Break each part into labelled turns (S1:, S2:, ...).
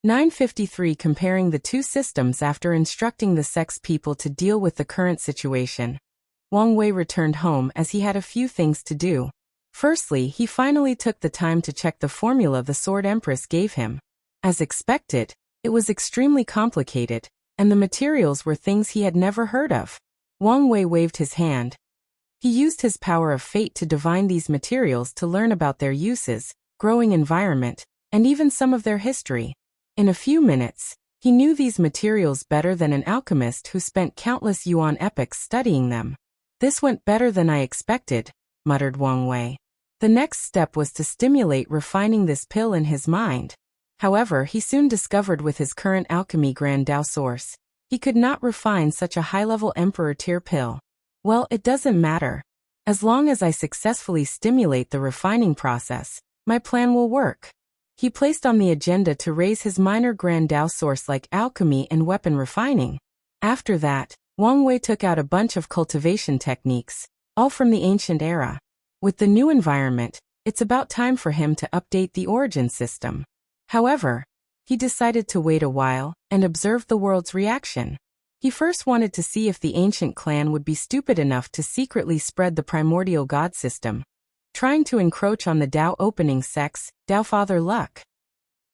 S1: 953 Comparing the two systems after instructing the sex people to deal with the current situation. Wang Wei returned home as he had a few things to do. Firstly, he finally took the time to check the formula the Sword Empress gave him. As expected, it was extremely complicated, and the materials were things he had never heard of. Wang Wei waved his hand. He used his power of fate to divine these materials to learn about their uses, growing environment, and even some of their history. In a few minutes, he knew these materials better than an alchemist who spent countless yuan epochs studying them. This went better than I expected, muttered Wang Wei. The next step was to stimulate refining this pill in his mind. However, he soon discovered with his current alchemy Grand Dao source, he could not refine such a high-level Emperor tier pill. Well, it doesn't matter. As long as I successfully stimulate the refining process, my plan will work. He placed on the agenda to raise his minor Grand Dao source like alchemy and weapon refining. After that, Wang Wei took out a bunch of cultivation techniques, all from the ancient era. With the new environment, it's about time for him to update the origin system. However, he decided to wait a while and observe the world's reaction. He first wanted to see if the ancient clan would be stupid enough to secretly spread the primordial god system, trying to encroach on the Dao opening sects, Dao Father Luck.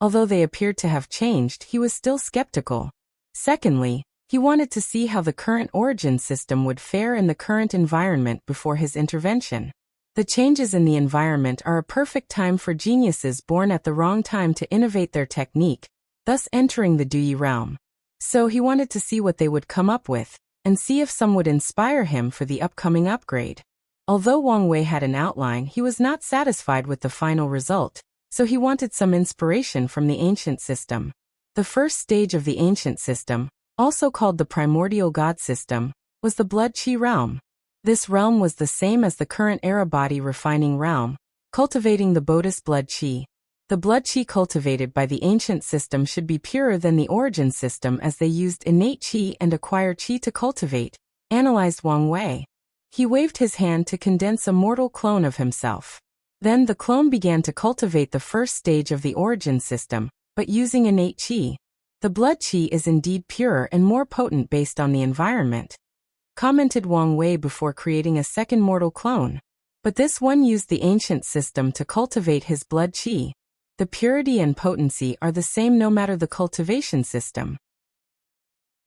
S1: Although they appeared to have changed, he was still skeptical. Secondly, he wanted to see how the current origin system would fare in the current environment before his intervention. The changes in the environment are a perfect time for geniuses born at the wrong time to innovate their technique, thus entering the Dui realm. So he wanted to see what they would come up with, and see if some would inspire him for the upcoming upgrade. Although Wang Wei had an outline, he was not satisfied with the final result, so he wanted some inspiration from the ancient system. The first stage of the ancient system, also called the primordial god system, was the blood qi realm. This realm was the same as the current era body refining realm, cultivating the Bodhis blood qi. The blood qi cultivated by the ancient system should be purer than the origin system as they used innate qi and acquire qi to cultivate, analyzed Wang Wei. He waved his hand to condense a mortal clone of himself. Then the clone began to cultivate the first stage of the origin system, but using innate qi. The blood qi is indeed purer and more potent based on the environment, commented Wang Wei before creating a second mortal clone. But this one used the ancient system to cultivate his blood qi. The purity and potency are the same no matter the cultivation system.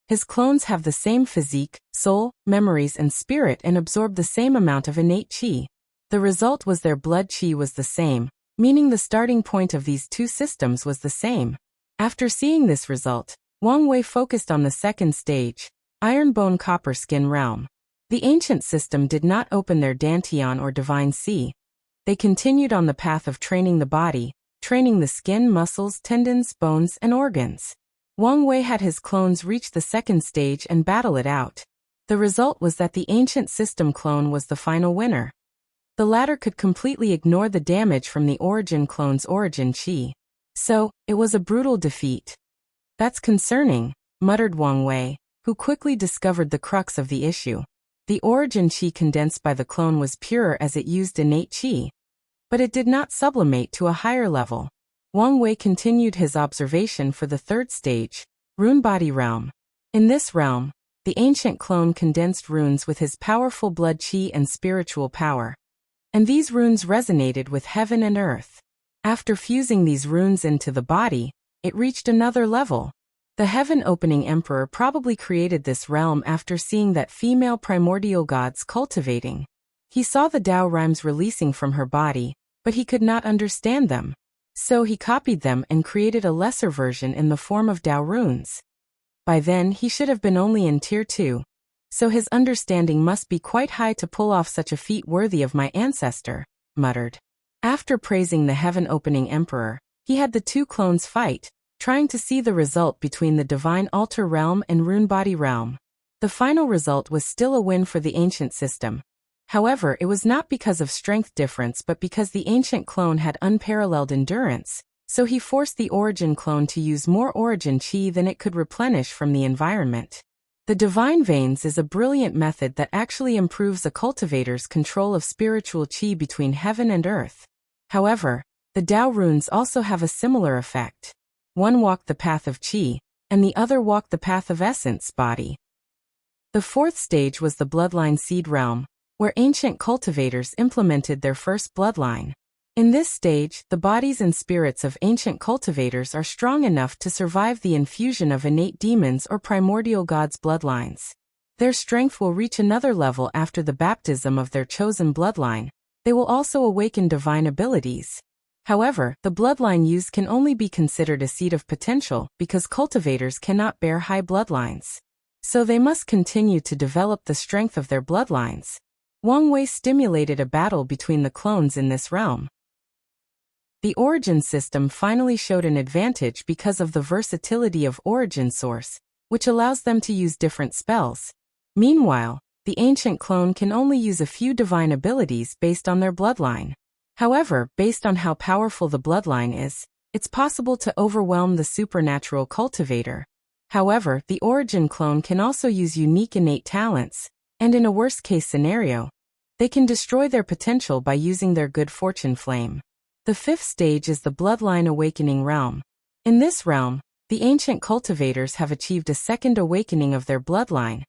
S1: His clones have the same physique, soul, memories and spirit and absorb the same amount of innate qi. The result was their blood qi was the same, meaning the starting point of these two systems was the same. After seeing this result, Wang Wei focused on the second stage, Iron Bone Copper Skin realm. The ancient system did not open their Dantian or Divine Sea. They continued on the path of training the body, training the skin, muscles, tendons, bones, and organs. Wang Wei had his clones reach the second stage and battle it out. The result was that the ancient system clone was the final winner. The latter could completely ignore the damage from the origin clone's origin qi. So, it was a brutal defeat. That's concerning, muttered Wang Wei, who quickly discovered the crux of the issue. The origin qi condensed by the clone was purer as it used innate qi, but it did not sublimate to a higher level. Wang Wei continued his observation for the third stage, Rune Body Realm. In this realm, the ancient clone condensed runes with his powerful blood qi and spiritual power. And these runes resonated with heaven and earth. After fusing these runes into the body, it reached another level. The heaven-opening emperor probably created this realm after seeing that female primordial gods cultivating. He saw the Dao rhymes releasing from her body, but he could not understand them. So he copied them and created a lesser version in the form of Dao runes. By then he should have been only in Tier 2. So his understanding must be quite high to pull off such a feat worthy of my ancestor, muttered. After praising the heaven-opening emperor, he had the two clones fight, trying to see the result between the Divine Altar realm and Rune Body realm. The final result was still a win for the ancient system. However, it was not because of strength difference but because the ancient clone had unparalleled endurance, so he forced the origin clone to use more origin qi than it could replenish from the environment. The divine veins is a brilliant method that actually improves a cultivator's control of spiritual qi between heaven and earth. However, the Dao runes also have a similar effect. One walked the path of Qi, and the other walked the path of essence, body. The fourth stage was the bloodline seed realm, where ancient cultivators implemented their first bloodline. In this stage, the bodies and spirits of ancient cultivators are strong enough to survive the infusion of innate demons or primordial gods' bloodlines. Their strength will reach another level after the baptism of their chosen bloodline. They will also awaken divine abilities. However, the bloodline used can only be considered a seed of potential because cultivators cannot bear high bloodlines. So they must continue to develop the strength of their bloodlines. Wang Wei stimulated a battle between the clones in this realm. The origin system finally showed an advantage because of the versatility of origin source, which allows them to use different spells. Meanwhile, the ancient clone can only use a few divine abilities based on their bloodline. However, based on how powerful the bloodline is, it's possible to overwhelm the supernatural cultivator. However, the origin clone can also use unique innate talents, and in a worst-case scenario, they can destroy their potential by using their good fortune flame. The fifth stage is the bloodline awakening realm. In this realm, the ancient cultivators have achieved a second awakening of their bloodline,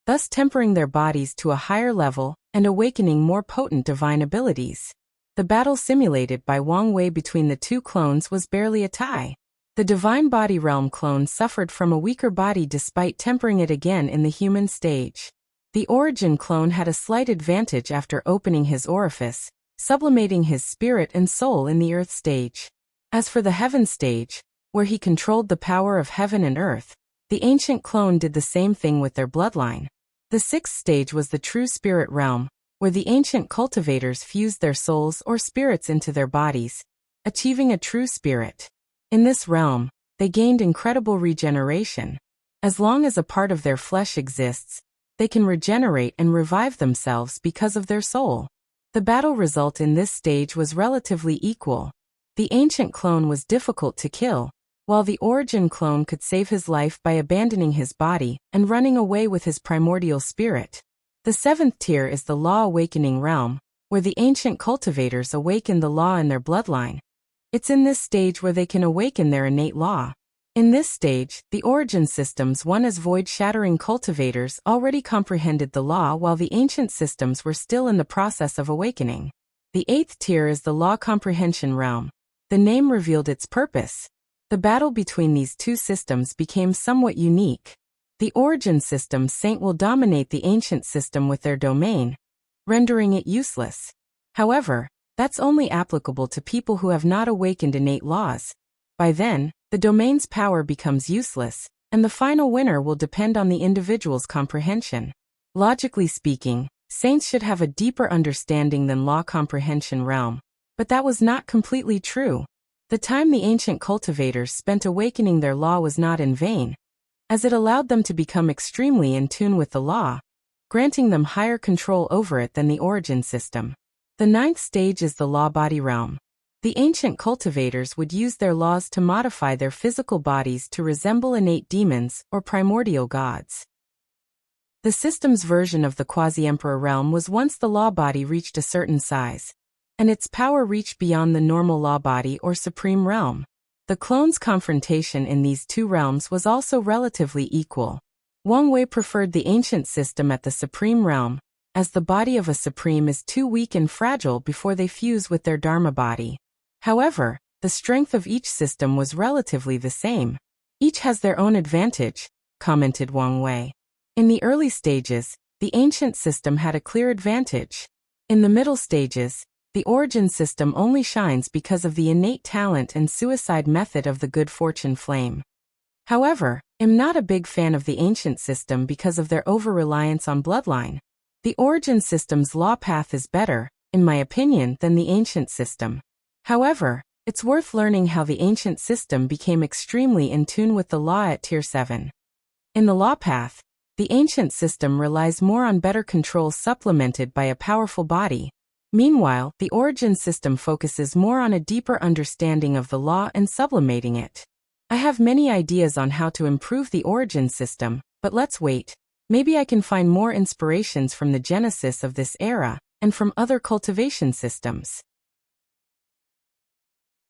S1: thus tempering their bodies to a higher level and awakening more potent divine abilities. The battle simulated by Wang Wei between the two clones was barely a tie. The divine body realm clone suffered from a weaker body despite tempering it again in the human stage. The origin clone had a slight advantage after opening his orifice, sublimating his spirit and soul in the earth stage. As for the heaven stage, where he controlled the power of heaven and earth, the ancient clone did the same thing with their bloodline. The sixth stage was the true spirit realm, where the ancient cultivators fused their souls or spirits into their bodies, achieving a true spirit. In this realm, they gained incredible regeneration. As long as a part of their flesh exists, they can regenerate and revive themselves because of their soul. The battle result in this stage was relatively equal. The ancient clone was difficult to kill, while the origin clone could save his life by abandoning his body and running away with his primordial spirit. The seventh tier is the law awakening realm, where the ancient cultivators awaken the law in their bloodline. It's in this stage where they can awaken their innate law. In this stage, the origin systems won as void-shattering cultivators already comprehended the law while the ancient systems were still in the process of awakening. The eighth tier is the law comprehension realm. The name revealed its purpose. The battle between these two systems became somewhat unique. The origin system Saint will dominate the ancient system with their domain, rendering it useless. However, that's only applicable to people who have not awakened innate laws. By then, the domain's power becomes useless, and the final winner will depend on the individual's comprehension. Logically speaking, saints should have a deeper understanding than law comprehension realm, but that was not completely true. The time the ancient cultivators spent awakening their law was not in vain, as it allowed them to become extremely in tune with the law, granting them higher control over it than the origin system. The ninth stage is the law body realm. The ancient cultivators would use their laws to modify their physical bodies to resemble innate demons or primordial gods. The system's version of the quasi-emperor realm was once the law body reached a certain size, and its power reached beyond the normal law body or supreme realm. The clones' confrontation in these two realms was also relatively equal. Wang Wei preferred the ancient system at the supreme realm, as the body of a supreme is too weak and fragile before they fuse with their dharma body. However, the strength of each system was relatively the same. Each has their own advantage, commented Wang Wei. In the early stages, the ancient system had a clear advantage. In the middle stages, the origin system only shines because of the innate talent and suicide method of the good fortune flame. However, I'm not a big fan of the ancient system because of their over-reliance on bloodline. The origin system's law path is better, in my opinion, than the ancient system. However, it's worth learning how the ancient system became extremely in tune with the law at Tier 7. In the law path, the ancient system relies more on better control supplemented by a powerful body. Meanwhile, the origin system focuses more on a deeper understanding of the law and sublimating it. I have many ideas on how to improve the origin system, but let's wait. Maybe I can find more inspirations from the genesis of this era, and from other cultivation systems.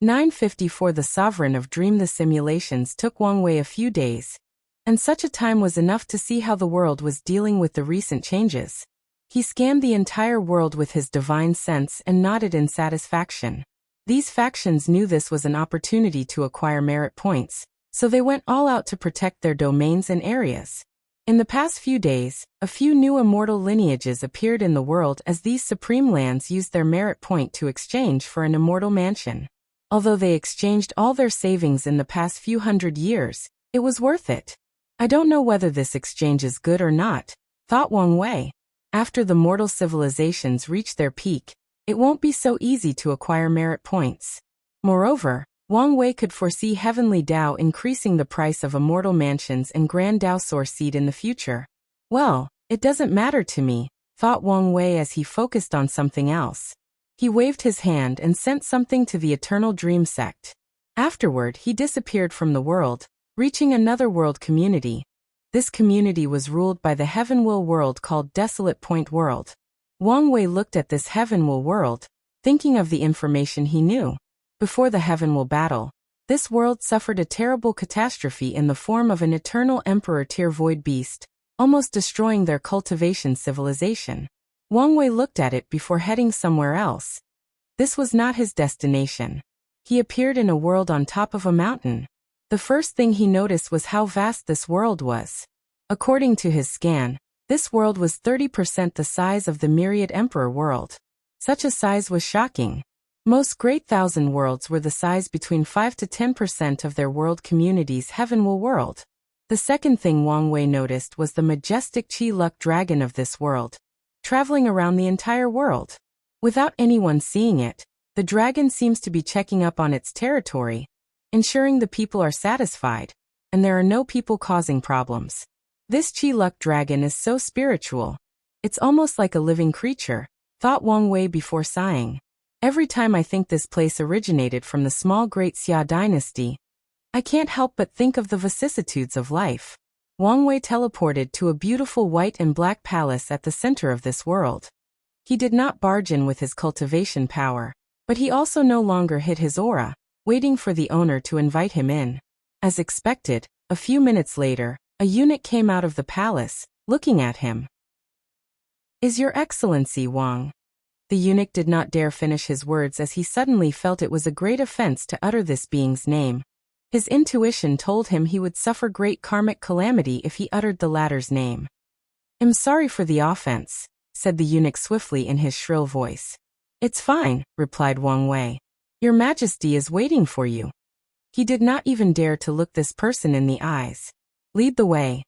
S1: 954 The sovereign of Dream. The simulations took Wang Wei a few days, and such a time was enough to see how the world was dealing with the recent changes. He scanned the entire world with his divine sense and nodded in satisfaction. These factions knew this was an opportunity to acquire merit points, so they went all out to protect their domains and areas. In the past few days, a few new immortal lineages appeared in the world as these supreme lands used their merit point to exchange for an immortal mansion. Although they exchanged all their savings in the past few hundred years, it was worth it. I don't know whether this exchange is good or not, thought Wang Wei. After the mortal civilizations reach their peak, it won't be so easy to acquire merit points. Moreover, Wang Wei could foresee Heavenly Dao increasing the price of immortal mansions and Grand Dao Source Seed in the future. Well, it doesn't matter to me, thought Wang Wei as he focused on something else. He waved his hand and sent something to the Eternal Dream Sect. Afterward, he disappeared from the world, reaching another world community. This community was ruled by the Heavenwell world called Desolate Point World. Wang Wei looked at this Heavenwell world, thinking of the information he knew. Before the Heavenwell battle, this world suffered a terrible catastrophe in the form of an eternal emperor-tier void beast, almost destroying their cultivation civilization. Wang Wei looked at it before heading somewhere else. This was not his destination. He appeared in a world on top of a mountain. The first thing he noticed was how vast this world was. According to his scan, this world was 30% the size of the Myriad Emperor world. Such a size was shocking. Most Great Thousand Worlds were the size between 5 to 10% of their world community's Heavenwell world. The second thing Wang Wei noticed was the majestic Qi Luck dragon of this world, traveling around the entire world. Without anyone seeing it, the dragon seems to be checking up on its territory, ensuring the people are satisfied, and there are no people causing problems. This Qi Luck dragon is so spiritual. It's almost like a living creature, thought Wang Wei before sighing. Every time I think this place originated from the small Great Xia dynasty, I can't help but think of the vicissitudes of life. Wang Wei teleported to a beautiful white and black palace at the center of this world. He did not barge in with his cultivation power, but he also no longer hid his aura, waiting for the owner to invite him in. As expected, a few minutes later, a eunuch came out of the palace, looking at him. "Is Your Excellency Wang?" The eunuch did not dare finish his words as he suddenly felt it was a great offense to utter this being's name. His intuition told him he would suffer great karmic calamity if he uttered the latter's name. "I'm sorry for the offense," said the eunuch swiftly in his shrill voice. "It's fine," replied Wang Wei. "Your Majesty is waiting for you." He did not even dare to look this person in the eyes. "Lead the way."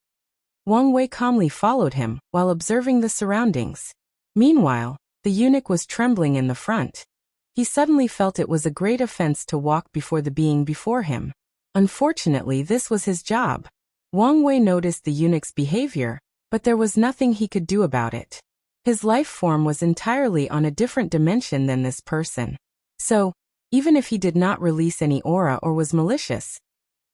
S1: Wang Wei calmly followed him while observing the surroundings. Meanwhile, the eunuch was trembling in the front. He suddenly felt it was a great offense to walk before the being before him. Unfortunately, this was his job. Wang Wei noticed the eunuch's behavior, but there was nothing he could do about it. His life form was entirely on a different dimension than this person. So, even if he did not release any aura or was malicious,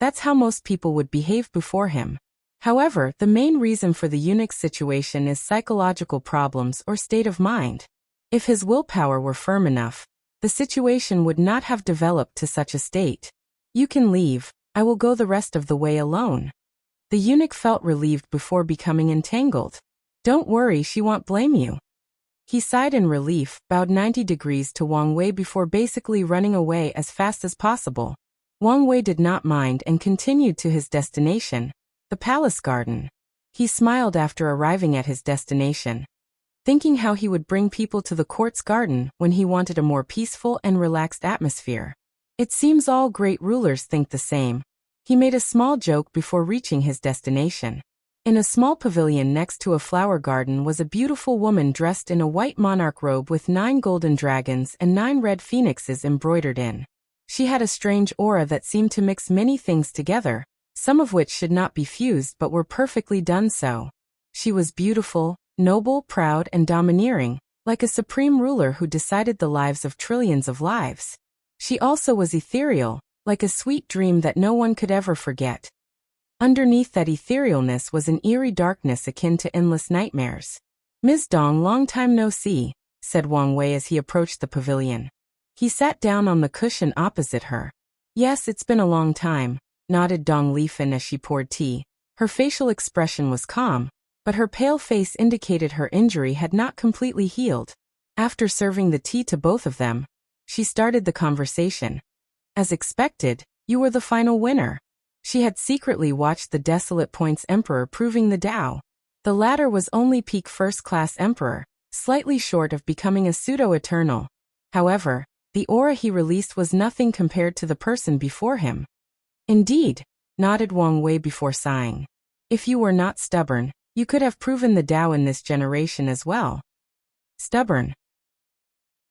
S1: that's how most people would behave before him. However, the main reason for the eunuch's situation is psychological problems or state of mind. If his willpower were firm enough, the situation would not have developed to such a state. "You can leave, I will go the rest of the way alone." The eunuch felt relieved before becoming entangled. "Don't worry, she won't blame you." He sighed in relief, bowed 90 degrees to Wang Wei before basically running away as fast as possible. Wang Wei did not mind and continued to his destination, the palace garden. He smiled after arriving at his destination, thinking how he would bring people to the court's garden when he wanted a more peaceful and relaxed atmosphere. It seems all great rulers think the same. He made a small joke before reaching his destination. In a small pavilion next to a flower garden was a beautiful woman dressed in a white monarch robe with 9 golden dragons and 9 red phoenixes embroidered in. She had a strange aura that seemed to mix many things together, some of which should not be fused but were perfectly done so. She was beautiful, noble, proud, and domineering, like a supreme ruler who decided the lives of trillions of lives. She also was ethereal, like a sweet dream that no one could ever forget. Underneath that etherealness was an eerie darkness akin to endless nightmares. "Ms. Dong, long time no see," said Wang Wei as he approached the pavilion. He sat down on the cushion opposite her. Yes, it's been a long time, nodded Dong Lifan as she poured tea. Her facial expression was calm, but her pale face indicated her injury had not completely healed. After serving the tea to both of them, she started the conversation. As expected, you were the final winner. She had secretly watched the Desolate Point's Emperor proving the Tao. The latter was only peak first-class Emperor, slightly short of becoming a pseudo-eternal. However, the aura he released was nothing compared to the person before him. Indeed, nodded Wang Wei before sighing. If you were not stubborn, you could have proven the Tao in this generation as well. Stubborn?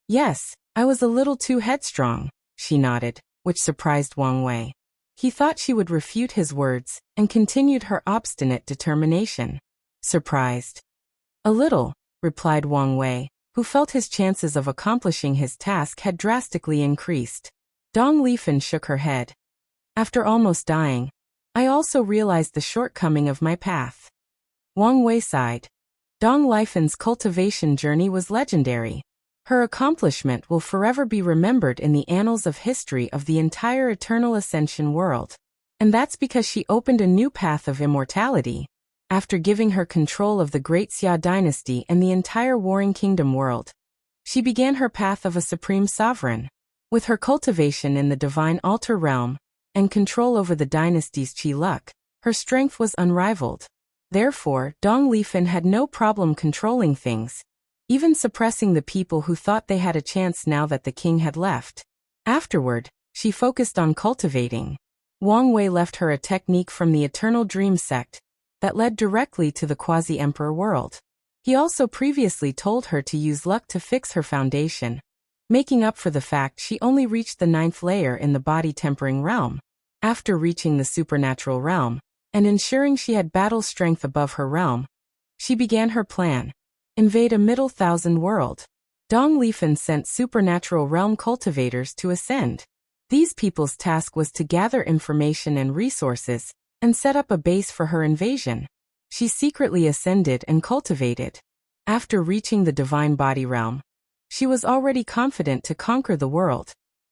S1: Yes, I was a little too headstrong, she nodded, which surprised Wang Wei. He thought she would refute his words, and continued her obstinate determination. Surprised? A little, replied Wang Wei, who felt his chances of accomplishing his task had drastically increased. Dong Lifan shook her head. After almost dying, I also realized the shortcoming of my path. Wang Wei sighed. Dong Lifan's cultivation journey was legendary. Her accomplishment will forever be remembered in the annals of history of the entire Eternal Ascension world. And that's because she opened a new path of immortality. After giving her control of the Great Xia dynasty and the entire Warring Kingdom world, she began her path of a supreme sovereign. With her cultivation in the Divine Altar realm, and control over the dynasty's Qi luck, her strength was unrivaled. Therefore, Dong Lifan had no problem controlling things, even suppressing the people who thought they had a chance now that the king had left. Afterward, she focused on cultivating. Wang Wei left her a technique from the Eternal Dream sect that led directly to the quasi-emperor world. He also previously told her to use luck to fix her foundation, making up for the fact she only reached the 9th layer in the body-tempering realm. After reaching the supernatural realm, and ensuring she had battle strength above her realm, she began her plan. Invade a Middle Thousand world. Dong Lifan sent supernatural realm cultivators to ascend. These people's task was to gather information and resources, and set up a base for her invasion. She secretly ascended and cultivated. After reaching the divine body realm, she was already confident to conquer the world.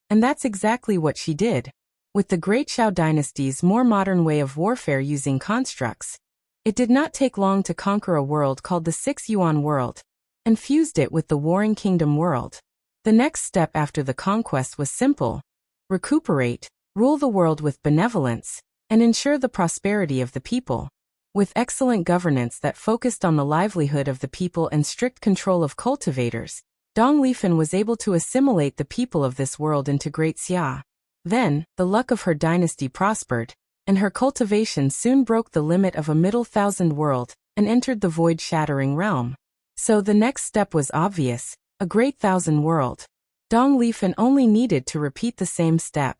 S1: And that's exactly what she did. With the Great Shao dynasty's more modern way of warfare using constructs, it did not take long to conquer a world called the 6 Yuan world, and fused it with the Warring Kingdom world. The next step after the conquest was simple: recuperate, rule the world with benevolence, and ensure the prosperity of the people. With excellent governance that focused on the livelihood of the people and strict control of cultivators, Dong Lifan was able to assimilate the people of this world into Great Xia. Then, the luck of her dynasty prospered, and her cultivation soon broke the limit of a Middle Thousand world and entered the void-shattering realm. So the next step was obvious: a Great Thousand world. Dong Lifan only needed to repeat the same step.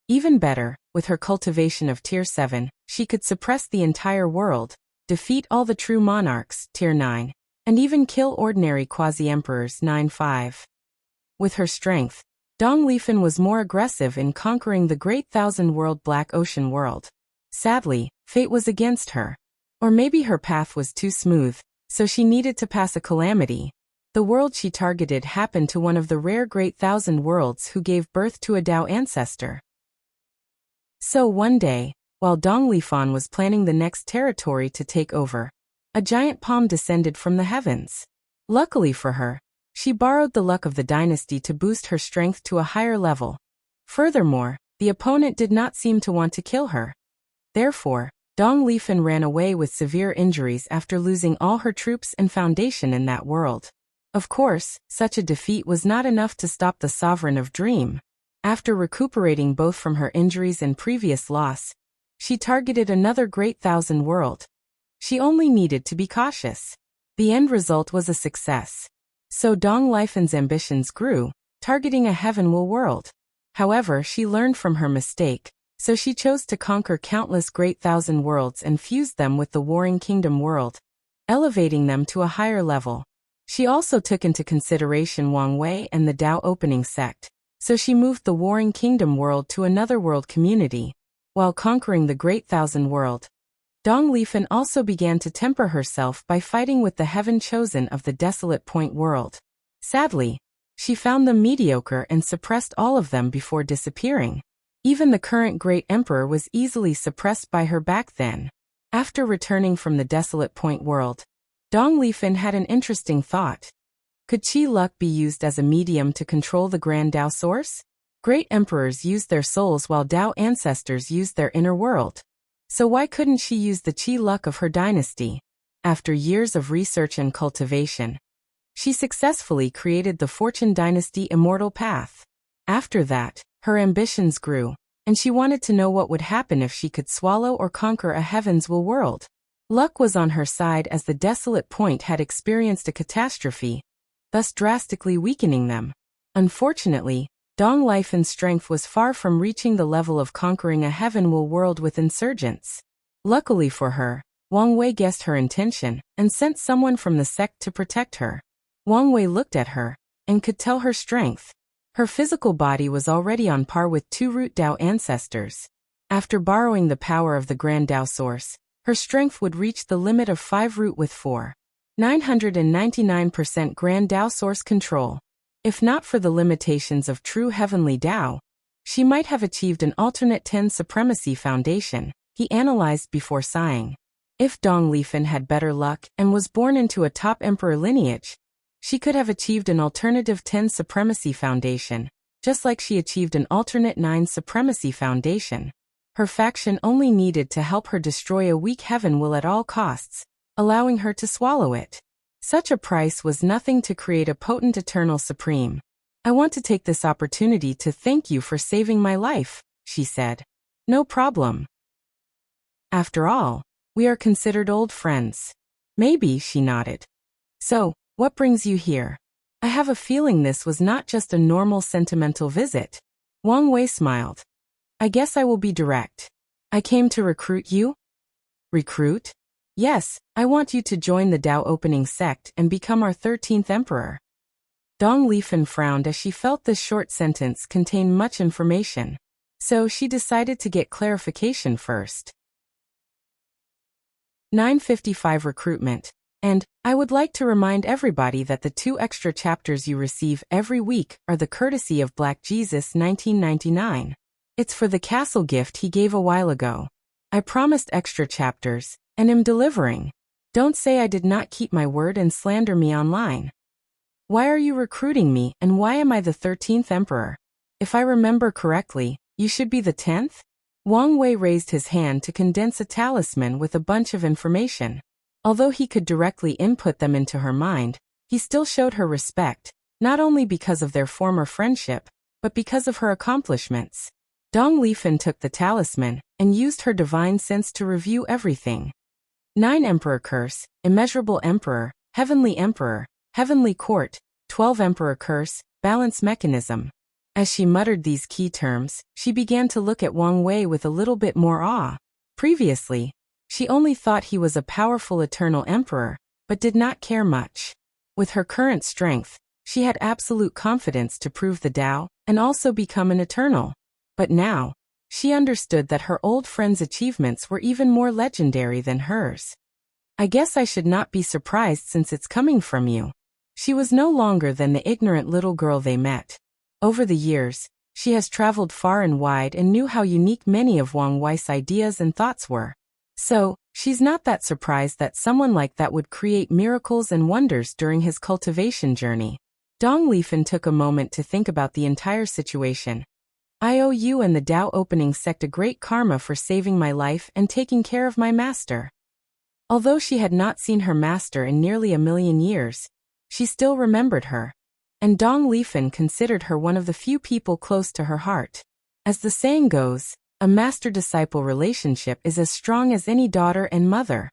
S1: Even better, with her cultivation of Tier 7, she could suppress the entire world, defeat all the true monarchs, Tier 9, and even kill ordinary quasi-emperors, 9-5. With her strength, Dong Lifan was more aggressive in conquering the Great Thousand World Black Ocean world. Sadly, fate was against her. Or maybe her path was too smooth, so she needed to pass a calamity. The world she targeted happened to one of the rare Great Thousand worlds who gave birth to a Tao ancestor. So one day, while Dong Lifan was planning the next territory to take over, a giant palm descended from the heavens. Luckily for her, she borrowed the luck of the dynasty to boost her strength to a higher level. Furthermore, the opponent did not seem to want to kill her. Therefore, Dong Lifan ran away with severe injuries after losing all her troops and foundation in that world. Of course, such a defeat was not enough to stop the Sovereign of Dream. After recuperating both from her injuries and previous loss, she targeted another Great Thousand world. She only needed to be cautious. The end result was a success. So Dong Lifan's ambitions grew, targeting a Heavenwell world. However, she learned from her mistake, so she chose to conquer countless Great Thousand worlds and fused them with the Warring Kingdom world, elevating them to a higher level. She also took into consideration Wang Wei and the Tao opening sect, so she moved the Warring Kingdom world to another world community. While conquering the Great Thousand world, Dong Lifan also began to temper herself by fighting with the Heaven Chosen of the Desolate Point world. Sadly, She found them mediocre and suppressed all of them before disappearing. Even the current great emperor was easily suppressed by her back then. After returning from the Desolate Point world, Dong Lifan had an interesting thought. Could Qi luck be used as a medium to control the Grand Dao source? Great emperors used their souls while Dao ancestors used their inner world. So why couldn't she use the Qi luck of her dynasty? After years of research and cultivation, she successfully created the Fortune Dynasty Immortal Path. After that, her ambitions grew, and she wanted to know what would happen if she could swallow or conquer a Heaven's Will world. Luck was on her side as the Desolate Point had experienced a catastrophe, thus drastically weakening them. Unfortunately, Dong Lifan's strength was far from reaching the level of conquering a Heaven Will world with insurgents. Luckily for her, Wang Wei guessed her intention and sent someone from the sect to protect her. Wang Wei looked at her and could tell her strength. Her physical body was already on par with 2 Root Dao ancestors. After borrowing the power of the Grand Dao source, her strength would reach the limit of 5 Root with 999% Grand Dao source control. If not for the limitations of true heavenly Dao, she might have achieved an alternate 10 supremacy foundation, he analyzed before sighing. If Dong Lifan had better luck and was born into a top emperor lineage, she could have achieved an alternative 10 supremacy foundation, just like she achieved an alternate 9 supremacy foundation. Her faction only needed to help her destroy a weak Heaven Will at all costs, allowing her to swallow it. Such a price was nothing to create a potent eternal supreme. I want to take this opportunity to thank you for saving my life, she said. No problem. After all, we are considered old friends. Maybe, she nodded. So, what brings you here? I have a feeling this was not just a normal sentimental visit. Wang Wei smiled. I guess I will be direct. I came to recruit you? Recruit? Yes, I want you to join the Dao Opening sect and become our 13th emperor. Dong Lifan frowned as she felt this short sentence contained much information. So she decided to get clarification first. 955 Recruitment. And, I would like to remind everybody that the 2 extra chapters you receive every week are the courtesy of Black Jesus 1999. It's for the castle gift he gave a while ago. I promised extra chapters, and am delivering. Don't say I did not keep my word and slander me online. Why are you recruiting me, and why am I the 13th emperor? If I remember correctly, you should be the 10th? Wang Wei raised his hand to condense a talisman with a bunch of information. Although he could directly input them into her mind, he still showed her respect, not only because of their former friendship, but because of her accomplishments. Dong Lifan took the talisman and used her divine sense to review everything. 9 Emperor Curse, Immeasurable Emperor, Heavenly Emperor, Heavenly Court, 12 Emperor Curse, Balance Mechanism. As she muttered these key terms, she began to look at Wang Wei with a little bit more awe. Previously, she only thought he was a powerful eternal emperor, but did not care much. With her current strength, she had absolute confidence to prove the Dao and also become an eternal. But now, she understood that her old friend's achievements were even more legendary than hers. I guess I should not be surprised since it's coming from you. She was no longer than the ignorant little girl they met. Over the years, she has traveled far and wide and knew how unique many of Wang Wei's ideas and thoughts were. So, she's not that surprised that someone like that would create miracles and wonders during his cultivation journey. Dong Lifan took a moment to think about the entire situation. I owe you and the Dao Opening sect a great karma for saving my life and taking care of my master. Although she had not seen her master in nearly 1,000,000 years, she still remembered her. And Dong Lifan considered her one of the few people close to her heart. As the saying goes, a master-disciple relationship is as strong as any daughter and mother.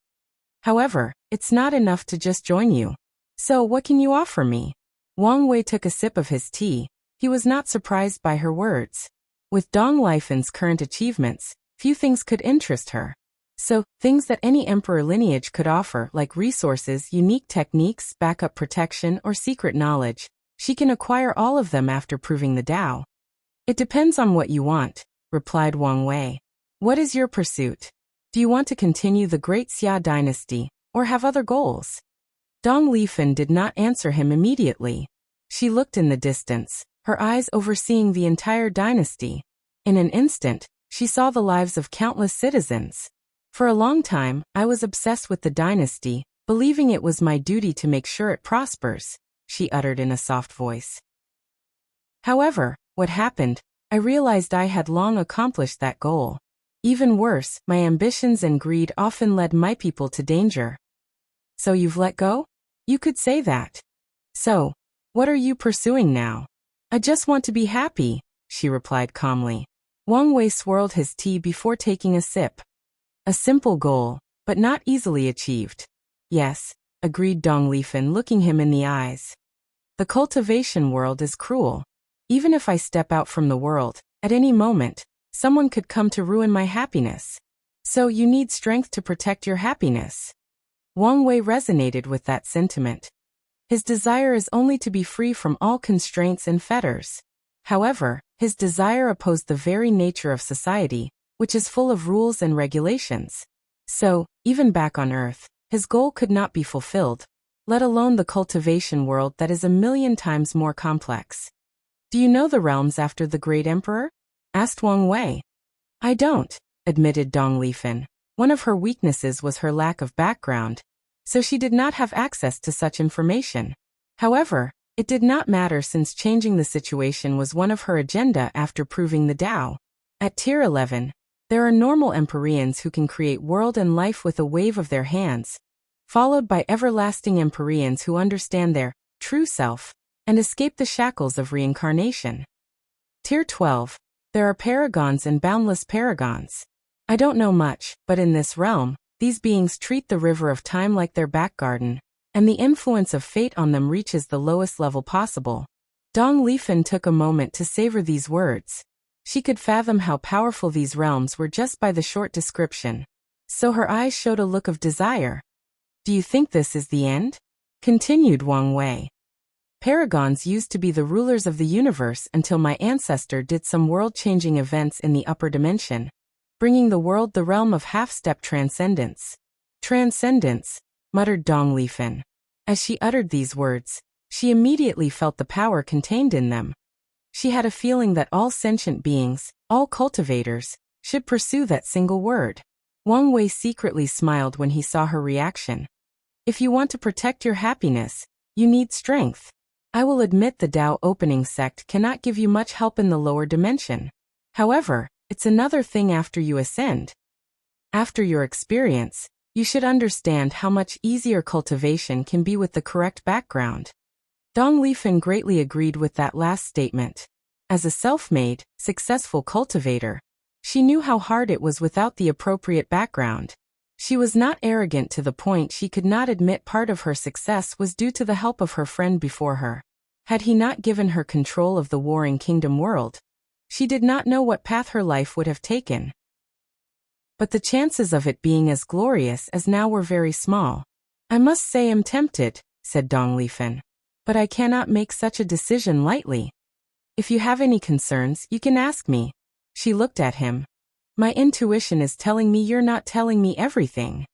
S1: However, it's not enough to just join you. So what can you offer me? Wang Wei took a sip of his tea. He was not surprised by her words. With Dong Lifan's current achievements, few things could interest her. So, things that any emperor lineage could offer, like resources, unique techniques, backup protection, or secret knowledge, she can acquire all of them after proving the Dao. It depends on what you want, replied Wang Wei. What is your pursuit? Do you want to continue the Great Xia dynasty, or have other goals? Dong Lifan did not answer him immediately. She looked in the distance, her eyes overseeing the entire dynasty. In an instant, she saw the lives of countless citizens. For a long time, I was obsessed with the dynasty, believing it was my duty to make sure it prospers, she uttered in a soft voice. However, what happened? I realized I had long accomplished that goal. Even worse, my ambitions and greed often led my people to danger. So you've let go? You could say that. So, what are you pursuing now? I just want to be happy, she replied calmly. Wang Wei swirled his tea before taking a sip. A simple goal, but not easily achieved. Yes, agreed Dong Lifen, looking him in the eyes. The cultivation world is cruel. Even if I step out from the world, at any moment, someone could come to ruin my happiness. So you need strength to protect your happiness. Wang Wei resonated with that sentiment. His desire is only to be free from all constraints and fetters. However, his desire opposed the very nature of society, which is full of rules and regulations. So, even back on Earth, his goal could not be fulfilled, let alone the cultivation world that is 1,000,000 times more complex. Do you know the realms after the great emperor? Asked Wang Wei. I don't, admitted Dong Lifen. One of her weaknesses was her lack of background, so she did not have access to such information. However, it did not matter since changing the situation was one of her agenda after proving the Tao. At Tier 11, there are normal Empyreans who can create world and life with a wave of their hands, followed by everlasting Empyreans who understand their true self and escape the shackles of reincarnation. Tier 12, there are paragons and boundless paragons. I don't know much, but in this realm, these beings treat the river of time like their back garden, and the influence of fate on them reaches the lowest level possible. Dong Lifen took a moment to savor these words. She could fathom how powerful these realms were just by the short description. So her eyes showed a look of desire. Do you think this is the end? Continued Wang Wei. Paragons used to be the rulers of the universe until my ancestor did some world-changing events in the upper dimension, bringing the world the realm of half-step transcendence. Transcendence, muttered Dong Lifen. As she uttered these words, she immediately felt the power contained in them. She had a feeling that all sentient beings, all cultivators, should pursue that single word. Wang Wei secretly smiled when he saw her reaction. If you want to protect your happiness, you need strength. I will admit the Tao opening sect cannot give you much help in the lower dimension. However, it's another thing after you ascend. After your experience, you should understand how much easier cultivation can be with the correct background. Dong Lifen greatly agreed with that last statement. As a self-made, successful cultivator, she knew how hard it was without the appropriate background. She was not arrogant to the point she could not admit part of her success was due to the help of her friend before her. Had he not given her control of the warring kingdom world, she did not know what path her life would have taken. But the chances of it being as glorious as now were very small. I must say I'm tempted, said Dong Lifen. But I cannot make such a decision lightly. If you have any concerns, you can ask me. She looked at him. My intuition is telling me you're not telling me everything.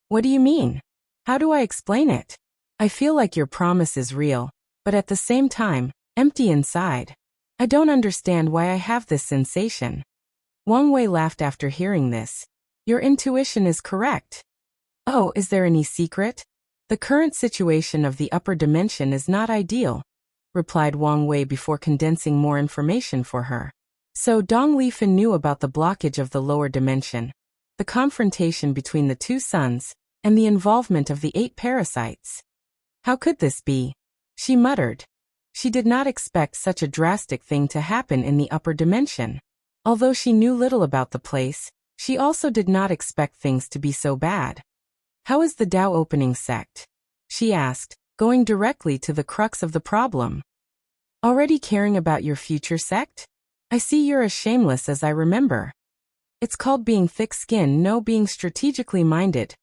S1: What do you mean? How do I explain it? I feel like your promise is real, but at the same time, empty inside. I don't understand why I have this sensation. Wang Wei laughed after hearing this. Your intuition is correct. Oh, is there any secret? The current situation of the upper dimension is not ideal, replied Wang Wei before condensing more information for her. So Dong Lifen knew about the blockage of the lower dimension, the confrontation between the two suns, and the involvement of the 8 parasites. How could this be? She muttered. She did not expect such a drastic thing to happen in the upper dimension. Although she knew little about the place, she also did not expect things to be so bad. How is the Tao opening sect? She asked, going directly to the crux of the problem. Already caring about your future sect? I see you're as shameless as I remember. It's called being thick-skinned, no being strategically minded,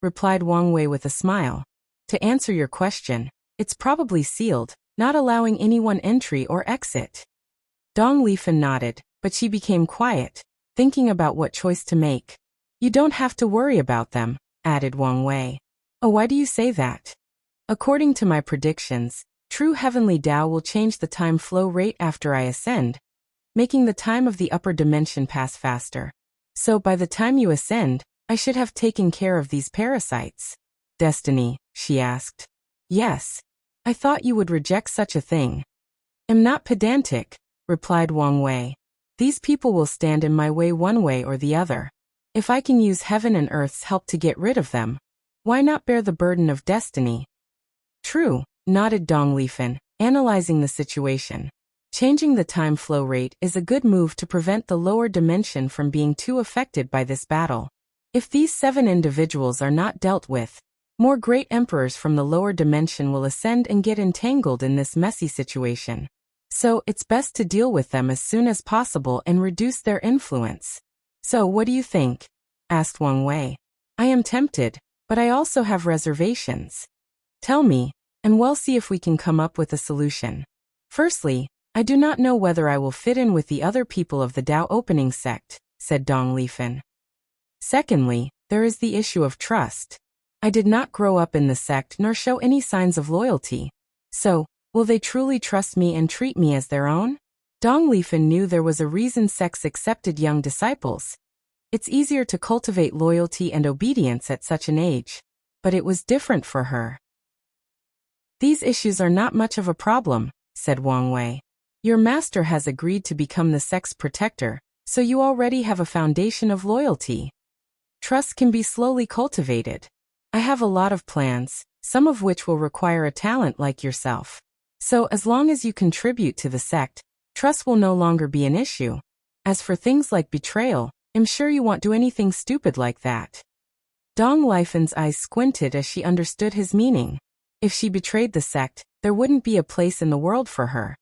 S1: replied Wang Wei with a smile. To answer your question, it's probably sealed, not allowing anyone entry or exit. Dong Lifen nodded, but she became quiet, thinking about what choice to make. You don't have to worry about them, added Wang Wei. Oh, why do you say that? According to my predictions, True heavenly Tao will change the time flow rate after I ascend, making the time of the upper dimension pass faster. So by the time you ascend, I should have taken care of these parasites. Destiny, she asked. Yes. I thought you would reject such a thing. Am not pedantic, replied Wang Wei. These people will stand in my way one way or the other. If I can use heaven and earth's help to get rid of them, why not bear the burden of destiny? True, nodded Dong Lifen, analyzing the situation. Changing the time flow rate is a good move to prevent the lower dimension from being too affected by this battle. If these 7 individuals are not dealt with, more great emperors from the lower dimension will ascend and get entangled in this messy situation. So it's best to deal with them as soon as possible and reduce their influence. So what do you think? Asked Wang Wei. I am tempted, but I also have reservations. Tell me, and we'll see if we can come up with a solution. Firstly, I do not know whether I will fit in with the other people of the Tao opening sect, said Dong Lifen. Secondly, there is the issue of trust. I did not grow up in the sect nor show any signs of loyalty. So, will they truly trust me and treat me as their own? Dong Lifen knew there was a reason sects accepted young disciples. It's easier to cultivate loyalty and obedience at such an age. But it was different for her. These issues are not much of a problem, said Wang Wei. Your master has agreed to become the sect's protector, so you already have a foundation of loyalty. Trust can be slowly cultivated. I have a lot of plans, some of which will require a talent like yourself. So as long as you contribute to the sect, trust will no longer be an issue. As for things like betrayal, I'm sure you won't do anything stupid like that. Dong Lifen's eyes squinted as she understood his meaning. If she betrayed the sect, there wouldn't be a place in the world for her.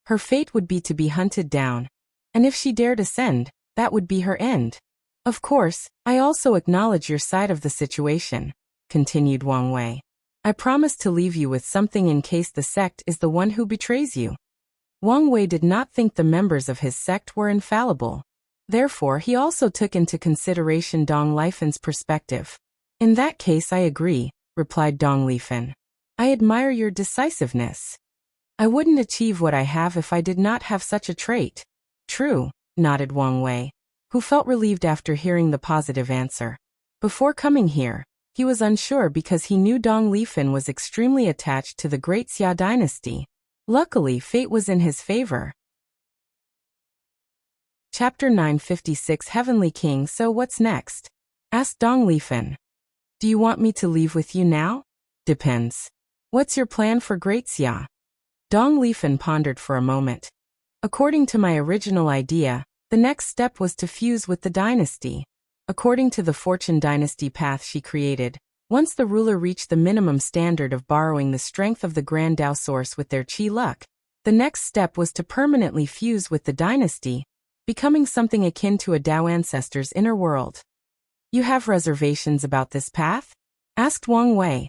S1: Her fate would be to be hunted down. And if she dared ascend, that would be her end. Of course, I also acknowledge your side of the situation, continued Wang Wei. I promise to leave you with something in case the sect is the one who betrays you. Wang Wei did not think the members of his sect were infallible. Therefore, he also took into consideration Dong Lifen's perspective. In that case, I agree, replied Dong Lifen. I admire your decisiveness. I wouldn't achieve what I have if I did not have such a trait. True, nodded Wang Wei, who felt relieved after hearing the positive answer. Before coming here, he was unsure because he knew Dong Lifen was extremely attached to the Great Xia dynasty. Luckily, fate was in his favor. Chapter 956 Heavenly King. So what's next? Asked Dong Lifen. Do you want me to leave with you now? Depends. What's your plan for Great Xia? Dong Lifen pondered for a moment. According to my original idea, the next step was to fuse with the dynasty. According to the Fortune Dynasty path she created, once the ruler reached the minimum standard of borrowing the strength of the Grand Tao source with their Qi luck, the next step was to permanently fuse with the dynasty, becoming something akin to a Tao ancestor's inner world. You have reservations about this path? Asked Wang Wei.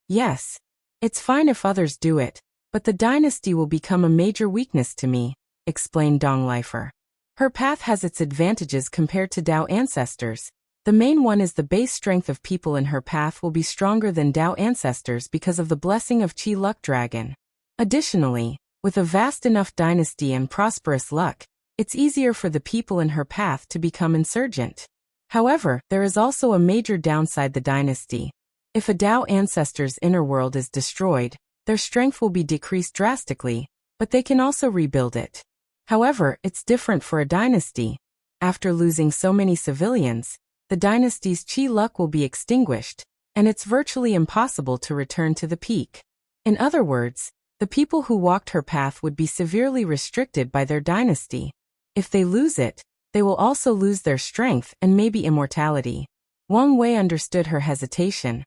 S1: Yes. It's fine if others do it, but the dynasty will become a major weakness to me, explained Dong Lifer. Her path has its advantages compared to Tao ancestors. The main one is the base strength of people in her path will be stronger than Tao ancestors because of the blessing of Qi Luck Dragon. Additionally, with a vast enough dynasty and prosperous luck, it's easier for the people in her path to become insurgent. However, there is also a major downside: the dynasty. If a Tao ancestor's inner world is destroyed, their strength will be decreased drastically, but they can also rebuild it. However, it's different for a dynasty. After losing so many civilians, the dynasty's Qi luck will be extinguished, and it's virtually impossible to return to the peak. In other words, the people who walked her path would be severely restricted by their dynasty. If they lose it, they will also lose their strength and maybe immortality. Wang Wei understood her hesitation.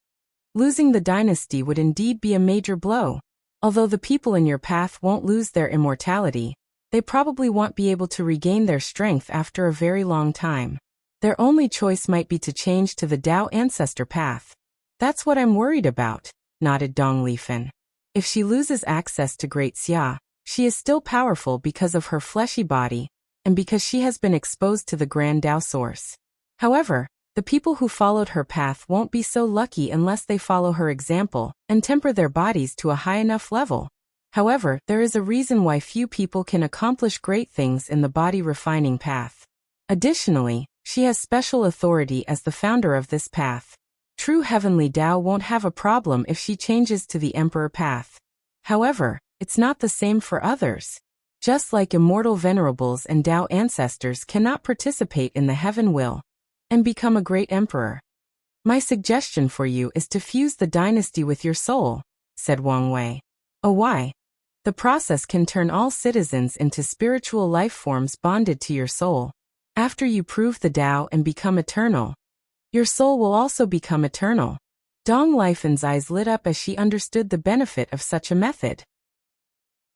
S1: Losing the dynasty would indeed be a major blow. Although the people in your path won't lose their immortality, they probably won't be able to regain their strength after a very long time. Their only choice might be to change to the Tao ancestor path. That's what I'm worried about, nodded Dong Lifen. If she loses access to Great Xia, she is still powerful because of her fleshy body, and because she has been exposed to the Grand Tao source. However, the people who followed her path won't be so lucky unless they follow her example and temper their bodies to a high enough level. However, there is a reason why few people can accomplish great things in the body refining path. Additionally, she has special authority as the founder of this path. True heavenly Tao won't have a problem if she changes to the Emperor path. However, it's not the same for others. Just like immortal venerables and Tao ancestors cannot participate in the heaven will and become a great emperor. My suggestion for you is to fuse the dynasty with your soul, said Wang Wei. Oh, why? The process can turn all citizens into spiritual life forms bonded to your soul. After you prove the Tao and become eternal, your soul will also become eternal. Dong Lifen's eyes lit up as she understood the benefit of such a method.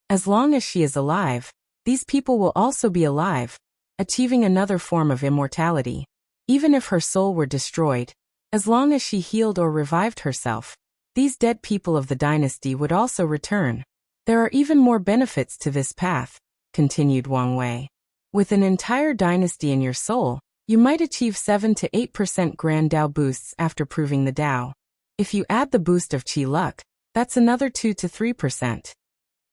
S1: As long as she is alive, these people will also be alive, achieving another form of immortality. Even if her soul were destroyed, as long as she healed or revived herself, these dead people of the dynasty would also return. There are even more benefits to this path, continued Wang Wei. With an entire dynasty in your soul, you might achieve 7 to 8% grand Tao boosts after proving the Tao. If you add the boost of Qi luck, that's another 2 to 3%.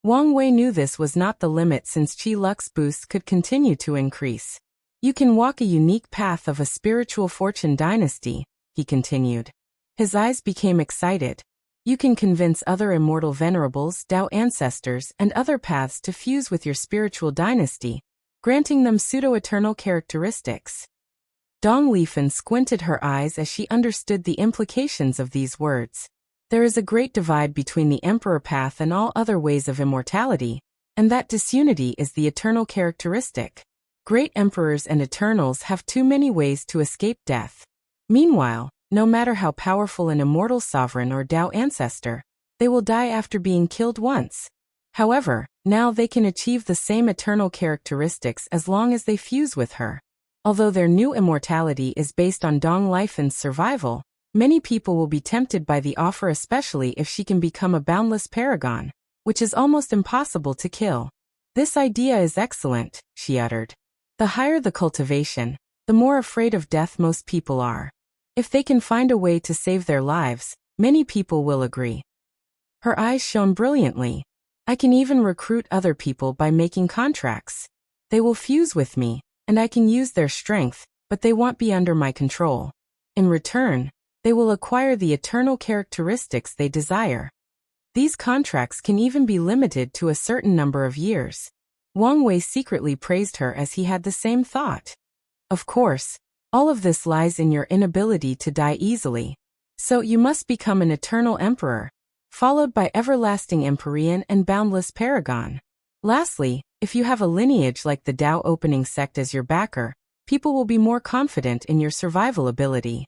S1: Wang Wei knew this was not the limit since Qi luck's boost could continue to increase. You can walk a unique path of a spiritual fortune dynasty, he continued. His eyes became excited. You can convince other immortal venerables, Tao ancestors, and other paths to fuse with your spiritual dynasty, granting them pseudo-eternal characteristics. Dong Lifen squinted her eyes as she understood the implications of these words. There is a great divide between the Emperor path and all other ways of immortality, and that disunity is the eternal characteristic. Great emperors and eternals have too many ways to escape death. Meanwhile, no matter how powerful an immortal sovereign or Tao ancestor, they will die after being killed once. However, now they can achieve the same eternal characteristics as long as they fuse with her. Although their new immortality is based on Dong Lifen's survival, many people will be tempted by the offer, especially if she can become a boundless paragon, which is almost impossible to kill. This idea is excellent, she uttered. The higher the cultivation, the more afraid of death most people are. If they can find a way to save their lives, many people will agree. Her eyes shone brilliantly. I can even recruit other people by making contracts. They will fuse with me, and I can use their strength, but they won't be under my control. In return, they will acquire the eternal characteristics they desire. These contracts can even be limited to a certain number of years. Wang Wei secretly praised her as he had the same thought. Of course, all of this lies in your inability to die easily. So you must become an eternal emperor, followed by everlasting empyrean and boundless paragon. Lastly, if you have a lineage like the Tao opening sect as your backer, people will be more confident in your survival ability.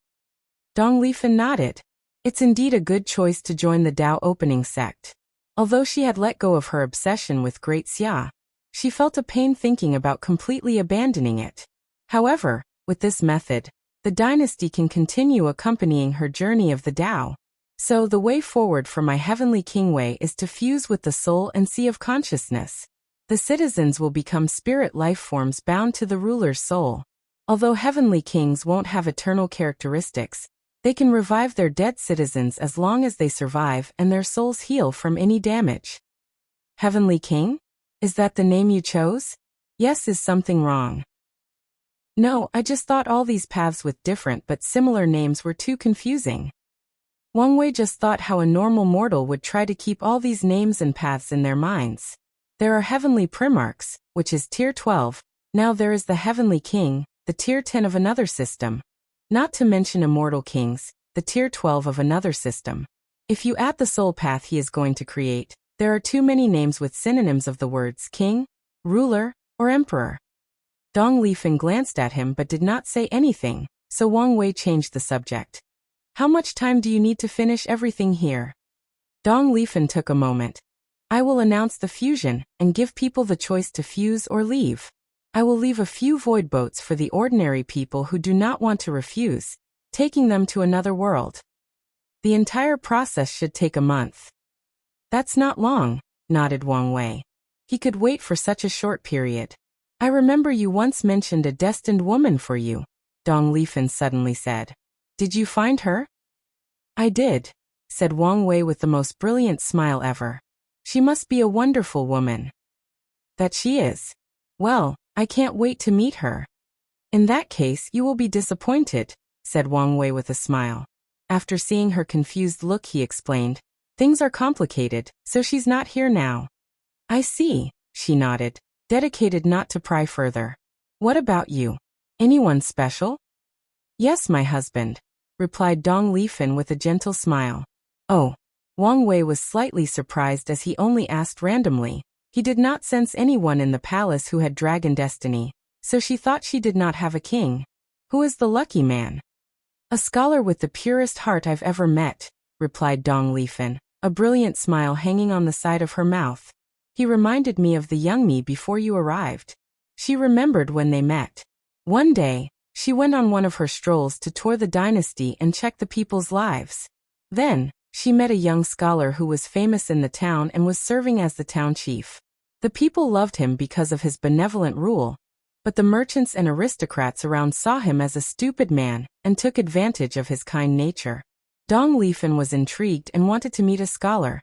S1: Dong Lifen nodded. It's indeed a good choice to join the Tao opening sect. Although she had let go of her obsession with Great Xia, she felt a pain thinking about completely abandoning it. However, with this method, the dynasty can continue accompanying her journey of the Tao. So the way forward for my heavenly king way is to fuse with the soul and sea of consciousness. The citizens will become spirit life forms bound to the ruler's soul. Although heavenly kings won't have eternal characteristics, they can revive their dead citizens as long as they survive and their souls heal from any damage. Heavenly King? Is that the name you chose? Yes, is something wrong? No, I just thought all these paths with different but similar names were too confusing. Wang Wei just thought how a normal mortal would try to keep all these names and paths in their minds. There are heavenly primarchs, which is tier 12, now there is the heavenly king, the tier 10 of another system. Not to mention immortal kings, the tier 12 of another system. If you add the soul path he is going to create, there are too many names with synonyms of the words king, ruler, or emperor. Dong Lifen glanced at him but did not say anything, so Wang Wei changed the subject. How much time do you need to finish everything here? Dong Lifen took a moment. I will announce the fusion and give people the choice to fuse or leave. I will leave a few void boats for the ordinary people who do not want to refuse, taking them to another world. The entire process should take a month. That's not long, nodded Wang Wei. He could wait for such a short period. I remember you once mentioned a destined woman for you, Dong Lifen suddenly said. Did you find her? I did, said Wang Wei with the most brilliant smile ever. She must be a wonderful woman. That she is. Well, I can't wait to meet her. In that case, you will be disappointed, said Wang Wei with a smile. After seeing her confused look, he explained, things are complicated, so she's not here now. I see, she nodded, dedicated not to pry further. What about you? Anyone special? Yes, my husband, replied Dong Lifan with a gentle smile. Oh. Wang Wei was slightly surprised as he only asked randomly. He did not sense anyone in the palace who had dragon destiny, so she thought she did not have a king. Who is the lucky man? A scholar with the purest heart I've ever met, replied Dong Lifan, a brilliant smile hanging on the side of her mouth. He reminded me of the young me before you arrived. She remembered when they met. One day, she went on one of her strolls to tour the dynasty and check the people's lives. Then, she met a young scholar who was famous in the town and was serving as the town chief. The people loved him because of his benevolent rule, but the merchants and aristocrats around saw him as a stupid man and took advantage of his kind nature. Dong Lifan was intrigued and wanted to meet a scholar.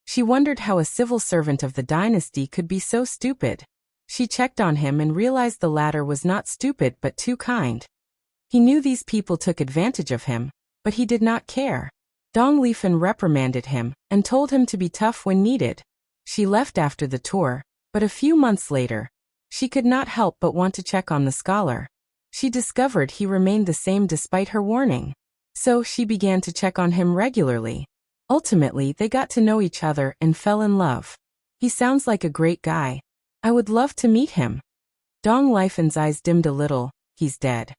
S1: She wondered how a civil servant of the dynasty could be so stupid. She checked on him and realized the latter was not stupid but too kind. He knew these people took advantage of him, but he did not care. Dong Lifan reprimanded him and told him to be tough when needed. She left after the tour, but a few months later, she could not help but want to check on the scholar. She discovered he remained the same despite her warning. So she began to check on him regularly. Ultimately, they got to know each other and fell in love. He sounds like a great guy. I would love to meet him. Dong Lifan's eyes dimmed a little. He's dead.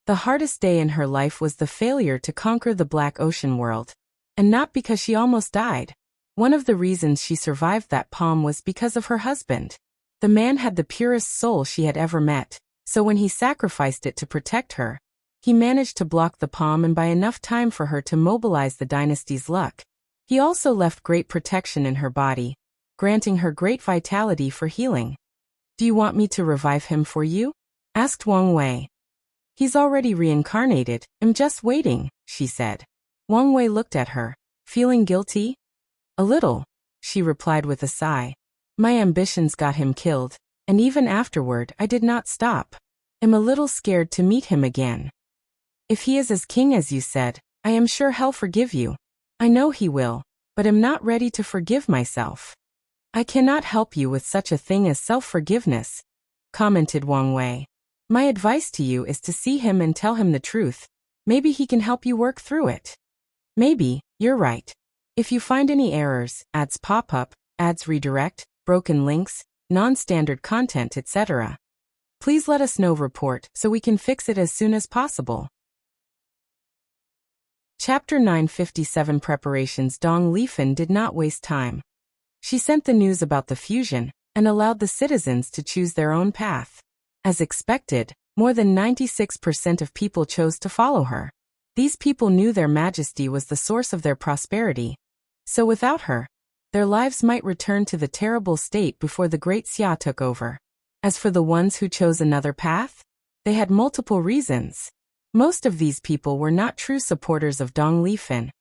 S1: The hardest day in her life was the failure to conquer the Black Ocean world. And not because she almost died. One of the reasons she survived that palm was because of her husband. The man had the purest soul she had ever met, so when he sacrificed it to protect her, he managed to block the palm and buy enough time for her to mobilize the dynasty's luck. He also left great protection in her body, granting her great vitality for healing. Do you want me to revive him for you? Asked Wang Wei. He's already reincarnated, I'm just waiting, she said. Wang Wei looked at her. Feeling guilty? A little, she replied with a sigh. My ambitions got him killed, and even afterward I did not stop. I'm a little scared to meet him again. If he is as king as you said, I am sure he'll forgive you. I know he will, but am not ready to forgive myself. I cannot help you with such a thing as self-forgiveness, commented Wang Wei. My advice to you is to see him and tell him the truth. Maybe he can help you work through it. Maybe, you're right. If you find any errors, ads pop up, ads redirect, broken links, non-standard content, etc., please let us know. Report so we can fix it as soon as possible. Chapter 957 Preparations. Dong Lifan did not waste time. She sent the news about the fusion and allowed the citizens to choose their own path. As expected, more than 96% of people chose to follow her. These people knew their majesty was the source of their prosperity. So without her, their lives might return to the terrible state before the great Xia took over. As for the ones who chose another path, they had multiple reasons. Most of these people were not true supporters of Dong Lifan,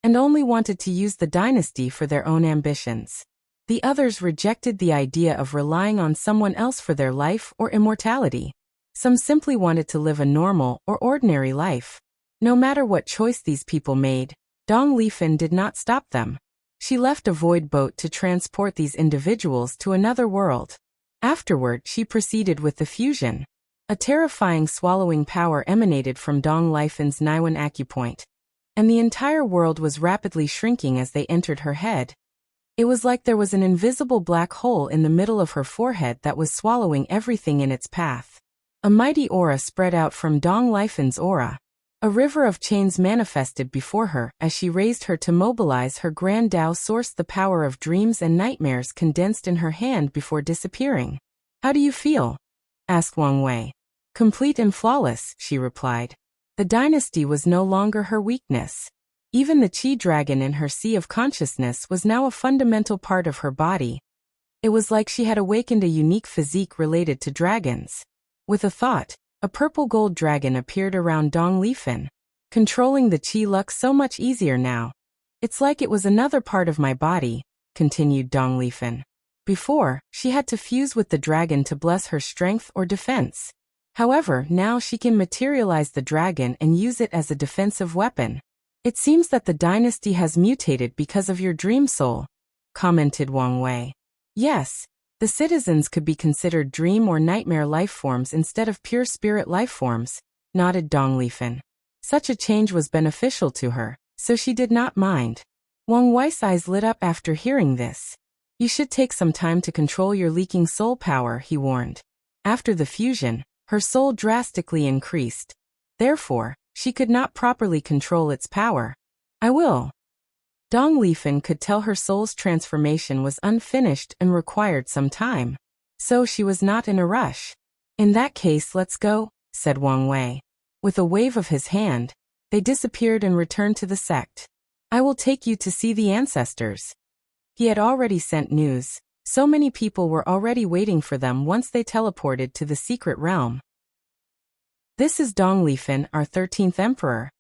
S1: and only wanted to use the dynasty for their own ambitions. The others rejected the idea of relying on someone else for their life or immortality. Some simply wanted to live a normal or ordinary life. No matter what choice these people made, Dong Lifan did not stop them. She left a void boat to transport these individuals to another world. Afterward, she proceeded with the fusion. A terrifying swallowing power emanated from Dong Lifan's Niwen acupoint, and the entire world was rapidly shrinking as they entered her head. It was like there was an invisible black hole in the middle of her forehead that was swallowing everything in its path. A mighty aura spread out from Dong Lifan's aura. A river of chains manifested before her as she raised her to mobilize her grand Tao source. The power of dreams and nightmares condensed in her hand before disappearing. How do you feel? Asked Wang Wei. Complete and flawless, she replied. The dynasty was no longer her weakness. Even the Qi dragon in her sea of consciousness was now a fundamental part of her body. It was like she had awakened a unique physique related to dragons. With a thought, a purple gold dragon appeared around Dong Lifan, controlling the Qi luck so much easier now. It's like it was another part of my body, continued Donglifan. Before, she had to fuse with the dragon to bless her strength or defense. However, now she can materialize the dragon and use it as a defensive weapon. It seems that the dynasty has mutated because of your dream soul, commented Wang Wei. Yes, the citizens could be considered dream or nightmare life forms instead of pure spirit life forms, nodded Donglifan. Such a change was beneficial to her, so she did not mind. Wang Wei's eyes lit up after hearing this. You should take some time to control your leaking soul power, he warned. After the fusion, her soul drastically increased. Therefore, she could not properly control its power. I will. Donglifan could tell her soul's transformation was unfinished and required some time. So she was not in a rush. In that case, let's go, said Wang Wei. With a wave of his hand, they disappeared and returned to the sect. I will take you to see the ancestors. He had already sent news. So many people were already waiting for them once they teleported to the secret realm. This is Donglifan, our 13th emperor.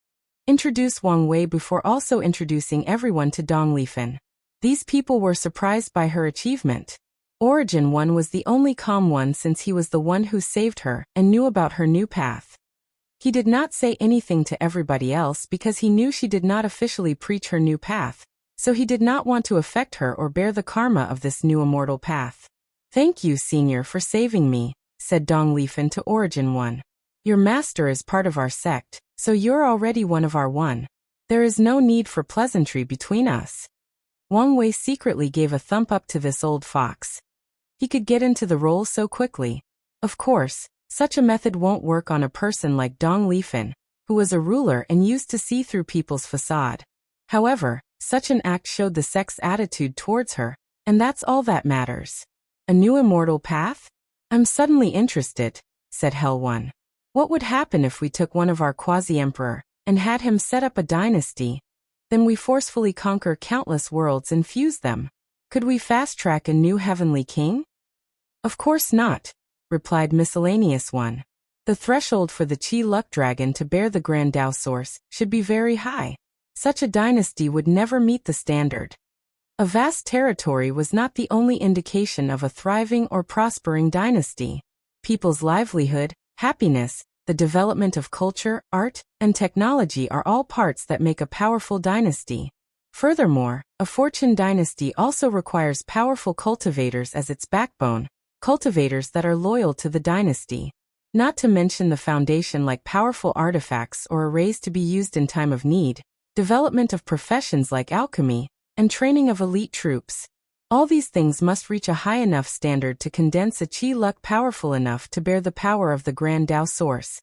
S1: Introduce Wang Wei before also introducing everyone to Donglifan. These people were surprised by her achievement. Origin 1 was the only calm one since he was the one who saved her and knew about her new path. He did not say anything to everybody else because he knew she did not officially preach her new path, so he did not want to affect her or bear the karma of this new immortal path. Thank you, Senior, for saving me, said Donglifan to Origin 1. Your master is part of our sect, so you're already one of our one. There is no need for pleasantry between us. Wang Wei secretly gave a thump up to this old fox. He could get into the role so quickly. Of course, such a method won't work on a person like Donglifan, who was a ruler and used to see through people's facade. However, such an act showed the sect's attitude towards her, and that's all that matters. A new immortal path? I'm suddenly interested, said Hell One. What would happen if we took one of our quasi-emperor and had him set up a dynasty? Then we forcefully conquer countless worlds and fuse them. Could we fast-track a new heavenly king? Of course not, replied Miscellaneous One. The threshold for the Chi Luck Dragon to bear the Grand Tao Source should be very high. Such a dynasty would never meet the standard. A vast territory was not the only indication of a thriving or prospering dynasty. People's livelihood, happiness, the development of culture, art, and technology are all parts that make a powerful dynasty. Furthermore, a fortune dynasty also requires powerful cultivators as its backbone, cultivators that are loyal to the dynasty. Not to mention the foundation like powerful artifacts or arrays to be used in time of need, development of professions like alchemy, and training of elite troops. All these things must reach a high enough standard to condense a Chi Luck powerful enough to bear the power of the Grand Tao Source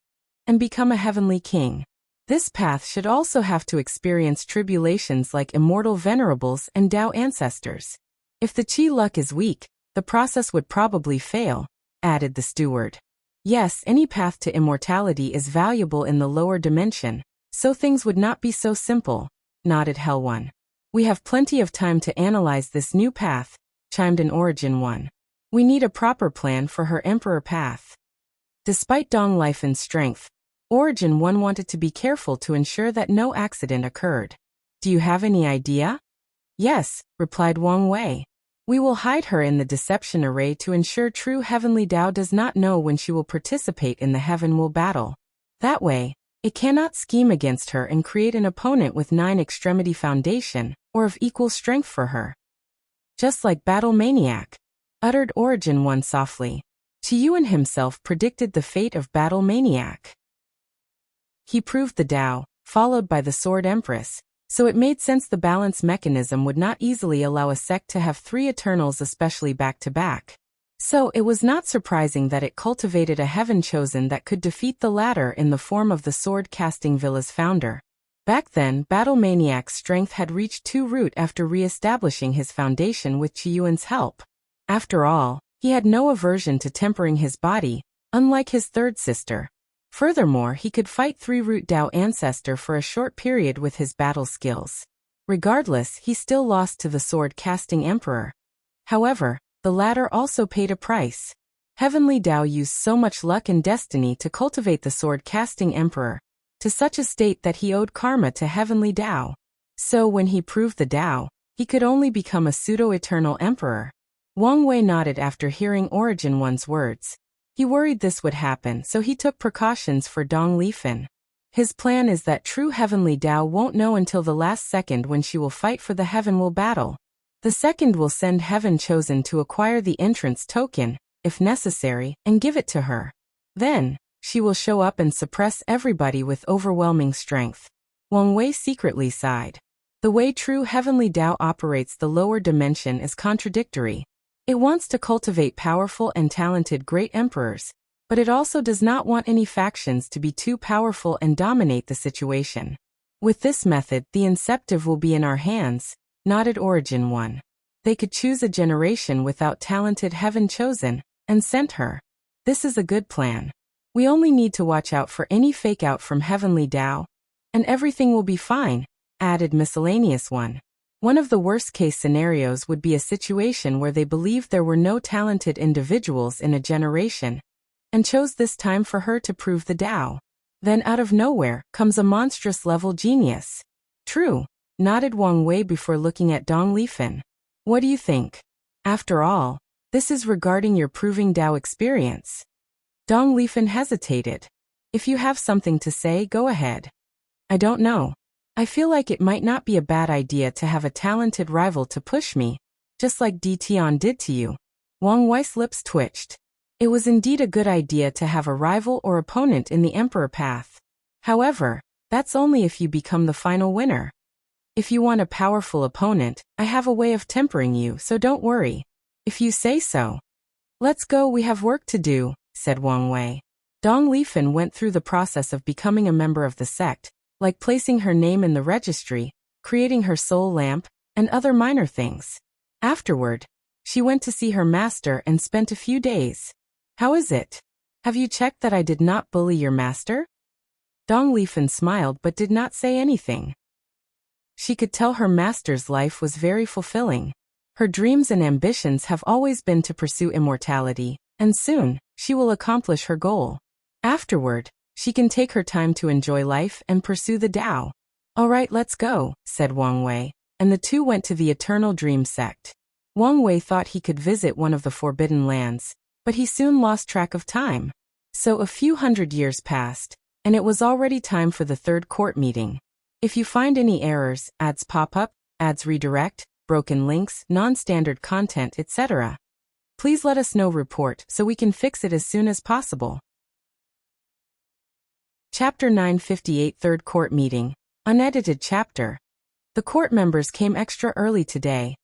S1: and become a heavenly king. This path should also have to experience tribulations like immortal venerables and Tao ancestors. If the Chi Luck is weak, the process would probably fail, added the steward. Yes, any path to immortality is valuable in the lower dimension, so things would not be so simple, nodded Hell One. We have plenty of time to analyze this new path, chimed in Origin 1. We need a proper plan for her emperor path. Despite Donglifan's strength, Origin 1 wanted to be careful to ensure that no accident occurred. Do you have any idea? Yes, replied Wang Wei. We will hide her in the deception array to ensure true heavenly Tao does not know when she will participate in the heaven will battle. That way, it cannot scheme against her and create an opponent with 9 extremity foundation, or of equal strength for her. Just like Battle Maniac, uttered Origin 1 softly. Qiyuan himself predicted the fate of Battle Maniac. He proved the Tao, followed by the Sword Empress, so it made sense the balance mechanism would not easily allow a sect to have 3 Eternals especially back-to-back. So it was not surprising that it cultivated a heaven chosen that could defeat the latter in the form of the sword-casting Villa's founder. Back then, Battle Maniac's strength had reached 2 root after re-establishing his foundation with Qiyuan's help. After all, he had no aversion to tempering his body, unlike his third sister. Furthermore, he could fight 3 root Tao ancestor for a short period with his battle skills. Regardless, he still lost to the sword-casting emperor. However, the latter also paid a price. Heavenly Tao used so much luck and destiny to cultivate the sword-casting emperor, to such a state that he owed karma to Heavenly Tao. So when he proved the Tao, He could only become a pseudo-eternal emperor. Wang Wei nodded after hearing Origin One's words. He worried this would happen, so he took precautions for Dong Lifan. His plan is that true heavenly Tao won't know until the last second when she will fight for the heaven will battle. The second will send Heaven Chosen to acquire the entrance token, if necessary, and give it to her. Then, she will show up and suppress everybody with overwhelming strength. Wang Wei secretly sighed. The way true heavenly Tao operates the lower dimension is contradictory. It wants to cultivate powerful and talented great emperors, but it also does not want any factions to be too powerful and dominate the situation. With this method, the inceptive will be in our hands, nodded Origin One. They could choose a generation without talented Heaven Chosen, and sent her. This is a good plan. We only need to watch out for any fake out from heavenly Tao, and everything will be fine, added Miscellaneous One. One of the worst-case scenarios would be a situation where they believed there were no talented individuals in a generation, and chose this time for her to prove the Tao. Then out of nowhere comes a monstrous-level genius. True, nodded Wang Wei before looking at Dong Lifan. What do you think? After all, this is regarding your proving Tao experience. Dong Lifan hesitated. If you have something to say, go ahead. I don't know. I feel like it might not be a bad idea to have a talented rival to push me, just like D. Tian did to you. Wang Wei's lips twitched. It was indeed a good idea to have a rival or opponent in the Emperor path. However, that's only if you become the final winner. If you want a powerful opponent, I have a way of tempering you, so don't worry. If you say so. Let's go, we have work to do, said Wang Wei. Dong Lifan went through the process of becoming a member of the sect, like placing her name in the registry, creating her soul lamp, and other minor things. Afterward, she went to see her master and spent a few days. How is it? Have you checked that I did not bully your master? Dong Lifan smiled but did not say anything. She could tell her master's life was very fulfilling. Her dreams and ambitions have always been to pursue immortality, and soon, she will accomplish her goal. Afterward, she can take her time to enjoy life and pursue the Tao. All right, let's go, said Wang Wei, and the two went to the Eternal Dream Sect. Wang Wei thought he could visit one of the Forbidden Lands, but he soon lost track of time. So a few hundred years passed, and it was already time for the third court meeting. If you find any errors, ads pop up, ads redirect, broken links, non-standard content, etc., please let us know report so we can fix it as soon as possible. Chapter 958 Third Court Meeting. Unedited chapter. The court members came extra early today.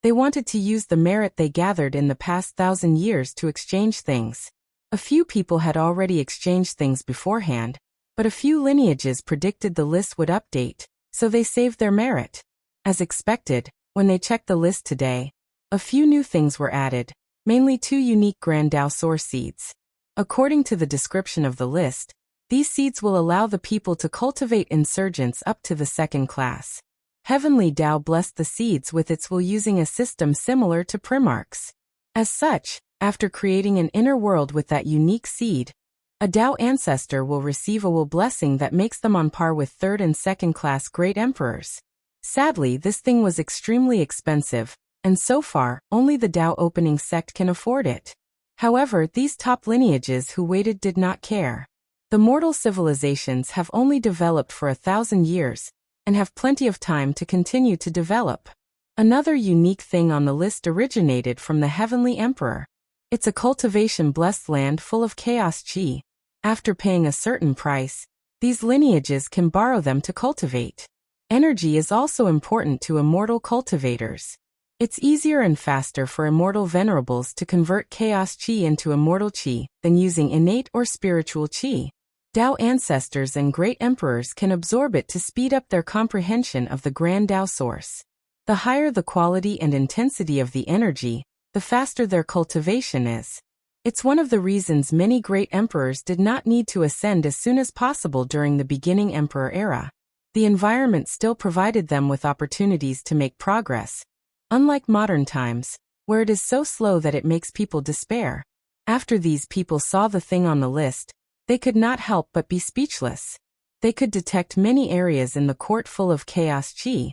S1: They wanted to use the merit they gathered in the past 1,000 years to exchange things. A few people had already exchanged things beforehand, but a few lineages predicted the list would update, so they saved their merit. As expected, when they checked the list today, a few new things were added, mainly 2 unique Grand Dao Source seeds. According to the description of the list, these seeds will allow the people to cultivate insurgents up to the 2nd class. Heavenly Tao blessed the seeds with its will using a system similar to Primarch's. As such, after creating an inner world with that unique seed, a Tao ancestor will receive a will blessing that makes them on par with 3rd and 2nd class great emperors. Sadly, this thing was extremely expensive, and so far, only the Tao opening sect can afford it. However, these top lineages who waited did not care. The mortal civilizations have only developed for 1,000 years, and have plenty of time to continue to develop. Another unique thing on the list originated from the Heavenly Emperor. It's a cultivation-blessed land full of chaos chi. After paying a certain price, these lineages can borrow them to cultivate. Energy is also important to immortal cultivators. It's easier and faster for immortal venerables to convert chaos chi into immortal chi than using innate or spiritual chi. Tao ancestors and great emperors can absorb it to speed up their comprehension of the Grand Tao Source. The higher the quality and intensity of the energy, the faster their cultivation is. It's one of the reasons many great emperors did not need to ascend as soon as possible during the beginning emperor era. The environment still provided them with opportunities to make progress, unlike modern times, where it is so slow that it makes people despair. After these people saw the thing on the list, they could not help but be speechless. They could detect many areas in the court full of chaos chi.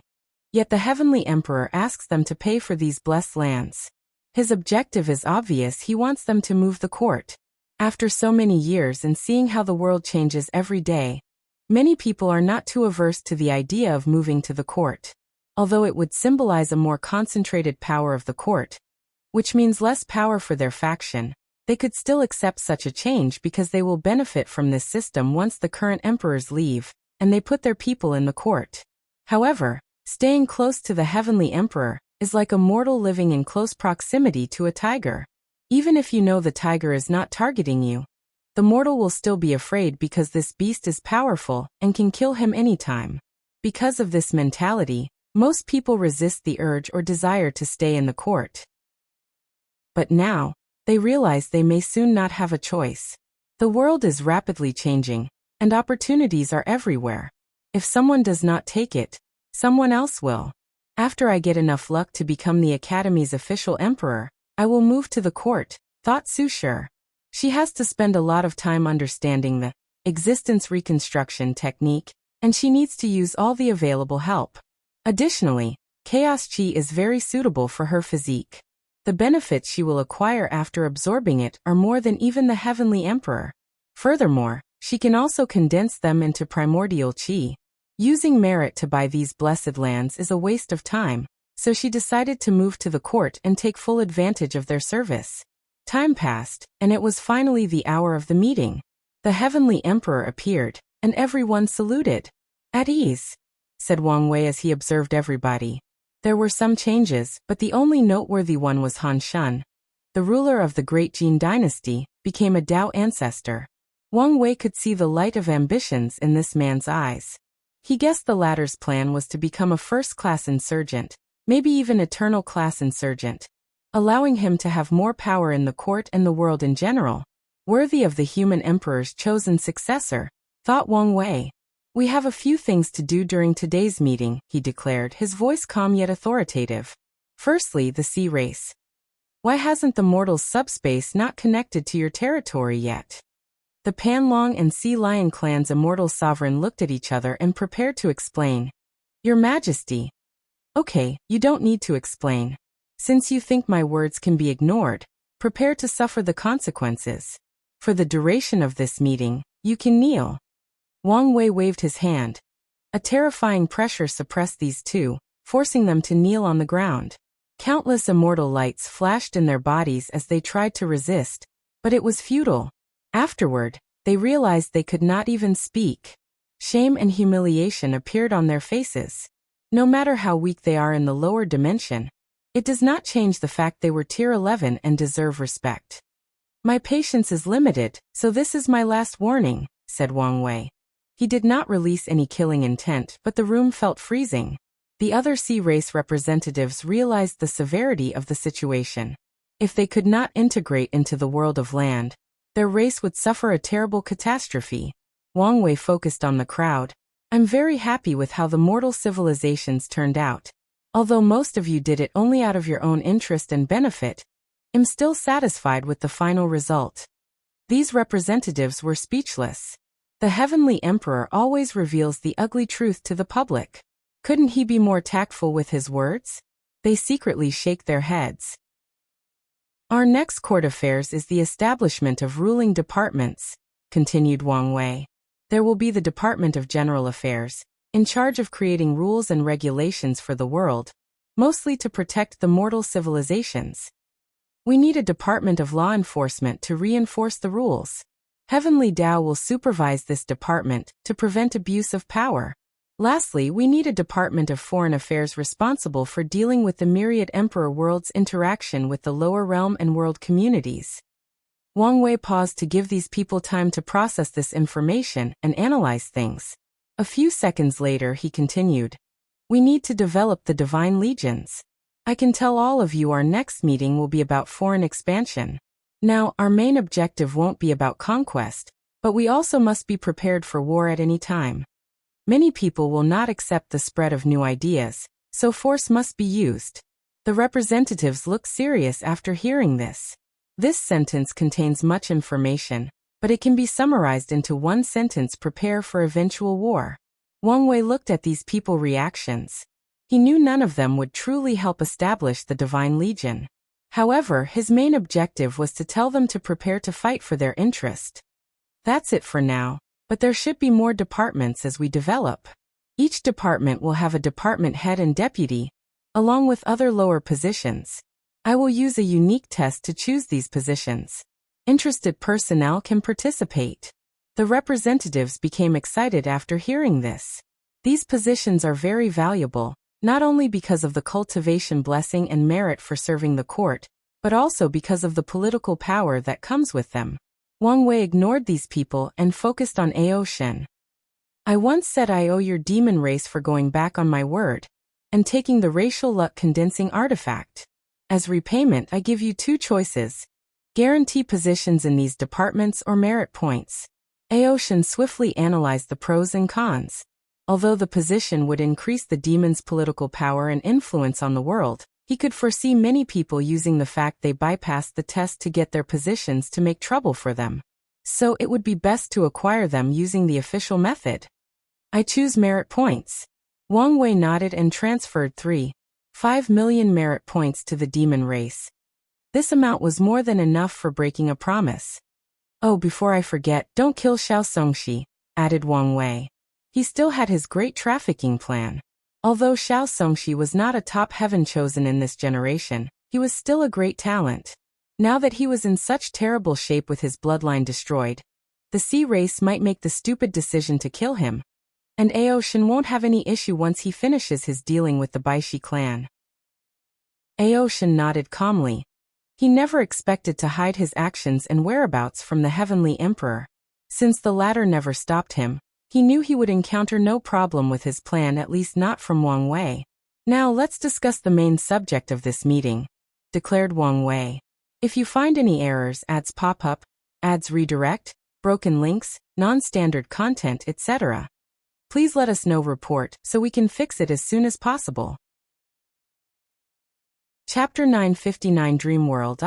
S1: Yet the Heavenly Emperor asks them to pay for these blessed lands. His objective is obvious: he wants them to move the court. After so many years and seeing how the world changes every day, many people are not too averse to the idea of moving to the court. Although it would symbolize a more concentrated power of the court, which means less power for their faction, they could still accept such a change because they will benefit from this system once the current emperors leave, and they put their people in the court. However, staying close to the Heavenly Emperor is like a mortal living in close proximity to a tiger. Even if you know the tiger is not targeting you, the mortal will still be afraid because this beast is powerful and can kill him anytime. Because of this mentality, most people resist the urge or desire to stay in the court. But now, they realize they may soon not have a choice. The world is rapidly changing, and opportunities are everywhere. If someone does not take it, someone else will. After I get enough luck to become the Academy's official emperor, I will move to the court, thought Su Shi. She has to spend a lot of time understanding the existence reconstruction technique, and she needs to use all the available help. Additionally, Chaos Chi is very suitable for her physique. The benefits she will acquire after absorbing it are more than even the Heavenly Emperor. Furthermore, she can also condense them into primordial chi. Using merit to buy these blessed lands is a waste of time, so she decided to move to the court and take full advantage of their service. Time passed, and it was finally the hour of the meeting. The Heavenly Emperor appeared, and everyone saluted. "At ease," said Wang Wei as he observed everybody. There were some changes, but the only noteworthy one was Han Shun. The ruler of the Great Jin dynasty became a Dao ancestor. Wang Wei could see the light of ambitions in this man's eyes. He guessed the latter's plan was to become a first-class insurgent, maybe even eternal-class insurgent, allowing him to have more power in the court and the world in general. Worthy of the human emperor's chosen successor, thought Wang Wei. "We have a few things to do during today's meeting," he declared, his voice calm yet authoritative. "Firstly, the sea race. Why hasn't the mortal's subspace not connected to your territory yet?" The Panlong and Sea Lion clan's immortal sovereign looked at each other and prepared to explain. "Your Majesty." "Okay, you don't need to explain. Since you think my words can be ignored, prepare to suffer the consequences. For the duration of this meeting, you can kneel." Wang Wei waved his hand. A terrifying pressure suppressed these two, forcing them to kneel on the ground. Countless immortal lights flashed in their bodies as they tried to resist, but it was futile. Afterward, they realized they could not even speak. Shame and humiliation appeared on their faces. No matter how weak they are in the lower dimension, it does not change the fact they were tier 11 and deserve respect. "My patience is limited, so this is my last warning," said Wang Wei. He did not release any killing intent, but the room felt freezing. The other sea race representatives realized the severity of the situation. If they could not integrate into the world of land, their race would suffer a terrible catastrophe. Wang Wei focused on the crowd. "I'm very happy with how the mortal civilizations turned out. Although most of you did it only out of your own interest and benefit, I'm still satisfied with the final result." These representatives were speechless. The Heavenly Emperor always reveals the ugly truth to the public. Couldn't he be more tactful with his words? They secretly shake their heads. "Our next court affairs is the establishment of ruling departments," continued Wang Wei. "There will be the Department of General Affairs, in charge of creating rules and regulations for the world, mostly to protect the mortal civilizations. We need a Department of Law Enforcement to reinforce the rules. Heavenly Dao will supervise this department to prevent abuse of power. Lastly, we need a Department of Foreign Affairs responsible for dealing with the myriad Emperor world's interaction with the lower realm and world communities." Wang Wei paused to give these people time to process this information and analyze things. A few seconds later he continued. "We need to develop the Divine Legions. I can tell all of you our next meeting will be about foreign expansion. Now, our main objective won't be about conquest, but we also must be prepared for war at any time. Many people will not accept the spread of new ideas, so force must be used." The representatives looked serious after hearing this. This sentence contains much information, but it can be summarized into one sentence: prepare for eventual war. Wang Wei looked at these people's reactions. He knew none of them would truly help establish the Divine Legion. However, his main objective was to tell them to prepare to fight for their interest. That's it for now, but there should be more departments as we develop. Each department will have a department head and deputy, along with other lower positions. I will use a unique test to choose these positions. Interested personnel can participate. The representatives became excited after hearing this. These positions are very valuable, not only because of the cultivation blessing and merit for serving the court, but also because of the political power that comes with them. Wang Wei ignored these people and focused on Ao Shen. I once said I owe your demon race for going back on my word and taking the racial luck condensing artifact. As repayment, I give you 2 choices. Guarantee positions in these departments or merit points. Ao Shen swiftly analyzed the pros and cons. Although the position would increase the demon's political power and influence on the world, he could foresee many people using the fact they bypassed the test to get their positions to make trouble for them. So it would be best to acquire them using the official method. I choose merit points. Wang Wei nodded and transferred 3.5 million merit points to the demon race. This amount was more than enough for breaking a promise. Oh, before I forget, don't kill Xiao Songxi, added Wang Wei. He still had his great trafficking plan. Although Xiao Songxi was not a top heaven chosen in this generation, he was still a great talent. Now that he was in such terrible shape with his bloodline destroyed, the Sea race might make the stupid decision to kill him. And Ao Shen won't have any issue once he finishes his dealing with the Baishi clan. Ao Shen nodded calmly. He never expected to hide his actions and whereabouts from the Heavenly Emperor. Since the latter never stopped him, he knew he would encounter no problem with his plan, at least not from Wang Wei. Now let's discuss the main subject of this meeting, declared Wang Wei. If you find any errors, ads pop up, ads redirect, broken links, non-standard content, etc., please let us know. Report so we can fix it as soon as possible. Chapter 959 Dream World.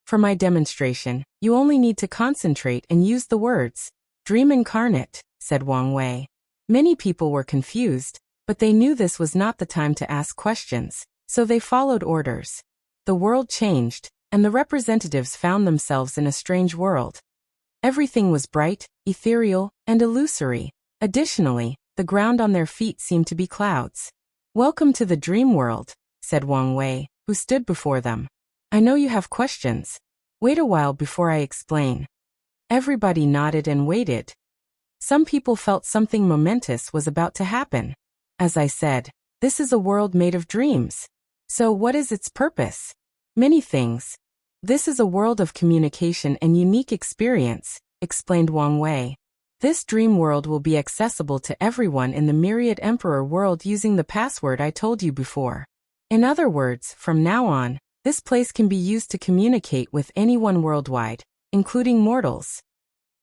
S1: For my demonstration, you only need to concentrate and use the words, Dream Incarnate, said Wang Wei. Many people were confused, but they knew this was not the time to ask questions, so they followed orders. The world changed, and the representatives found themselves in a strange world. Everything was bright, ethereal, and illusory. Additionally, the ground on their feet seemed to be clouds. Welcome to the dream world, said Wang Wei, who stood before them. I know you have questions. Wait a while before I explain. Everybody nodded and waited. Some people felt something momentous was about to happen. As I said, this is a world made of dreams. So what is its purpose? Many things. This is a world of communication and unique experience, explained Wang Wei. This dream world will be accessible to everyone in the Myriad Emperor world using the password I told you before. In other words, from now on, this place can be used to communicate with anyone worldwide, including mortals.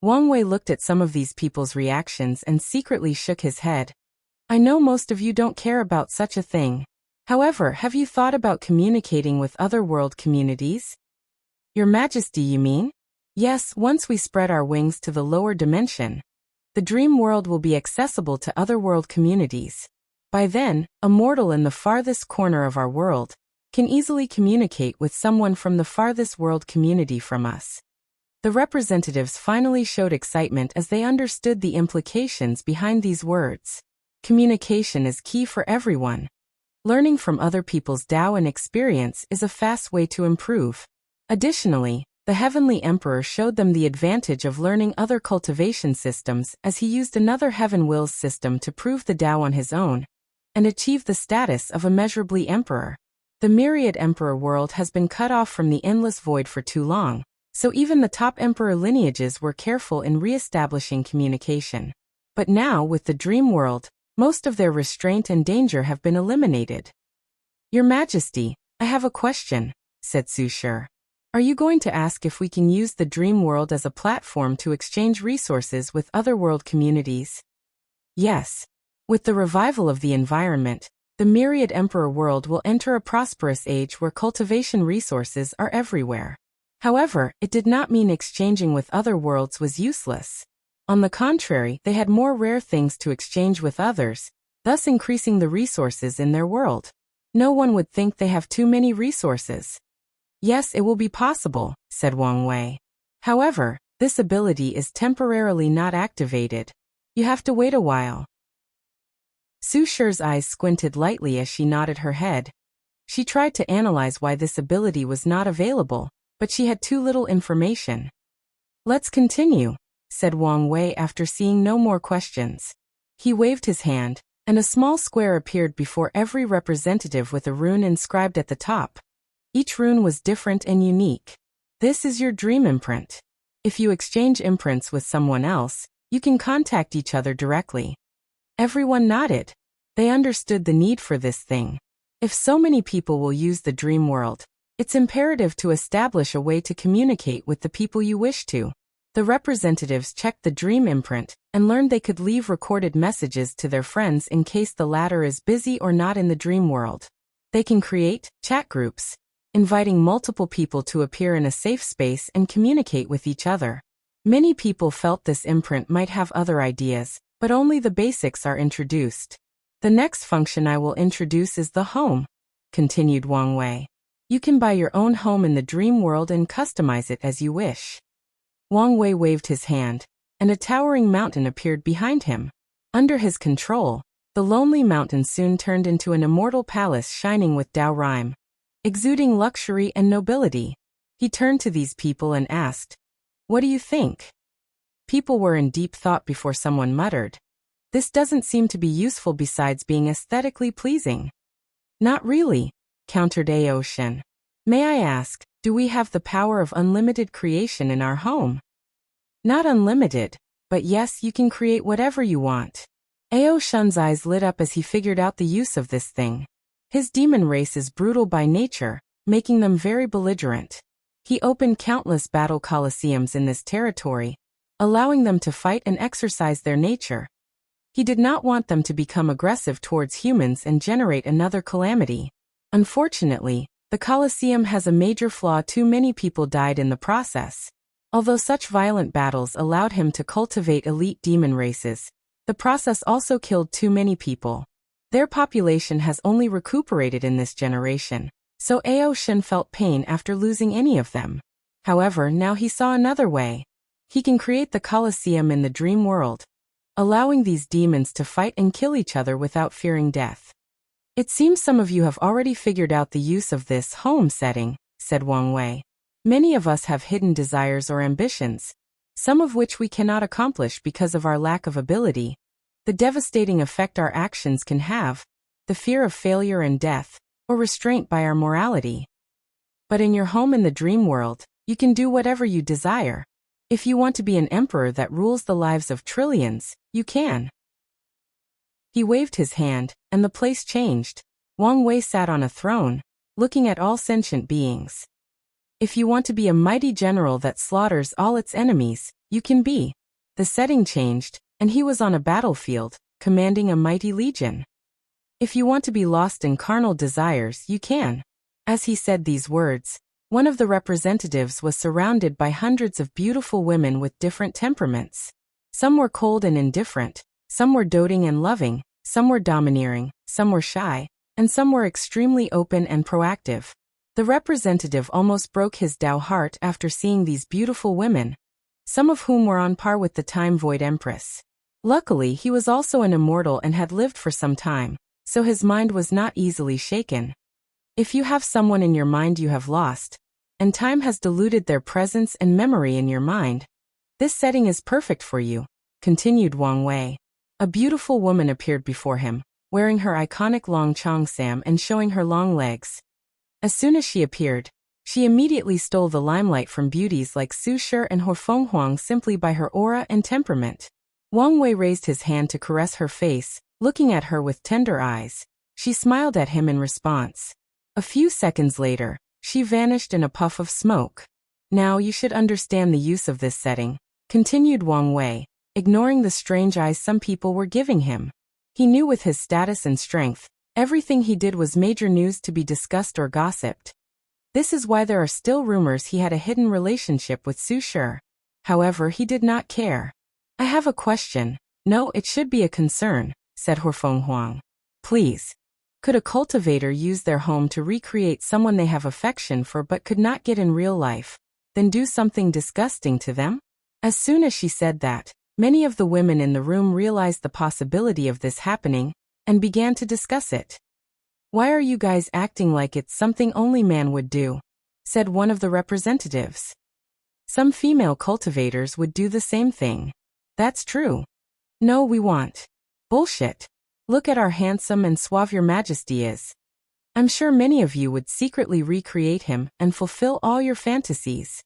S1: Wang Wei looked at some of these people's reactions and secretly shook his head. I know most of you don't care about such a thing. However, have you thought about communicating with other world communities? Your Majesty, you mean? Yes, once we spread our wings to the lower dimension, the dream world will be accessible to other world communities. By then, a mortal in the farthest corner of our world can easily communicate with someone from the farthest world community from us. The representatives finally showed excitement as they understood the implications behind these words. Communication is key for everyone. Learning from other people's Tao and experience is a fast way to improve. Additionally, the Heavenly Emperor showed them the advantage of learning other cultivation systems as he used another Heaven Wills system to prove the Tao on his own and achieve the status of immeasurably Emperor. The Myriad Emperor world has been cut off from the endless void for too long, so even the top Emperor lineages were careful in re-establishing communication. But now, with the Dream World, most of their restraint and danger have been eliminated. Your Majesty, I have a question, said Su Shi. Are you going to ask if we can use the Dream World as a platform to exchange resources with other world communities? Yes. With the revival of the environment, the Myriad Emperor world will enter a prosperous age where cultivation resources are everywhere. However, it did not mean exchanging with other worlds was useless. On the contrary, they had more rare things to exchange with others, thus increasing the resources in their world. No one would think they have too many resources. Yes, it will be possible, said Wang Wei. However, this ability is temporarily not activated. You have to wait a while. Su Shi's eyes squinted lightly as she nodded her head. She tried to analyze why this ability was not available, but she had too little information. Let's continue, said Wang Wei after seeing no more questions. He waved his hand, and a small square appeared before every representative with a rune inscribed at the top. Each rune was different and unique. This is your dream imprint. If you exchange imprints with someone else, you can contact each other directly. Everyone nodded. They understood the need for this thing. If so many people will use the dream world, it's imperative to establish a way to communicate with the people you wish to. The representatives checked the dream imprint and learned they could leave recorded messages to their friends in case the latter is busy or not in the dream world. They can create chat groups, inviting multiple people to appear in a safe space and communicate with each other. Many people felt this imprint might have other ideas, but only the basics are introduced. The next function I will introduce is the home, continued Wang Wei. You can buy your own home in the dream world and customize it as you wish. Wang Wei waved his hand, and a towering mountain appeared behind him. Under his control, the lonely mountain soon turned into an immortal palace shining with Dao rhyme, exuding luxury and nobility. He turned to these people and asked, "What do you think?" People were in deep thought before someone muttered, "This doesn't seem to be useful besides being aesthetically pleasing." "Not really," countered Ao Shen. "May I ask, do we have the power of unlimited creation in our home?" "Not unlimited, but yes, you can create whatever you want." Ao Shen's eyes lit up as he figured out the use of this thing. His demon race is brutal by nature, making them very belligerent. He opened countless battle coliseums in this territory, allowing them to fight and exercise their nature. He did not want them to become aggressive towards humans and generate another calamity. Unfortunately, the Colosseum has a major flaw: too many people died in the process. Although such violent battles allowed him to cultivate elite demon races, the process also killed too many people. Their population has only recuperated in this generation, so Ao Shen felt pain after losing any of them. However, now he saw another way. He can create the Colosseum in the dream world, allowing these demons to fight and kill each other without fearing death. "It seems some of you have already figured out the use of this home setting," said Wang Wei. "Many of us have hidden desires or ambitions, some of which we cannot accomplish because of our lack of ability. The devastating effect our actions can have, the fear of failure and death, or restraint by our morality. But in your home in the dream world, you can do whatever you desire. If you want to be an emperor that rules the lives of trillions, you can." He waved his hand, and the place changed. Wang Wei sat on a throne, looking at all sentient beings. If you want to be a mighty general that slaughters all its enemies, you can be. The setting changed, and he was on a battlefield, commanding a mighty legion. If you want to be lost in carnal desires, you can. As he said these words, one of the representatives was surrounded by hundreds of beautiful women with different temperaments. Some were cold and indifferent, some were doting and loving, some were domineering, some were shy, and some were extremely open and proactive. The representative almost broke his Dao heart after seeing these beautiful women, some of whom were on par with the Time Void Empress. Luckily, he was also an immortal and had lived for some time, so his mind was not easily shaken. If you have someone in your mind you have lost, and time has diluted their presence and memory in your mind, this setting is perfect for you, continued Wang Wei. A beautiful woman appeared before him, wearing her iconic long cheongsam and showing her long legs. As soon as she appeared, she immediately stole the limelight from beauties like Su Shi and Huang simply by her aura and temperament. Wang Wei raised his hand to caress her face, looking at her with tender eyes. She smiled at him in response. A few seconds later, she vanished in a puff of smoke. "Now you should understand the use of this setting," continued Wang Wei, ignoring the strange eyes some people were giving him. He knew with his status and strength, everything he did was major news to be discussed or gossiped. This is why there are still rumors he had a hidden relationship with Su Shi. However, he did not care. "I have a question." "No, it should be a concern," said Horfeng Huang. Please. Could a cultivator use their home to recreate someone they have affection for but could not get in real life, then do something disgusting to them? As soon as she said that, many of the women in the room realized the possibility of this happening and began to discuss it. Why are you guys acting like it's something only man would do? Said one of the representatives. Some female cultivators would do the same thing. That's true. No, we want. Bullshit. Look at our handsome and suave Your Majesty is. I'm sure many of you would secretly recreate him and fulfill all your fantasies.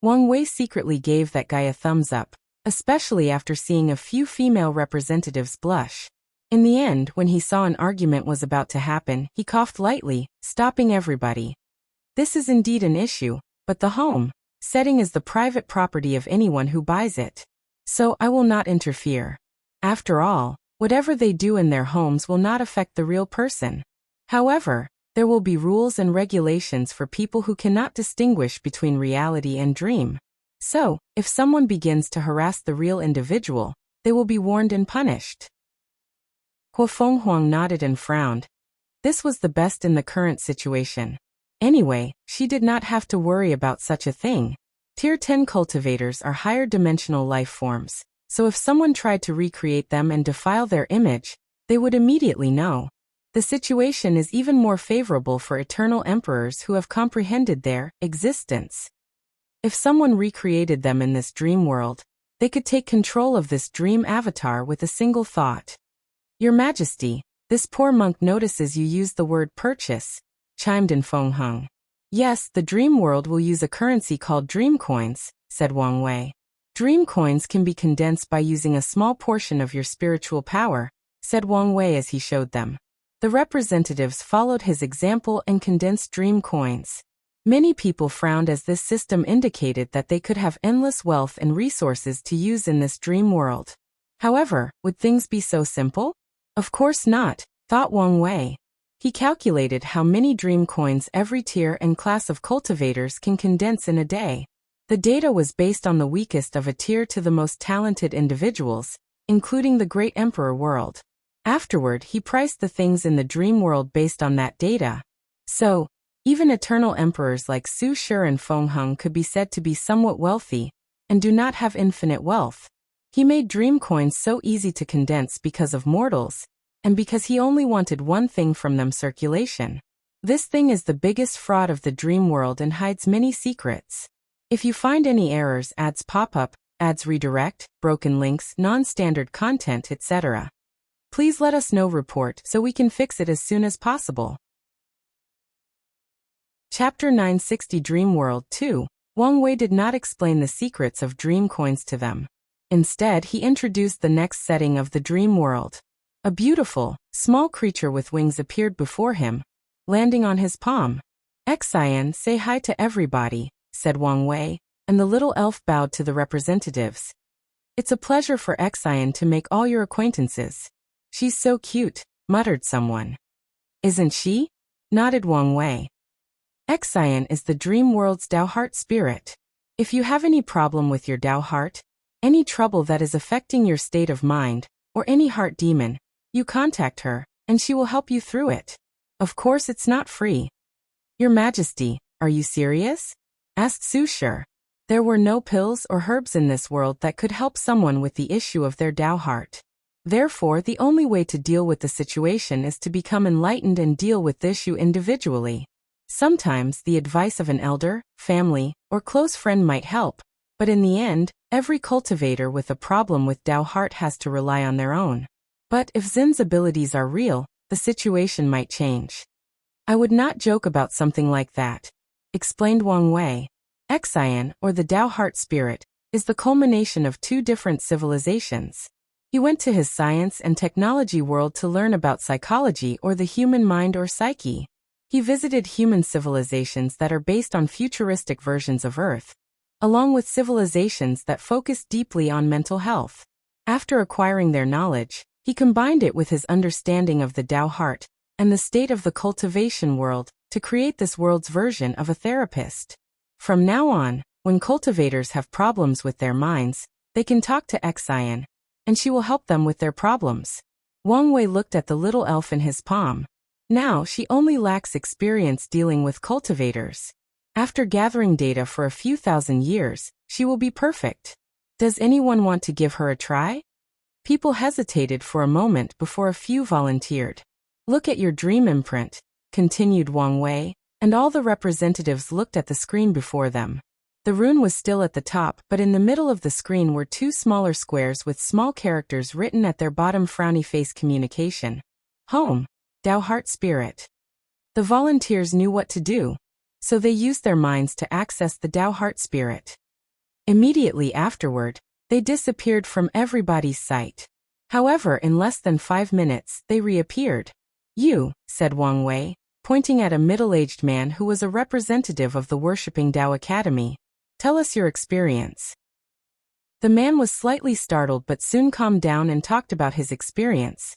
S1: Wang Wei secretly gave that guy a thumbs up, especially after seeing a few female representatives blush. In the end, when he saw an argument was about to happen, he coughed lightly, stopping everybody. This is indeed an issue, but the home setting is the private property of anyone who buys it. So I will not interfere. After all, whatever they do in their homes will not affect the real person. However, there will be rules and regulations for people who cannot distinguish between reality and dream. So, if someone begins to harass the real individual, they will be warned and punished. Horfeng Huang nodded and frowned. This was the best in the current situation. Anyway, she did not have to worry about such a thing. Tier 10 cultivators are higher dimensional life forms, so if someone tried to recreate them and defile their image, they would immediately know. The situation is even more favorable for eternal emperors who have comprehended their existence. If someone recreated them in this dream world, they could take control of this dream avatar with a single thought. Your Majesty, this poor monk notices you use the word purchase, chimed in Feng Heng. Yes, the dream world will use a currency called dream coins, said Wang Wei. Dream coins can be condensed by using a small portion of your spiritual power, said Wang Wei as he showed them. The representatives followed his example and condensed dream coins. Many people frowned as this system indicated that they could have endless wealth and resources to use in this dream world. However, would things be so simple? Of course not, thought Wang Wei. He calculated how many dream coins every tier and class of cultivators can condense in a day. The data was based on the weakest of a tier to the most talented individuals, including the Great Emperor world. Afterward, he priced the things in the dream world based on that data. So, even eternal emperors like Su Shi and Feng Heng could be said to be somewhat wealthy, and do not have infinite wealth. He made dream coins so easy to condense because of mortals, and because he only wanted one thing from them: circulation. This thing is the biggest fraud of the dream world and hides many secrets. If you find any errors, ads pop up, ads redirect, broken links, non-standard content, etc., please let us know. Report so we can fix it as soon as possible. Chapter 960 Dream World 2. Wang Wei did not explain the secrets of dream coins to them. Instead, he introduced the next setting of the dream world. A beautiful, small creature with wings appeared before him, landing on his palm. Xian, say hi to everybody, said Wang Wei, and the little elf bowed to the representatives. It's a pleasure for Xian to make all your acquaintances. She's so cute, muttered someone. Isn't she? Nodded Wang Wei. Xian is the dream world's Dao heart spirit. If you have any problem with your Dao heart, any trouble that is affecting your state of mind, or any heart demon, you contact her, and she will help you through it. Of course, it's not free. Your Majesty, are you serious? Asked Su Shi. There were no pills or herbs in this world that could help someone with the issue of their Dao heart. Therefore, the only way to deal with the situation is to become enlightened and deal with the issue individually. Sometimes the advice of an elder, family, or close friend might help, but in the end, every cultivator with a problem with Dao heart has to rely on their own. But if Zin's abilities are real, the situation might change. I would not joke about something like that, explained Wang Wei. Xian, or the Dao heart spirit, is the culmination of two different civilizations. He went to his science and technology world to learn about psychology or the human mind or psyche. He visited human civilizations that are based on futuristic versions of Earth, along with civilizations that focus deeply on mental health. After acquiring their knowledge, he combined it with his understanding of the Dao heart and the state of the cultivation world to create this world's version of a therapist. From now on, when cultivators have problems with their minds, they can talk to Xian, and she will help them with their problems. Wang Wei looked at the little elf in his palm. Now she only lacks experience dealing with cultivators. After gathering data for a few thousand years, she will be perfect. Does anyone want to give her a try? People hesitated for a moment before a few volunteered. Look at your dream imprint, continued Wang Wei, and all the representatives looked at the screen before them. The rune was still at the top, but in the middle of the screen were two smaller squares with small characters written at their bottom: frowny face communication. Home. Tao Heart Spirit. The volunteers knew what to do, so they used their minds to access the Tao Heart Spirit. Immediately afterward, they disappeared from everybody's sight. However, in less than 5 minutes, they reappeared. You, said Wang Wei, pointing at a middle-aged man who was a representative of the worshipping Tao Academy. Tell us your experience. The man was slightly startled but soon calmed down and talked about his experience.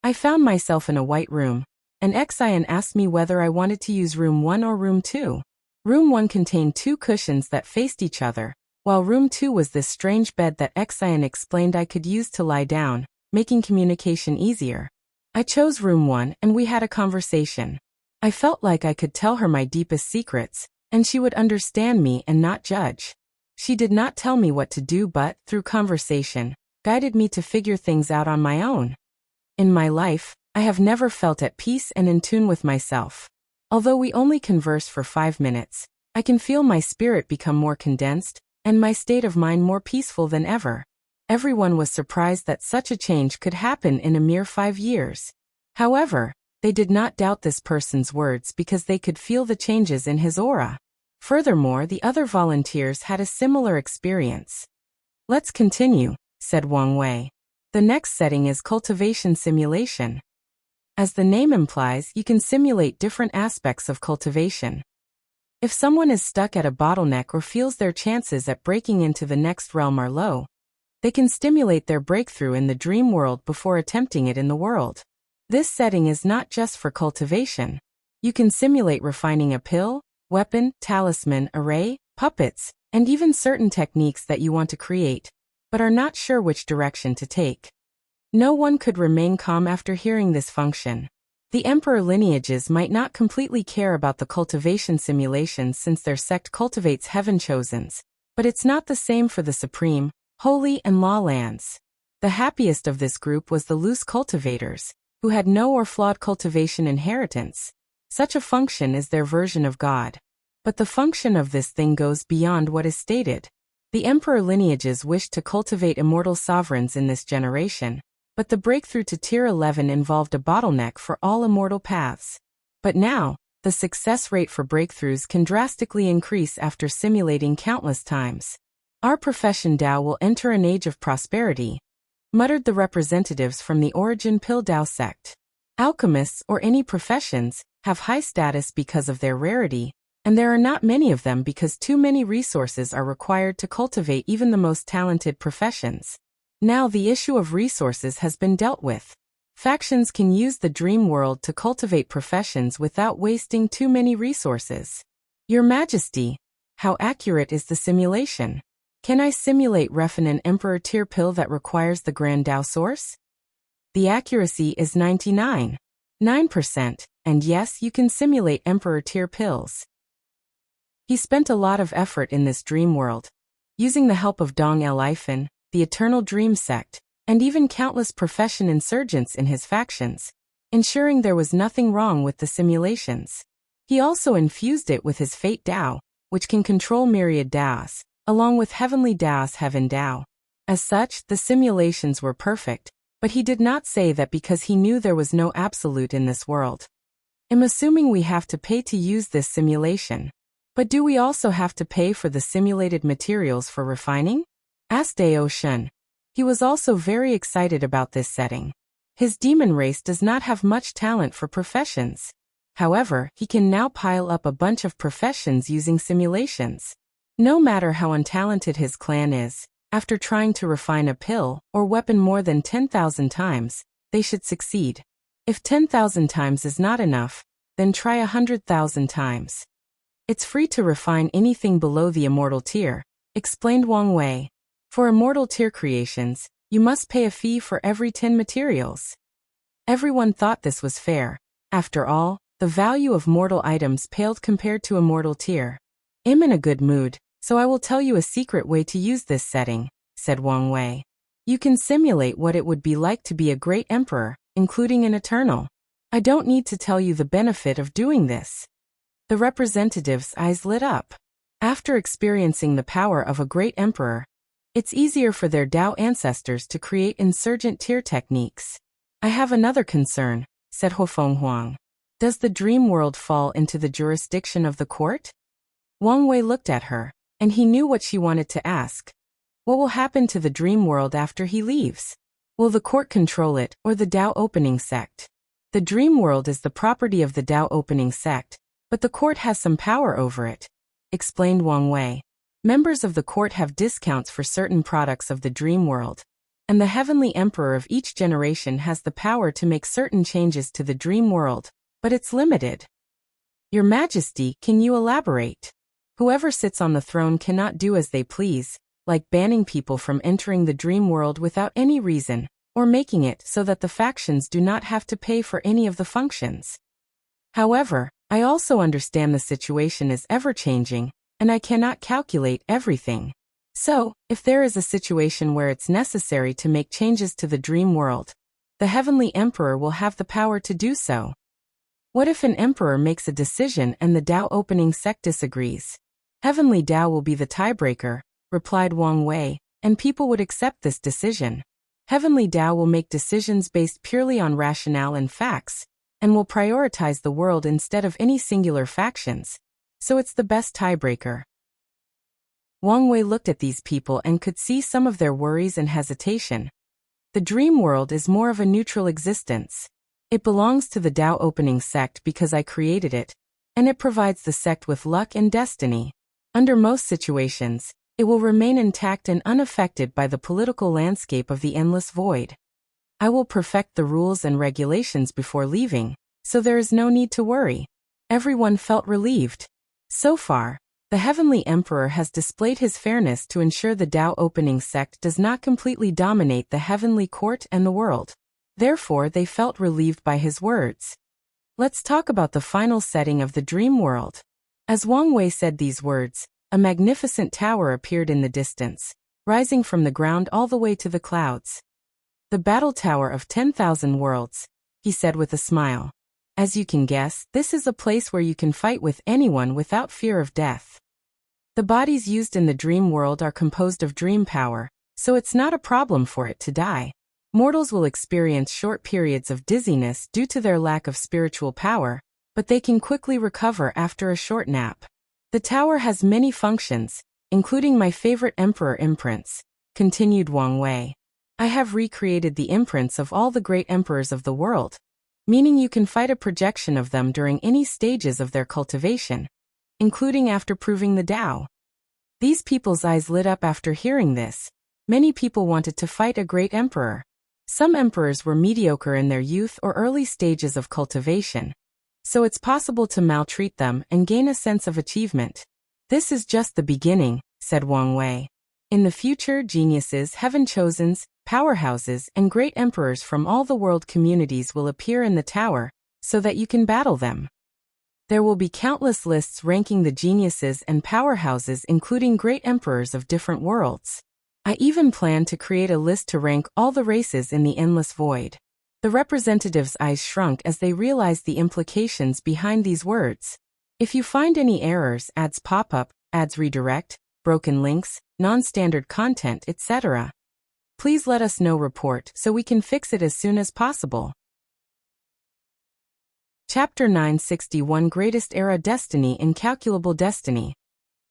S1: I found myself in a white room. An Xian asked me whether I wanted to use room 1 or room 2. Room 1 contained 2 cushions that faced each other, while room 2 was this strange bed that Xian explained I could use to lie down, making communication easier. I chose room 1 and we had a conversation. I felt like I could tell her my deepest secrets, and she would understand me and not judge. She did not tell me what to do but, through conversation, guided me to figure things out on my own. In my life, I have never felt at peace and in tune with myself. Although we only converse for 5 minutes, I can feel my spirit become more condensed, and my state of mind more peaceful than ever. Everyone was surprised that such a change could happen in a mere 5 years. However, they did not doubt this person's words because they could feel the changes in his aura. Furthermore, the other volunteers had a similar experience. Let's continue, said Wang Wei. The next setting is cultivation simulation. As the name implies, you can simulate different aspects of cultivation. If someone is stuck at a bottleneck or feels their chances at breaking into the next realm are low, they can stimulate their breakthrough in the dream world before attempting it in the world. This setting is not just for cultivation. You can simulate refining a pill, weapon, talisman, array, puppets, and even certain techniques that you want to create, but are not sure which direction to take. No one could remain calm after hearing this function. The emperor lineages might not completely care about the cultivation simulations since their sect cultivates heaven-chosens, but it's not the same for the supreme, holy, and law lands. The happiest of this group was the loose cultivators, who had no or flawed cultivation inheritance. Such a function is their version of God. But the function of this thing goes beyond what is stated. The emperor lineages wished to cultivate immortal sovereigns in this generation, but the breakthrough to tier 11 involved a bottleneck for all immortal paths. But now, the success rate for breakthroughs can drastically increase after simulating countless times. Our profession Dao will enter an age of prosperity, muttered the representatives from the Origin Pill Dao sect. Alchemists, or any professions, have high status because of their rarity, and there are not many of them because too many resources are required to cultivate even the most talented professions. Now the issue of resources has been dealt with. Factions can use the dream world to cultivate professions without wasting too many resources. Your Majesty, how accurate is the simulation? Can I simulate refin an Emperor tier pill that requires the Grand Dao source? The accuracy is 99.9%, and yes, you can simulate Emperor tier pills. He spent a lot of effort in this dream world, using the help of Dong El Ifan, the Eternal Dream Sect, and even countless profession insurgents in his factions, ensuring there was nothing wrong with the simulations. He also infused it with his Fate Dao, which can control myriad Daos, along with Heavenly Daos Heaven Dao. As such, the simulations were perfect, but he did not say that because he knew there was no absolute in this world. I'm assuming we have to pay to use this simulation. But do we also have to pay for the simulated materials for refining? Asked Dao Shun. He was also very excited about this setting. His demon race does not have much talent for professions. However, he can now pile up a bunch of professions using simulations. No matter how untalented his clan is, after trying to refine a pill or weapon more than 10,000 times, they should succeed. If 10,000 times is not enough, then try 100,000 times. It's free to refine anything below the immortal tier, explained Wang Wei. For immortal tier creations, you must pay a fee for every 10 materials. Everyone thought this was fair. After all, the value of mortal items paled compared to immortal tier. I'm in a good mood, so I will tell you a secret way to use this setting, said Wang Wei. You can simulate what it would be like to be a great emperor, including an eternal. I don't need to tell you the benefit of doing this. The representative's eyes lit up. After experiencing the power of a great emperor, it's easier for their Dao ancestors to create insurgent tier techniques. I have another concern, said Hofeng Huang. Does the dream world fall into the jurisdiction of the court? Wang Wei looked at her, and he knew what she wanted to ask. What will happen to the dream world after he leaves? Will the court control it, or the Dao opening sect? The dream world is the property of the Dao opening sect, but the court has some power over it, explained Wang Wei. Members of the court have discounts for certain products of the dream world, and the heavenly emperor of each generation has the power to make certain changes to the dream world, but it's limited. Your Majesty, can you elaborate? Whoever sits on the throne cannot do as they please, like banning people from entering the dream world without any reason, or making it so that the factions do not have to pay for any of the functions. However, I also understand the situation is ever-changing, and I cannot calculate everything. So, if there is a situation where it's necessary to make changes to the dream world, the Heavenly Emperor will have the power to do so. What if an emperor makes a decision and the Dao opening sect disagrees? Heavenly Dao will be the tiebreaker, replied Wang Wei, and people would accept this decision. Heavenly Dao will make decisions based purely on rationale and facts, and will prioritize the world instead of any singular factions. So it's the best tiebreaker. Wang Wei looked at these people and could see some of their worries and hesitation. The dream world is more of a neutral existence. It belongs to the Dao opening sect because I created it, and it provides the sect with luck and destiny. Under most situations, it will remain intact and unaffected by the political landscape of the endless void. I will perfect the rules and regulations before leaving, so there is no need to worry. Everyone felt relieved. So far, the Heavenly Emperor has displayed his fairness to ensure the Dao opening sect does not completely dominate the heavenly court and the world. Therefore, they felt relieved by his words. Let's talk about the final setting of the dream world. As Wang Wei said these words, a magnificent tower appeared in the distance, rising from the ground all the way to the clouds. The battle tower of 10,000 worlds, he said with a smile. As you can guess, this is a place where you can fight with anyone without fear of death. The bodies used in the dream world are composed of dream power, so it's not a problem for it to die. Mortals will experience short periods of dizziness due to their lack of spiritual power, but they can quickly recover after a short nap. The tower has many functions, including my favorite emperor imprints, continued Wang Wei. I have recreated the imprints of all the great emperors of the world, meaning you can fight a projection of them during any stages of their cultivation, including after proving the Dao. These people's eyes lit up after hearing this. Many people wanted to fight a great emperor. Some emperors were mediocre in their youth or early stages of cultivation, so it's possible to maltreat them and gain a sense of achievement. This is just the beginning, said Wang Wei. In the future, geniuses, heaven-chosens, powerhouses, and great emperors from all the world communities will appear in the tower, so that you can battle them. There will be countless lists ranking the geniuses and powerhouses, including great emperors of different worlds. I even plan to create a list to rank all the races in the endless void. The representatives' eyes shrunk as they realized the implications behind these words. If you find any errors, ads pop up, ads redirect, broken links, non-standard content, etc., please let us know. Report so we can fix it as soon as possible. Chapter 961 Greatest Era Destiny Incalculable Destiny.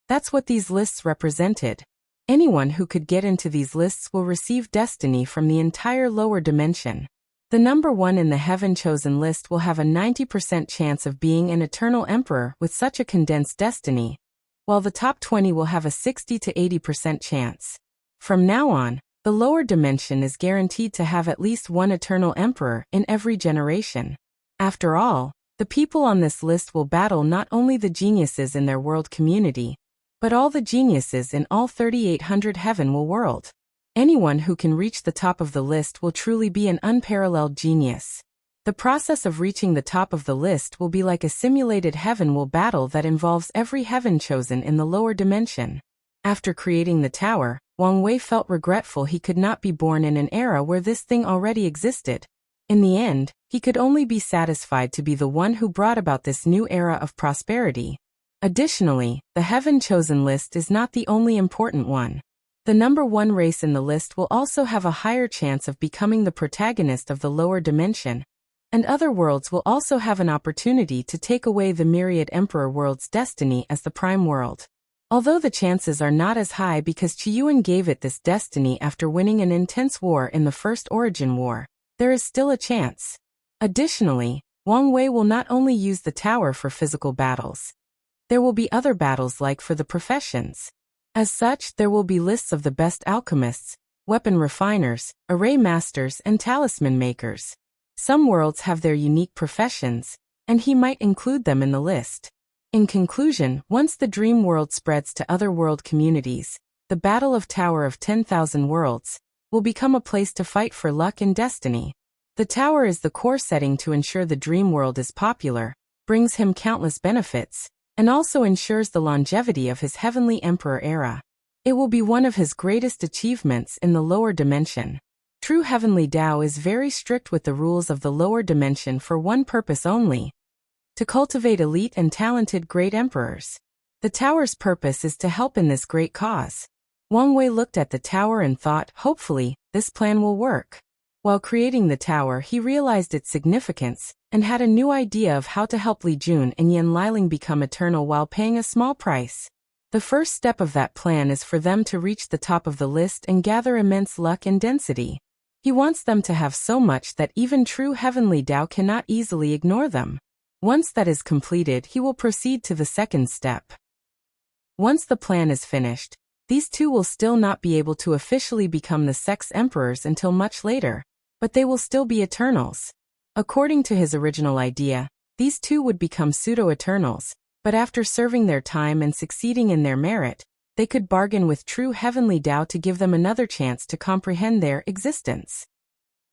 S1: That's what these lists represented. Anyone who could get into these lists will receive destiny from the entire lower dimension. The number 1 in the heaven-chosen list will have a 90% chance of being an eternal emperor with such a condensed destiny, while the top 20 will have a 60 to 80% chance. From now on, the lower dimension is guaranteed to have at least one eternal emperor in every generation. After all, the people on this list will battle not only the geniuses in their world community, but all the geniuses in all 3,800 heaven world. Anyone who can reach the top of the list will truly be an unparalleled genius. The process of reaching the top of the list will be like a simulated heaven battle that involves every heaven chosen in the lower dimension. After creating the tower, Wang Wei felt regretful he could not be born in an era where this thing already existed. In the end, he could only be satisfied to be the one who brought about this new era of prosperity. Additionally, the heaven chosen list is not the only important one. The number 1 race in the list will also have a higher chance of becoming the protagonist of the lower dimension, and other worlds will also have an opportunity to take away the myriad Emperor world's destiny as the prime world. Although the chances are not as high because Qiyuan gave it this destiny after winning an intense war in the First Origin War, there is still a chance. Additionally, Wang Wei will not only use the tower for physical battles. There will be other battles like for the professions. As such, there will be lists of the best alchemists, weapon refiners, array masters, and talisman makers. Some worlds have their unique professions, and he might include them in the list. In conclusion, once the dream world spreads to other world communities, the Battle of Tower of 10,000 Worlds will become a place to fight for luck and destiny. The tower is the core setting to ensure the dream world is popular, brings him countless benefits, and also ensures the longevity of his heavenly emperor era. It will be one of his greatest achievements in the lower dimension. True heavenly Tao is very strict with the rules of the lower dimension for one purpose only: to cultivate elite and talented great emperors. The tower's purpose is to help in this great cause. Wang Wei looked at the tower and thought, hopefully, this plan will work. While creating the tower, he realized its significance, and had a new idea of how to help Li Jun and Yan Liling become eternal while paying a small price. The first step of that plan is for them to reach the top of the list and gather immense luck and density. He wants them to have so much that even true heavenly Tao cannot easily ignore them. Once that is completed, he will proceed to the second step. Once the plan is finished, these two will still not be able to officially become the sex emperors until much later, but they will still be eternals. According to his original idea, these two would become pseudo-eternals, but after serving their time and succeeding in their merit, they could bargain with true heavenly Tao to give them another chance to comprehend their existence.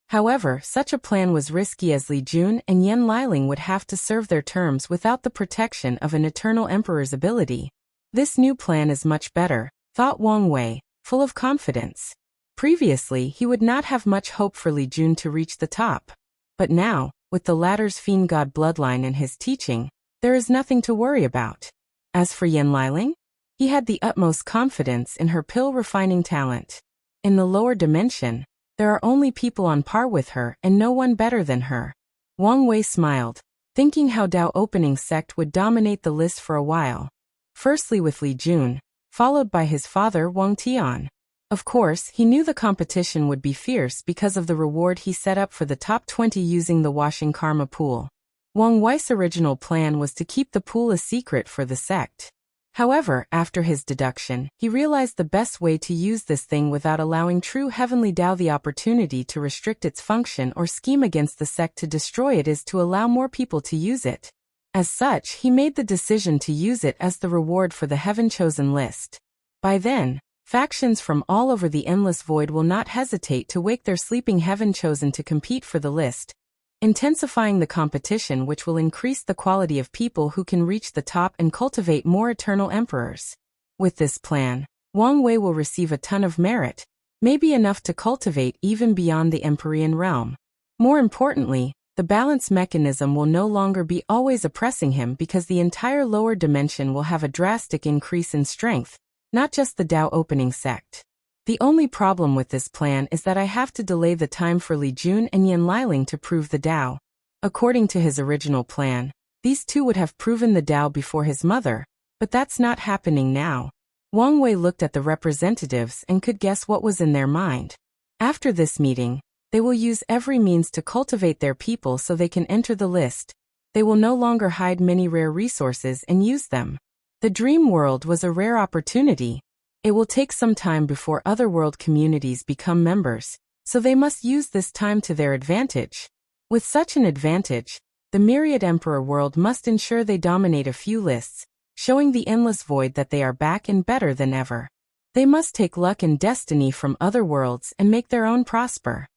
S1: However, such a plan was risky as Li Jun and Yan Liling would have to serve their terms without the protection of an eternal emperor's ability. This new plan is much better, thought Wang Wei, full of confidence. Previously, he would not have much hope for Li Jun to reach the top. But now, with the latter's fiend god bloodline and his teaching, there is nothing to worry about. As for Yan Liling, he had the utmost confidence in her pill refining talent. In the lower dimension, there are only people on par with her and no one better than her. Wang Wei smiled, thinking how Tao Opening Sect would dominate the list for a while. Firstly with Li Jun, followed by his father Wang Tian. Of course, he knew the competition would be fierce because of the reward he set up for the top 20 using the washing karma pool. Wang Wei's original plan was to keep the pool a secret for the sect. However, after his deduction, he realized the best way to use this thing without allowing true heavenly Tao the opportunity to restrict its function or scheme against the sect to destroy it is to allow more people to use it. As such, he made the decision to use it as the reward for the heaven-chosen list. By then, factions from all over the endless void will not hesitate to wake their sleeping heaven-chosen to compete for the list, intensifying the competition which will increase the quality of people who can reach the top and cultivate more eternal emperors. With this plan, Wang Wei will receive a ton of merit, maybe enough to cultivate even beyond the Empyrean realm. More importantly, the balance mechanism will no longer be always oppressing him because the entire lower dimension will have a drastic increase in strength, not just the Tao Opening Sect. The only problem with this plan is that I have to delay the time for Li Jun and Yan Liling to prove the Tao. According to his original plan, these two would have proven the Tao before his mother, but that's not happening now. Wang Wei looked at the representatives and could guess what was in their mind. After this meeting, they will use every means to cultivate their people so they can enter the list. They will no longer hide many rare resources and use them. The dream world was a rare opportunity. It will take some time before other world communities become members, so they must use this time to their advantage. With such an advantage, the Myriad Emperor world must ensure they dominate a few lists, showing the endless void that they are back and better than ever. They must take luck and destiny from other worlds and make their own prosper.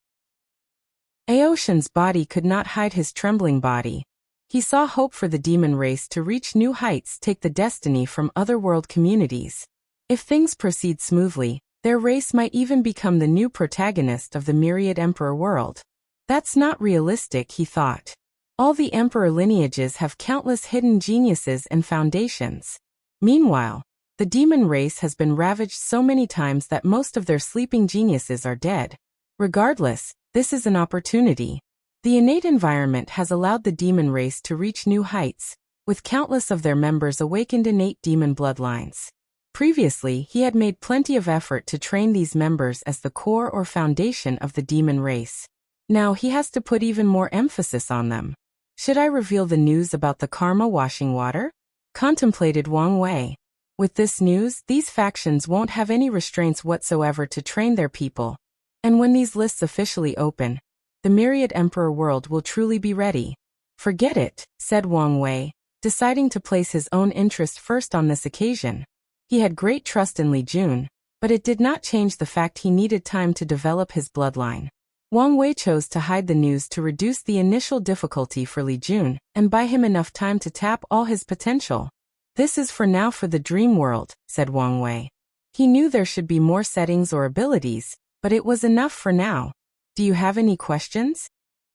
S1: Aoshan's body could not hide his trembling body. He saw hope for the demon race to reach new heights, take the destiny from otherworld communities. If things proceed smoothly, their race might even become the new protagonist of the myriad emperor world. That's not realistic, he thought. All the emperor lineages have countless hidden geniuses and foundations. Meanwhile, the demon race has been ravaged so many times that most of their sleeping geniuses are dead. Regardless, this is an opportunity. The innate environment has allowed the demon race to reach new heights, with countless of their members awakened innate demon bloodlines. Previously, he had made plenty of effort to train these members as the core or foundation of the demon race. Now he has to put even more emphasis on them. Should I reveal the news about the karma washing water? Contemplated Wang Wei. With this news, these factions won't have any restraints whatsoever to train their people. And when these lists officially open, the myriad emperor world will truly be ready. Forget it, said Wang Wei, deciding to place his own interest first on this occasion. He had great trust in Li Jun, but it did not change the fact he needed time to develop his bloodline. Wang Wei chose to hide the news to reduce the initial difficulty for Li Jun and buy him enough time to tap all his potential. This is for now for the dream world, said Wang Wei. He knew there should be more settings or abilities, but it was enough for now. Do you have any questions?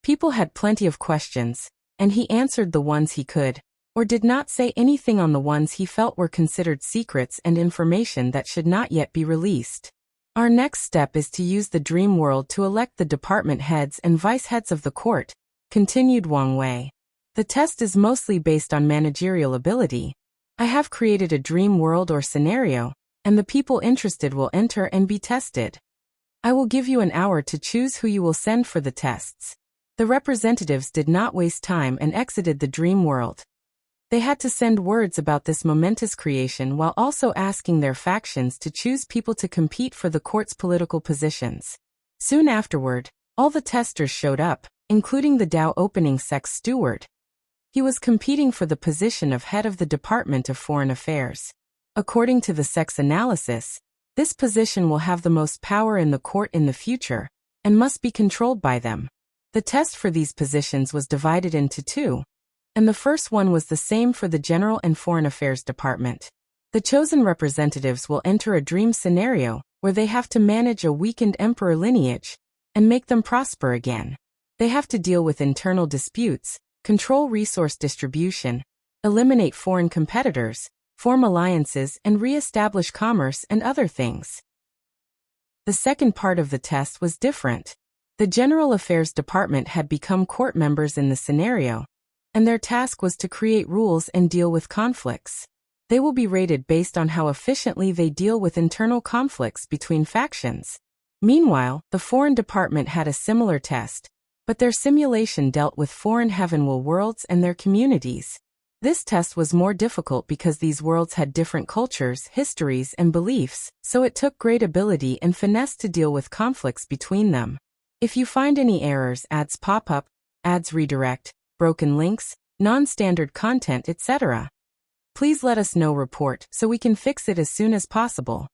S1: People had plenty of questions, and he answered the ones he could, or did not say anything on the ones he felt were considered secrets and information that should not yet be released. Our next step is to use the dream world to elect the department heads and vice heads of the court, continued Wang Wei. The test is mostly based on managerial ability. I have created a dream world or scenario, and the people interested will enter and be tested. I will give you an hour to choose who you will send for the tests. The representatives did not waste time and exited the dream world. They had to send words about this momentous creation while also asking their factions to choose people to compete for the court's political positions. Soon afterward, all the testers showed up, including the Dao opening sex steward. He was competing for the position of head of the Department of Foreign Affairs. According to the sex analysis, this position will have the most power in the court in the future, and must be controlled by them. The test for these positions was divided into two, and the first one was the same for the General and Foreign Affairs Department. The chosen representatives will enter a dream scenario, where they have to manage a weakened emperor lineage, and make them prosper again. They have to deal with internal disputes, control resource distribution, eliminate foreign competitors, form alliances and re-establish commerce and other things. The second part of the test was different. The General Affairs Department had become court members in the scenario, and their task was to create rules and deal with conflicts. They will be rated based on how efficiently they deal with internal conflicts between factions. Meanwhile, the Foreign Department had a similar test, but their simulation dealt with foreign heavenward worlds and their communities. This test was more difficult because these worlds had different cultures, histories, and beliefs, so it took great ability and finesse to deal with conflicts between them. If you find any errors, ads pop up, ads redirect, broken links, non-standard content, etc., please let us know. Report so we can fix it as soon as possible.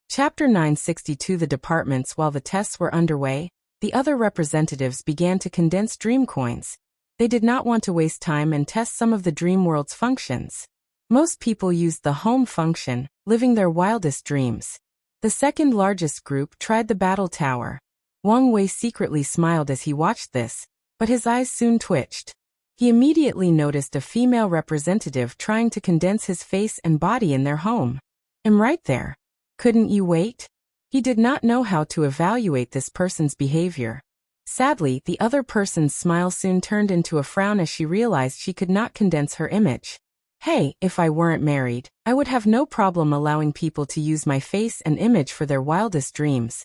S1: Chapter 962. The departments. While the tests were underway, the other representatives began to condense dream coins. They did not want to waste time and test some of the dream world's functions. Most people used the home function, living their wildest dreams. The second largest group tried the battle tower. Wang Wei secretly smiled as he watched this, but his eyes soon twitched. He immediately noticed a female representative trying to condense his face and body in their home. I'm right there. Couldn't you wait? He did not know how to evaluate this person's behavior. Sadly, the other person's smile soon turned into a frown as she realized she could not condense her image. Hey, if I weren't married, I would have no problem allowing people to use my face and image for their wildest dreams.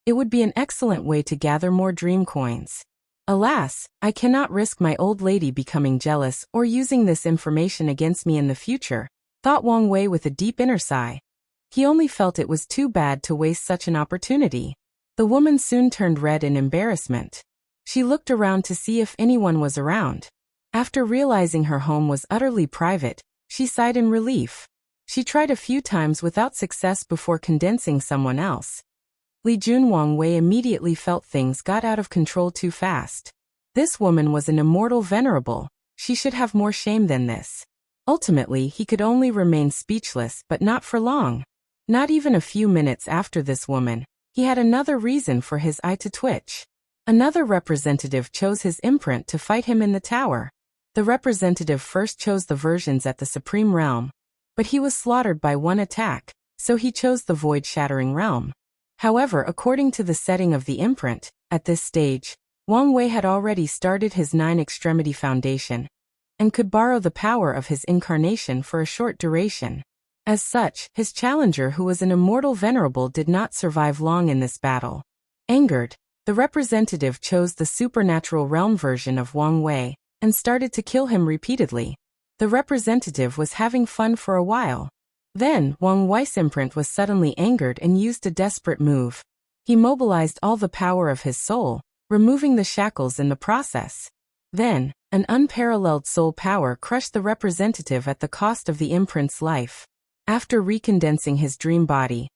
S1: It would be an excellent way to gather more dream coins. Alas, I cannot risk my old lady becoming jealous or using this information against me in the future, thought Wang Wei with a deep inner sigh. He only felt it was too bad to waste such an opportunity. The woman soon turned red in embarrassment. She looked around to see if anyone was around. After realizing her home was utterly private, she sighed in relief. She tried a few times without success before condensing someone else. Li Jun Wang Wei immediately felt things got out of control too fast. This woman was an immortal venerable. She should have more shame than this. Ultimately, he could only remain speechless, but not for long. Not even a few minutes after this woman, he had another reason for his eye to twitch. Another representative chose his imprint to fight him in the tower. The representative first chose the versions at the Supreme Realm, but he was slaughtered by one attack, so he chose the Void-Shattering Realm. However, according to the setting of the imprint, at this stage, Wang Wei had already started his 9-extremity foundation, and could borrow the power of his incarnation for a short duration. As such, his challenger, who was an immortal venerable, did not survive long in this battle. Angered, the representative chose the supernatural realm version of Wang Wei, and started to kill him repeatedly. The representative was having fun for a while. Then, Wang Wei's imprint was suddenly angered and used a desperate move. He mobilized all the power of his soul, removing the shackles in the process. Then, an unparalleled soul power crushed the representative at the cost of the imprint's life. After recondensing his dream body,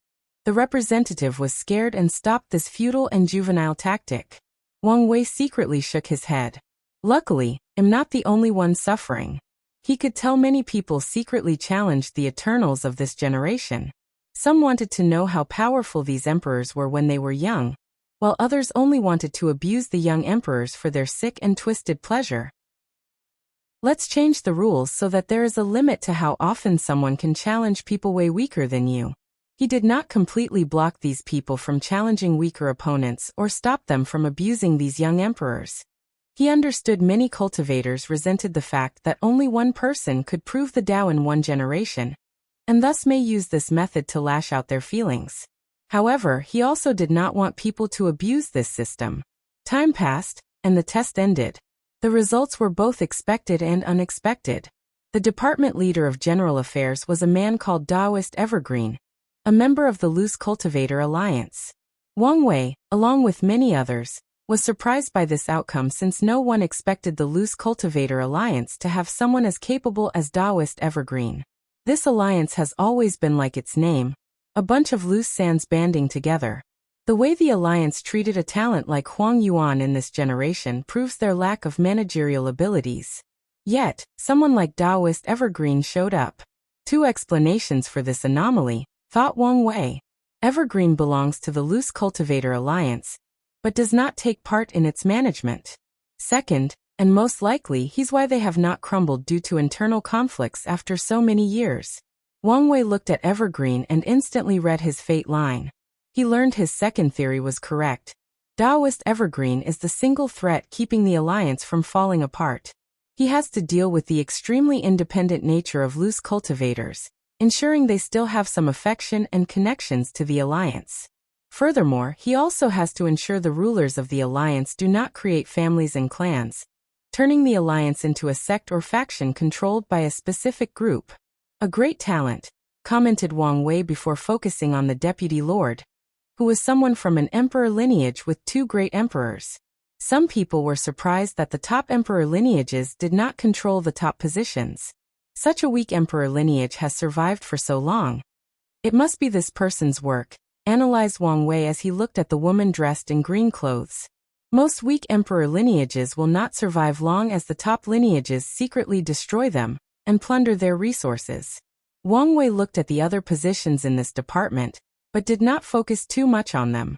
S1: the representative was scared and stopped this futile and juvenile tactic. Wang Wei secretly shook his head. Luckily, I'm not the only one suffering. He could tell many people secretly challenged the Eternals of this generation. Some wanted to know how powerful these emperors were when they were young, while others only wanted to abuse the young emperors for their sick and twisted pleasure. Let's change the rules so that there is a limit to how often someone can challenge people way weaker than you. He did not completely block these people from challenging weaker opponents or stop them from abusing these young emperors. He understood many cultivators resented the fact that only one person could prove the Tao in one generation, and thus may use this method to lash out their feelings. However, he also did not want people to abuse this system. Time passed, and the test ended. The results were both expected and unexpected. The department leader of General Affairs was a man called Taoist Evergreen, a member of the Loose Cultivator Alliance. Wang Wei, along with many others, was surprised by this outcome since no one expected the Loose Cultivator Alliance to have someone as capable as Taoist Evergreen. This alliance has always been like its name, a bunch of loose sands banding together. The way the alliance treated a talent like Huang Yuan in this generation proves their lack of managerial abilities. Yet, someone like Taoist Evergreen showed up. Two explanations for this anomaly, thought Wang Wei. Evergreen belongs to the Loose Cultivator Alliance, but does not take part in its management. Second, and most likely he's why they have not crumbled due to internal conflicts after so many years. Wang Wei looked at Evergreen and instantly read his fate line. He learned his second theory was correct. Taoist Evergreen is the single threat keeping the alliance from falling apart. He has to deal with the extremely independent nature of loose cultivators, ensuring they still have some affection and connections to the alliance. Furthermore, he also has to ensure the rulers of the alliance do not create families and clans, turning the alliance into a sect or faction controlled by a specific group. A great talent, commented Wang Wei before focusing on the deputy lord, who was someone from an emperor lineage with two great emperors. Some people were surprised that the top emperor lineages did not control the top positions. Such a weak emperor lineage has survived for so long. It must be this person's work, analyzed Wang Wei as he looked at the woman dressed in green clothes. Most weak emperor lineages will not survive long as the top lineages secretly destroy them and plunder their resources. Wang Wei looked at the other positions in this department, but did not focus too much on them.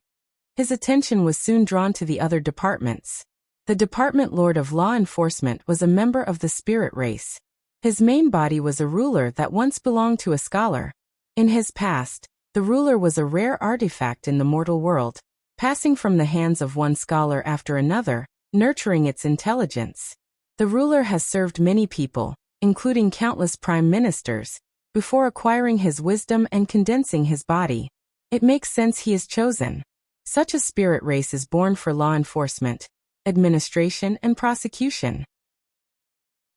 S1: His attention was soon drawn to the other departments. The Department Lord of Law Enforcement was a member of the spirit race. His main body was a ruler that once belonged to a scholar. In his past, the ruler was a rare artifact in the mortal world, passing from the hands of one scholar after another, nurturing its intelligence. The ruler has served many people, including countless prime ministers, before acquiring his wisdom and condensing his body. It makes sense he is chosen. Such a spirit race is born for law enforcement, administration, and prosecution.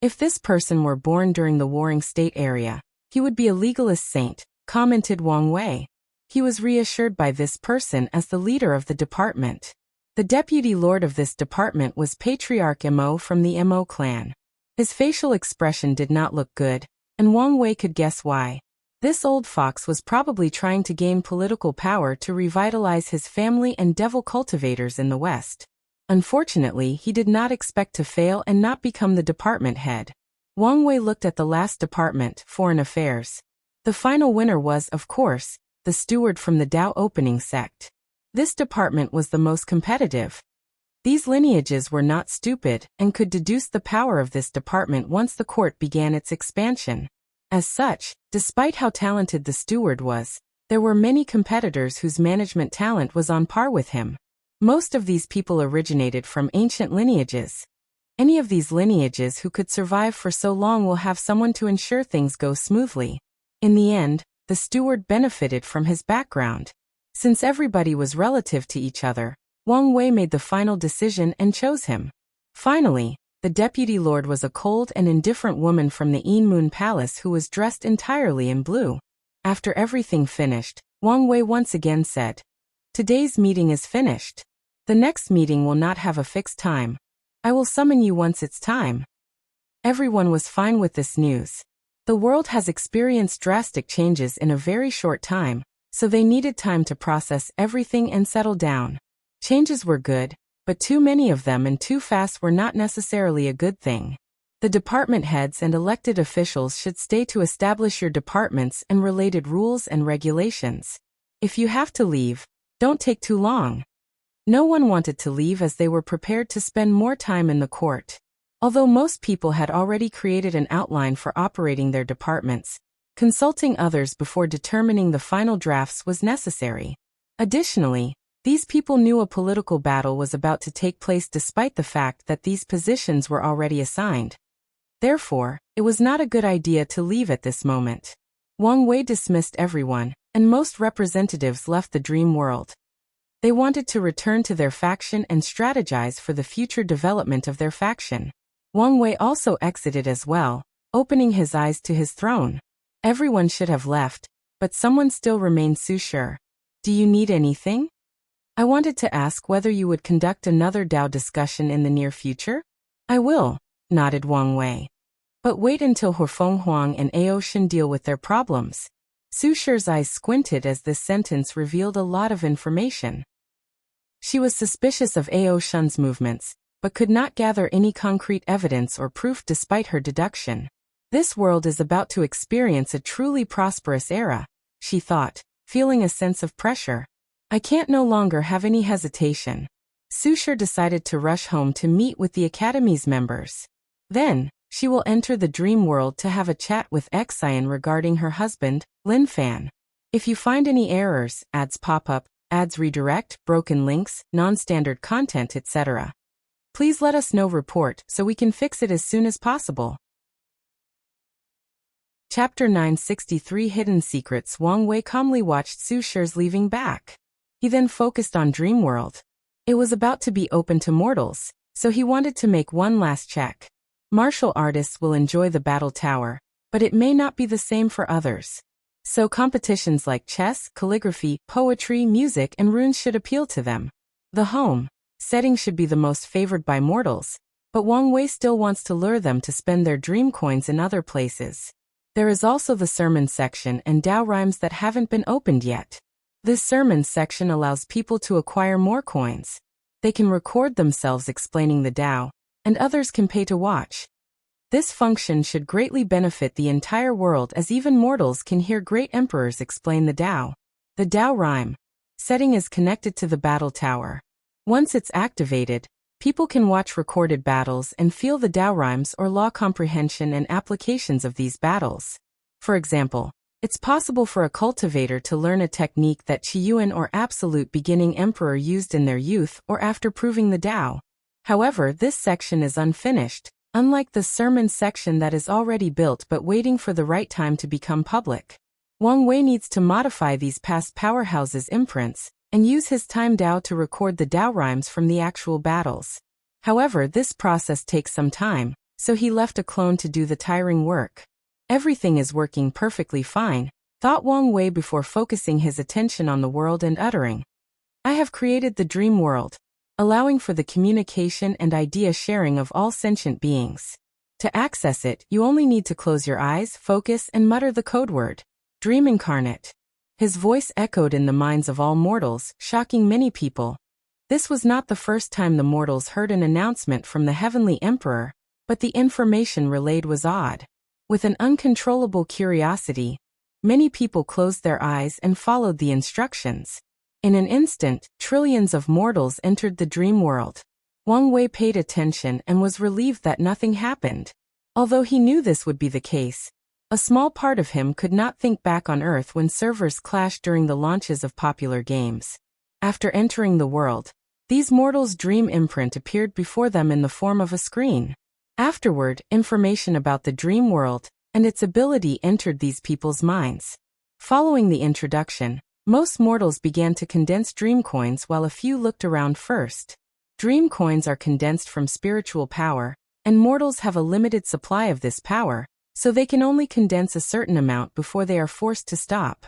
S1: If this person were born during the warring state area, he would be a legalist saint, commented Wang Wei. He was reassured by this person as the leader of the department. The deputy lord of this department was Patriarch Mo from the Mo clan. His facial expression did not look good, and Wang Wei could guess why. This old fox was probably trying to gain political power to revitalize his family and devil cultivators in the West. Unfortunately, he did not expect to fail and not become the department head. Wang Wei looked at the last department, Foreign Affairs. The final winner was, of course, the steward from the Dao opening sect. This department was the most competitive. These lineages were not stupid and could deduce the power of this department once the court began its expansion. As such, despite how talented the steward was, there were many competitors whose management talent was on par with him. Most of these people originated from ancient lineages. Any of these lineages who could survive for so long will have someone to ensure things go smoothly. In the end, the steward benefited from his background. Since everybody was relative to each other, Wang Wei made the final decision and chose him. Finally, the deputy lord was a cold and indifferent woman from the Een Moon Palace who was dressed entirely in blue. After everything finished, Wang Wei once again said, "Today's meeting is finished. The next meeting will not have a fixed time. I will summon you once it's time." Everyone was fine with this news. The world has experienced drastic changes in a very short time, so they needed time to process everything and settle down. Changes were good, but too many of them and too fast were not necessarily a good thing. The department heads and elected officials should stay to establish your departments and related rules and regulations. If you have to leave, don't take too long. No one wanted to leave as they were prepared to spend more time in the court. Although most people had already created an outline for operating their departments, consulting others before determining the final drafts was necessary. Additionally, these people knew a political battle was about to take place despite the fact that these positions were already assigned. Therefore, it was not a good idea to leave at this moment. Wang Wei dismissed everyone, and most representatives left the dream world. They wanted to return to their faction and strategize for the future development of their faction. Wang Wei also exited as well, opening his eyes to his throne. Everyone should have left, but someone still remained Su. "Do you need anything? I wanted to ask whether you would conduct another Dao discussion in the near future." "I will," nodded Wang Wei. "But wait until Hurfeng Huang and Aoshan deal with their problems." Su's eyes squinted as this sentence revealed a lot of information. She was suspicious of Aoshan's movements, but could not gather any concrete evidence or proof despite her deduction. This world is about to experience a truly prosperous era, she thought, feeling a sense of pressure. I can't no longer have any hesitation. Su decided to rush home to meet with the Academy's members. Then, she will enter the dream world to have a chat with Xian regarding her husband, Lin Fan. If you find any errors, ads pop up, ads redirect, broken links, non-standard content, etc., please let us know report so we can fix it as soon as possible. Chapter 963 Hidden Secrets. Wang Wei calmly watched Su's leaving back. He then focused on Dreamworld. It was about to be open to mortals, so he wanted to make one last check. Martial artists will enjoy the battle tower, but it may not be the same for others. So competitions like chess, calligraphy, poetry, music, and runes should appeal to them. The home setting should be the most favored by mortals, but Wang Wei still wants to lure them to spend their dream coins in other places. There is also the sermon section and Dao rhymes that haven't been opened yet. This sermon section allows people to acquire more coins. They can record themselves explaining the Dao, and others can pay to watch. This function should greatly benefit the entire world as even mortals can hear great emperors explain the Dao. The Dao rhyme setting is connected to the battle tower. Once it's activated, people can watch recorded battles and feel the Dao rhymes or law comprehension and applications of these battles. For example, it's possible for a cultivator to learn a technique that Qiyuan or Absolute Beginning Emperor used in their youth or after proving the Dao. However, this section is unfinished, unlike the sermon section that is already built but waiting for the right time to become public. Wang Wei needs to modify these past powerhouses' imprints and use his time Dao to record the Dao rhymes from the actual battles. However, this process takes some time, so he left a clone to do the tiring work. Everything is working perfectly fine, thought Wang Wei before focusing his attention on the world and uttering, "I have created the dream world," allowing for the communication and idea sharing of all sentient beings. To access it, you only need to close your eyes, focus, and mutter the code word. Dream incarnate. His voice echoed in the minds of all mortals, shocking many people. This was not the first time the mortals heard an announcement from the Heavenly Emperor, but the information relayed was odd. With an uncontrollable curiosity, many people closed their eyes and followed the instructions. In an instant, trillions of mortals entered the dream world. Wang Wei paid attention and was relieved that nothing happened. Although he knew this would be the case, a small part of him could not think back on Earth when servers clashed during the launches of popular games. After entering the world, these mortals' dream imprint appeared before them in the form of a screen. Afterward, information about the dream world and its ability entered these people's minds. Following the introduction, most mortals began to condense dream coins while a few looked around first. Dream coins are condensed from spiritual power, and mortals have a limited supply of this power, so they can only condense a certain amount before they are forced to stop.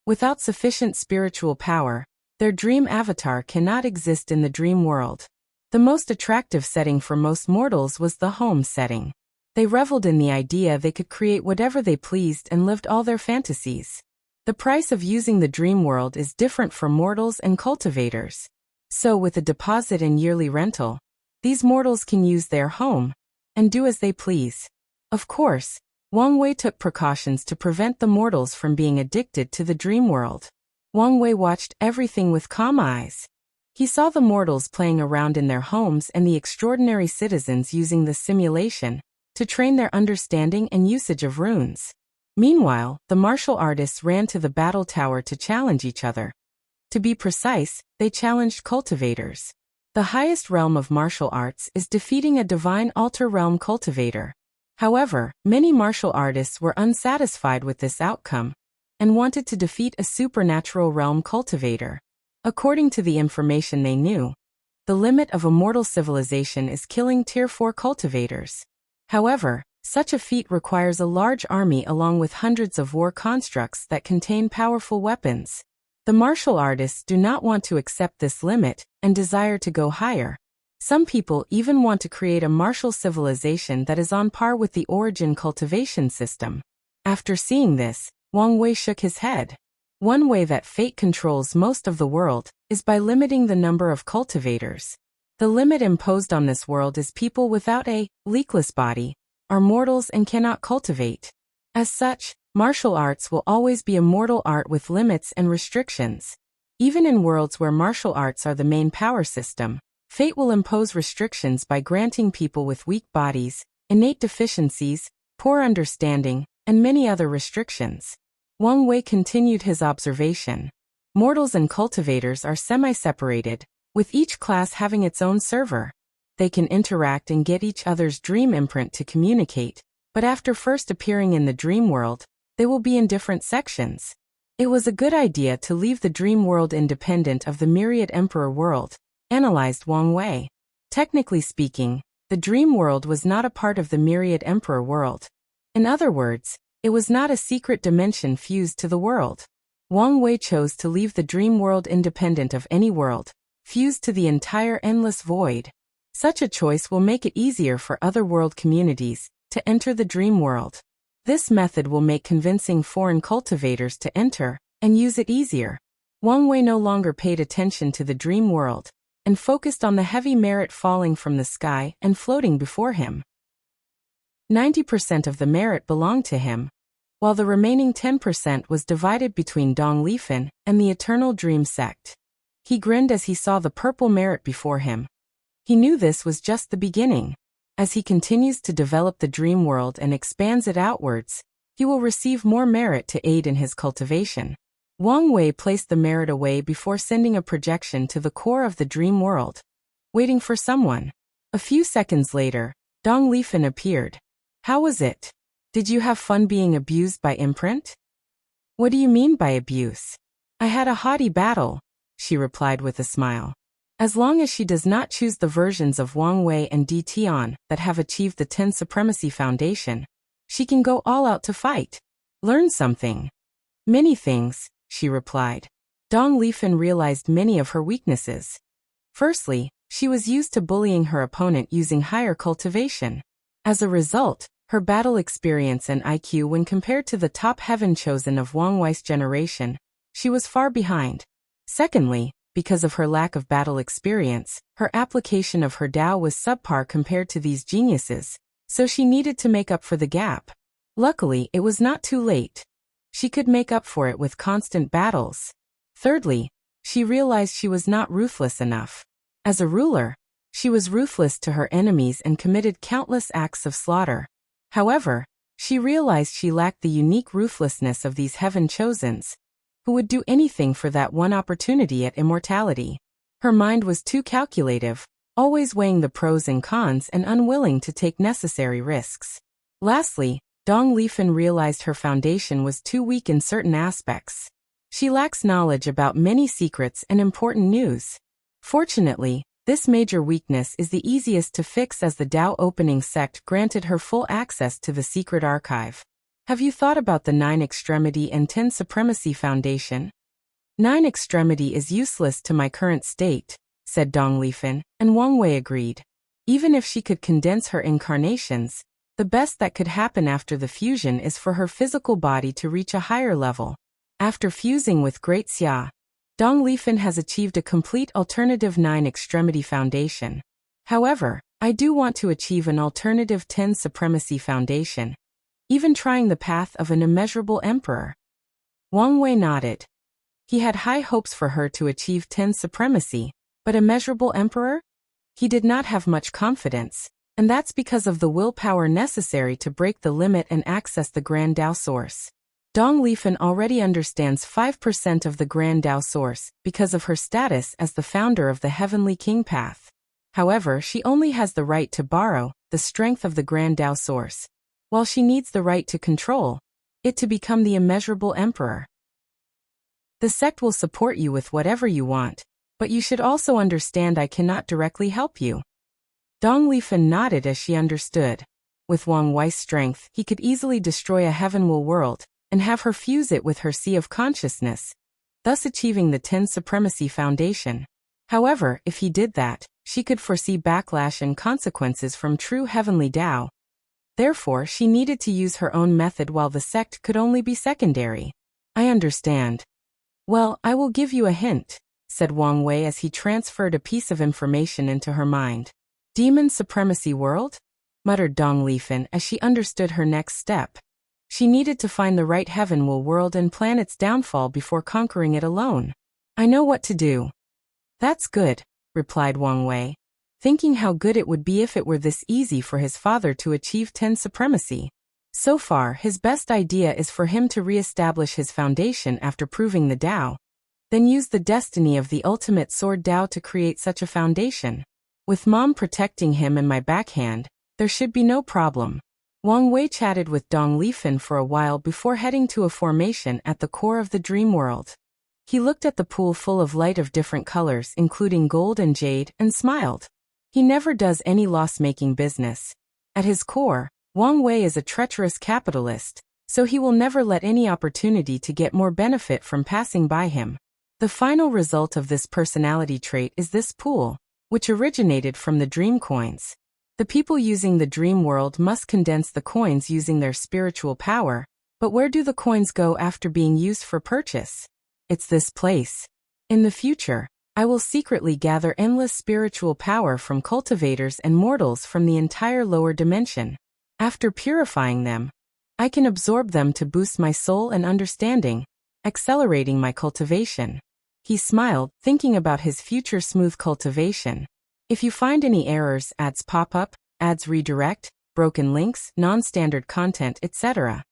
S1: Without sufficient spiritual power, their dream avatar cannot exist in the dream world. The most attractive setting for most mortals was the home setting. They reveled in the idea they could create whatever they pleased and lived all their fantasies. The price of using the dream world is different for mortals and cultivators. So with a deposit and yearly rental, these mortals can use their home and do as they please. Of course, Wang Wei took precautions to prevent the mortals from being addicted to the dream world. Wang Wei watched everything with calm eyes. He saw the mortals playing around in their homes and the extraordinary citizens using the simulation to train their understanding and usage of runes. Meanwhile, the martial artists ran to the battle tower to challenge each other. To be precise, they challenged cultivators. The highest realm of martial arts is defeating a divine altar realm cultivator. However, many martial artists were unsatisfied with this outcome and wanted to defeat a supernatural realm cultivator. According to the information they knew, the limit of a mortal civilization is killing Tier 4 cultivators. However, such a feat requires a large army along with hundreds of war constructs that contain powerful weapons. The martial artists do not want to accept this limit and desire to go higher. Some people even want to create a martial civilization that is on par with the origin cultivation system. After seeing this, Wang Wei shook his head. One way that fate controls most of the world is by limiting the number of cultivators. The limit imposed on this world is people without a leakless body, are mortals and cannot cultivate. As such, martial arts will always be a mortal art with limits and restrictions. Even in worlds where martial arts are the main power system, fate will impose restrictions by granting people with weak bodies, innate deficiencies, poor understanding, and many other restrictions. Wang Wei continued his observation. Mortals and cultivators are semi-separated, with each class having its own server. They can interact and get each other's dream imprint to communicate, but after first appearing in the dream world, they will be in different sections. It was a good idea to leave the dream world independent of the Myriad Emperor world, analyzed Wang Wei. Technically speaking, the dream world was not a part of the Myriad Emperor world. In other words, it was not a secret dimension fused to the world. Wang Wei chose to leave the dream world independent of any world, fused to the entire endless void. Such a choice will make it easier for other world communities to enter the dream world. This method will make convincing foreign cultivators to enter and use it easier. Wang Wei no longer paid attention to the dream world and focused on the heavy merit falling from the sky and floating before him. 90% of the merit belonged to him, while the remaining 10% was divided between Dong Lifen and the Eternal Dream Sect. He grinned as he saw the purple merit before him. He knew this was just the beginning. As he continues to develop the dream world and expands it outwards, he will receive more merit to aid in his cultivation. Wang Wei placed the merit away before sending a projection to the core of the dream world, waiting for someone. A few seconds later, Dong Lifen appeared. How was it? Did you have fun being abused by imprint? What do you mean by abuse? I had a haughty battle, she replied with a smile. As long as she does not choose the versions of Wang Wei and Di Tian that have achieved the 10 Supremacy Foundation, she can go all out to fight. Learn something. Many things, she replied. Dong Lifen realized many of her weaknesses. Firstly, she was used to bullying her opponent using higher cultivation. As a result, her battle experience and IQ when compared to the top heaven chosen of Wang Wei's generation, she was far behind. Secondly, because of her lack of battle experience, her application of her Dao was subpar compared to these geniuses, so she needed to make up for the gap. Luckily, it was not too late. She could make up for it with constant battles. Thirdly, she realized she was not ruthless enough. As a ruler, she was ruthless to her enemies and committed countless acts of slaughter. However, she realized she lacked the unique ruthlessness of these heaven chosens, who would do anything for that one opportunity at immortality. Her mind was too calculative, always weighing the pros and cons and unwilling to take necessary risks. Lastly, Dong Lifen realized her foundation was too weak in certain aspects. She lacks knowledge about many secrets and important news. Fortunately, this major weakness is the easiest to fix as the Dao opening sect granted her full access to the secret archive. Have you thought about the 9 Extremity and 10 Supremacy Foundation? 9 Extremity is useless to my current state, said Dong Lifen, and Wang Wei agreed. Even if she could condense her incarnations, the best that could happen after the fusion is for her physical body to reach a higher level. After fusing with Great Xia, Dong Lifen has achieved a complete alternative 9 Extremity Foundation. However, I do want to achieve an alternative 10 Supremacy Foundation, even trying the path of an immeasurable emperor. Wang Wei nodded. He had high hopes for her to achieve 10 Supremacy, but immeasurable emperor? He did not have much confidence, and that's because of the willpower necessary to break the limit and access the Grand Dao Source. Dong Lifen already understands 5% of the Grand Dao Source because of her status as the founder of the Heavenly King Path. However, she only has the right to borrow the strength of the Grand Dao Source, while she needs the right to control it to become the immeasurable emperor. The sect will support you with whatever you want, but you should also understand I cannot directly help you. Dong Lifen nodded as she understood. With Wang Wei's strength, he could easily destroy a heavenward world and have her fuse it with her sea of consciousness, thus achieving the 10 Supremacy Foundation. However, if he did that, she could foresee backlash and consequences from true heavenly Dao. Therefore, she needed to use her own method while the sect could only be secondary. I understand. Well, I will give you a hint, said Wang Wei as he transferred a piece of information into her mind. Demon Supremacy World? Muttered Dong Lifen as she understood her next step. She needed to find the right heavenward world and plan its downfall before conquering it alone. I know what to do. That's good, replied Wang Wei, thinking how good it would be if it were this easy for his father to achieve 10 Supremacy. So far, his best idea is for him to re-establish his foundation after proving the Dao, then use the destiny of the ultimate sword Dao to create such a foundation. With Mom protecting him and my backhand, there should be no problem. Wang Wei chatted with Dong Lifen for a while before heading to a formation at the core of the dream world. He looked at the pool full of light of different colors including gold and jade and smiled. He never does any loss-making business. At his core, Wang Wei is a treacherous capitalist, so he will never let any opportunity to get more benefit from passing by him. The final result of this personality trait is this pool, which originated from the dream coins. The people using the dream world must condense the coins using their spiritual power, but where do the coins go after being used for purchase? It's this place. In the future, I will secretly gather endless spiritual power from cultivators and mortals from the entire lower dimension. After purifying them, I can absorb them to boost my soul and understanding, accelerating my cultivation. He smiled, thinking about his future smooth cultivation. If you find any errors, ads pop up, ads redirect, broken links, non-standard content, etc.,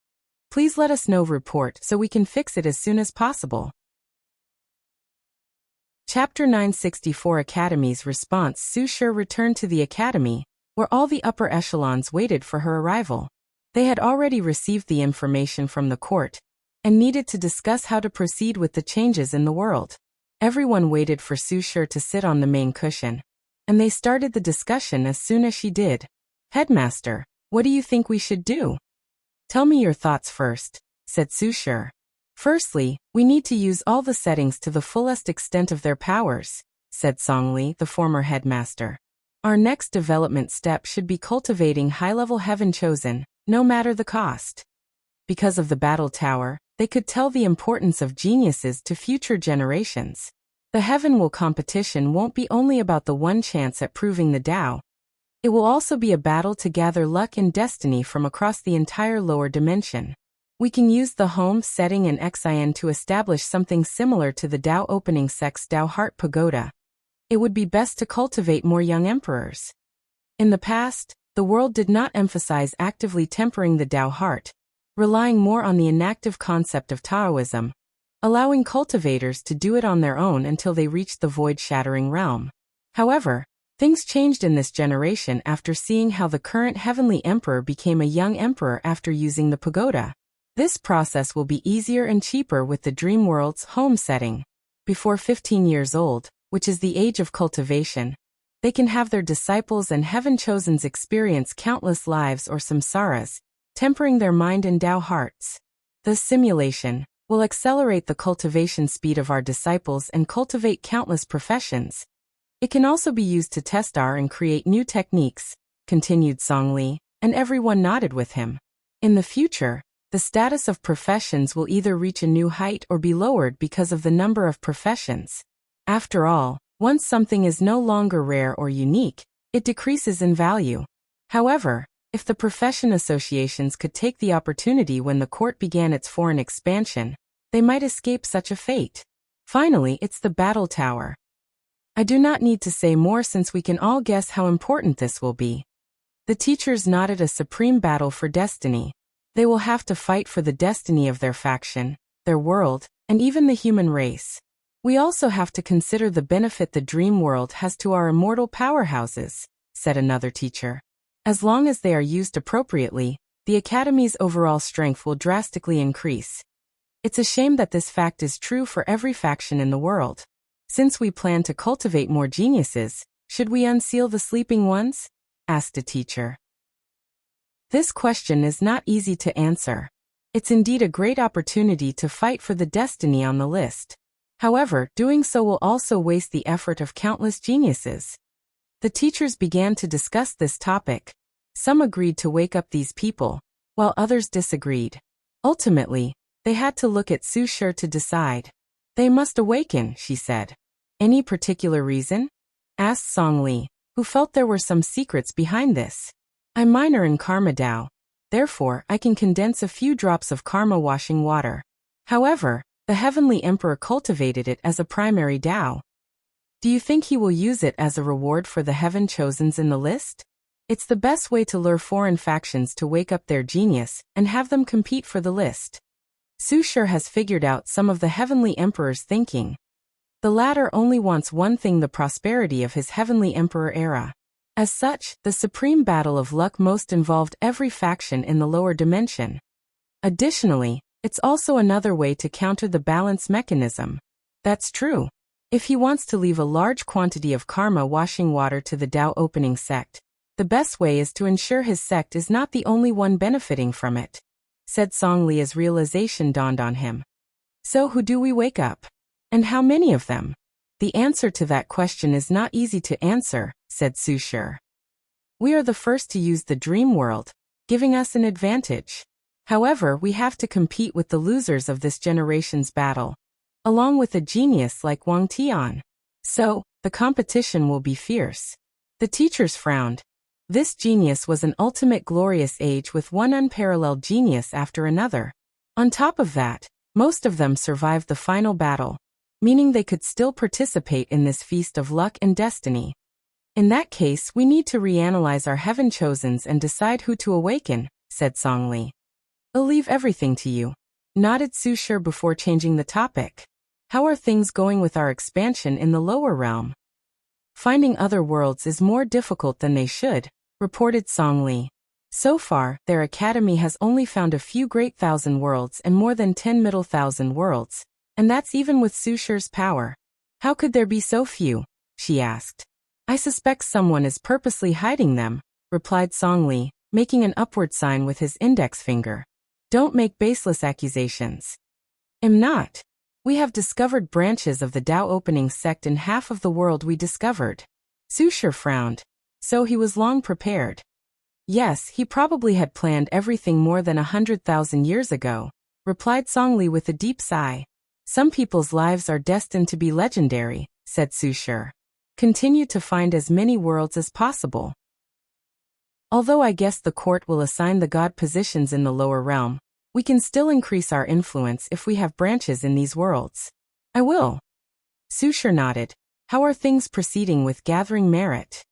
S1: please let us know. Report so we can fix it as soon as possible. Chapter 964 Academy's Response. Su Shi returned to the academy, where all the upper echelons waited for her arrival. They had already received the information from the court, and needed to discuss how to proceed with the changes in the world. Everyone waited for Su Shi to sit on the main cushion, and they started the discussion as soon as she did. Headmaster, what do you think we should do? Tell me your thoughts first, said Su Shi. Firstly, we need to use all the settings to the fullest extent of their powers, said Songli, the former headmaster. Our next development step should be cultivating high-level heaven chosen, no matter the cost. Because of the battle tower, they could tell the importance of geniuses to future generations. The Heavenwell competition won't be only about the one chance at proving the Tao. It will also be a battle to gather luck and destiny from across the entire lower dimension. We can use the home setting and Xin to establish something similar to the Tao opening sect's Tao Heart Pagoda. It would be best to cultivate more young emperors. In the past, the world did not emphasize actively tempering the Tao Heart, relying more on the inactive concept of Taoism, allowing cultivators to do it on their own until they reached the void-shattering realm. However, things changed in this generation after seeing how the current Heavenly Emperor became a young emperor after using the pagoda. This process will be easier and cheaper with the Dream World's home setting. Before 15 years old, which is the age of cultivation, they can have their disciples and heaven-chosens experience countless lives or samsaras, tempering their mind and Tao hearts. The simulation will accelerate the cultivation speed of our disciples and cultivate countless professions. It can also be used to test our and create new techniques, continued Songli, and everyone nodded with him. In the future, the status of professions will either reach a new height or be lowered because of the number of professions. After all, once something is no longer rare or unique, it decreases in value. However, if the profession associations could take the opportunity when the court began its foreign expansion, they might escape such a fate. Finally, it's the battle tower. I do not need to say more since we can all guess how important this will be. The teachers nodded. A supreme battle for destiny. They will have to fight for the destiny of their faction, their world, and even the human race. We also have to consider the benefit the dream world has to our immortal powerhouses, said another teacher. As long as they are used appropriately, the Academy's overall strength will drastically increase. It's a shame that this fact is true for every faction in the world. Since we plan to cultivate more geniuses, should we unseal the sleeping ones? Asked a teacher. This question is not easy to answer. It's indeed a great opportunity to fight for the destiny on the list. However, doing so will also waste the effort of countless geniuses. The teachers began to discuss this topic. Some agreed to wake up these people, while others disagreed. Ultimately, they had to look at Su Shi to decide. They must awaken, she said. Any particular reason? Asked Song Li, who felt there were some secrets behind this. I'm minor in Karma Tao. Therefore, I can condense a few drops of karma washing water. However, the Heavenly Emperor cultivated it as a primary Tao. Do you think he will use it as a reward for the Heaven Chosens in the list? It's the best way to lure foreign factions to wake up their genius and have them compete for the list. Su Shi has figured out some of the Heavenly Emperor's thinking. The latter only wants one thing: the prosperity of his Heavenly Emperor era. As such, the supreme battle of luck most involved every faction in the lower dimension. Additionally, it's also another way to counter the balance mechanism. That's true. If he wants to leave a large quantity of karma washing water to the Tao opening sect, the best way is to ensure his sect is not the only one benefiting from it, said Song Li as realization dawned on him. So who do we wake up? And how many of them? The answer to that question is not easy to answer, said Su Shi. We are the first to use the dream world, giving us an advantage. However, we have to compete with the losers of this generation's battle, along with a genius like Wang Tian. So, the competition will be fierce. The teachers frowned. This genius was an ultimate glorious age with one unparalleled genius after another. On top of that, most of them survived the final battle, meaning they could still participate in this feast of luck and destiny. In that case, we need to reanalyze our Heaven Chosens and decide who to awaken, said Song Li. I'll leave everything to you, nodded Su Shi before changing the topic. How are things going with our expansion in the lower realm? Finding other worlds is more difficult than they should, reported Song Li. So far, their academy has only found a few great thousand worlds and more than 10 middle thousand worlds, and that's even with Su Shi's power. How could there be so few? She asked. I suspect someone is purposely hiding them, replied Song Li, making an upward sign with his index finger. Don't make baseless accusations. I'm not. We have discovered branches of the Tao opening sect in half of the world we discovered. Su Shi frowned. So he was long prepared. Yes, he probably had planned everything more than 100,000 years ago, replied Songli with a deep sigh. Some people's lives are destined to be legendary, said Su Shi. Continue to find as many worlds as possible. Although I guess the court will assign the god positions in the lower realm, we can still increase our influence if we have branches in these worlds. I will. Su Shi nodded. How are things proceeding with gathering merit?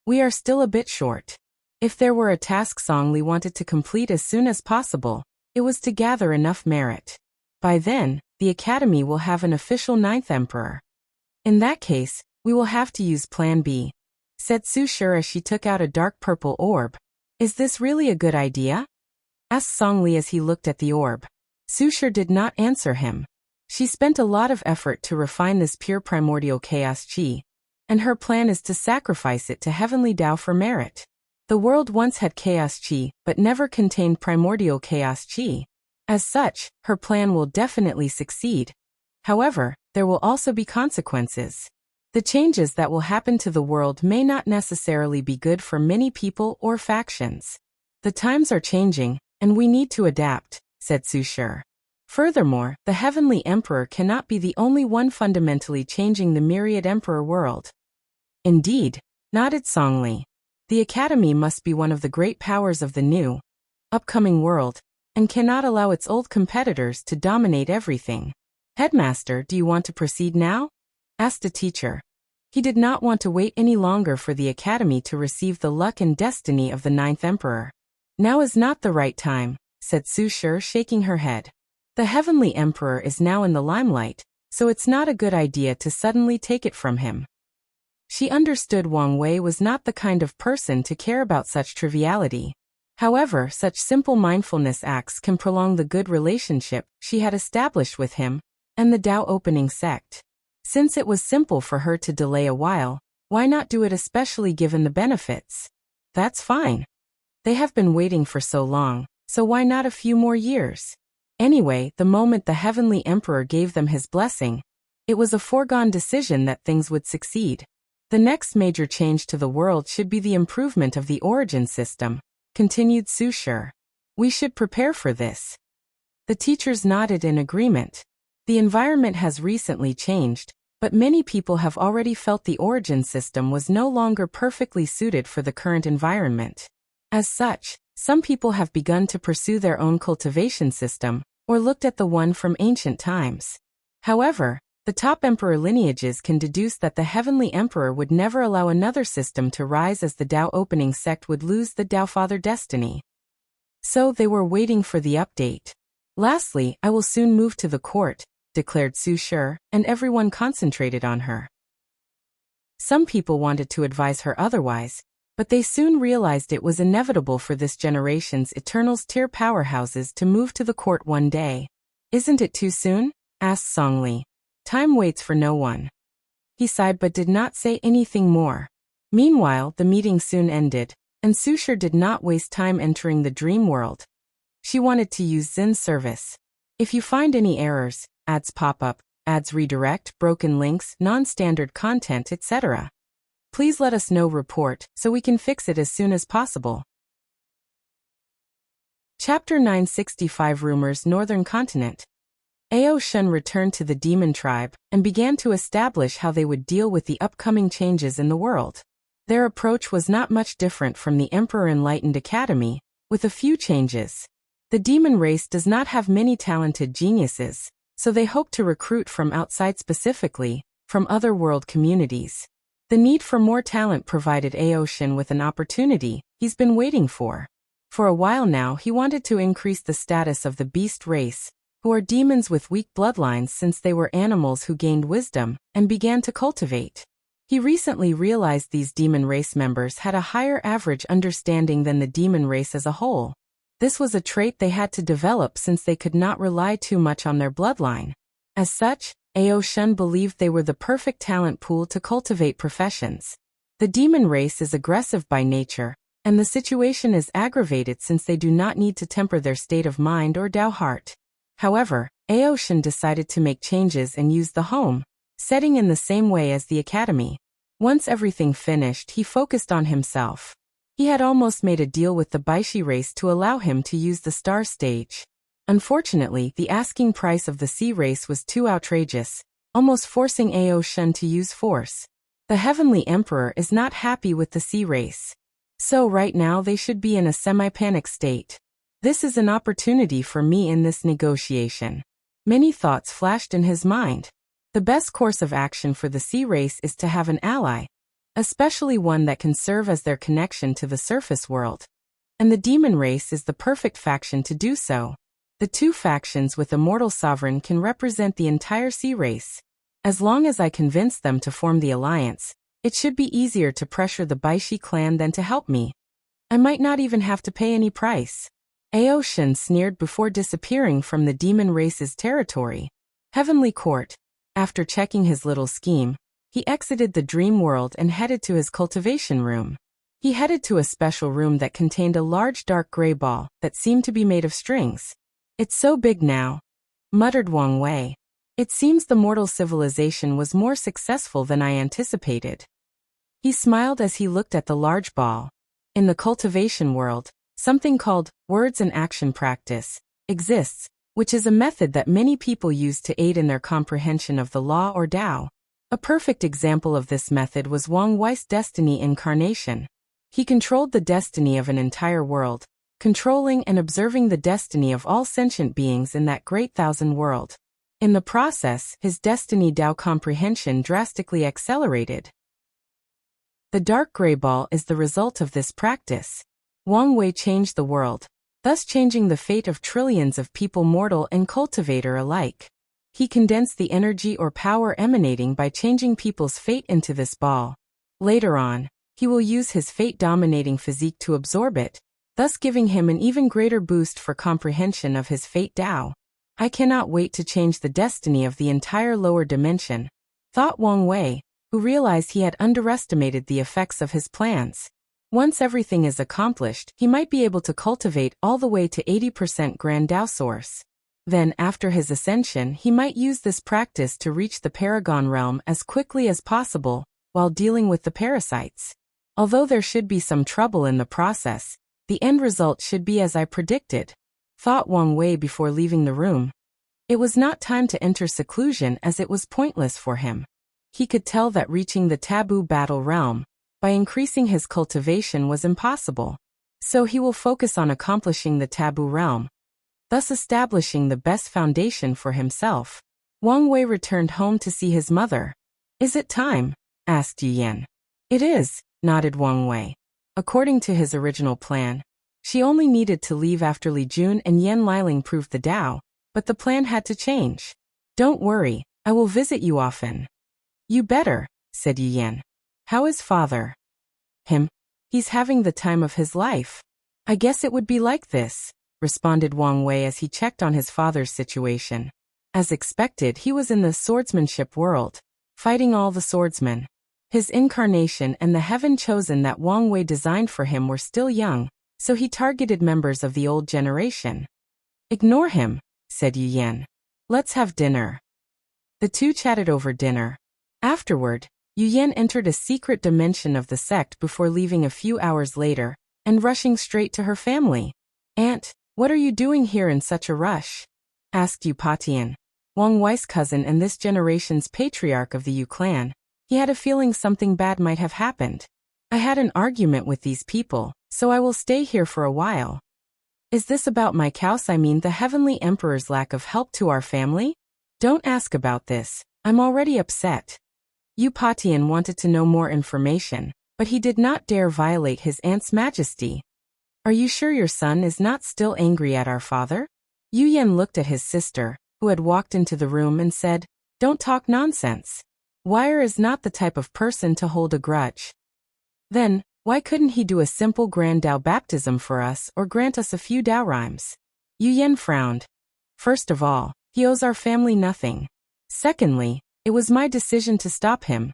S1: We are still a bit short. If there were a task Songli wanted to complete as soon as possible, it was to gather enough merit. By then, the Academy will have an official 9th Emperor. In that case, we will have to use Plan B, said Su Shi as she took out a dark purple orb. Is this really a good idea? Asked Songli as he looked at the orb. Su Shi did not answer him. She spent a lot of effort to refine this pure primordial chaos chi, and her plan is to sacrifice it to heavenly Tao for merit. The world once had chaos chi, but never contained primordial chaos chi. As such, her plan will definitely succeed. However, there will also be consequences. The changes that will happen to the world may not necessarily be good for many people or factions. The times are changing, and we need to adapt, said Su Shi. Furthermore, the Heavenly Emperor cannot be the only one fundamentally changing the myriad emperor world. Indeed, nodded Songli. The Academy must be one of the great powers of the new, upcoming world, and cannot allow its old competitors to dominate everything. Headmaster, do you want to proceed now? Asked a teacher. He did not want to wait any longer for the Academy to receive the luck and destiny of the 9th Emperor. Now is not the right time, said Su Shi, shaking her head. The Heavenly Emperor is now in the limelight, so it's not a good idea to suddenly take it from him. She understood Wang Wei was not the kind of person to care about such triviality. However, such simple mindfulness acts can prolong the good relationship she had established with him and the Tao opening sect. Since it was simple for her to delay a while, why not do it, especially given the benefits? That's fine. They have been waiting for so long, so why not a few more years? Anyway, the moment the Heavenly Emperor gave them his blessing, it was a foregone decision that things would succeed. The next major change to the world should be the improvement of the origin system, continued Su Shi. We should prepare for this. The teachers nodded in agreement. The environment has recently changed, but many people have already felt the origin system was no longer perfectly suited for the current environment. As such, some people have begun to pursue their own cultivation system, or looked at the one from ancient times. However, the top emperor lineages can deduce that the Heavenly Emperor would never allow another system to rise, as the Tao opening sect would lose the Tao Father destiny. So they were waiting for the update. Lastly, I will soon move to the court, declared Su Shi, and everyone concentrated on her. Some people wanted to advise her otherwise, but they soon realized it was inevitable for this generation's Eternals tier powerhouses to move to the court one day. Isn't it too soon? Asked Songli. Time waits for no one. He sighed but did not say anything more. Meanwhile, the meeting soon ended, and Su Shi did not waste time entering the dream world. She wanted to use Zin's service. If you find any errors, ads pop up, ads redirect, broken links, non-standard content, etc., please let us know. Report, so we can fix it as soon as possible. Chapter 965 Rumors. Northern Continent. Ao Shun returned to the demon tribe and began to establish how they would deal with the upcoming changes in the world. Their approach was not much different from the Emperor Enlightened Academy, with a few changes. The demon race does not have many talented geniuses, so they hope to recruit from outside, specifically from other world communities. The need for more talent provided Ao Shun with an opportunity he's been waiting for. For a while now, he wanted to increase the status of the beast race, who are demons with weak bloodlines, since they were animals who gained wisdom and began to cultivate. He recently realized these demon race members had a higher average understanding than the demon race as a whole. This was a trait they had to develop since they could not rely too much on their bloodline. As such, Ao Shun believed they were the perfect talent pool to cultivate professions. The demon race is aggressive by nature, and the situation is aggravated since they do not need to temper their state of mind or Tao heart. However, Ao Shun decided to make changes and use the home setting in the same way as the academy. Once everything finished, he focused on himself. He had almost made a deal with the Baishi race to allow him to use the star stage. Unfortunately, the asking price of the sea race was too outrageous, almost forcing Ao Shun to use force. The Heavenly Emperor is not happy with the sea race. So right now they should be in a semi-panic state. This is an opportunity for me in this negotiation. Many thoughts flashed in his mind. The best course of action for the sea race is to have an ally, especially one that can serve as their connection to the surface world. And the demon race is the perfect faction to do so. The two factions with Immortal Sovereign can represent the entire sea race. As long as I convince them to form the alliance, it should be easier to pressure the Baishi clan than to help me. I might not even have to pay any price. Ao Shun sneered before disappearing from the demon race's territory. Heavenly Court. After checking his little scheme, he exited the dream world and headed to his cultivation room. He headed to a special room that contained a large dark gray ball that seemed to be made of strings. "It's so big now," muttered Wang Wei. "It seems the mortal civilization was more successful than I anticipated." He smiled as he looked at the large ball. In the cultivation world, something called words and action practice exists, which is a method that many people use to aid in their comprehension of the law or Tao. A perfect example of this method was Wang Wei's destiny incarnation. He controlled the destiny of an entire world, controlling and observing the destiny of all sentient beings in that great thousand world. In the process, his destiny Tao comprehension drastically accelerated. The dark gray ball is the result of this practice. Wang Wei changed the world, thus changing the fate of trillions of people, mortal and cultivator alike. He condensed the energy or power emanating by changing people's fate into this ball. Later on, he will use his fate-dominating physique to absorb it, thus giving him an even greater boost for comprehension of his fate Tao. I cannot wait to change the destiny of the entire lower dimension, thought Wang Wei, who realized he had underestimated the effects of his plans. Once everything is accomplished, he might be able to cultivate all the way to 80% Grand Tao Source. Then, after his ascension, he might use this practice to reach the Paragon realm as quickly as possible, while dealing with the parasites. Although there should be some trouble in the process, the end result should be as I predicted, thought Wang Wei before leaving the room. It was not time to enter seclusion as it was pointless for him. He could tell that reaching the taboo battle realm, by increasing his cultivation, was impossible. So he will focus on accomplishing the taboo realm, thus establishing the best foundation for himself. Wang Wei returned home to see his mother. "Is it time?" asked Yu Yan. "It is," nodded Wang Wei. According to his original plan, she only needed to leave after Li Jun and Yan Liling proved the Tao, but the plan had to change. "Don't worry, I will visit you often." "You better," said Yu Yan. "How is father?" "Him? He's having the time of his life. I guess it would be like this," responded Wang Wei as he checked on his father's situation. As expected, he was in the swordsmanship world, fighting all the swordsmen. His incarnation and the heaven chosen that Wang Wei designed for him were still young, so he targeted members of the old generation. "Ignore him," said Yu Yan. "Let's have dinner." The two chatted over dinner. Afterward, Yu Yan entered a secret dimension of the sect before leaving a few hours later, and rushing straight to her family. "Aunt, what are you doing here in such a rush?" asked Yu Patian, Wang Wei's cousin and this generation's patriarch of the Yu clan. He had a feeling something bad might have happened. "I had an argument with these people, so I will stay here for a while." "Is this about my house? I mean the Heavenly Emperor's lack of help to our family?" "Don't ask about this. I'm already upset." Yu Patian wanted to know more information, but he did not dare violate his aunt's majesty. "Are you sure your son is not still angry at our father?" Yu Yan looked at his sister, who had walked into the room, and said, "Don't talk nonsense. Wire is not the type of person to hold a grudge." "Then, why couldn't he do a simple Grand Tao baptism for us or grant us a few Tao rhymes?" Yu Yan frowned. "First of all, he owes our family nothing. Secondly, it was my decision to stop him.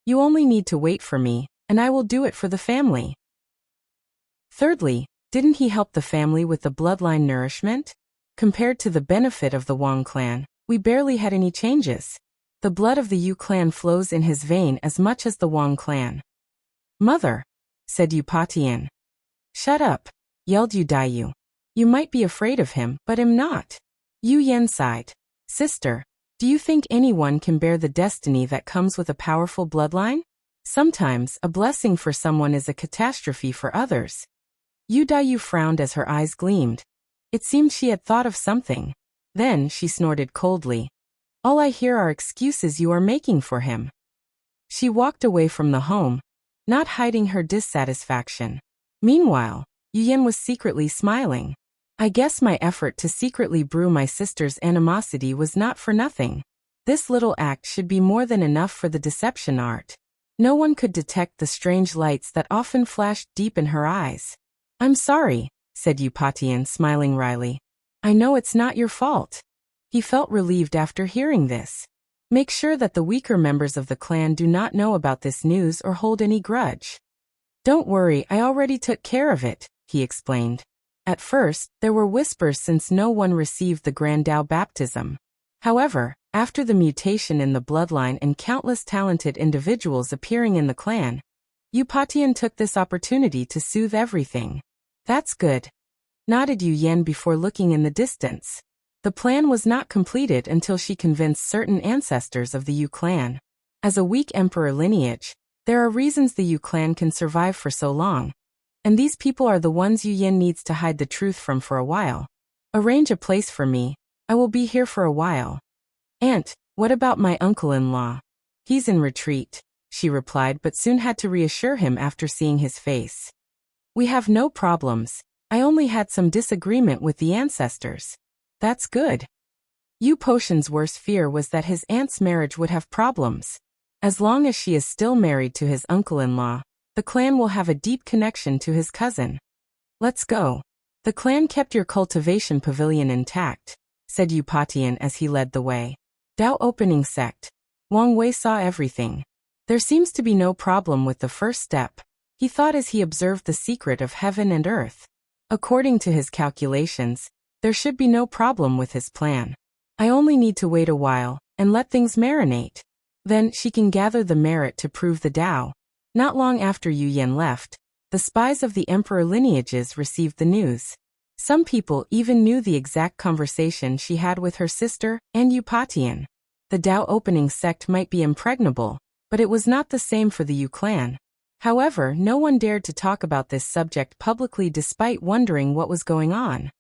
S1: You only need to wait for me, and I will do it for the family. Thirdly, didn't he help the family with the bloodline nourishment? Compared to the benefit of the Wang clan, we barely had any changes. The blood of the Yu clan flows in his vein as much as the Wang clan." "Mother," said Yu Patian, Shut up, yelled Yu Daiyu. You might be afraid of him, but am not. Yu Yan sighed. Sister, do you think anyone can bear the destiny that comes with a powerful bloodline? Sometimes, a blessing for someone is a catastrophe for others. Yu Daiyu frowned as her eyes gleamed. It seemed she had thought of something. Then, she snorted coldly. All I hear are excuses you are making for him. She walked away from the home, not hiding her dissatisfaction. Meanwhile, Yu Yan was secretly smiling. I guess my effort to secretly brew my sister's animosity was not for nothing. This little act should be more than enough for the deception art. No one could detect the strange lights that often flashed deep in her eyes. I'm sorry, said Eupatian, smiling wryly. I know it's not your fault. He felt relieved after hearing this. Make sure that the weaker members of the clan do not know about this news or hold any grudge. Don't worry, I already took care of it, he explained. At first, there were whispers since no one received the Grand Dao baptism. However, after the mutation in the bloodline and countless talented individuals appearing in the clan, Eupatian took this opportunity to soothe everything. That's good, nodded Yu Yan before looking in the distance. The plan was not completed until she convinced certain ancestors of the Yu clan. As a weak emperor lineage, there are reasons the Yu clan can survive for so long. And these people are the ones Yu Yan needs to hide the truth from for a while. Arrange a place for me. I will be here for a while. Aunt, what about my uncle-in-law? He's in retreat, she replied, but soon had to reassure him after seeing his face. We have no problems. I only had some disagreement with the ancestors. That's good. Yu Potion's worst fear was that his aunt's marriage would have problems. As long as she is still married to his uncle-in-law, the clan will have a deep connection to his cousin. Let's go. The clan kept your cultivation pavilion intact, said Eupatian as he led the way. Dao opening sect. Wang Wei saw everything. There seems to be no problem with the first step, he thought as he observed the secret of heaven and earth. According to his calculations, there should be no problem with his plan. I only need to wait a while and let things marinate. Then she can gather the merit to prove the Dao. Not long after Yu Yan left, the spies of the emperor lineages received the news. Some people even knew the exact conversation she had with her sister and Eupatian. The Dao opening sect might be impregnable, but it was not the same for the Yu clan. However, no one dared to talk about this subject publicly despite wondering what was going on.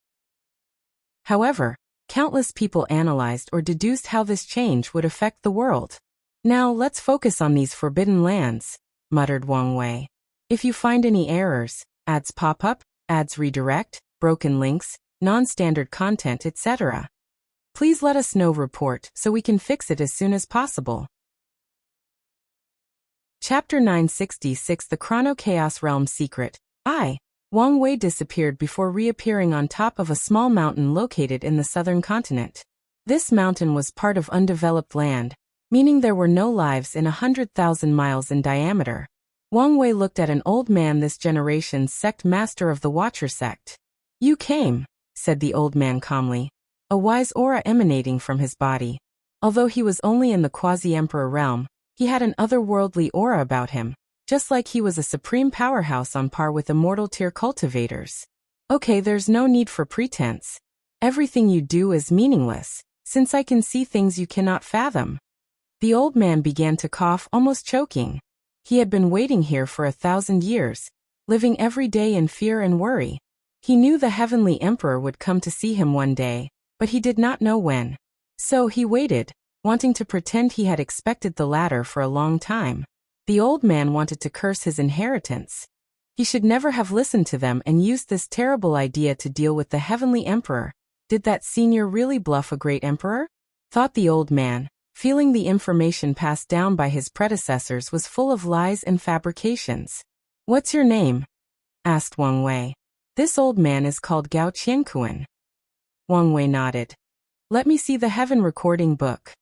S1: However, countless people analyzed or deduced how this change would affect the world. Now let's focus on these forbidden lands, muttered Wang Wei. If you find any errors, ads pop up, ads redirect, broken links, non-standard content, etc., please let us know. Report so we can fix it as soon as possible. Chapter 966 The Chrono Chaos Realm Secret. Wang Wei disappeared before reappearing on top of a small mountain located in the southern continent. This mountain was part of undeveloped land, meaning there were no lives in 100,000 miles in diameter. Wang Wei looked at an old man, this generation's sect master of the Watcher sect. You came, said the old man calmly, a wise aura emanating from his body. Although he was only in the quasi-emperor realm, he had an otherworldly aura about him, just like he was a supreme powerhouse on par with immortal tier cultivators. Okay, there's no need for pretense. Everything you do is meaningless, since I can see things you cannot fathom. The old man began to cough, almost choking. He had been waiting here for 1,000 years, living every day in fear and worry. He knew the heavenly emperor would come to see him one day, but he did not know when. So he waited, wanting to pretend he had expected the latter for a long time. The old man wanted to curse his inheritance. He should never have listened to them and used this terrible idea to deal with the heavenly emperor. Did that senior really bluff a great emperor? Thought the old man, feeling the information passed down by his predecessors was full of lies and fabrications. What's your name? Asked Wang Wei. This old man is called Gao Qiankuan. Wang Wei nodded. Let me see the heaven recording book.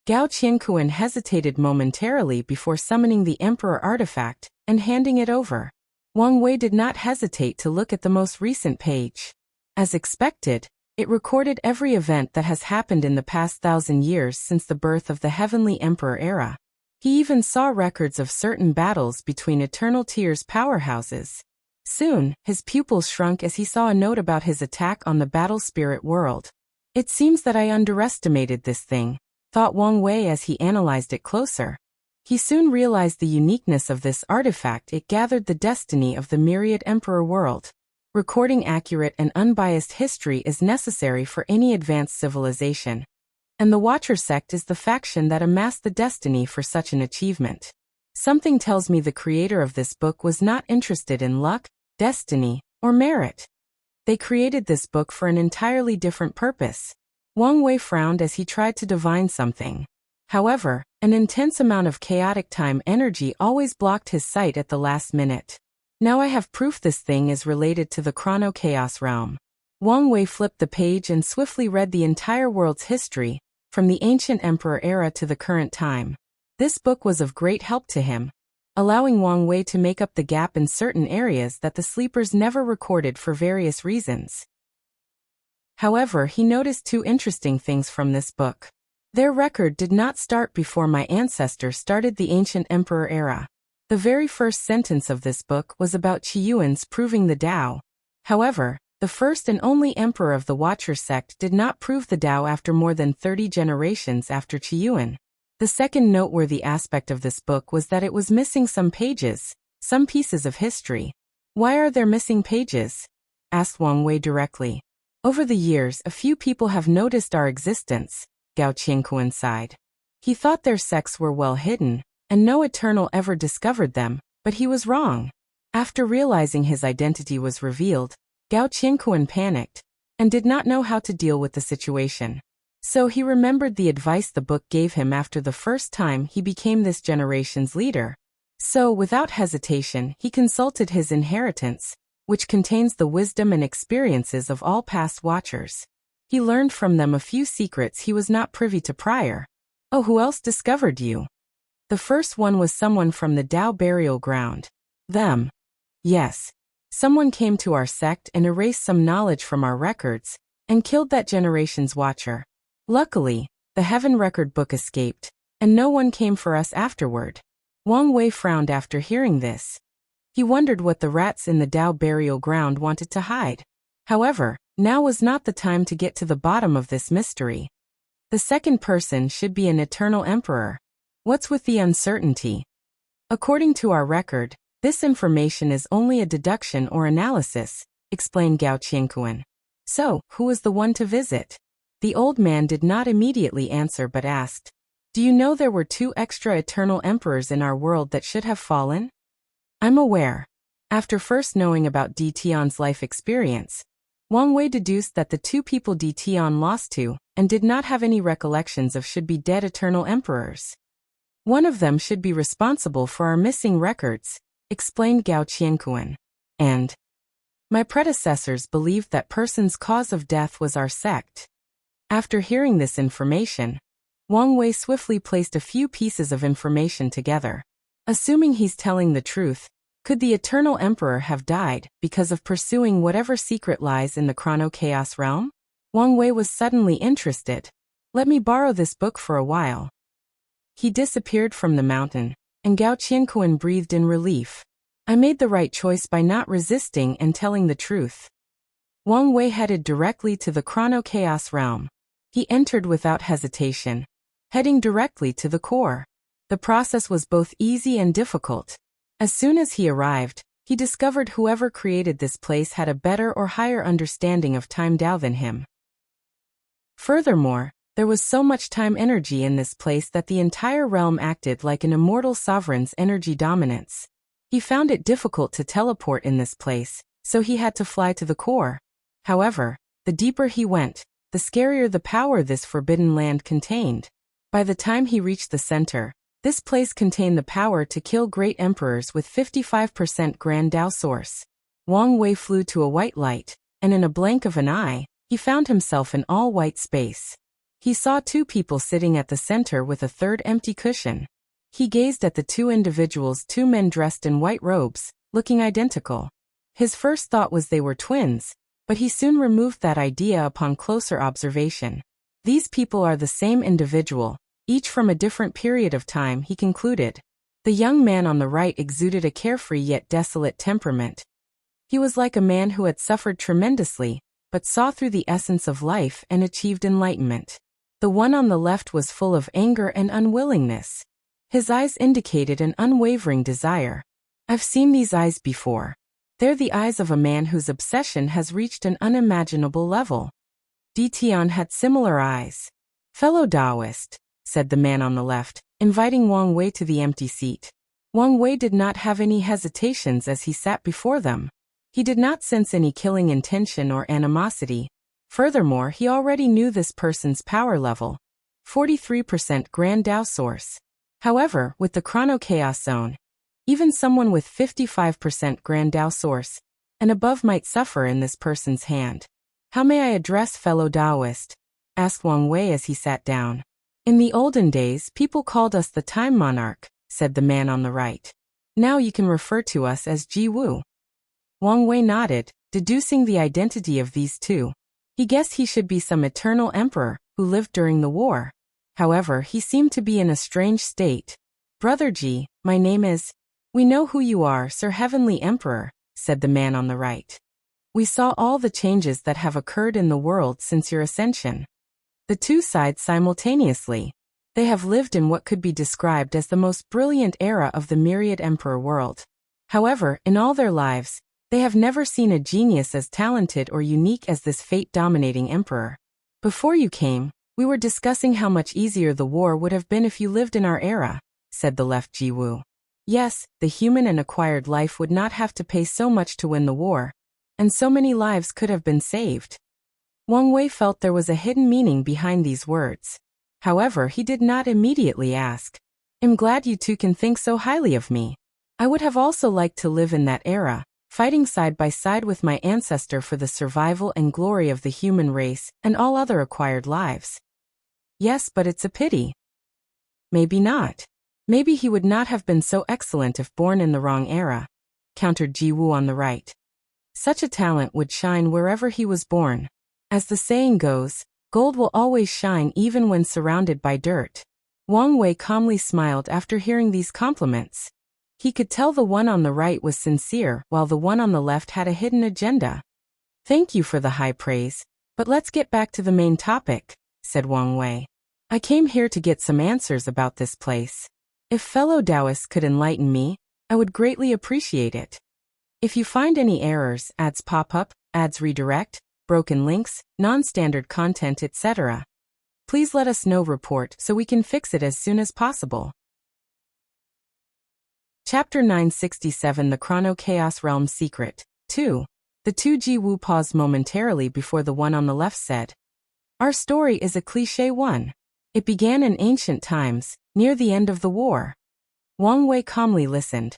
S1: Gao Qiankuan hesitated momentarily before summoning the emperor artifact and handing it over. Wang Wei did not hesitate to look at the most recent page. As expected, it recorded every event that has happened in the past 1,000 years since the birth of the heavenly emperor era. He even saw records of certain battles between eternal tiers powerhouses. Soon, his pupils shrunk as he saw a note about his attack on the battle spirit world. It seems that I underestimated this thing, thought Wang Wei as he analyzed it closer. He soon realized the uniqueness of this artifact. It gathered the destiny of the myriad emperor world. Recording accurate and unbiased history is necessary for any advanced civilization. And the Watcher sect is the faction that amassed the destiny for such an achievement. Something tells me the creator of this book was not interested in luck, destiny, or merit. They created this book for an entirely different purpose. Wang Wei frowned as he tried to divine something. However, an intense amount of chaotic time energy always blocked his sight at the last minute. Now I have proof this thing is related to the Chrono Chaos realm. Wang Wei flipped the page and swiftly read the entire world's history, from the ancient emperor era to the current time. This book was of great help to him, allowing Wang Wei to make up the gap in certain areas that the sleepers never recorded for various reasons. However, he noticed two interesting things from this book. Their record did not start before my ancestor started the ancient emperor era. The very first sentence of this book was about Qiyuan's proving the Tao. However, the first and only emperor of the Watcher sect did not prove the Tao after more than 30 generations after Qiyuan. The second noteworthy aspect of this book was that it was missing some pages, some pieces of history. Why are there missing pages? Asked Wang Wei directly. Over the years, a few people have noticed our existence, Gao Qianquan sighed. He thought their sects were well hidden, and no eternal ever discovered them, but he was wrong. After realizing his identity was revealed, Gao Qianquan panicked, and did not know how to deal with the situation. So he remembered the advice the book gave him after the first time he became this generation's leader. So, without hesitation, he consulted his inheritance, which contains the wisdom and experiences of all past Watchers. He learned from them a few secrets he was not privy to prior. Oh, who else discovered you? The first one was someone from the Tao burial ground. Them. Yes. Someone came to our sect and erased some knowledge from our records, and killed that generation's Watcher. Luckily, the Heaven Record book escaped, and no one came for us afterward. Wang Wei frowned after hearing this. He wondered what the rats in the Tao burial ground wanted to hide. However, now was not the time to get to the bottom of this mystery. The second person should be an eternal emperor. What's with the uncertainty? According to our record, this information is only a deduction or analysis, explained Gao Qianquan. So, who was the one to visit? The old man did not immediately answer but asked, do you know there were 2 extra eternal emperors in our world that should have fallen? I'm aware. After first knowing about Di Tian's life experience, Wang Wei deduced that the 2 people Di Tian lost to, and did not have any recollections of, should be dead eternal emperors. One of them should be responsible for our missing records, explained Gao Qianquan. And my predecessors believed that person's cause of death was our sect. After hearing this information, Wang Wei swiftly placed a few pieces of information together. Assuming he's telling the truth, could the Eternal Emperor have died because of pursuing whatever secret lies in the Chrono Chaos realm? Wang Wei was suddenly interested. Let me borrow this book for a while. He disappeared from the mountain, and Gao Qianquan breathed in relief. I made the right choice by not resisting and telling the truth. Wang Wei headed directly to the Chrono Chaos realm. He entered without hesitation, heading directly to the core. The process was both easy and difficult. As soon as he arrived, he discovered whoever created this place had a better or higher understanding of time Tao than him. Furthermore, there was so much time energy in this place that the entire realm acted like an immortal sovereign's energy dominance. He found it difficult to teleport in this place, so he had to fly to the core. However, the deeper he went, the scarier the power this forbidden land contained. By the time he reached the center, this place contained the power to kill great emperors with 55% Grand Tao source. Wang Wei flew to a white light, and in a blink of an eye, he found himself in all-white space. He saw 2 people sitting at the center with a third empty cushion. He gazed at the 2 individuals, 2 men dressed in white robes, looking identical. His first thought was they were twins, but he soon removed that idea upon closer observation. These people are the same individual, each from a different period of time, he concluded. The young man on the right exuded a carefree yet desolate temperament. He was like a man who had suffered tremendously, but saw through the essence of life and achieved enlightenment. The one on the left was full of anger and unwillingness. His eyes indicated an unwavering desire. I've seen these eyes before. They're the eyes of a man whose obsession has reached an unimaginable level. Tian had similar eyes. Fellow Taoist, said the man on the left, inviting Wang Wei to the empty seat. Wang Wei did not have any hesitations as he sat before them. He did not sense any killing intention or animosity. Furthermore, he already knew this person's power level. 43% Grand Tao Source. However, with the Chrono Chaos Zone, even someone with 55% Grand Tao Source and above might suffer in this person's hand. How may I address fellow Taoist? Asked Wang Wei as he sat down. In the olden days, people called us the Time Monarch, said the man on the right. Now you can refer to us as Ji Wu. Wang Wei nodded, deducing the identity of these two. He guessed he should be some eternal emperor who lived during the war. However, he seemed to be in a strange state. Brother Ji, my name is... We know who you are, Sir Heavenly Emperor, said the man on the right. We saw all the changes that have occurred in the world since your ascension. The two sighed simultaneously. They have lived in what could be described as the most brilliant era of the myriad emperor world. However, in all their lives, they have never seen a genius as talented or unique as this fate-dominating emperor. Before you came, we were discussing how much easier the war would have been if you lived in our era, said the left Ji Wu. Yes, the human and acquired life would not have to pay so much to win the war, and so many lives could have been saved. Wang Wei felt there was a hidden meaning behind these words. However, he did not immediately ask. I'm glad you two can think so highly of me. I would have also liked to live in that era, fighting side by side with my ancestor for the survival and glory of the human race and all other acquired lives. Yes, but it's a pity. Maybe not. Maybe he would not have been so excellent if born in the wrong era, countered Ji Wu on the right. Such a talent would shine wherever he was born. As the saying goes, gold will always shine even when surrounded by dirt. Wang Wei calmly smiled after hearing these compliments. He could tell the one on the right was sincere while the one on the left had a hidden agenda. Thank you for the high praise, but let's get back to the main topic, said Wang Wei. I came here to get some answers about this place. If fellow Taoists could enlighten me, I would greatly appreciate it. If you find any errors, ads pop up, ads redirect, broken links, non-standard content, etc., please let us know report so we can fix it as soon as possible. Chapter 967 The Chrono Chaos Realm Secret 2. The two Ji Wu paused momentarily before the one on the left said, Our story is a cliché one. It began in ancient times, near the end of the war. Wang Wei calmly listened.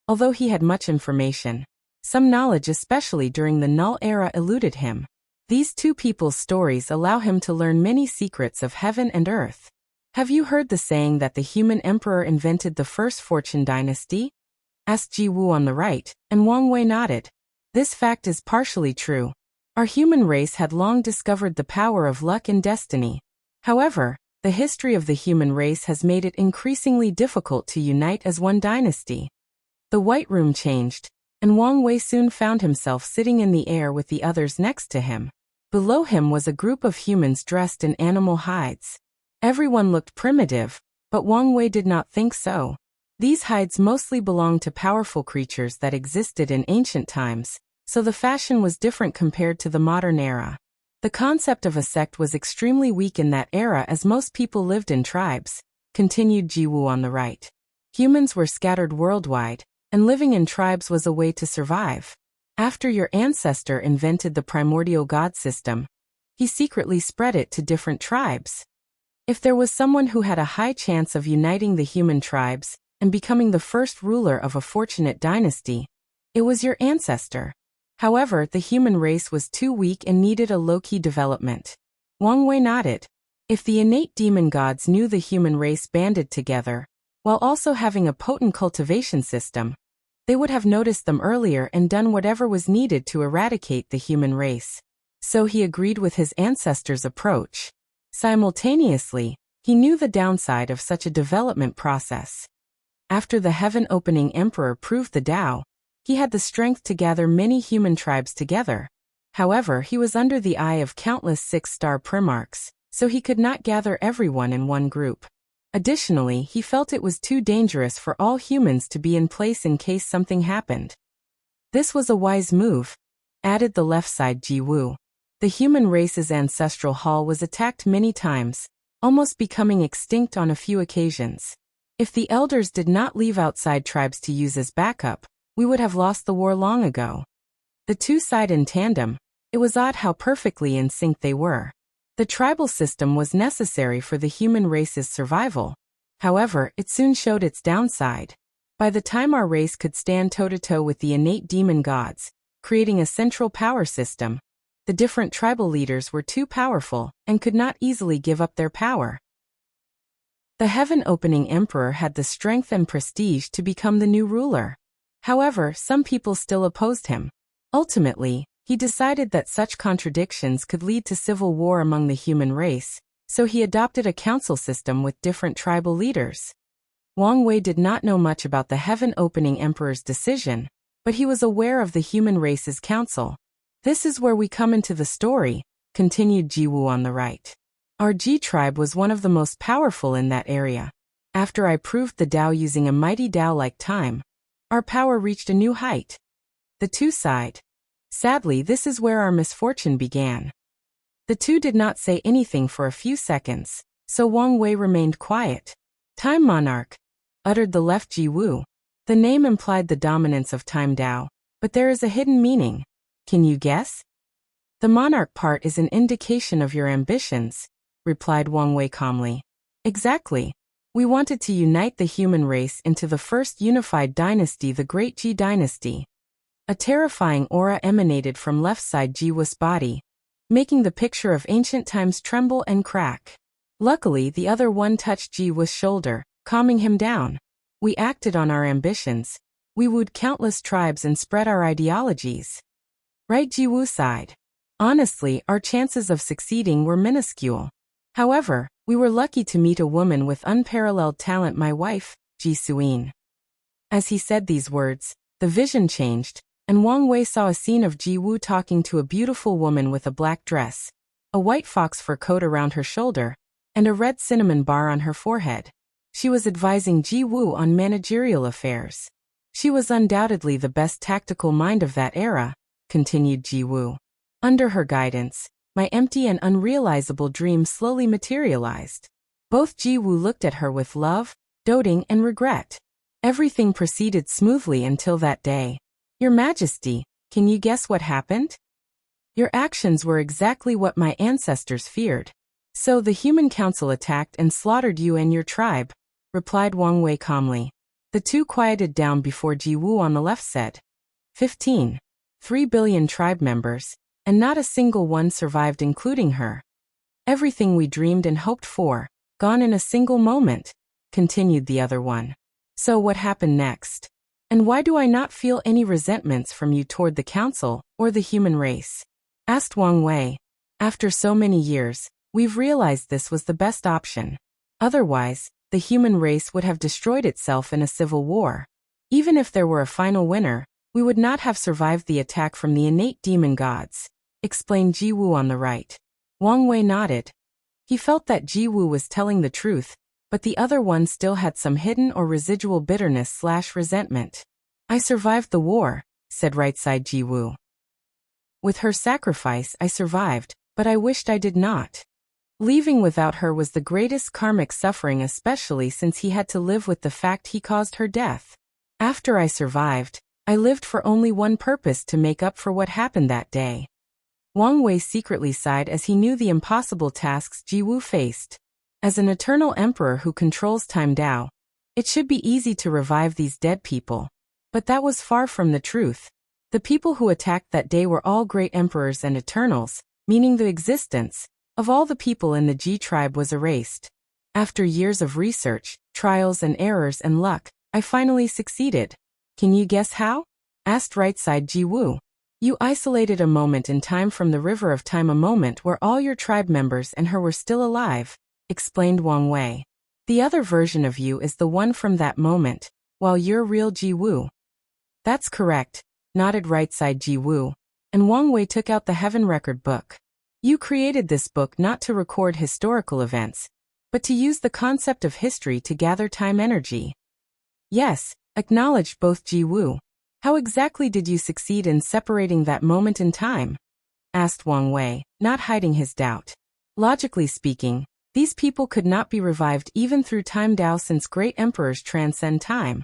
S1: Although he had much information, some knowledge especially during the Null era eluded him. These two people's stories allow him to learn many secrets of heaven and earth. Have you heard the saying that the human emperor invented the first fortune dynasty? Asked Ji Wu on the right, and Wang Wei nodded. This fact is partially true. Our human race had long discovered the power of luck and destiny. However, the history of the human race has made it increasingly difficult to unite as one dynasty. The White Room changed, and Wang Wei soon found himself sitting in the air with the others next to him. Below him was a group of humans dressed in animal hides. Everyone looked primitive, but Wang Wei did not think so. These hides mostly belonged to powerful creatures that existed in ancient times, so the fashion was different compared to the modern era. The concept of a sect was extremely weak in that era as most people lived in tribes, continued Ji Wu on the right. Humans were scattered worldwide, and living in tribes was a way to survive. After your ancestor invented the primordial god system, he secretly spread it to different tribes. If there was someone who had a high chance of uniting the human tribes and becoming the first ruler of a fortunate dynasty, it was your ancestor. However, the human race was too weak and needed a low-key development. Wang Wei nodded. If the innate demon gods knew the human race banded together, while also having a potent cultivation system, they would have noticed them earlier and done whatever was needed to eradicate the human race. So he agreed with his ancestors' approach. Simultaneously, he knew the downside of such a development process. After the heaven-opening emperor proved the Tao, He had the strength to gather many human tribes together. However, he was under the eye of countless 6-star primarchs, so he could not gather everyone in one group. Additionally, he felt it was too dangerous for all humans to be in place in case something happened. This was a wise move, added the left side Ji Wu. The human race's ancestral hall was attacked many times, almost becoming extinct on a few occasions. If the elders did not leave outside tribes to use as backup, we would have lost the war long ago. The two sighed in tandem. It was odd how perfectly in sync they were. The tribal system was necessary for the human race's survival. However, it soon showed its downside. By the time our race could stand toe-to-toe with the innate demon gods, creating a central power system, the different tribal leaders were too powerful and could not easily give up their power. The heaven-opening emperor had the strength and prestige to become the new ruler. However, some people still opposed him. Ultimately, he decided that such contradictions could lead to civil war among the human race, so he adopted a council system with different tribal leaders. Wang Wei did not know much about the heaven-opening emperor's decision, but he was aware of the human race's council. This is where we come into the story, continued Ji Wu on the right. Our Ji tribe was one of the most powerful in that area. After I proved the Tao using a mighty Tao-like time, our power reached a new height. The two sighed. Sadly, this is where our misfortune began. The two did not say anything for a few seconds, so Wang Wei remained quiet. Time Monarch, uttered the left Ji Wu. The name implied the dominance of Time Tao, but there is a hidden meaning. Can you guess? The monarch part is an indication of your ambitions, replied Wang Wei calmly. Exactly. We wanted to unite the human race into the first unified dynasty, the Great Ji Dynasty. A terrifying aura emanated from left side Ji Wu's body, making the picture of ancient times tremble and crack. Luckily, the other one touched Ji Wu's shoulder, calming him down. We acted on our ambitions. We wooed countless tribes and spread our ideologies. Right, Ji Wu sighed. Honestly, our chances of succeeding were minuscule. However, we were lucky to meet a woman with unparalleled talent, my wife, Ji Suyin. As he said these words, the vision changed, and Wang Wei saw a scene of Ji Wu talking to a beautiful woman with a black dress, a white fox fur coat around her shoulder, and a red cinnamon bar on her forehead. She was advising Ji Wu on managerial affairs. She was undoubtedly the best tactical mind of that era, continued Ji Wu. Under her guidance, my empty and unrealizable dream slowly materialized. Both Ji Wu looked at her with love, doting, and regret. Everything proceeded smoothly until that day. Your Majesty, can you guess what happened? Your actions were exactly what my ancestors feared. So the human council attacked and slaughtered you and your tribe, replied Wang Wei calmly. The two quieted down before Ji Wu on the left said, 15. 3 billion tribe members, and not a single one survived, including her. Everything we dreamed and hoped for, gone in a single moment, continued the other one. So what happened next? And why do I not feel any resentments from you toward the council or the human race? Asked Wang Wei. After so many years, we've realized this was the best option. Otherwise, the human race would have destroyed itself in a civil war. Even if there were a final winner, we would not have survived the attack from the innate demon gods, explained Ji Wu on the right. Wang Wei nodded. He felt that Ji Wu was telling the truth, but the other one still had some hidden or residual bitterness/resentment. I survived the war, said right side Ji Wu. With her sacrifice I survived, but I wished I did not. Leaving without her was the greatest karmic suffering, especially since he had to live with the fact he caused her death. After I survived, I lived for only one purpose: to make up for what happened that day. Wang Wei secretly sighed as he knew the impossible tasks Ji Wu faced. As an eternal emperor who controls time Tao, it should be easy to revive these dead people. But that was far from the truth. The people who attacked that day were all great emperors and eternals, meaning the existence of all the people in the Ji tribe was erased. After years of research, trials and errors and luck, I finally succeeded. Can you guess how? Asked right side Ji Wu. You isolated a moment in time from the river of time, a moment where all your tribe members and her were still alive, explained Wang Wei. The other version of you is the one from that moment, while you're real Ji Wu. That's correct, nodded right-side Ji Wu, and Wang Wei took out the Heaven Record book. You created this book not to record historical events, but to use the concept of history to gather time energy. Yes, acknowledged both Ji Wu. How exactly did you succeed in separating that moment in time? Asked Wang Wei, not hiding his doubt. Logically speaking, these people could not be revived even through time Dao since great emperors transcend time.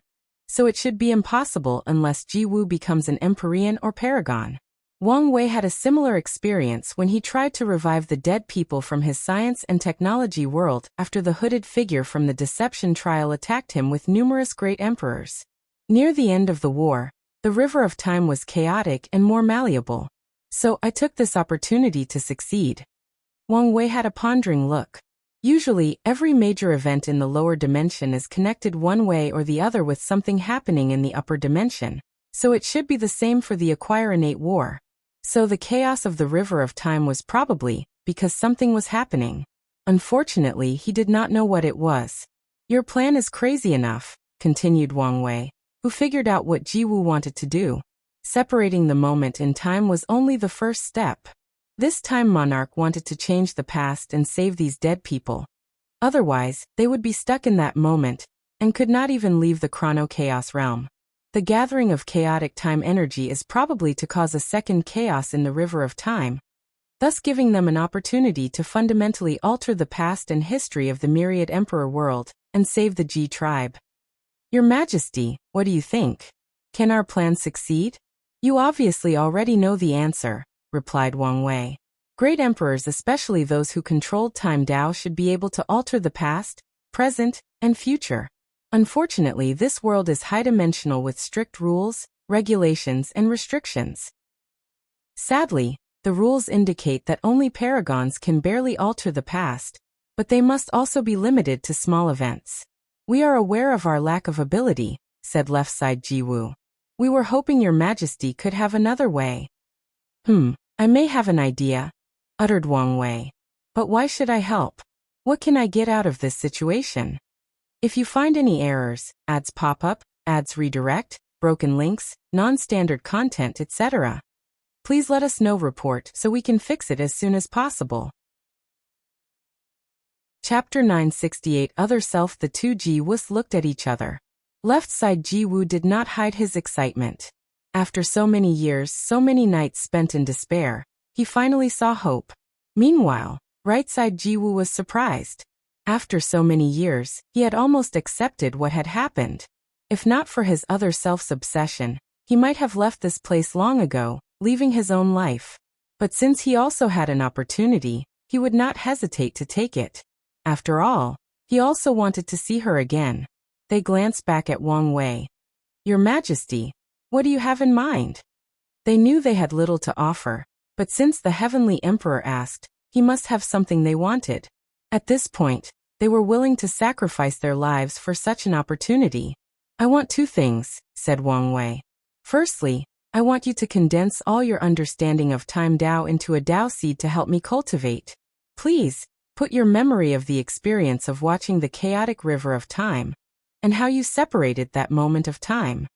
S1: So it should be impossible unless Ji Wu becomes an Empyrean or Paragon. Wang Wei had a similar experience when he tried to revive the dead people from his science and technology world after the hooded figure from the deception trial attacked him with numerous great emperors. Near the end of the war, the river of time was chaotic and more malleable. So I took this opportunity to succeed. Wang Wei had a pondering look. Usually, every major event in the lower dimension is connected one way or the other with something happening in the upper dimension, so it should be the same for the Acquire Innate War. So the chaos of the river of time was probably because something was happening. Unfortunately, he did not know what it was. Your plan is crazy enough, continued Wang Wei, who figured out what Ji Wu wanted to do. Separating the moment in time was only the first step. This time monarch wanted to change the past and save these dead people. Otherwise, they would be stuck in that moment and could not even leave the Chrono Chaos realm. The gathering of chaotic time energy is probably to cause a second chaos in the river of time, thus giving them an opportunity to fundamentally alter the past and history of the myriad emperor world and save the Ji tribe. Your Majesty, what do you think? Can our plan succeed? You obviously already know the answer, replied Wang Wei. Great emperors, especially those who controlled time Dao, should be able to alter the past, present, and future. Unfortunately, this world is high-dimensional with strict rules, regulations, and restrictions. Sadly, the rules indicate that only paragons can barely alter the past, but they must also be limited to small events. We are aware of our lack of ability, said left side Ji Wu. We were hoping your Majesty could have another way. I may have an idea, uttered Wang Wei. But why should I help? What can I get out of this situation? If you find any errors, ads pop up, ads redirect, broken links, non-standard content, etc., please let us know. Report so we can fix it as soon as possible. Chapter 968 Other Self. The two Ji Wus looked at each other. Left side Ji Wu did not hide his excitement. After so many years, so many nights spent in despair, he finally saw hope. Meanwhile, right side Ji Wu was surprised. After so many years, he had almost accepted what had happened. If not for his other self's obsession, he might have left this place long ago, leaving his own life. But since he also had an opportunity, he would not hesitate to take it. After all, he also wanted to see her again. They glanced back at Wang Wei. Your Majesty, what do you have in mind? They knew they had little to offer, but since the Heavenly Emperor asked, he must have something they wanted. At this point, they were willing to sacrifice their lives for such an opportunity. I want two things, said Wang Wei. Firstly, I want you to condense all your understanding of time Dao into a Dao seed to help me cultivate. Please, put your memory of the experience of watching the chaotic river of time, and how you separated that moment of time.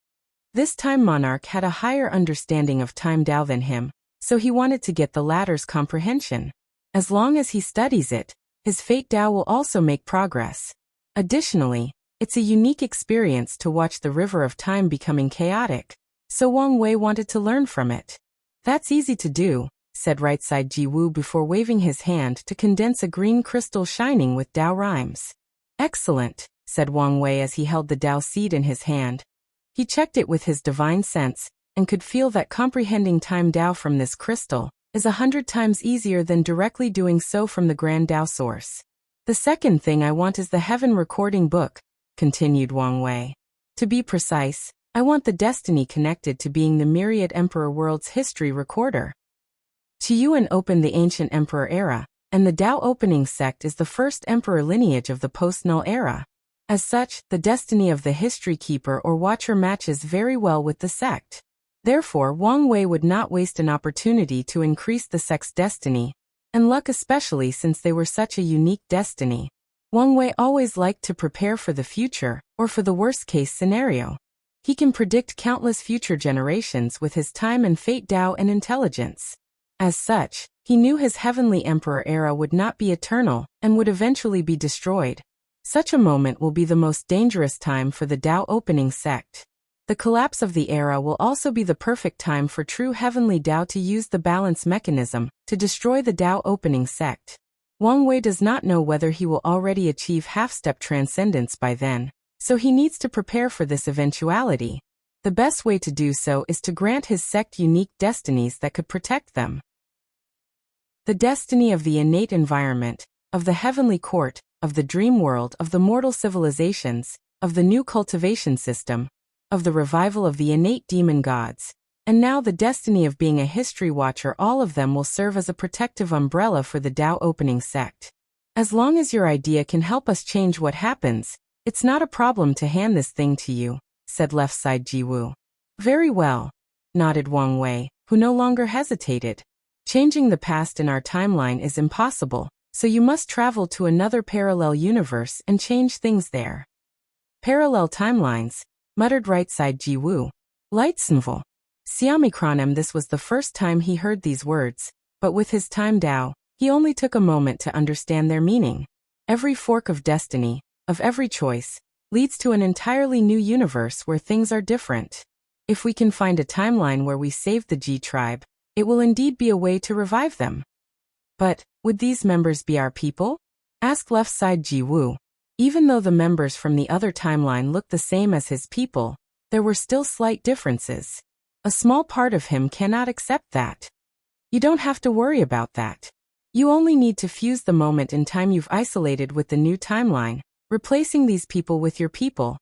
S1: This time monarch had a higher understanding of time Dao than him, so he wanted to get the latter's comprehension. As long as he studies it, his fate Dao will also make progress. Additionally, it's a unique experience to watch the river of time becoming chaotic, so Wang Wei wanted to learn from it. That's easy to do, said right side Ji Wu before waving his hand to condense a green crystal shining with Dao rhymes. Excellent, said Wang Wei as he held the Dao seed in his hand. He checked it with his divine sense, and could feel that comprehending time Dao from this crystal is 100 times easier than directly doing so from the Grand Dao source. The second thing I want is the Heaven Recording Book, continued Wang Wei. To be precise, I want the destiny connected to being the myriad emperor world's history recorder. Qiyuan opened the ancient emperor era, and the Dao opening sect is the first emperor lineage of the post-null era. As such, the destiny of the history keeper or watcher matches very well with the sect. Therefore, Wang Wei would not waste an opportunity to increase the sect's destiny, and luck especially since they were such a unique destiny. Wang Wei always liked to prepare for the future, or for the worst-case scenario. He can predict countless future generations with his time and fate Dao and intelligence. As such, he knew his Heavenly Emperor era would not be eternal and would eventually be destroyed. Such a moment will be the most dangerous time for the Dao opening sect. The collapse of the era will also be the perfect time for true Heavenly Dao to use the balance mechanism to destroy the Dao opening sect. Wang Wei does not know whether he will already achieve half-step transcendence by then, so he needs to prepare for this eventuality. The best way to do so is to grant his sect unique destinies that could protect them. The destiny of the innate environment, of the heavenly court, of the dream world, of the mortal civilizations, of the new cultivation system, of the revival of the innate demon gods, and now the destiny of being a history watcher. All of them will serve as a protective umbrella for the Dao opening sect. As long as your idea can help us change what happens, it's not a problem to hand this thing to you, said left side Jiwu. Very well, nodded Wang Wei, who no longer hesitated. Changing the past in our timeline is impossible, so you must travel to another parallel universe and change things there. Parallel timelines, muttered right side Jiwu. Lightsenville. Xiaomicronem. This was the first time he heard these words, but with his time Dao, he only took a moment to understand their meaning. Every fork of destiny, of every choice, leads to an entirely new universe where things are different. If we can find a timeline where we saved the Ji tribe, it will indeed be a way to revive them. But, would these members be our people? Asked left side Jiwu. Even though the members from the other timeline looked the same as his people, there were still slight differences. A small part of him cannot accept that. You don't have to worry about that. You only need to fuse the moment in time you've isolated with the new timeline, replacing these people with your people,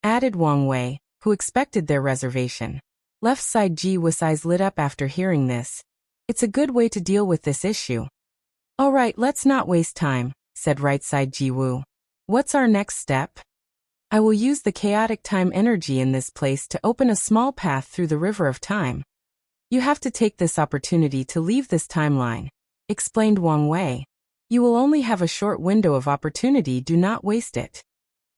S1: added Wang Wei, who expected their reservation. Left side Jiwu's eyes lit up after hearing this. It's a good way to deal with this issue. All right, let's not waste time, said right side Jiwu. What's our next step? I will use the chaotic time energy in this place to open a small path through the river of time. You have to take this opportunity to leave this timeline, explained Wang Wei. You will only have a short window of opportunity, do not waste it.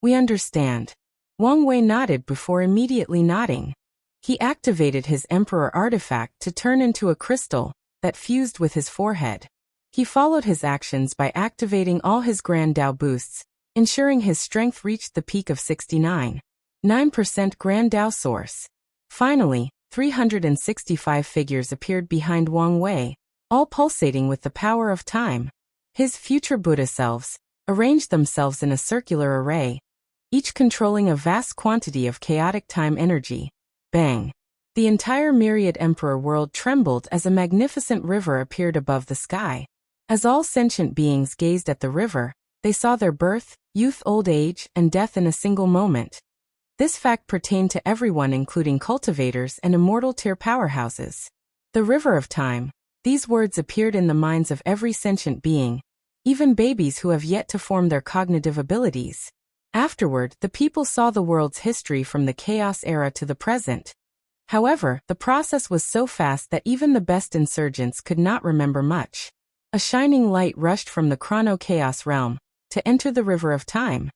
S1: We understand. Wang Wei nodded before immediately nodding. He activated his Emperor artifact to turn into a crystal that fused with his forehead. He followed his actions by activating all his Grand Dao boosts, ensuring his strength reached the peak of 69.9% Grand Dao source. Finally, 365 figures appeared behind Wang Wei, all pulsating with the power of time. His future Buddha selves arranged themselves in a circular array, each controlling a vast quantity of chaotic time energy. Bang! The entire myriad Emperor world trembled as a magnificent river appeared above the sky. As all sentient beings gazed at the river, they saw their birth, youth, old age, and death in a single moment. This fact pertained to everyone, including cultivators and immortal tier powerhouses. The river of time. These words appeared in the minds of every sentient being, even babies who have yet to form their cognitive abilities. Afterward, the people saw the world's history from the chaos era to the present. However, the process was so fast that even the best insurgents could not remember much. A shining light rushed from the Chrono chaos realm to enter the river of time.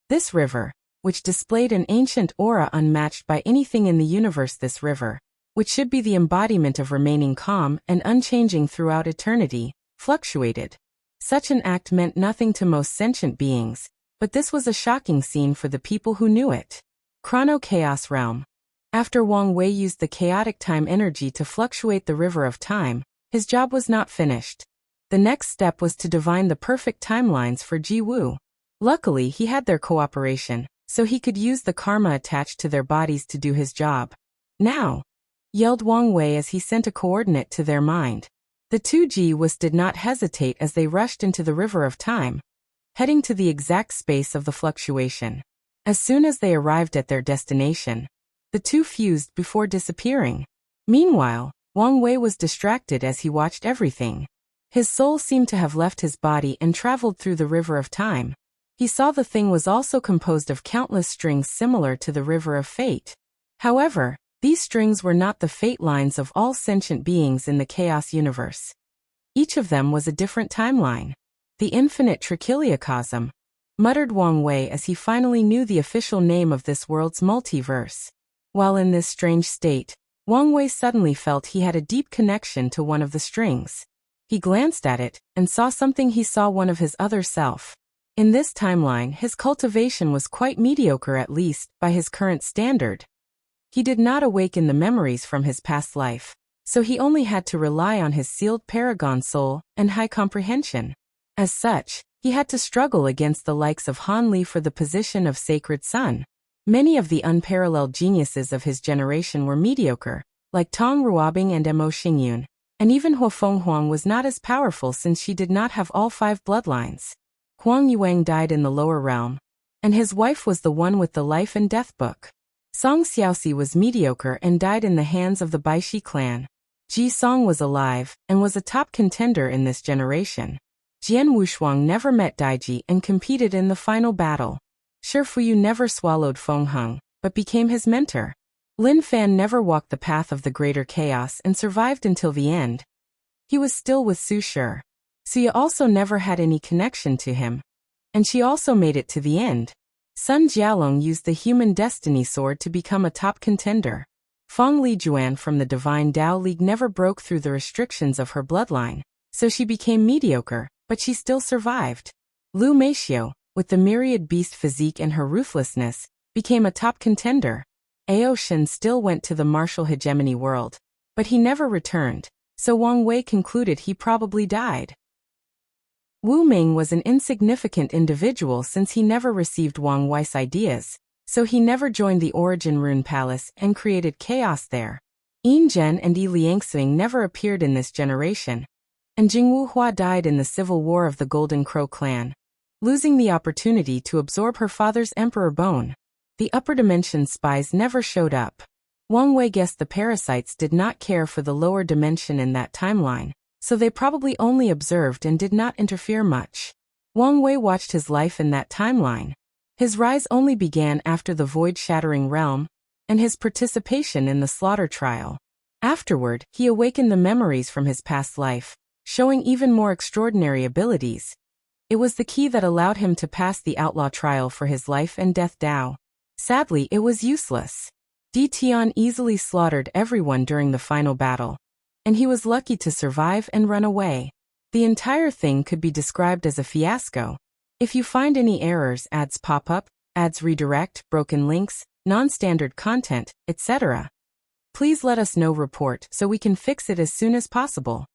S1: This river, which displayed an ancient aura unmatched by anything in the universe, this river, which should be the embodiment of remaining calm and unchanging throughout eternity, fluctuated. Such an act meant nothing to most sentient beings, but this was a shocking scene for the people who knew it. Chrono Chaos Realm. After Wang Wei used the chaotic time energy to fluctuate the river of time, his job was not finished. The next step was to divine the perfect timelines for Ji Wu. Luckily, he had their cooperation, so he could use the karma attached to their bodies to do his job. Now! Yelled Wang Wei as he sent a coordinate to their mind. The two Ji Wus did not hesitate as they rushed into the river of time, heading to the exact space of the fluctuation. As soon as they arrived at their destination, the two fused before disappearing. Meanwhile, Wang Wei was distracted as he watched everything. His soul seemed to have left his body and traveled through the river of time. He saw the thing was also composed of countless strings similar to the river of fate. However, these strings were not the fate lines of all sentient beings in the chaos universe. Each of them was a different timeline. The infinite trichiliocosm. muttered Wang Wei as he finally knew the official name of this world's multiverse. While in this strange state, Wang Wei suddenly felt he had a deep connection to one of the strings. He glanced at it and saw something. He saw one of his other self. In this timeline, his cultivation was quite mediocre, at least by his current standard. He did not awaken the memories from his past life, so he only had to rely on his sealed paragon soul and high comprehension. As such, he had to struggle against the likes of Han Li for the position of Sacred Son. Many of the unparalleled geniuses of his generation were mediocre, like Tong Ruobing and Mo Xingyun, and even Hua Fenghuang was not as powerful since she did not have all 5 bloodlines. Huang Yuang died in the lower realm, and his wife was the one with the life and death book. Song Xiaoxi was mediocre and died in the hands of the Baishi clan. Ji Song was alive and was a top contender in this generation. Jian Wushuang never met Daiji and competed in the final battle. Shi Fuyu never swallowed Feng Heng, but became his mentor. Lin Fan never walked the path of the greater chaos and survived until the end. He was still with Su Shi. Suya also never had any connection to him, and she also made it to the end. Sun Jialong used the human destiny sword to become a top contender. Feng Lijuan from the Divine Tao League never broke through the restrictions of her bloodline, so she became mediocre, but she still survived. Lu Meixiu, with the myriad beast physique and her ruthlessness, became a top contender. Ao Shen still went to the martial hegemony world, but he never returned, so Wang Wei concluded he probably died. Wu Ming was an insignificant individual since he never received Wang Wei's ideas, so he never joined the Origin Rune Palace and created chaos there. Yin Zhen and Yi Liangxing never appeared in this generation, and Jingwu Hua died in the civil war of the Golden Crow clan, losing the opportunity to absorb her father's emperor bone. The upper dimension spies never showed up. Wang Wei guessed the parasites did not care for the lower dimension in that timeline, so they probably only observed and did not interfere much. Wang Wei watched his life in that timeline. His rise only began after the void-shattering realm, and his participation in the slaughter trial. Afterward, he awakened the memories from his past life, showing even more extraordinary abilities. It was the key that allowed him to pass the outlaw trial for his life and death Dao. Sadly, it was useless. Di Tian easily slaughtered everyone during the final battle, and he was lucky to survive and run away. The entire thing could be described as a fiasco. If you find any errors, ads pop up, ads redirect, broken links, non-standard content, etc., please let us know. Report so we can fix it as soon as possible.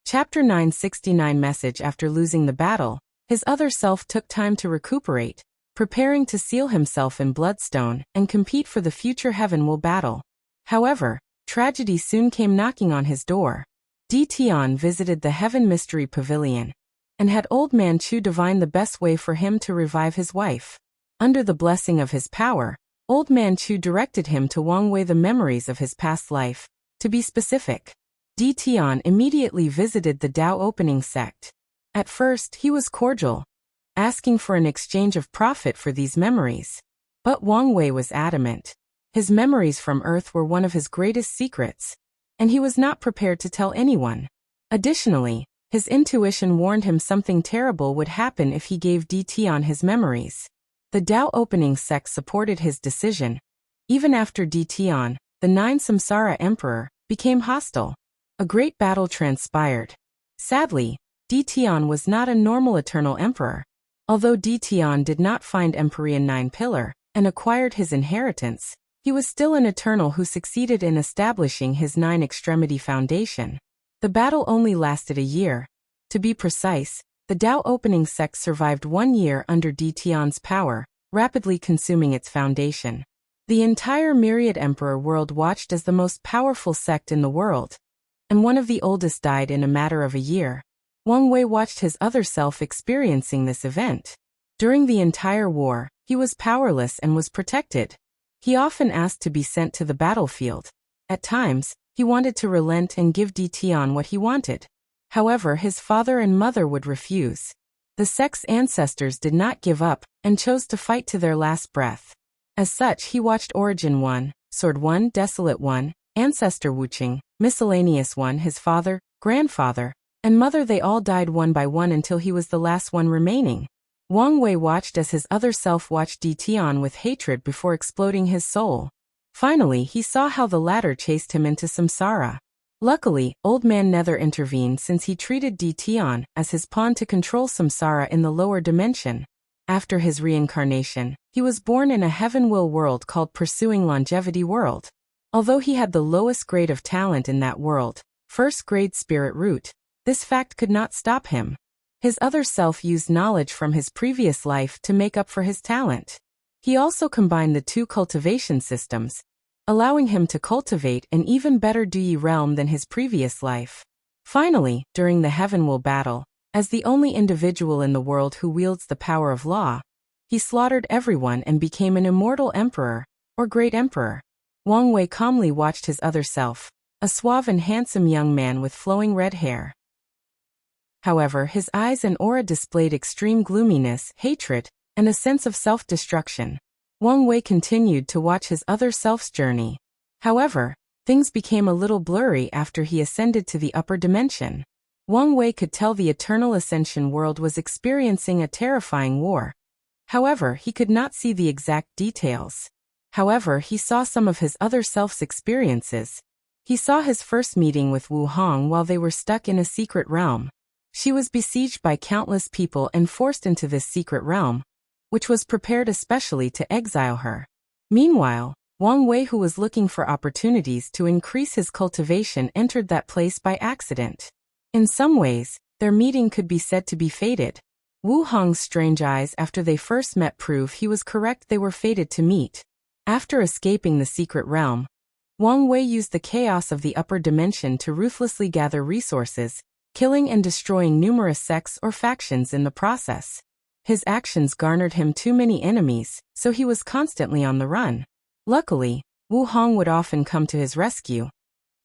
S1: Chapter 969 Message. After losing the battle, his other self took time to recuperate, preparing to seal himself in Bloodstone and compete for the future Heavenwell battle. However, tragedy soon came knocking on his door. Di Tian visited the Heaven Mystery Pavilion and had Old Man Chu divine the best way for him to revive his wife. Under the blessing of his power, Old Man Chu directed him to Wang Wei the memories of his past life. To be specific, Di Tian immediately visited the Dao Opening sect. At first, he was cordial, asking for an exchange of profit for these memories. But Wang Wei was adamant. His memories from Earth were one of his greatest secrets, and he was not prepared to tell anyone. Additionally, his intuition warned him something terrible would happen if he gave Di Tian his memories. The Dao Opening sect supported his decision. Even after Di Tian, the 9 Samsara Emperor, became hostile. A great battle transpired. Sadly, Di Tian was not a normal eternal emperor. Although Di Tian did not find Empyrean 9 Pillar and acquired his inheritance, he was still an eternal who succeeded in establishing his 9 Extremity Foundation. The battle only lasted a year. To be precise, the Dao Opening sect survived 1 year under Di Tian's power, rapidly consuming its foundation. The entire Myriad Emperor world watched as the most powerful sect in the world, and one of the oldest died in a matter of a year. Wang Wei watched his other self experiencing this event. During the entire war, he was powerless and was protected. He often asked to be sent to the battlefield. At times, he wanted to relent and give Di Tian what he wanted. However, his father and mother would refuse. The sect's ancestors did not give up and chose to fight to their last breath. As such, he watched Origin 1, Sword 1, Desolate 1, Ancestor Wuching, Miscellaneous 1, his father, grandfather, and mother, they all died one by one until he was the last one remaining. Wang Wei watched as his other self watched Defying with hatred before exploding his soul. Finally, he saw how the latter chased him into samsara. Luckily, Old Man Nether intervened since he treated Defying as his pawn to control samsara in the lower dimension. After his reincarnation, he was born in a heaven will world called Pursuing Longevity World. Although he had the lowest grade of talent in that world, first grade spirit root, this fact could not stop him. His other self used knowledge from his previous life to make up for his talent. He also combined the two cultivation systems, allowing him to cultivate an even better Dui realm than his previous life. Finally, during the Heaven Will battle, as the only individual in the world who wields the power of law, he slaughtered everyone and became an immortal emperor, or great emperor. Wang Wei calmly watched his other self, a suave and handsome young man with flowing red hair. However, his eyes and aura displayed extreme gloominess, hatred, and a sense of self-destruction. Wang Wei continued to watch his other self's journey. However, things became a little blurry after he ascended to the upper dimension. Wang Wei could tell the Eternal Ascension world was experiencing a terrifying war. However, he could not see the exact details. However, he saw some of his other self's experiences. He saw his first meeting with Wu Hong while they were stuck in a secret realm. She was besieged by countless people and forced into this secret realm, which was prepared especially to exile her. Meanwhile, Wang Wei, who was looking for opportunities to increase his cultivation, entered that place by accident. In some ways, their meeting could be said to be fated. Wu Hong's strange eyes after they first met prove he was correct, they were fated to meet. After escaping the secret realm, Wang Wei used the chaos of the upper dimension to ruthlessly gather resources, killing and destroying numerous sects or factions in the process. His actions garnered him too many enemies, so he was constantly on the run. Luckily, Wu Hong would often come to his rescue,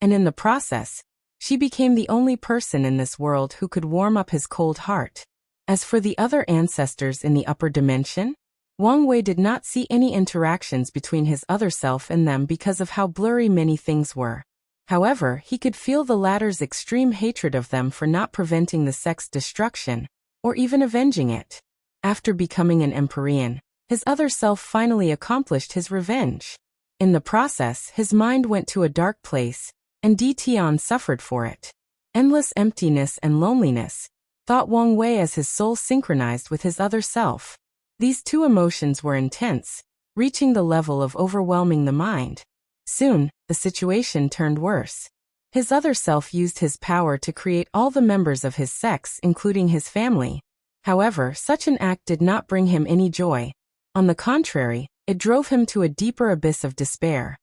S1: and in the process, she became the only person in this world who could warm up his cold heart. As for the other ancestors in the upper dimension, Wang Wei did not see any interactions between his other self and them because of how blurry many things were. However, he could feel the latter's extreme hatred of them for not preventing the sect's destruction, or even avenging it. After becoming an Empyrean, his other self finally accomplished his revenge. In the process, his mind went to a dark place, and Defying suffered for it. Endless emptiness and loneliness, thought Wang Wei as his soul synchronized with his other self. These two emotions were intense, reaching the level of overwhelming the mind. Soon, the situation turned worse. His other self used his power to create all the members of his sex, including his family. However, such an act did not bring him any joy. On the contrary, it drove him to a deeper abyss of despair.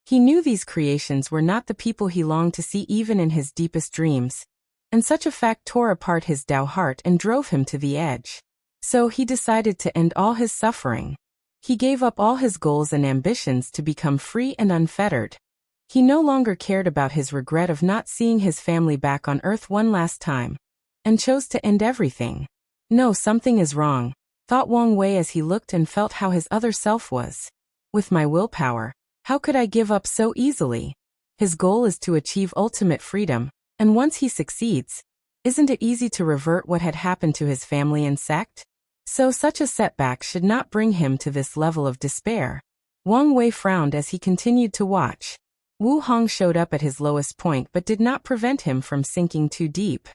S1: He knew these creations were not the people he longed to see even in his deepest dreams, and such a fact tore apart his Tao heart and drove him to the edge. So he decided to end all his suffering. He gave up all his goals and ambitions to become free and unfettered. He no longer cared about his regret of not seeing his family back on Earth one last time, and chose to end everything. No, something is wrong, thought Wang Wei as he looked and felt how his other self was. With my willpower, how could I give up so easily? His goal is to achieve ultimate freedom, and once he succeeds, isn't it easy to revert what had happened to his family and sect? So such a setback should not bring him to this level of despair. Wang Wei frowned as he continued to watch. Wu Hong showed up at his lowest point but did not prevent him from sinking too deep.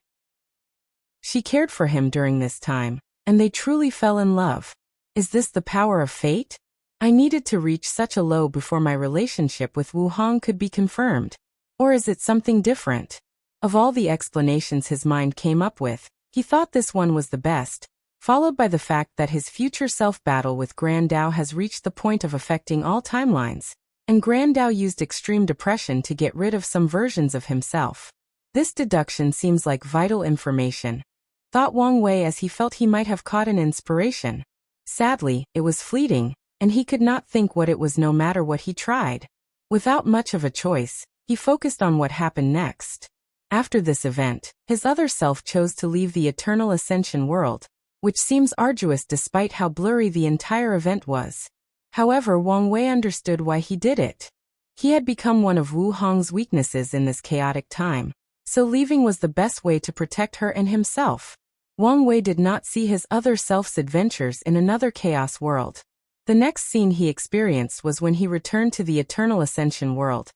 S1: She cared for him during this time, and they truly fell in love. Is this the power of fate? I needed to reach such a low before my relationship with Wu Hong could be confirmed. Or is it something different? Of all the explanations his mind came up with, he thought this one was the best, followed by the fact that his future self-battle with Grand Tao has reached the point of affecting all timelines, and Grand Tao used extreme depression to get rid of some versions of himself. This deduction seems like vital information, thought Wang Wei as he felt he might have caught an inspiration. Sadly, it was fleeting, and he could not think what it was no matter what he tried. Without much of a choice, he focused on what happened next. After this event, his other self chose to leave the Eternal Ascension world, which seems arduous despite how blurry the entire event was. However, Wang Wei understood why he did it. He had become one of Wu Hong's weaknesses in this chaotic time, so leaving was the best way to protect her and himself. Wang Wei did not see his other self's adventures in another chaos world. The next scene he experienced was when he returned to the Eternal Ascension world.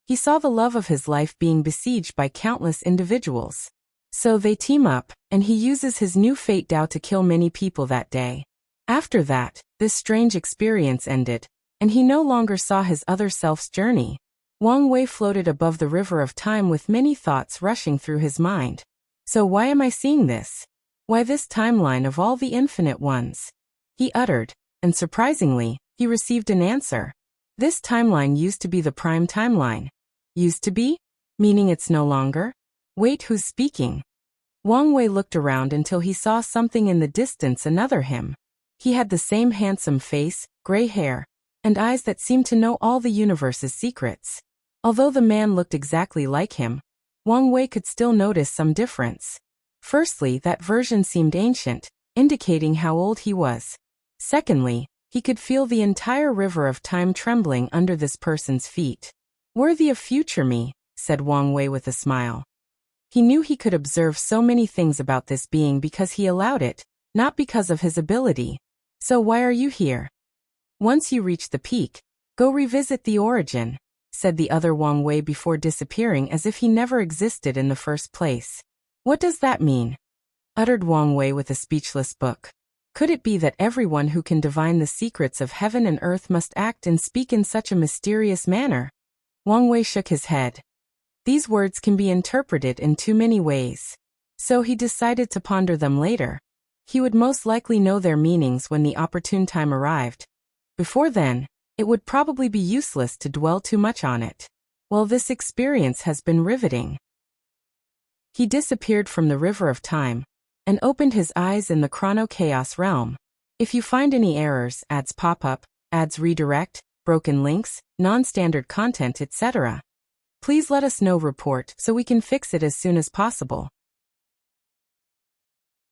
S1: He saw the love of his life being besieged by countless individuals. So they team up, and he uses his new fate Dao to kill many people that day. After that, this strange experience ended, and he no longer saw his other self's journey. Wang Wei floated above the river of time with many thoughts rushing through his mind. So why am I seeing this? Why this timeline of all the infinite ones? He uttered, and surprisingly, he received an answer. This timeline used to be the prime timeline. Used to be? Meaning it's no longer? Wait, who's speaking? Wang Wei looked around until he saw something in the distance, another him. He had the same handsome face, gray hair, and eyes that seemed to know all the universe's secrets. Although the man looked exactly like him, Wang Wei could still notice some difference. Firstly, that version seemed ancient, indicating how old he was. Secondly, he could feel the entire river of time trembling under this person's feet. Worthy of future me, said Wang Wei with a smile. He knew he could observe so many things about this being because he allowed it, not because of his ability. So why are you here? Once you reach the peak, go revisit the origin, said the other Wang Wei before disappearing as if he never existed in the first place. What does that mean? Uttered Wang Wei with a speechless book. Could it be that everyone who can divine the secrets of heaven and earth must act and speak in such a mysterious manner? Wang Wei shook his head. These words can be interpreted in too many ways. So he decided to ponder them later. He would most likely know their meanings when the opportune time arrived. Before then, it would probably be useless to dwell too much on it. Well, this experience has been riveting. He disappeared from the river of time and opened his eyes in the Chrono Chaos realm. If you find any errors, ads pop up, ads redirect, broken links, non-standard content, etc., please let us know. Report so we can fix it as soon as possible.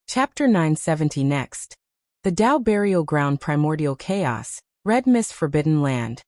S1: Chapter 970 next. The Tao Burial Ground, Primordial Chaos, Red Mist, Forbidden Land.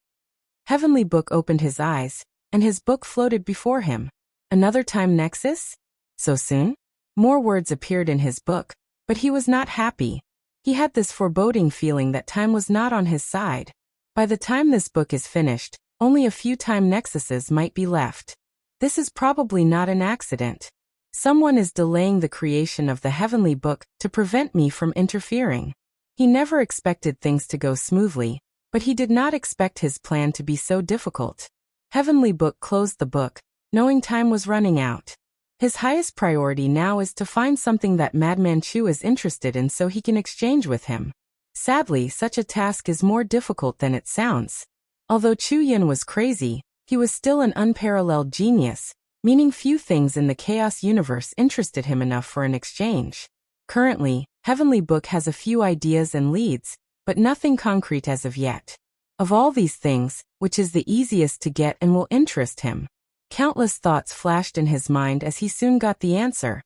S1: Heavenly Book opened his eyes, and his book floated before him. Another time nexus? So soon? More words appeared in his book, but he was not happy. He had this foreboding feeling that time was not on his side. By the time this book is finished, only a few time nexuses might be left. This is probably not an accident. Someone is delaying the creation of the Heavenly Book to prevent me from interfering. He never expected things to go smoothly, but he did not expect his plan to be so difficult. Heavenly Book closed the book, knowing time was running out. His highest priority now is to find something that Madman Chu is interested in so he can exchange with him. Sadly, such a task is more difficult than it sounds. Although Chu Yin was crazy, he was still an unparalleled genius, meaning few things in the chaos universe interested him enough for an exchange. Currently, Heavenly Book has a few ideas and leads, but nothing concrete as of yet. Of all these things, which is the easiest to get and will interest him? Countless thoughts flashed in his mind as he soon got the answer.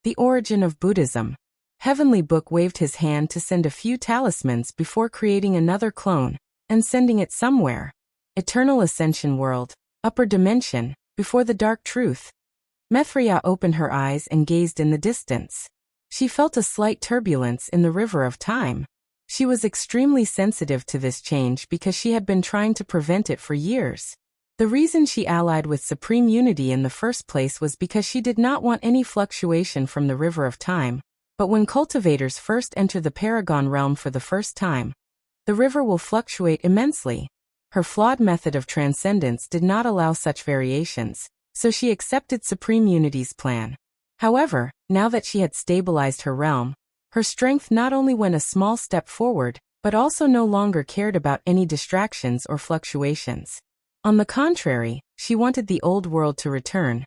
S1: The origin of Buddhism. Heavenly Book waved his hand to send a few talismans before creating another clone and sending it somewhere. Eternal Ascension World, Upper Dimension, before the Dark Truth. Methria opened her eyes and gazed in the distance. She felt a slight turbulence in the river of time. She was extremely sensitive to this change because she had been trying to prevent it for years. The reason she allied with Supreme Unity in the first place was because she did not want any fluctuation from the river of time. But when cultivators first enter the Paragon realm for the first time, the river will fluctuate immensely. Her flawed method of transcendence did not allow such variations, so she accepted Supreme Unity's plan. However, now that she had stabilized her realm, her strength not only went a small step forward, but also no longer cared about any distractions or fluctuations. On the contrary, she wanted the old world to return.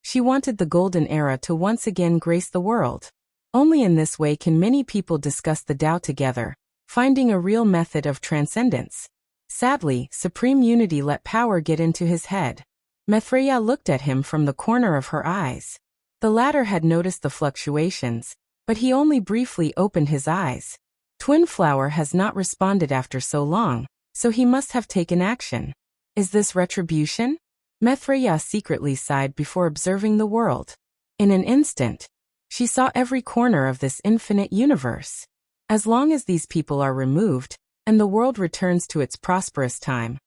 S1: She wanted the golden era to once again grace the world. Only in this way can many people discuss the Tao together, finding a real method of transcendence. Sadly, Supreme Unity let power get into his head. Methria looked at him from the corner of her eyes. The latter had noticed the fluctuations, but he only briefly opened his eyes. Twin Flower has not responded after so long, so he must have taken action. Is this retribution? Mithriya secretly sighed before observing the world. In an instant, she saw every corner of this infinite universe. As long as these people are removed, and the world returns to its prosperous time,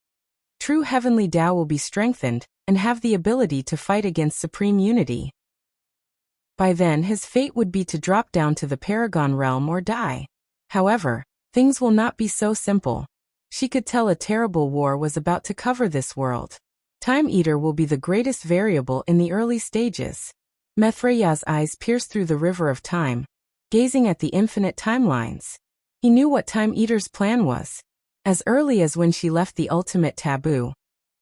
S1: true heavenly Tao will be strengthened, and have the ability to fight against supreme unity. By then his fate would be to drop down to the Paragon realm or die. However, things will not be so simple. She could tell a terrible war was about to cover this world. Time Eater will be the greatest variable in the early stages. Mithriya's eyes pierced through the river of time, gazing at the infinite timelines. He knew what Time Eater's plan was. As early as when she left the ultimate taboo,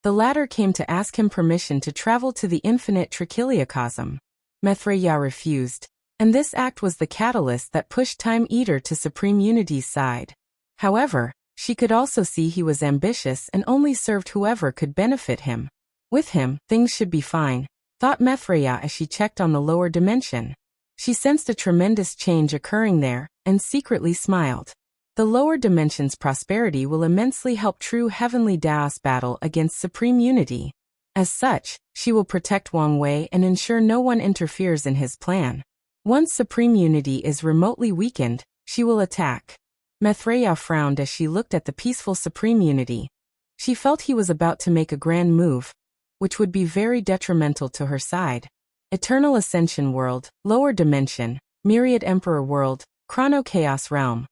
S1: the latter came to ask him permission to travel to the infinite trichiliocosm. Mithriya refused, and this act was the catalyst that pushed Time Eater to Supreme Unity's side. However, she could also see he was ambitious and only served whoever could benefit him. With him, things should be fine, thought Mithriya as she checked on the lower dimension. She sensed a tremendous change occurring there, and secretly smiled. The lower dimension's prosperity will immensely help true heavenly Taoist battle against supreme unity. As such, she will protect Wang Wei and ensure no one interferes in his plan. Once supreme unity is remotely weakened, she will attack. Mithriya frowned as she looked at the peaceful supreme unity. She felt he was about to make a grand move, which would be very detrimental to her side. Eternal Ascension World, Lower Dimension, Myriad Emperor World, Chrono Chaos Realm.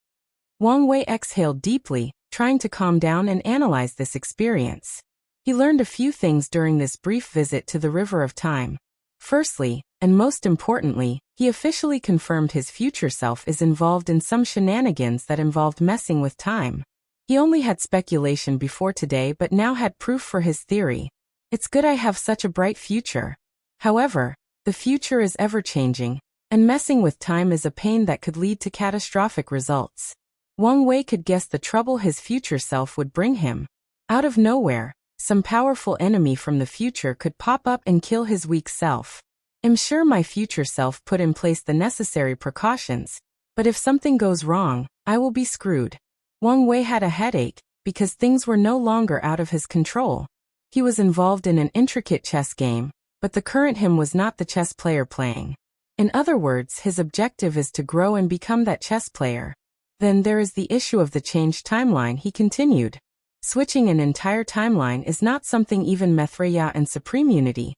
S1: Wang Wei exhaled deeply, trying to calm down and analyze this experience. He learned a few things during this brief visit to the River of Time. Firstly, and most importantly, he officially confirmed his future self is involved in some shenanigans that involved messing with time. He only had speculation before today but now had proof for his theory. It's good I have such a bright future. However, the future is ever-changing, and messing with time is a pain that could lead to catastrophic results. Wang Wei could guess the trouble his future self would bring him. Out of nowhere, some powerful enemy from the future could pop up and kill his weak self. I'm sure my future self put in place the necessary precautions, but if something goes wrong, I will be screwed. Wang Wei had a headache, because things were no longer out of his control. He was involved in an intricate chess game, but the current him was not the chess player playing. In other words, his objective is to grow and become that chess player. Then there is the issue of the changed timeline, he continued. Switching an entire timeline is not something even Mithriya and Supreme Unity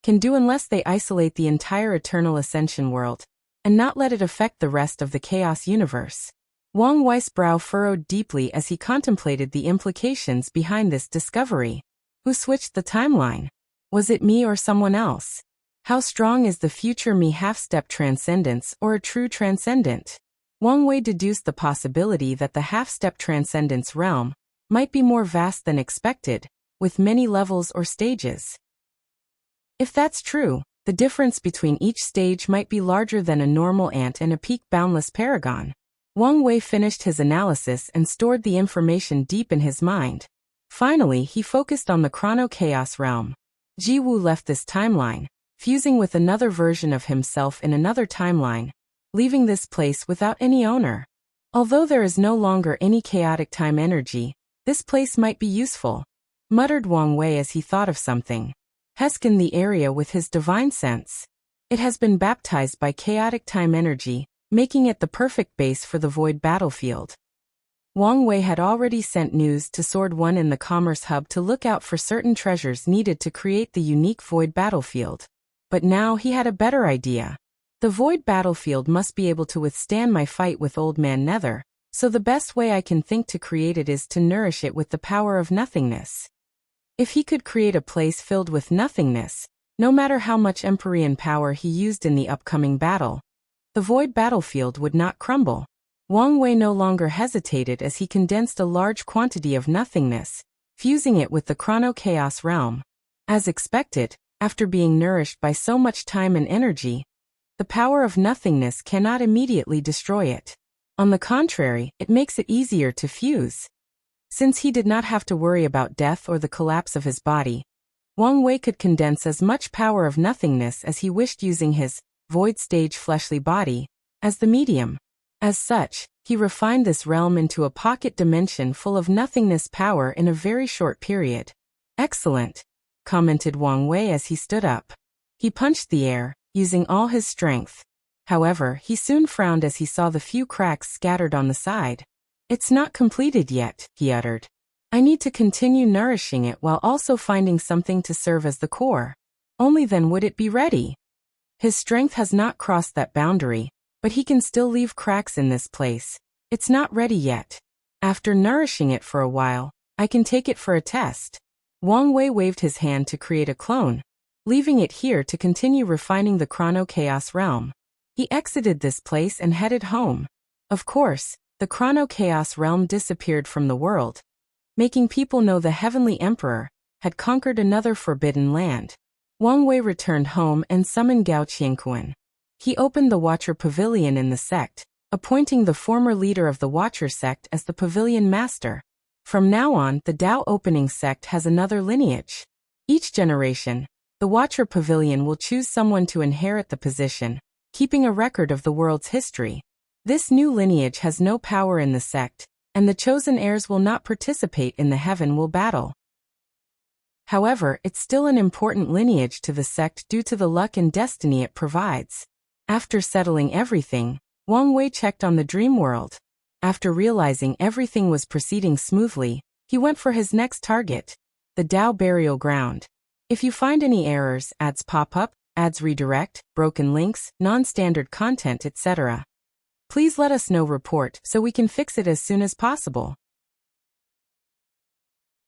S1: can do unless they isolate the entire Eternal Ascension world, and not let it affect the rest of the Chaos universe. Wang Wei's brow furrowed deeply as he contemplated the implications behind this discovery. Who switched the timeline? Was it me or someone else? How strong is the future me half-step transcendence or a true transcendent? Wang Wei deduced the possibility that the half-step transcendence realm might be more vast than expected, with many levels or stages. If that's true, the difference between each stage might be larger than a normal ant and a peak boundless paragon. Wang Wei finished his analysis and stored the information deep in his mind. Finally, he focused on the Chrono Chaos realm. Ji Wu left this timeline, fusing with another version of himself in another timeline, leaving this place without any owner. Although there is no longer any chaotic time energy, this place might be useful, muttered Wang Wei as he thought of something. Heskin the area with his divine sense. It has been baptized by chaotic time energy, making it the perfect base for the void battlefield. Wang Wei had already sent news to Sword One in the Commerce Hub to look out for certain treasures needed to create the unique void battlefield. But now he had a better idea. The void battlefield must be able to withstand my fight with Old Man Nether, so the best way I can think to create it is to nourish it with the power of nothingness. If he could create a place filled with nothingness, no matter how much Empyrean power he used in the upcoming battle, the void battlefield would not crumble. Wang Wei no longer hesitated as he condensed a large quantity of nothingness, fusing it with the Chrono Chaos realm. As expected, after being nourished by so much time and energy, the power of nothingness cannot immediately destroy it. On the contrary, it makes it easier to fuse. Since he did not have to worry about death or the collapse of his body, Wang Wei could condense as much power of nothingness as he wished using his void stage fleshly body as the medium. As such, he refined this realm into a pocket dimension full of nothingness power in a very short period. Excellent. commented Wang Wei as he stood up. He punched the air, using all his strength. However, he soon frowned as he saw the few cracks scattered on the side. It's not completed yet, he uttered. I need to continue nourishing it while also finding something to serve as the core. Only then would it be ready. His strength has not crossed that boundary, but he can still leave cracks in this place. It's not ready yet. After nourishing it for a while, I can take it for a test. Wang Wei waved his hand to create a clone, leaving it here to continue refining the Chrono Chaos realm. He exited this place and headed home. Of course, the Chrono Chaos realm disappeared from the world, making people know the Heavenly Emperor had conquered another forbidden land. Wang Wei returned home and summoned Gao Qianquan. He opened the Watcher Pavilion in the sect, appointing the former leader of the Watcher sect as the Pavilion Master. From now on, the Dao Opening sect has another lineage. Each generation, the Watcher Pavilion will choose someone to inherit the position, keeping a record of the world's history. This new lineage has no power in the sect, and the chosen heirs will not participate in the Heaven Will battle. However, it's still an important lineage to the sect due to the luck and destiny it provides. After settling everything, Wang Wei checked on the dream world. After realizing everything was proceeding smoothly, he went for his next target, the Dao burial ground. If you find any errors, ads pop up, ads redirect, broken links, non-standard content, etc., please let us know report so we can fix it as soon as possible.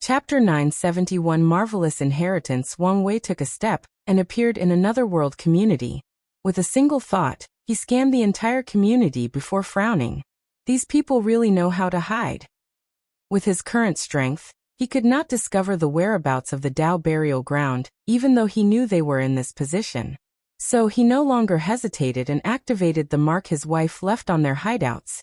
S1: Chapter 971 Marvelous Inheritance. Wang Wei took a step and appeared in another world community. With a single thought, he scanned the entire community before frowning. These people really know how to hide. With his current strength, he could not discover the whereabouts of the Dao burial ground, even though he knew they were in this position. So he no longer hesitated and activated the mark his wife left on their hideouts,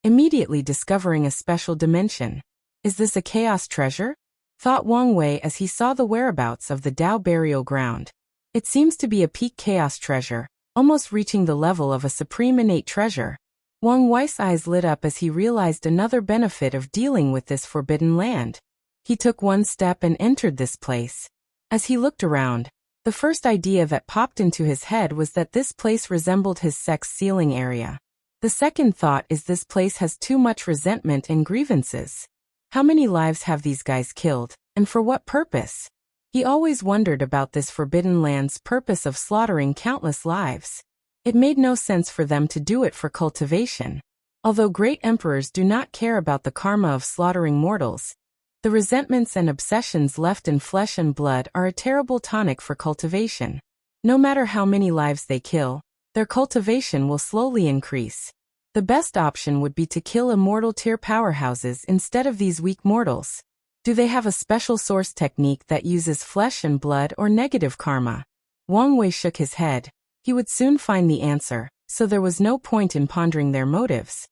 S1: immediately discovering a special dimension. Is this a chaos treasure? Thought Wang Wei as he saw the whereabouts of the Dao burial ground. It seems to be a peak chaos treasure, almost reaching the level of a supreme innate treasure. Wang Wei's eyes lit up as he realized another benefit of dealing with this forbidden land. He took one step and entered this place. As he looked around, the first idea that popped into his head was that this place resembled his sect's sealing area. The second thought is this place has too much resentment and grievances. How many lives have these guys killed, and for what purpose? He always wondered about this forbidden land's purpose of slaughtering countless lives. It made no sense for them to do it for cultivation. Although great emperors do not care about the karma of slaughtering mortals, the resentments and obsessions left in flesh and blood are a terrible tonic for cultivation. No matter how many lives they kill, their cultivation will slowly increase. The best option would be to kill immortal tier powerhouses instead of these weak mortals. Do they have a special source technique that uses flesh and blood or negative karma? Wang Wei shook his head. He would soon find the answer, so there was no point in pondering their motives.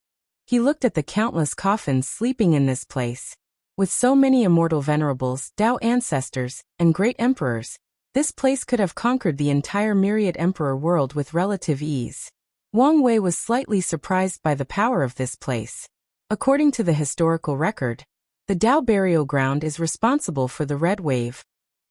S1: He looked at the countless coffins sleeping in this place. With so many immortal venerables, Dao ancestors, and great emperors, this place could have conquered the entire myriad emperor world with relative ease. Wang Wei was slightly surprised by the power of this place. According to the historical record, the Dao burial ground is responsible for the Red Wave,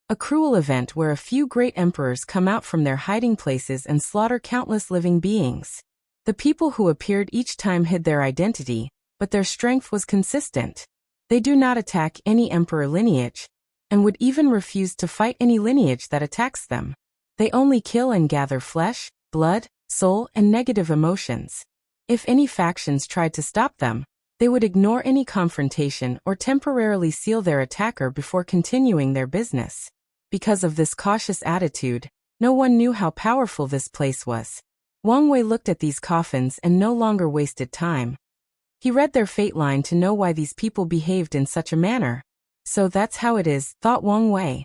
S1: a cruel event where a few great emperors come out from their hiding places and slaughter countless living beings. The people who appeared each time hid their identity, but their strength was consistent. They do not attack any emperor lineage, and would even refuse to fight any lineage that attacks them. They only kill and gather flesh, blood, soul, and negative emotions. If any factions tried to stop them, they would ignore any confrontation or temporarily seal their attacker before continuing their business. Because of this cautious attitude, no one knew how powerful this place was. Wang Wei looked at these coffins and no longer wasted time. He read their fate line to know why these people behaved in such a manner. So that's how it is, thought Wang Wei.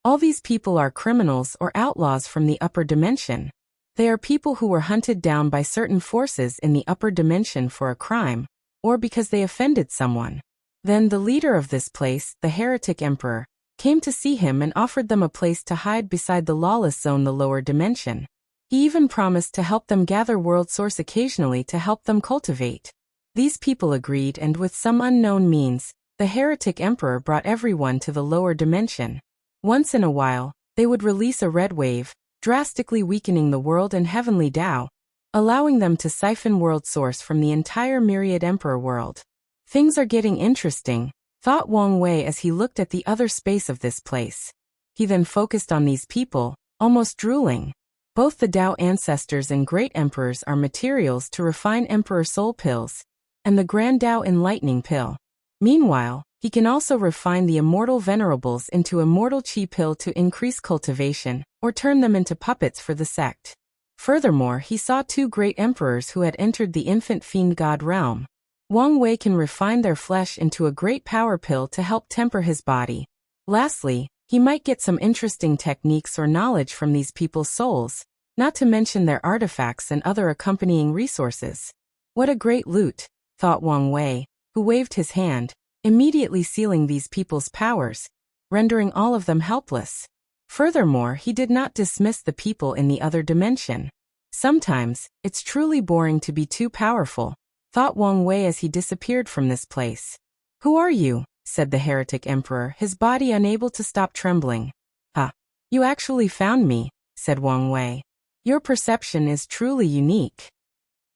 S1: All these people are criminals or outlaws from the upper dimension. They are people who were hunted down by certain forces in the upper dimension for a crime, or because they offended someone. Then the leader of this place, the Heretic Emperor, came to see him and offered them a place to hide beside the lawless zone, the lower dimension. He even promised to help them gather world source occasionally to help them cultivate. These people agreed, and with some unknown means, the Heretic Emperor brought everyone to the lower dimension. Once in a while, they would release a red wave, drastically weakening the world and heavenly Tao, allowing them to siphon world source from the entire myriad emperor world. Things are getting interesting, thought Wang Wei as he looked at the other space of this place. He then focused on these people, almost drooling. Both the Tao ancestors and great emperors are materials to refine emperor soul pills, and the grand Tao enlightening pill. Meanwhile, he can also refine the immortal venerables into immortal qi pill to increase cultivation, or turn them into puppets for the sect. Furthermore, he saw two great emperors who had entered the infant fiend god realm. Wang Wei can refine their flesh into a great power pill to help temper his body. Lastly, he might get some interesting techniques or knowledge from these people's souls, not to mention their artifacts and other accompanying resources. What a great loot, thought Wang Wei, who waved his hand, immediately sealing these people's powers, rendering all of them helpless. Furthermore, he did not dismiss the people in the other dimension. Sometimes, it's truly boring to be too powerful, thought Wang Wei as he disappeared from this place. Who are you? Said the Heretic Emperor, his body unable to stop trembling. Ah, you actually found me, said Wang Wei. Your perception is truly unique.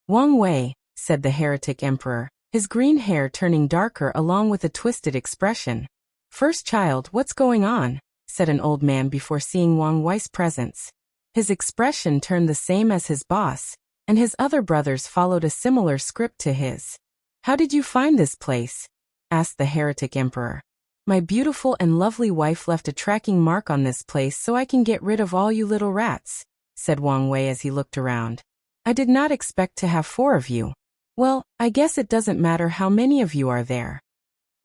S1: Wang Wei, said the Heretic Emperor, his green hair turning darker along with a twisted expression. First child, what's going on? Said an old man before seeing Wang Wei's presence. His expression turned the same as his boss, and his other brothers followed a similar script to his. How did you find this place? Asked the Heretic Emperor. My beautiful and lovely wife left a tracking mark on this place so I can get rid of all you little rats, said Wang Wei as he looked around. I did not expect to have 4 of you. Well, I guess it doesn't matter how many of you are there.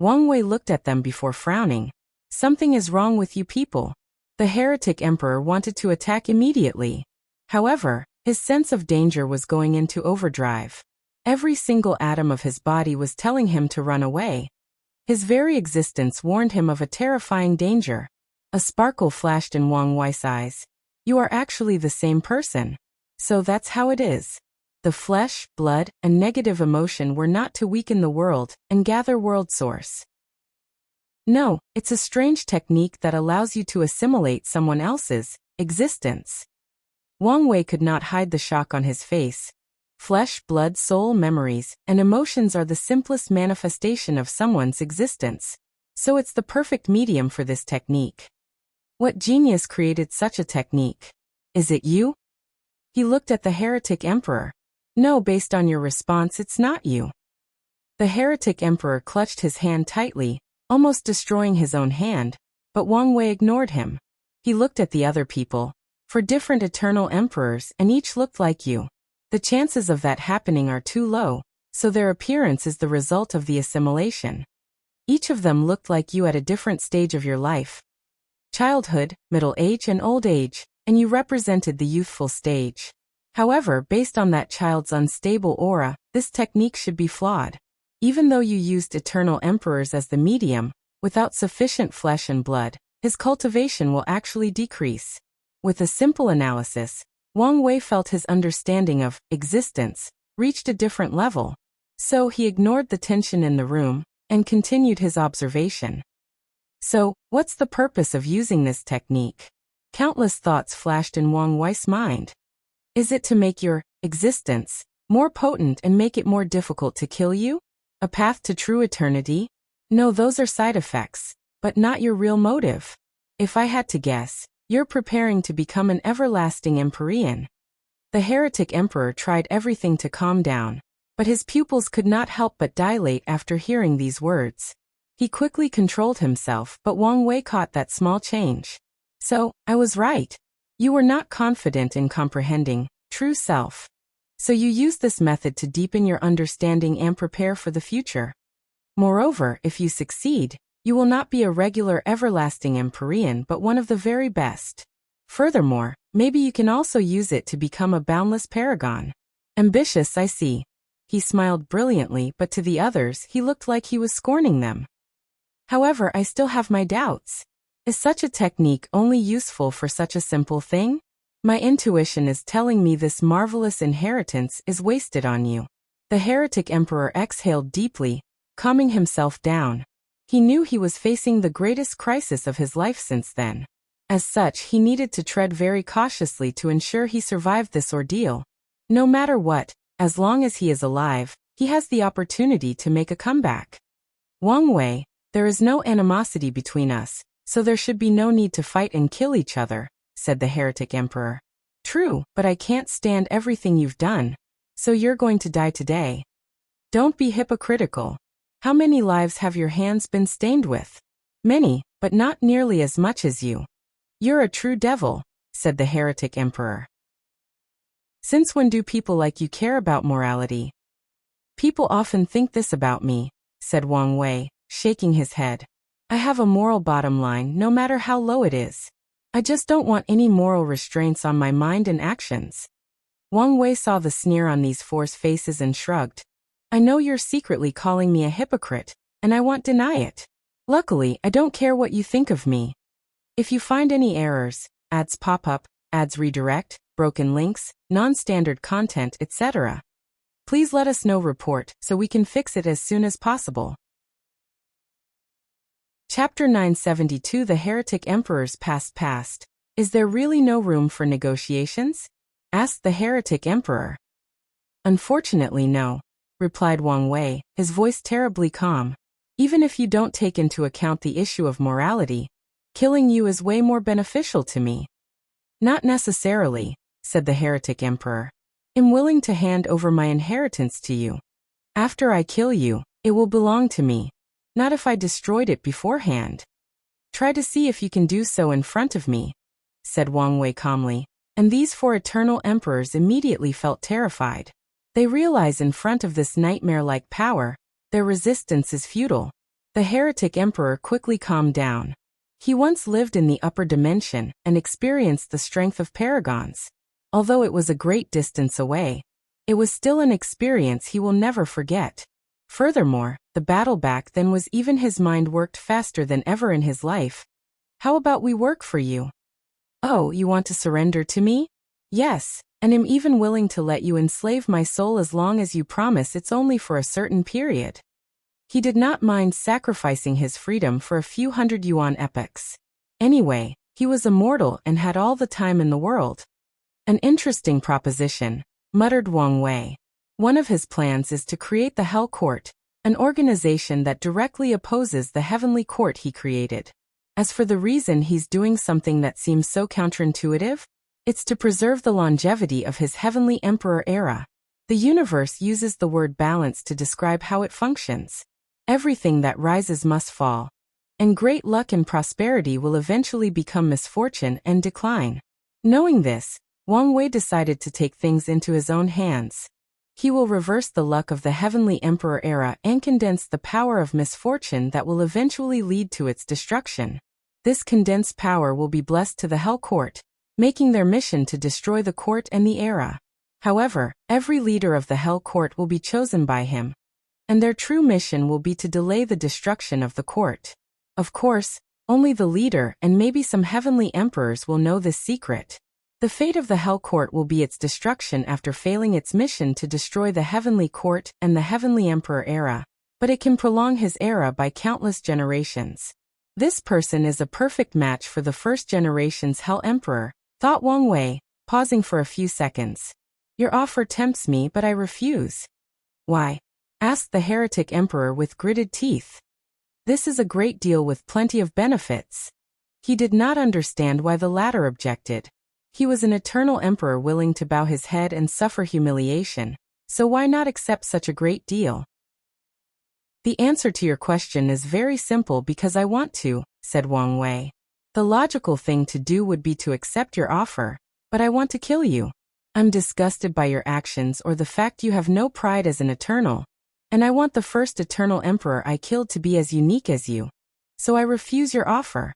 S1: Wang Wei looked at them before frowning. Something is wrong with you people. The Heretic Emperor wanted to attack immediately. However, his sense of danger was going into overdrive. Every single atom of his body was telling him to run away. His very existence warned him of a terrifying danger. A sparkle flashed in Wang Wei's eyes. You are actually the same person. So that's how it is. The flesh, blood, and negative emotion were not to weaken the world and gather world source. No, it's a strange technique that allows you to assimilate someone else's existence. Wang Wei could not hide the shock on his face. Flesh, blood, soul, memories, and emotions are the simplest manifestation of someone's existence. So it's the perfect medium for this technique. What genius created such a technique? Is it you? He looked at the Heretic Emperor. No, based on your response, it's not you. The Heretic Emperor clutched his hand tightly, almost destroying his own hand, but Wang Wei ignored him. He looked at the other people, for different eternal emperors, and each looked like you. The chances of that happening are too low, so their appearance is the result of the assimilation. Each of them looked like you at a different stage of your life. Childhood, middle age, and old age, and you represented the youthful stage. However, based on that child's unstable aura, this technique should be flawed. Even though you used eternal emperors as the medium, without sufficient flesh and blood, his cultivation will actually decrease. With a simple analysis, Wang Wei felt his understanding of existence reached a different level. So he ignored the tension in the room and continued his observation. So, what's the purpose of using this technique? Countless thoughts flashed in Wang Wei's mind. Is it to make your existence more potent and make it more difficult to kill you? A path to true eternity? No, those are side effects, but not your real motive. If I had to guess, you're preparing to become an everlasting Empyrean. The Heretic Emperor tried everything to calm down, but his pupils could not help but dilate after hearing these words. He quickly controlled himself, but Wang Wei caught that small change. So, I was right. You were not confident in comprehending true self. So you use this method to deepen your understanding and prepare for the future. Moreover, if you succeed, you will not be a regular everlasting Empyrean but one of the very best. Furthermore, maybe you can also use it to become a boundless paragon. Ambitious, I see. He smiled brilliantly, but to the others he looked like he was scorning them. However, I still have my doubts. Is such a technique only useful for such a simple thing? My intuition is telling me this marvelous inheritance is wasted on you. The Heretic Emperor exhaled deeply, calming himself down. He knew he was facing the greatest crisis of his life since then. As such, he needed to tread very cautiously to ensure he survived this ordeal. No matter what, as long as he is alive, he has the opportunity to make a comeback. Wang Wei, there is no animosity between us, so there should be no need to fight and kill each other, said the Heretic Emperor. True, but I can't stand everything you've done. So you're going to die today. Don't be hypocritical. How many lives have your hands been stained with? Many, but not nearly as much as you. You're a true devil, said the Heretic Emperor. Since when do people like you care about morality? People often think this about me, said Wang Wei, shaking his head. I have a moral bottom line no matter how low it is. I just don't want any moral restraints on my mind and actions. Wang Wei saw the sneer on these four's faces and shrugged. I know you're secretly calling me a hypocrite, and I won't deny it. Luckily, I don't care what you think of me. If you find any errors, ads pop up, ads redirect, broken links, non-standard content, etc., please let us know report so we can fix it as soon as possible. Chapter 972 The Heretic Emperor's Past. Is there really no room for negotiations? Asked the Heretic Emperor. Unfortunately no, replied Wang Wei, his voice terribly calm. Even if you don't take into account the issue of morality, killing you is way more beneficial to me. Not necessarily, said the Heretic Emperor. I'm willing to hand over my inheritance to you. After I kill you, it will belong to me. Not if I destroyed it beforehand. Try to see if you can do so in front of me, said Wang Wei calmly, and these four eternal emperors immediately felt terrified. They realize in front of this nightmare-like power, their resistance is futile. The Heretic Emperor quickly calmed down. He once lived in the upper dimension and experienced the strength of paragons. Although it was a great distance away, it was still an experience he will never forget. Furthermore, the battle back then was even his mind worked faster than ever in his life. How about we work for you? Oh, you want to surrender to me? Yes, and I'm even willing to let you enslave my soul as long as you promise it's only for a certain period. He did not mind sacrificing his freedom for a few hundred yuan epochs. Anyway, he was immortal and had all the time in the world. An interesting proposition, muttered Wang Wei. One of his plans is to create the Hell Court, an organization that directly opposes the heavenly court he created. As for the reason he's doing something that seems so counterintuitive, it's to preserve the longevity of his heavenly emperor era. The universe uses the word balance to describe how it functions. Everything that rises must fall, and great luck and prosperity will eventually become misfortune and decline. Knowing this, Wang Wei decided to take things into his own hands. He will reverse the luck of the heavenly emperor era and condense the power of misfortune that will eventually lead to its destruction. This condensed power will be blessed to the Hell Court, making their mission to destroy the court and the era. However, every leader of the Hell Court will be chosen by him, and their true mission will be to delay the destruction of the court. Of course, only the leader and maybe some heavenly emperors will know this secret. The fate of the Hell Court will be its destruction after failing its mission to destroy the heavenly court and the heavenly emperor era, but it can prolong his era by countless generations. This person is a perfect match for the first generation's Hell Emperor, thought Wang Wei, pausing for a few seconds. Your offer tempts me, but I refuse. Why? Asked the Heretic Emperor with gritted teeth. This is a great deal with plenty of benefits. He did not understand why the latter objected. He was an eternal emperor willing to bow his head and suffer humiliation, so why not accept such a great deal? The answer to your question is very simple because I want to, said Wang Wei. The logical thing to do would be to accept your offer, but I want to kill you. I'm disgusted by your actions or the fact you have no pride as an eternal, and I want the first eternal emperor I killed to be as unique as you. So I refuse your offer.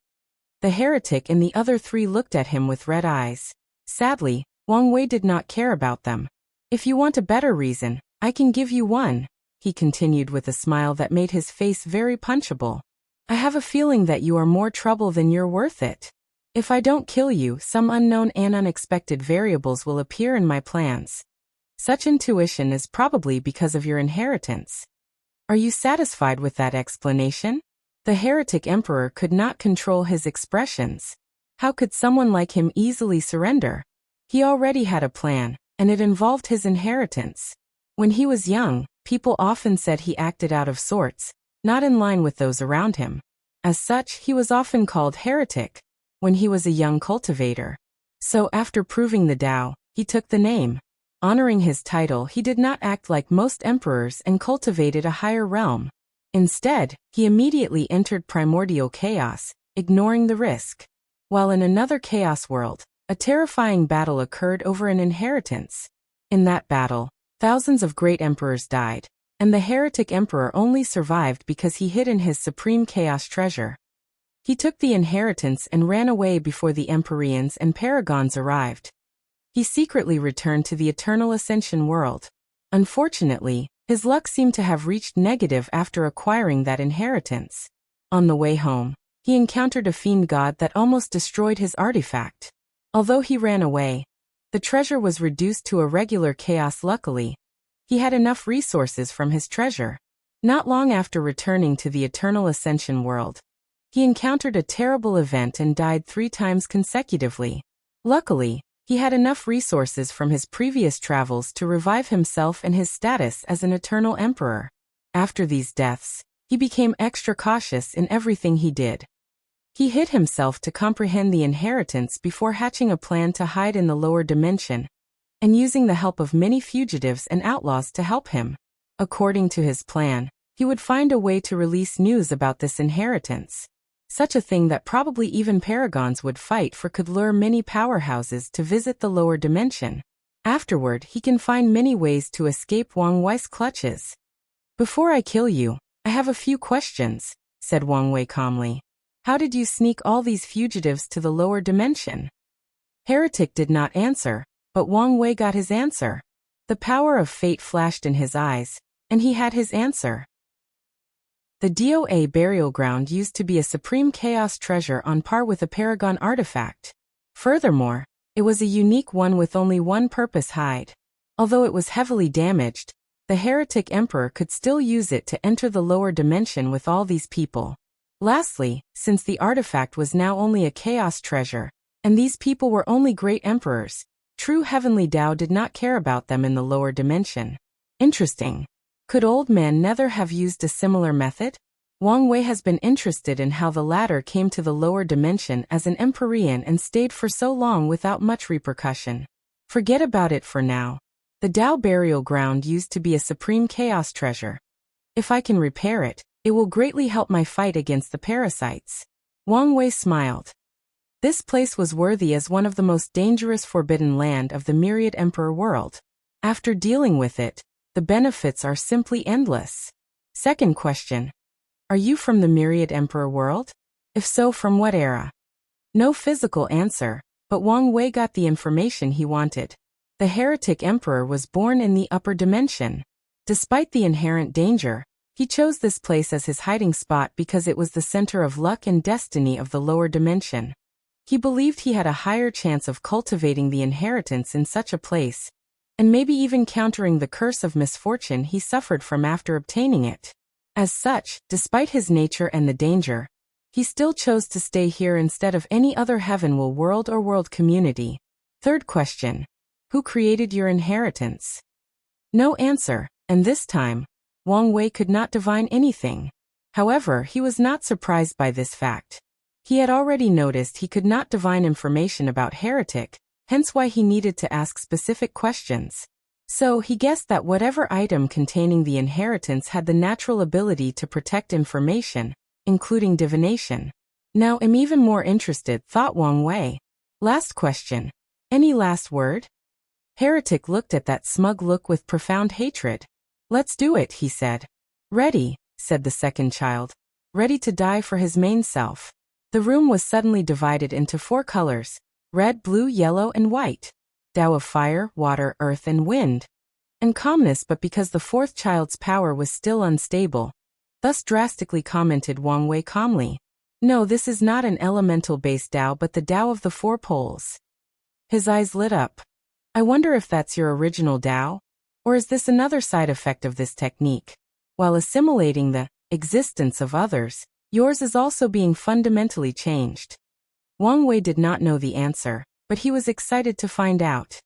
S1: The heretic and the other three looked at him with red eyes. Sadly, Wang Wei did not care about them. If you want a better reason, I can give you one, he continued with a smile that made his face very punchable. I have a feeling that you are more trouble than you're worth it. If I don't kill you, some unknown and unexpected variables will appear in my plans. Such intuition is probably because of your inheritance. Are you satisfied with that explanation? The heretic emperor could not control his expressions. How could someone like him easily surrender? He already had a plan, and it involved his inheritance. When he was young, people often said he acted out of sorts, not in line with those around him. As such, he was often called heretic when he was a young cultivator. So after proving the Tao, he took the name. Honoring his title, he did not act like most emperors and cultivated a higher realm. Instead, he immediately entered primordial chaos, ignoring the risk. While in another chaos world, a terrifying battle occurred over an inheritance. In that battle, thousands of great emperors died, and the heretic emperor only survived because he hid in his supreme chaos treasure. He took the inheritance and ran away before the Empyreans and Paragons arrived. He secretly returned to the Eternal Ascension world. Unfortunately, his luck seemed to have reached negative after acquiring that inheritance. On the way home, he encountered a fiend god that almost destroyed his artifact. Although he ran away, the treasure was reduced to a regular chaos. Luckily, he had enough resources from his treasure. Not long after returning to the Eternal Ascension world, he encountered a terrible event and died 3 times consecutively. Luckily, he had enough resources from his previous travels to revive himself and his status as an eternal emperor. After these deaths, he became extra cautious in everything he did. He hid himself to comprehend the inheritance before hatching a plan to hide in the lower dimension, and using the help of many fugitives and outlaws to help him. According to his plan, he would find a way to release news about this inheritance. Such a thing that probably even Paragons would fight for could lure many powerhouses to visit the lower dimension. Afterward, he can find many ways to escape Wang Wei's clutches. "Before I kill you, I have a few questions," said Wang Wei calmly. "How did you sneak all these fugitives to the lower dimension?" Heretic did not answer, but Wang Wei got his answer. The power of fate flashed in his eyes, and he had his answer. The DOA burial ground used to be a supreme chaos treasure on par with a Paragon artifact. Furthermore, it was a unique one with only one purpose: hide. Although it was heavily damaged, the heretic emperor could still use it to enter the lower dimension with all these people. Lastly, since the artifact was now only a chaos treasure, and these people were only great emperors, true heavenly Tao did not care about them in the lower dimension. Interesting. Could Old Man Nether have used a similar method? Wang Wei has been interested in how the latter came to the lower dimension as an Empyrean and stayed for so long without much repercussion. Forget about it for now. The Tao burial ground used to be a supreme chaos treasure. If I can repair it, it will greatly help my fight against the parasites. Wang Wei smiled. This place was worthy as one of the most dangerous forbidden land of the Myriad Emperor world. After dealing with it, the benefits are simply endless. Second question. Are you from the Myriad Emperor world? If so, from what era? No physical answer, but Wang Wei got the information he wanted. The heretic emperor was born in the upper dimension. Despite the inherent danger, he chose this place as his hiding spot because it was the center of luck and destiny of the lower dimension. He believed he had a higher chance of cultivating the inheritance in such a place, and maybe even countering the curse of misfortune he suffered from after obtaining it. As such, despite his nature and the danger, he still chose to stay here instead of any other heavenwell world or world community. Third question. Who created your inheritance? No answer, and this time, Wang Wei could not divine anything. However, he was not surprised by this fact. He had already noticed he could not divine information about Heretic, hence why he needed to ask specific questions. So he guessed that whatever item containing the inheritance had the natural ability to protect information, including divination. Now I'm even more interested, thought Wang Wei. Last question. Any last word? Heretic looked at that smug look with profound hatred. Let's do it, he said. Ready, said the second child. Ready to die for his main self. The room was suddenly divided into 4 colors: red, blue, yellow, and white. Tao of fire, water, earth, and wind. And calmness, but because the 4th child's power was still unstable. Thus drastically commented Wang Wei calmly. No, this is not an elemental-based Tao but the Tao of the 4 poles. His eyes lit up. I wonder if that's your original Tao? Or is this another side effect of this technique? While assimilating the existence of others, Yours is also being fundamentally changed. Wang Wei did not know the answer, but he was excited to find out.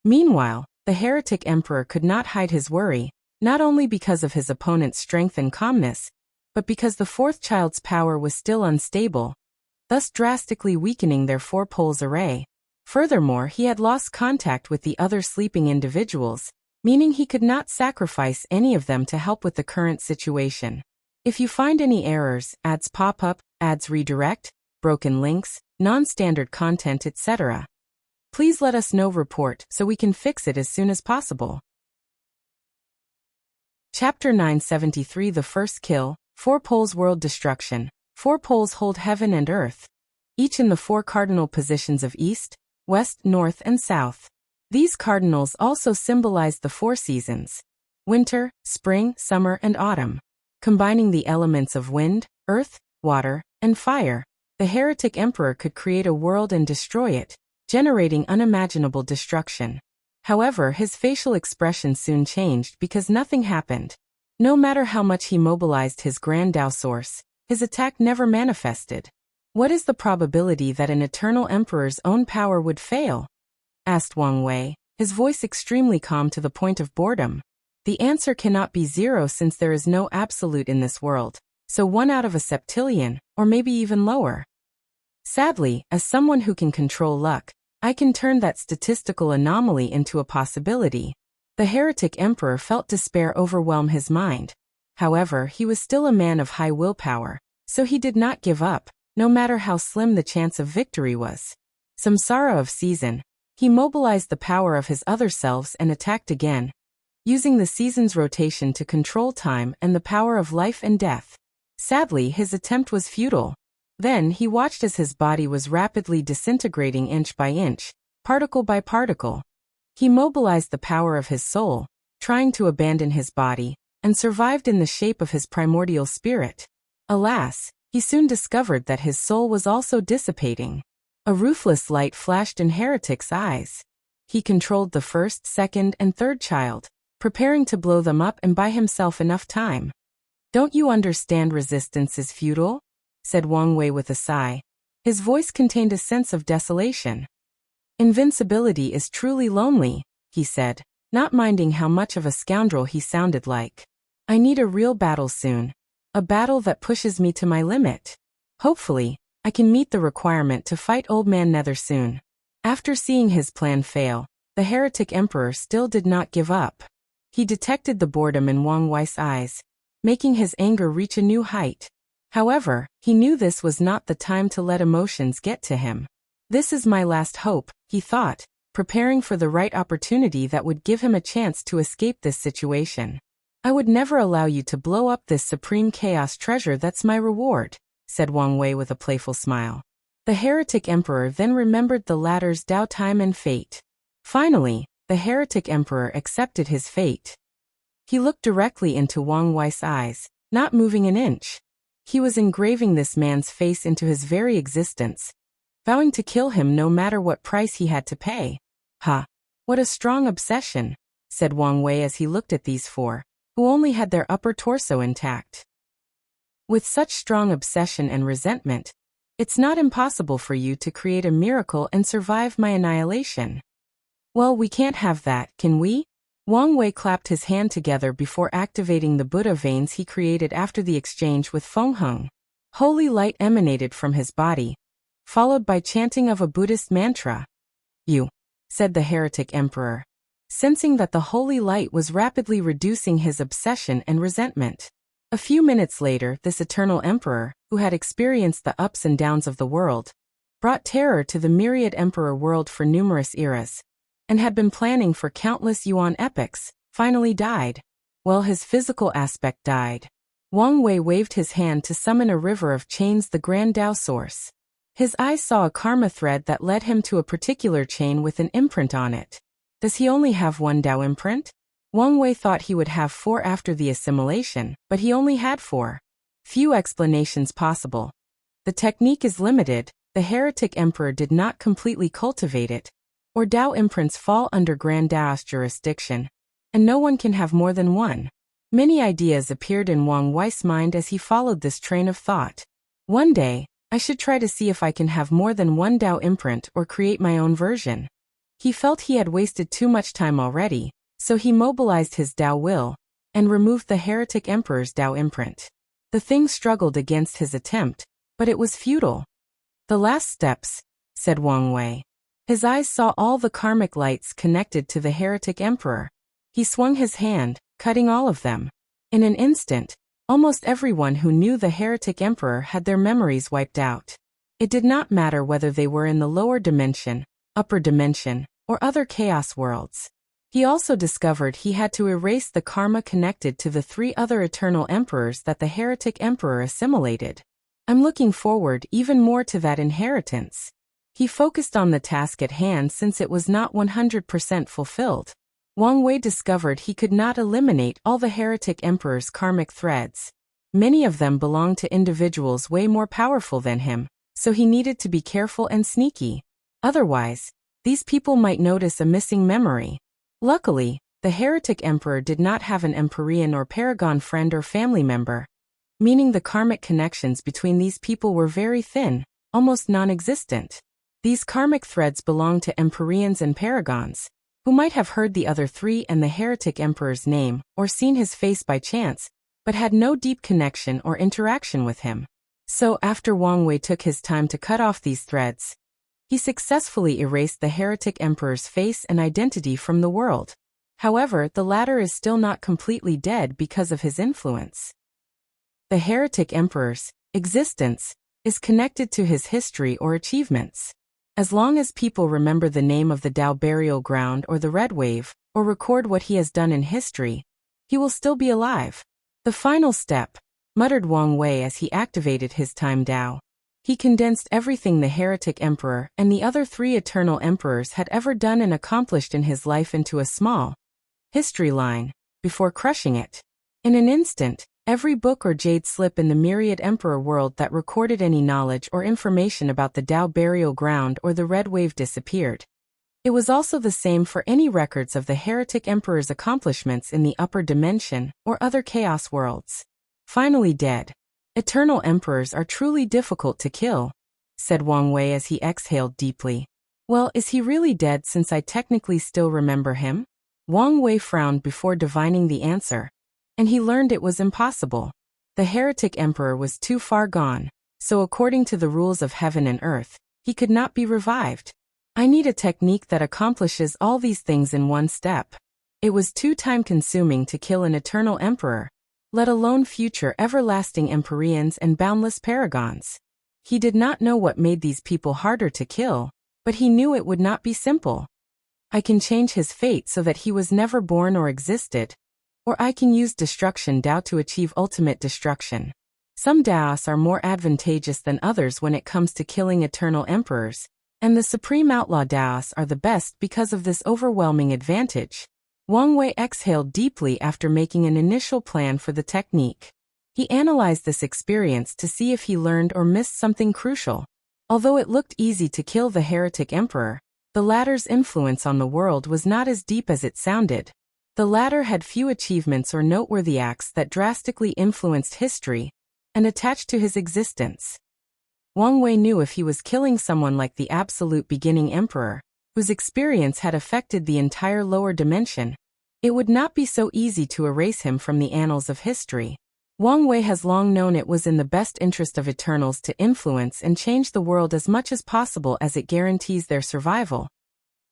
S1: Meanwhile, the Heretic Emperor could not hide his worry, not only because of his opponent's strength and calmness, but because the fourth child's power was still unstable, thus drastically weakening their four poles array. Furthermore, he had lost contact with the other sleeping individuals, meaning he could not sacrifice any of them to help with the current situation. If you find any errors, ads pop up, ads redirect, broken links, non-standard content, etc., please let us know. Report so we can fix it as soon as possible. Chapter 973 The First Kill, Four Poles World Destruction. Four poles hold heaven and earth, each in the four cardinal positions of east, west, north, and south. These cardinals also symbolize the four seasons: winter, spring, summer, and autumn. Combining the elements of wind, earth, water, and fire, the Heretic Emperor could create a world and destroy it, generating unimaginable destruction. However, his facial expression soon changed because nothing happened. No matter how much he mobilized his Grand Dao Source, his attack never manifested. What is the probability that an eternal emperor's own power would fail? Asked Wang Wei, his voice extremely calm to the point of boredom. The answer cannot be zero since there is no absolute in this world, so 1 out of a septillion, or maybe even lower. Sadly, as someone who can control luck, I can turn that statistical anomaly into a possibility. The Heretic Emperor felt despair overwhelm his mind. However, he was still a man of high willpower, so he did not give up, no matter how slim the chance of victory was. Samsara of Season. He mobilized the power of his other selves and attacked again, using the season's rotation to control time and the power of life and death. Sadly, his attempt was futile. Then he watched as his body was rapidly disintegrating inch by inch, particle by particle. He mobilized the power of his soul, trying to abandon his body, and survived in the shape of his primordial spirit. Alas, he soon discovered that his soul was also dissipating. A ruthless light flashed in Heretic's eyes. He controlled the first, second, and third child, preparing to blow them up and buy himself enough time. Don't you understand resistance is futile? Said Wang Wei with a sigh. His voice contained a sense of desolation. Invincibility is truly lonely, he said, not minding how much of a scoundrel he sounded like. I need a real battle soon. A battle that pushes me to my limit. Hopefully, I can meet the requirement to fight Old Man Nether soon. After seeing his plan fail, the Heretic Emperor still did not give up. He detected the boredom in Wang Wei's eyes, making his anger reach a new height. However, he knew this was not the time to let emotions get to him. This is my last hope, he thought, preparing for the right opportunity that would give him a chance to escape this situation. I would never allow you to blow up this supreme chaos treasure. That's my reward, said Wang Wei with a playful smile. The Heretic Emperor then remembered the latter's Dao time and fate. Finally, the Heretic Emperor accepted his fate. He looked directly into Wang Wei's eyes, not moving an inch. He was engraving this man's face into his very existence, vowing to kill him no matter what price he had to pay. Ha! What a strong obsession, said Wang Wei as he looked at these four, who only had their upper torso intact. With such strong obsession and resentment, it's not impossible for you to create a miracle and survive my annihilation. Well, we can't have that, can we? Wang Wei clapped his hand together before activating the Buddha veins he created after the exchange with Feng Heng. Holy light emanated from his body, followed by chanting of a Buddhist mantra. You, said the Heretic Emperor, sensing that the holy light was rapidly reducing his obsession and resentment. A few minutes later, this eternal emperor, who had experienced the ups and downs of the world, brought terror to the myriad emperor world for numerous eras, and had been planning for countless Yuan epochs, finally died. Well, his physical aspect died. Wang Wei waved his hand to summon a river of chains, the Grand Dao Source. His eyes saw a karma thread that led him to a particular chain with an imprint on it. Does he only have one Dao imprint? Wang Wei thought he would have 4 after the assimilation, but he only had 4. Few explanations possible. The technique is limited, the Heretic Emperor did not completely cultivate it, or Dao imprints fall under Grand Dao's jurisdiction, and no one can have more than one. Many ideas appeared in Wang Wei's mind as he followed this train of thought. One day, I should try to see if I can have more than one Dao imprint or create my own version. He felt he had wasted too much time already, so he mobilized his Dao will and removed the Heretic Emperor's Dao imprint. The thing struggled against his attempt, but it was futile. The last steps, said Wang Wei. His eyes saw all the karmic lights connected to the Heretic Emperor. He swung his hand, cutting all of them. In an instant, almost everyone who knew the Heretic Emperor had their memories wiped out. It did not matter whether they were in the lower dimension, upper dimension, or other chaos worlds. He also discovered he had to erase the karma connected to the 3 other eternal emperors that the Heretic Emperor assimilated. I'm looking forward even more to that inheritance. He focused on the task at hand since it was not 100% fulfilled. Wang Wei discovered he could not eliminate all the Heretic Emperor's karmic threads. Many of them belonged to individuals way more powerful than him, so he needed to be careful and sneaky. Otherwise, these people might notice a missing memory. Luckily, the Heretic Emperor did not have an Empyrean or Paragon friend or family member, meaning the karmic connections between these people were very thin, almost non-existent. These karmic threads belonged to Empyreans and Paragons, who might have heard the other 3 and the Heretic Emperor's name or seen his face by chance, but had no deep connection or interaction with him. So after Wang Wei took his time to cut off these threads, he successfully erased the Heretic Emperor's face and identity from the world. However, the latter is still not completely dead because of his influence. The Heretic Emperor's existence is connected to his history or achievements. As long as people remember the name of the Dao burial ground or the Red Wave, or record what he has done in history, he will still be alive. The final step, muttered Wang Wei as he activated his Time Dao. He condensed everything the Heretic Emperor and the other 3 eternal emperors had ever done and accomplished in his life into a small history line, before crushing it. In an instant, every book or jade slip in the myriad emperor world that recorded any knowledge or information about the Dao burial ground or the Red Wave disappeared. It was also the same for any records of the Heretic Emperor's accomplishments in the upper dimension or other chaos worlds. Finally dead. Eternal emperors are truly difficult to kill, said Wang Wei as he exhaled deeply. Well, is he really dead since I technically still remember him? Wang Wei frowned before divining the answer, and he learned it was impossible. The Heretic Emperor was too far gone, so according to the rules of heaven and earth, he could not be revived. I need a technique that accomplishes all these things in one step. It was too time-consuming to kill an eternal emperor, let alone future everlasting Empyreans and boundless Paragons. He did not know what made these people harder to kill, but he knew it would not be simple. I can change his fate so that he was never born or existed, or I can use Destruction Dao to achieve ultimate destruction. Some Daos are more advantageous than others when it comes to killing eternal emperors, and the Supreme Outlaw Daos are the best because of this overwhelming advantage. Wang Wei exhaled deeply after making an initial plan for the technique. He analyzed this experience to see if he learned or missed something crucial. Although it looked easy to kill the Heretic Emperor, the latter's influence on the world was not as deep as it sounded. The latter had few achievements or noteworthy acts that drastically influenced history and attached to his existence. Wang Wei knew if he was killing someone like the absolute beginning emperor, whose experience had affected the entire lower dimension, it would not be so easy to erase him from the annals of history. Wang Wei has long known it was in the best interest of Eternals to influence and change the world as much as possible as it guarantees their survival.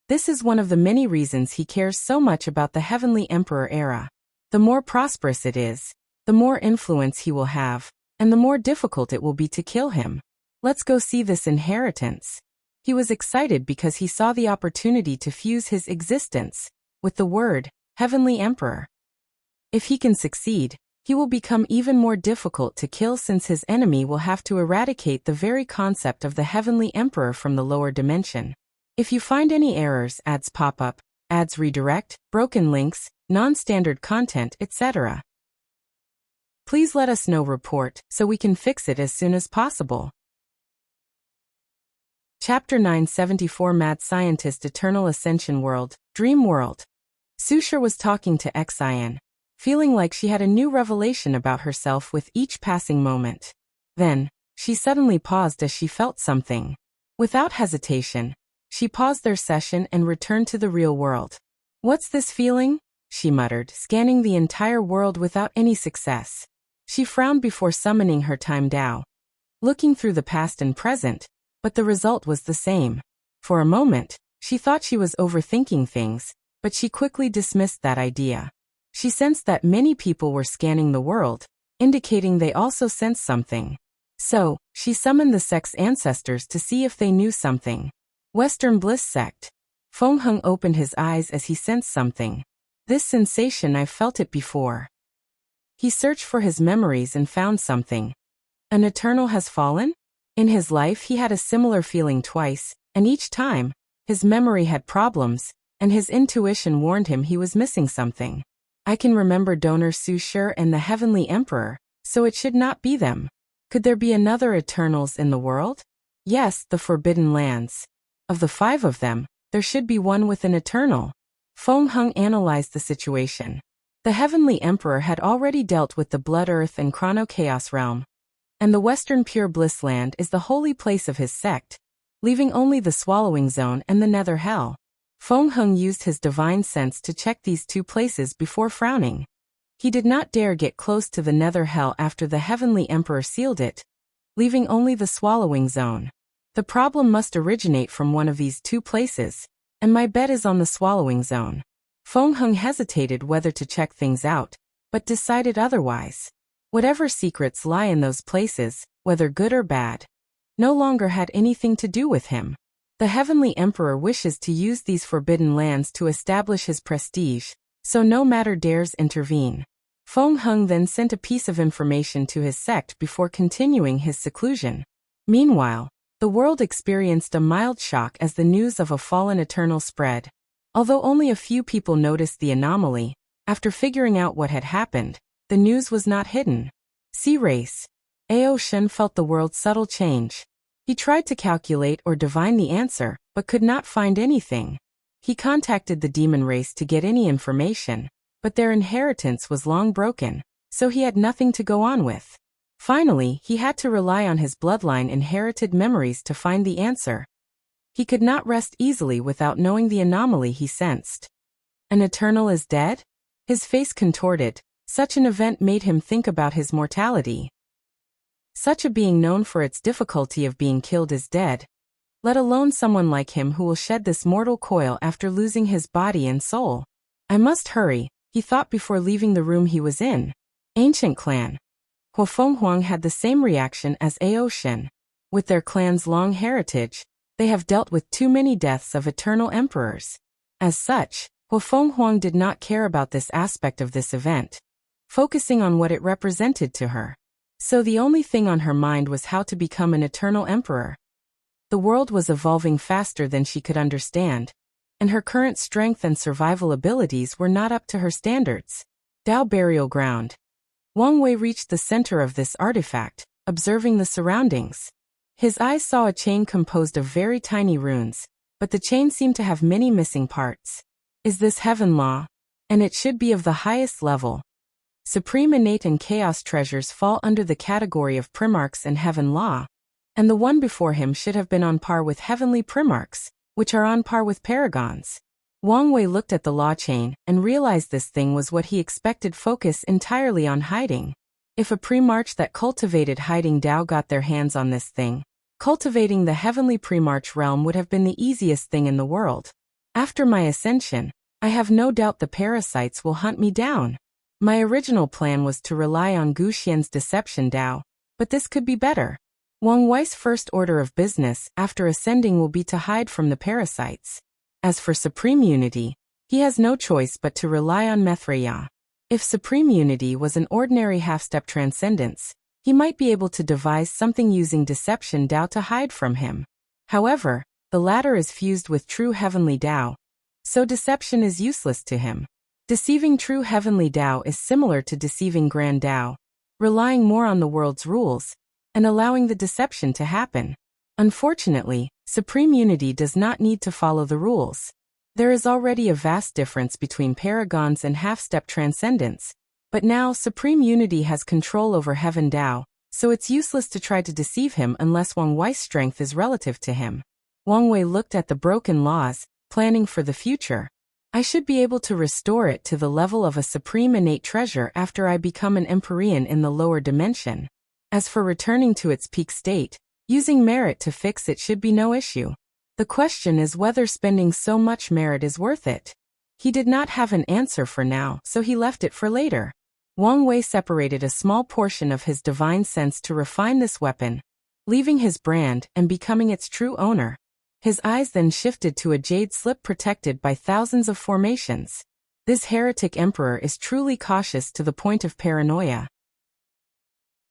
S1: This is one of the many reasons he cares so much about the Heavenly Emperor era. The more prosperous it is, the more influence he will have, and the more difficult it will be to kill him. Let's go see this inheritance. He was excited because he saw the opportunity to fuse his existence with the word Heavenly Emperor. If he can succeed, he will become even more difficult to kill since his enemy will have to eradicate the very concept of the Heavenly Emperor from the lower dimension. If you find any errors, ads pop up, ads redirect, broken links, non-standard content, etc., please let us know. Report so we can fix it as soon as possible. Chapter 974 Mad Scientist Eternal Ascension World, Dream World. Sushar was talking to Xian, feeling like she had a new revelation about herself with each passing moment. Then, she suddenly paused as she felt something. Without hesitation, she paused their session and returned to the real world. "What's this feeling?" she muttered, scanning the entire world without any success. She frowned before summoning her time Tao, looking through the past and present, but the result was the same. For a moment, she thought she was overthinking things, but she quickly dismissed that idea. She sensed that many people were scanning the world, indicating they also sensed something. So, she summoned the sect's ancestors to see if they knew something. Western Bliss Sect. Feng Heng opened his eyes as he sensed something. "This sensation, I've felt it before." He searched for his memories and found something. An Eternal has fallen? In his life he had a similar feeling twice, and each time, his memory had problems, and his intuition warned him he was missing something. "I can remember Donor Su Shi and the Heavenly Emperor, so it should not be them. Could there be another Eternals in the world? Yes, the Forbidden Lands. Of the 5 of them, there should be one with an Eternal." Feng Heng analyzed the situation. The Heavenly Emperor had already dealt with the Blood Earth and Chrono Chaos Realm, and the Western Pure Bliss Land is the holy place of his sect, leaving only the Swallowing Zone and the Nether Hell. Feng Heng used his divine sense to check these 2 places before frowning. He did not dare get close to the Nether Hell after the Heavenly Emperor sealed it, leaving only the Swallowing Zone. The problem must originate from one of these 2 places, and my bet is on the Swallowing Zone. Feng Heng hesitated whether to check things out, but decided otherwise. Whatever secrets lie in those places, whether good or bad, no longer had anything to do with him. The Heavenly Emperor wishes to use these forbidden lands to establish his prestige, so no matter dares intervene. Feng Heng then sent a piece of information to his sect before continuing his seclusion. Meanwhile, the world experienced a mild shock as the news of a fallen Eternal spread. Although only a few people noticed the anomaly, after figuring out what had happened, the news was not hidden. Sea Race. Ao Shen felt the world's subtle change. He tried to calculate or divine the answer, but could not find anything. He contacted the demon race to get any information, but their inheritance was long broken, so he had nothing to go on with. Finally, he had to rely on his bloodline inherited memories to find the answer. He could not rest easily without knowing the anomaly he sensed. An Eternal is dead? His face contorted. Such an event made him think about his mortality. Such a being known for its difficulty of being killed is dead, let alone someone like him who will shed this mortal coil after losing his body and soul. "I must hurry," he thought before leaving the room he was in. Ancient clan. Huofeng Huang had the same reaction as Ao Shen. With their clan's long heritage, they have dealt with too many deaths of Eternal Emperors. As such, Huofeng Huang did not care about this aspect of this event, focusing on what it represented to her. So the only thing on her mind was how to become an Eternal Emperor. The world was evolving faster than she could understand, and her current strength and survival abilities were not up to her standards. Dao Burial Ground. Wang Wei reached the center of this artifact, observing the surroundings. His eyes saw a chain composed of very tiny runes, but the chain seemed to have many missing parts. Is this heaven law? And it should be of the highest level. Supreme Innate and Chaos treasures fall under the category of Primarchs and Heaven Law, and the one before him should have been on par with Heavenly Primarchs, which are on par with Paragons. Wang Wei looked at the law chain and realized this thing was what he expected, focus entirely on hiding. If a Primarch that cultivated hiding Dao got their hands on this thing, cultivating the Heavenly Primarch realm would have been the easiest thing in the world. After my ascension, I have no doubt the parasites will hunt me down. My original plan was to rely on Gu Xian's deception Dao, but this could be better. Wang Wei's first order of business after ascending will be to hide from the parasites. As for Supreme Unity, he has no choice but to rely on Mithraea. If Supreme Unity was an ordinary half-step transcendence, he might be able to devise something using deception Dao to hide from him. However, the latter is fused with true heavenly Dao, so deception is useless to him. Deceiving true heavenly Dao is similar to deceiving grand Dao, relying more on the world's rules, and allowing the deception to happen. Unfortunately, Supreme Unity does not need to follow the rules. There is already a vast difference between paragons and half-step transcendents, But now Supreme Unity has control over Heaven Dao, so it's useless to try to deceive him unless Wang Wei's strength is relative to him. Wang Wei looked at the broken laws, planning for the future. I should be able to restore it to the level of a supreme innate treasure after I become an Empyrean in the lower dimension. As for returning to its peak state, using merit to fix it should be no issue. The question is whether spending so much merit is worth it. He did not have an answer for now, so he left it for later. Wang Wei separated a small portion of his divine sense to refine this weapon, leaving his brand and becoming its true owner. His eyes then shifted to a jade slip protected by thousands of formations. This heretic emperor is truly cautious to the point of paranoia.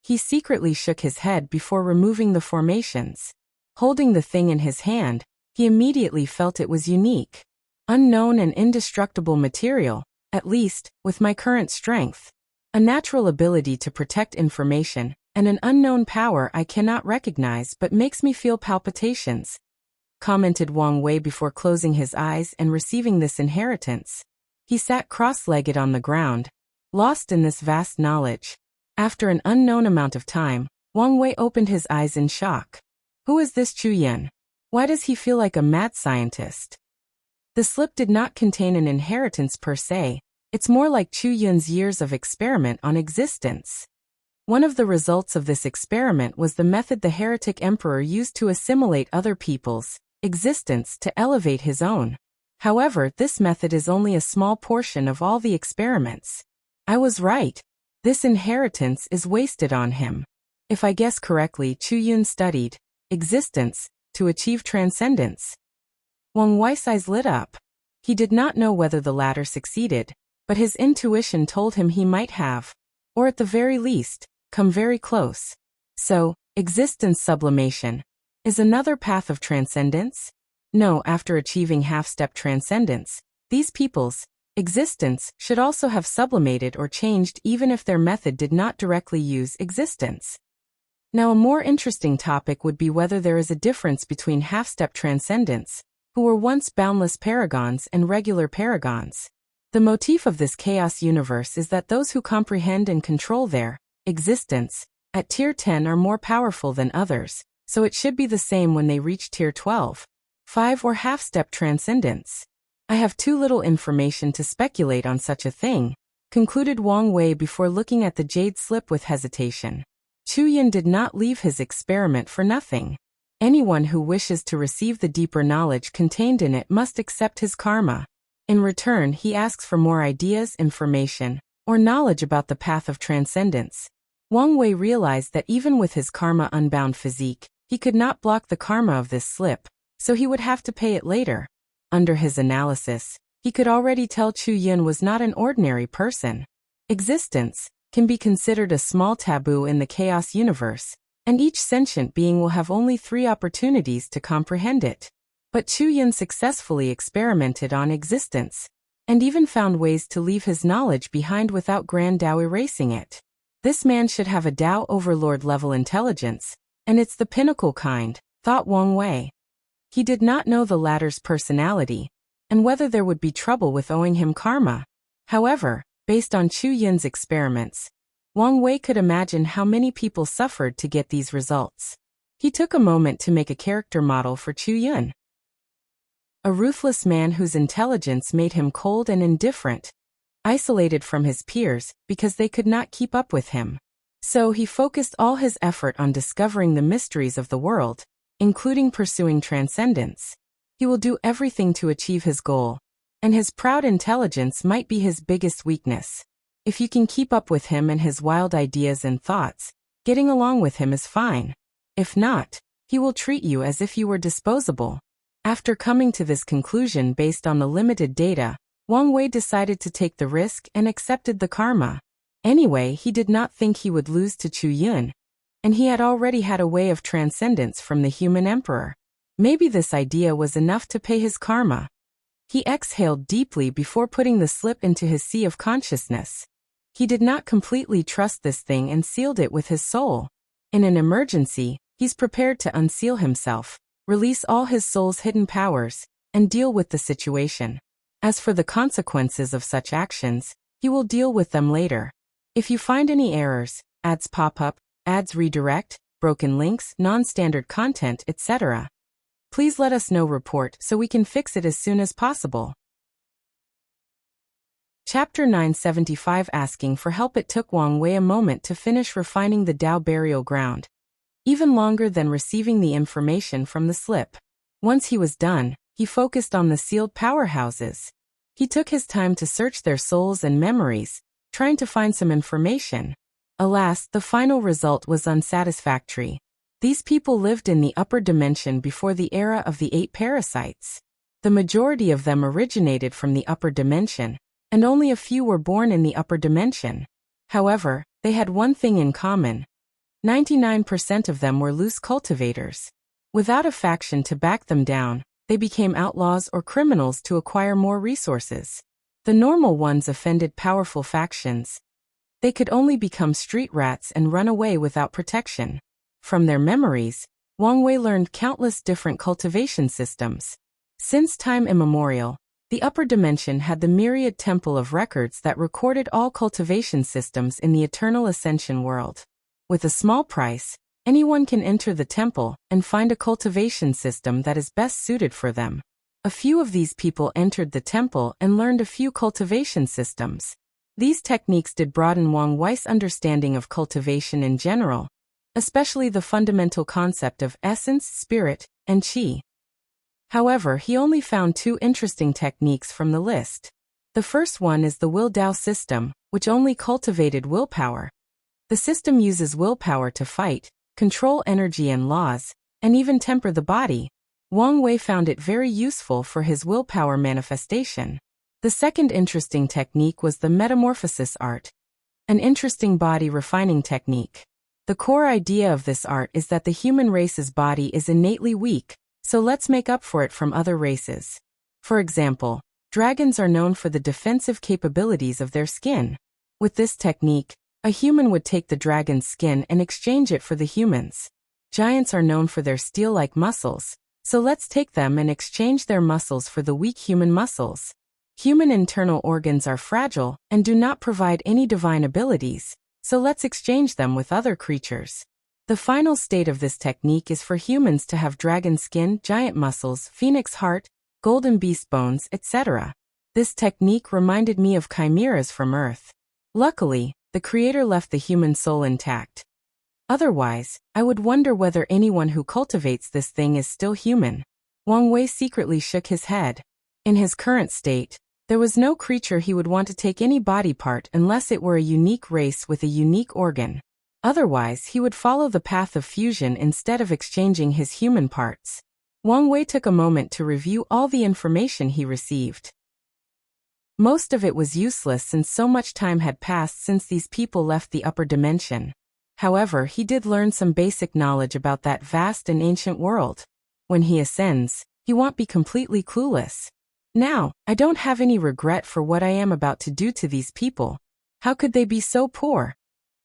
S1: He secretly shook his head before removing the formations. Holding the thing in his hand, he immediately felt it was unique. Unknown and indestructible material, at least, with my current strength. A natural ability to protect information, and an unknown power I cannot recognize but makes me feel palpitations, commented Wang Wei before closing his eyes and receiving this inheritance. He sat cross-legged on the ground, lost in this vast knowledge. After an unknown amount of time, Wang Wei opened his eyes in shock. Who is this Chu Yun? Why does he feel like a mad scientist? The slip did not contain an inheritance per se, it's more like Chu Yun's years of experiment on existence. One of the results of this experiment was the method the heretic emperor used to assimilate other people's existence to elevate his own. However, this method is only a small portion of all the experiments. I was right. This inheritance is wasted on him. If I guess correctly, Chu Yun studied existence to achieve transcendence. Wang Wei's eyes lit up. He did not know whether the latter succeeded, but his intuition told him he might have, or at the very least, come very close. So, existence sublimation is another path of transcendence? No, after achieving half-step transcendence, these people's existence should also have sublimated or changed even if their method did not directly use existence. Now a more interesting topic would be whether there is a difference between half-step transcendence, who were once boundless paragons, and regular paragons. The motif of this chaos universe is that those who comprehend and control their existence at Tier 10 are more powerful than others, so it should be the same when they reach Tier 12, 5 or half-step transcendence. I have too little information to speculate on such a thing, concluded Wang Wei before looking at the jade slip with hesitation. Chu Yun did not leave his experiment for nothing. Anyone who wishes to receive the deeper knowledge contained in it must accept his karma. In return, he asks for more ideas, information, or knowledge about the path of transcendence. Wang Wei realized that even with his karma-unbound physique, he could not block the karma of this slip, so he would have to pay it later. Under his analysis, he could already tell Chu Yun was not an ordinary person. Existence can be considered a small taboo in the chaos universe, and each sentient being will have only 3 opportunities to comprehend it. But Chu Yun successfully experimented on existence, and even found ways to leave his knowledge behind without Grand Dao erasing it. This man should have a Dao Overlord level intelligence, and it's the pinnacle kind, thought Wang Wei. He did not know the latter's personality, and whether there would be trouble with owing him karma. However, based on Chu Yun's experiments, Wang Wei could imagine how many people suffered to get these results. He took a moment to make a character model for Chu Yun. A ruthless man whose intelligence made him cold and indifferent, isolated from his peers because they could not keep up with him. So he focused all his effort on discovering the mysteries of the world, including pursuing transcendence. He will do everything to achieve his goal, and his proud intelligence might be his biggest weakness. If you can keep up with him and his wild ideas and thoughts, getting along with him is fine. If not, he will treat you as if you were disposable. After coming to this conclusion based on the limited data, Wang Wei decided to take the risk and accepted the karma. Anyway, he did not think he would lose to Chu Yun, and he had already had a way of transcendence from the human emperor. Maybe this idea was enough to pay his karma. He exhaled deeply before putting the slip into his sea of consciousness. He did not completely trust this thing and sealed it with his soul. In an emergency, he's prepared to unseal himself, release all his soul's hidden powers, and deal with the situation. As for the consequences of such actions, he will deal with them later. If you find any errors, ads pop up, ads redirect, broken links, non-standard content, etc., please let us know. Report so we can fix it as soon as possible. Chapter 975 Asking for help. It took Wang Wei a moment to finish refining the Dao burial ground, even longer than receiving the information from the slip. Once he was done, he focused on the sealed powerhouses. He took his time to search their souls and memories, trying to find some information. Alas, the final result was unsatisfactory. These people lived in the upper dimension before the era of the 8 parasites. The majority of them originated from the upper dimension, and only a few were born in the upper dimension. However, they had one thing in common. 99% of them were loose cultivators. Without a faction to back them down, they became outlaws or criminals to acquire more resources. The normal ones offended powerful factions. They could only become street rats and run away without protection. From their memories, Wang Wei learned countless different cultivation systems. Since time immemorial, the upper dimension had the myriad temple of records that recorded all cultivation systems in the eternal ascension world. With a small price, anyone can enter the temple and find a cultivation system that is best suited for them. A few of these people entered the temple and learned a few cultivation systems. These techniques did broaden Wang Wei's understanding of cultivation in general, especially the fundamental concept of essence, spirit, and qi. However, he only found 2 interesting techniques from the list. The first one is the Will Dao system, which only cultivated willpower. The system uses willpower to fight, control energy and laws, and even temper the body. Wang Wei found it very useful for his willpower manifestation. The second interesting technique was the metamorphosis art, an interesting body refining technique. The core idea of this art is that the human race's body is innately weak, so let's make up for it from other races. For example, dragons are known for the defensive capabilities of their skin. With this technique, a human would take the dragon's skin and exchange it for the human's. Giants are known for their steel-like muscles, so let's take them and exchange their muscles for the weak human muscles. Human internal organs are fragile and do not provide any divine abilities, so let's exchange them with other creatures. The final state of this technique is for humans to have dragon skin, giant muscles, phoenix heart, golden beast bones, etc. This technique reminded me of chimeras from Earth. Luckily, the creator left the human soul intact. Otherwise, I would wonder whether anyone who cultivates this thing is still human. Wang Wei secretly shook his head. In his current state, there was no creature he would want to take any body part unless it were a unique race with a unique organ. Otherwise, he would follow the path of fusion instead of exchanging his human parts. Wang Wei took a moment to review all the information he received. Most of it was useless since so much time had passed since these people left the upper dimension. However, he did learn some basic knowledge about that vast and ancient world. When he ascends, he won't be completely clueless. Now, I don't have any regret for what I am about to do to these people. How could they be so poor?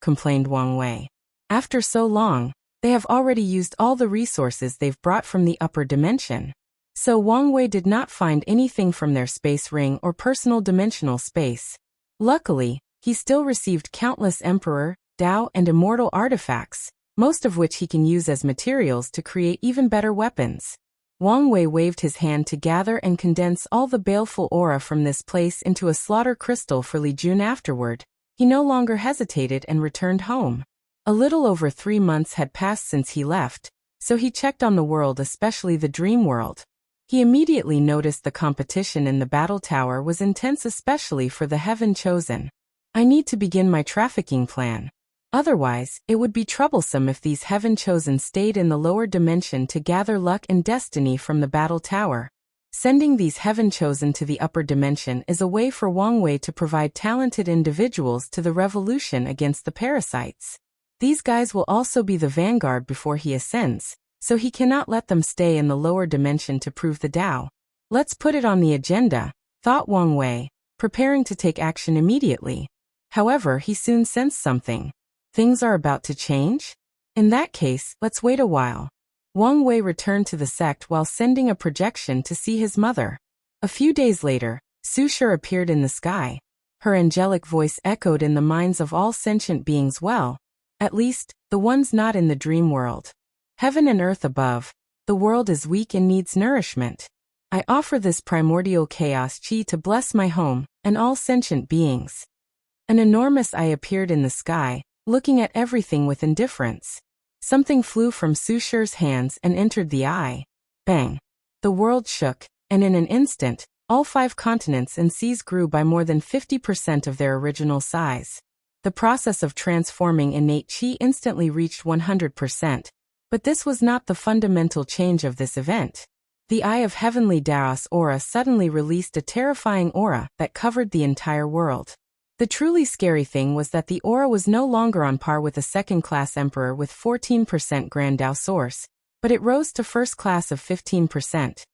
S1: Complained Wang Wei. After so long, they have already used all the resources they've brought from the upper dimension. So Wang Wei did not find anything from their space ring or personal dimensional space. Luckily, he still received countless Emperor, Dao, and immortal artifacts, most of which he can use as materials to create even better weapons. Wang Wei waved his hand to gather and condense all the baleful aura from this place into a slaughter crystal for Li Jun. Afterward, he no longer hesitated and returned home. A little over 3 months had passed since he left, so he checked on the world, especially the dream world. He immediately noticed the competition in the battle tower was intense, especially for the Heaven Chosen. I need to begin my trafficking plan. Otherwise, it would be troublesome if these Heaven Chosen stayed in the lower dimension to gather luck and destiny from the battle tower. Sending these Heaven Chosen to the upper dimension is a way for Wang Wei to provide talented individuals to the revolution against the parasites. These guys will also be the vanguard before he ascends, so he cannot let them stay in the lower dimension to prove the Tao. Let's put it on the agenda, thought Wang Wei, preparing to take action immediately. However, he soon sensed something. Things are about to change? In that case, let's wait a while. Wang Wei returned to the sect while sending a projection to see his mother. A few days later, Su Shi appeared in the sky. Her angelic voice echoed in the minds of all sentient beings well, at least, the ones not in the dream world. Heaven and earth above, the world is weak and needs nourishment. I offer this primordial chaos chi to bless my home and all sentient beings. An enormous eye appeared in the sky, looking at everything with indifference. Something flew from Susher's hands and entered the eye. Bang! The world shook, and in an instant, all 5 continents and seas grew by more than 50% of their original size. The process of transforming innate chi instantly reached 100%, but this was not the fundamental change of this event. The Eye of Heavenly Daos aura suddenly released a terrifying aura that covered the entire world. The truly scary thing was that the aura was no longer on par with a second-class emperor with 14% Grand Dao source, but it rose to first class of 15%.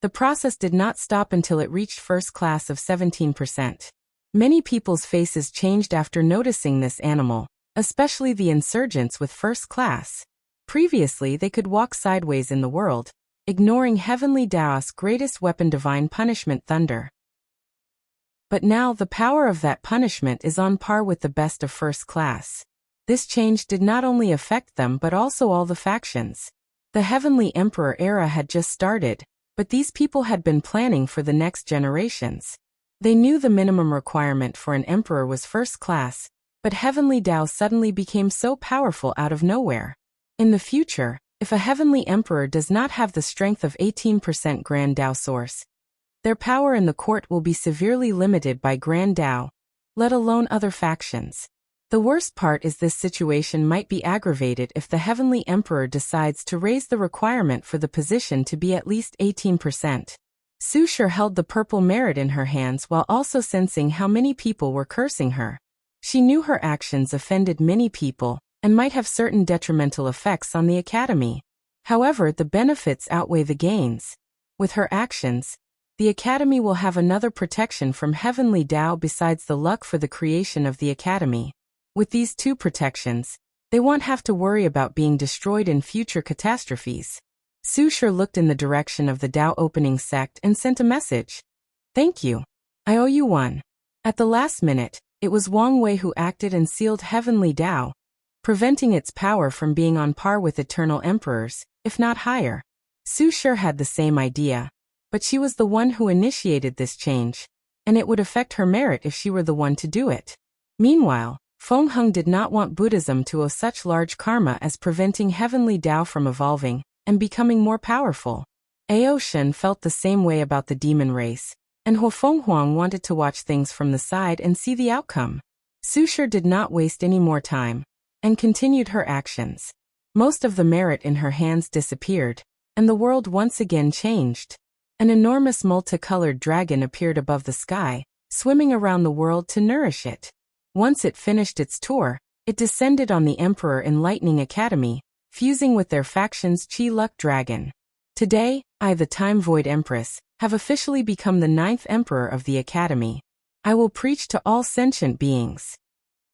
S1: The process did not stop until it reached first class of 17%. Many people's faces changed after noticing this animal, especially the insurgents with first class. Previously they could walk sideways in the world, ignoring Heavenly Daos' greatest weapon divine punishment thunder. But now the power of that punishment is on par with the best of first class. This change did not only affect them but also all the factions. The Heavenly Emperor era had just started, but these people had been planning for the next generations. They knew the minimum requirement for an emperor was first class, but Heavenly Dao suddenly became so powerful out of nowhere. In the future, if a Heavenly Emperor does not have the strength of 18% Grand Dao source, their power in the court will be severely limited by Grand Dao, let alone other factions. The worst part is this situation might be aggravated if the Heavenly Emperor decides to raise the requirement for the position to be at least 18%. Susher held the purple merit in her hands while also sensing how many people were cursing her. She knew her actions offended many people and might have certain detrimental effects on the academy. However, the benefits outweigh the gains. With her actions, the academy will have another protection from Heavenly Dao besides the luck for the creation of the academy. With these 2 protections, they won't have to worry about being destroyed in future catastrophes. Susher looked in the direction of the Dao opening sect and sent a message. Thank you. I owe you one. At the last minute, it was Wang Wei who acted and sealed Heavenly Dao, preventing its power from being on par with eternal emperors, if not higher. Susher had the same idea, but she was the one who initiated this change, and it would affect her merit if she were the one to do it. Meanwhile, Feng Heng did not want Buddhism to owe such large karma as preventing Heavenly Dao from evolving and becoming more powerful. Ao Shen felt the same way about the demon race, and Huo Fenghuang wanted to watch things from the side and see the outcome. Susher did not waste any more time, and continued her actions. Most of the merit in her hands disappeared, and the world once again changed. An enormous multicolored dragon appeared above the sky, swimming around the world to nourish it. Once it finished its tour, it descended on the Emperor Enlightening Academy, fusing with their faction's Chi Luck Dragon. Today, I, the Time Void Empress, have officially become the 9th Emperor of the Academy. I will preach to all sentient beings.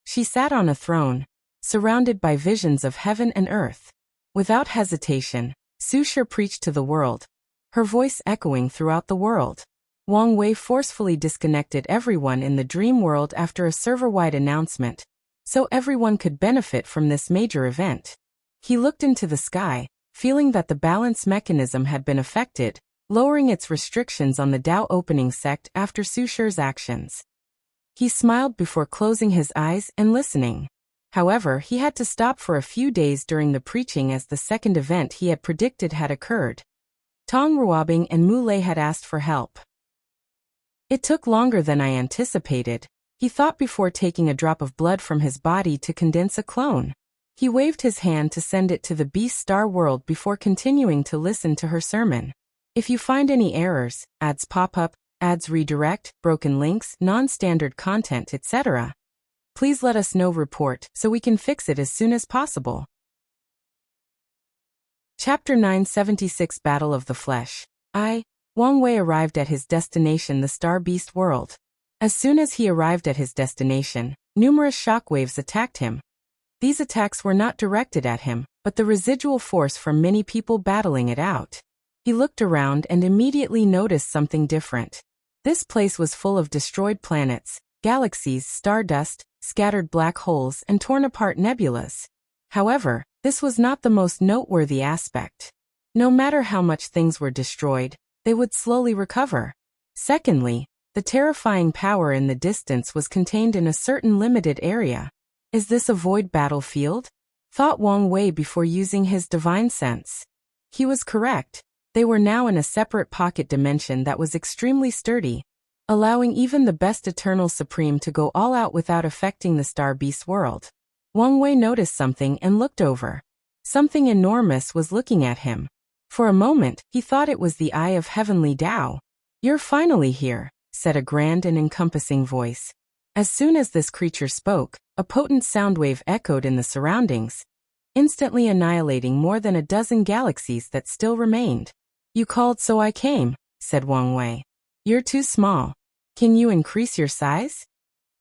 S1: She sat on a throne, surrounded by visions of heaven and earth. Without hesitation, Susher preached to the world, her voice echoing throughout the world. Wang Wei forcefully disconnected everyone in the dream world after a server-wide announcement, so everyone could benefit from this major event. He looked into the sky, feeling that the balance mechanism had been affected, lowering its restrictions on the Dao opening sect after Susher's actions. He smiled before closing his eyes and listening. However, he had to stop for a few days during the preaching as the second event he had predicted had occurred. Tong Ruobing and Mu Lei had asked for help. It took longer than I anticipated, he thought before taking a drop of blood from his body to condense a clone. He waved his hand to send it to the Beast Star world before continuing to listen to her sermon. If you find any errors, ads pop up, ads redirect, broken links, non-standard content, etc., please let us know report so we can fix it as soon as possible. Chapter 976 Battle of the Flesh. Wang Wei arrived at his destination, the Star Beast world. As soon as he arrived at his destination, numerous shockwaves attacked him. These attacks were not directed at him, but the residual force from many people battling it out. He looked around and immediately noticed something different. This place was full of destroyed planets, galaxies, stardust, scattered black holes, and torn-apart nebulas. However, this was not the most noteworthy aspect. No matter how much things were destroyed, they would slowly recover. Secondly, the terrifying power in the distance was contained in a certain limited area. Is this a void battlefield? Thought Wang Wei before using his divine sense. He was correct. They were now in a separate pocket dimension that was extremely sturdy, allowing even the best Eternal Supreme to go all out without affecting the Star Beast world. Wang Wei noticed something and looked over. Something enormous was looking at him. For a moment, he thought it was the Eye of Heavenly Tao. "You're finally here," said a grand and encompassing voice. As soon as this creature spoke, a potent sound wave echoed in the surroundings, instantly annihilating more than a dozen galaxies that still remained. "You called, so I came," said Wang Wei. "You're too small. Can you increase your size?"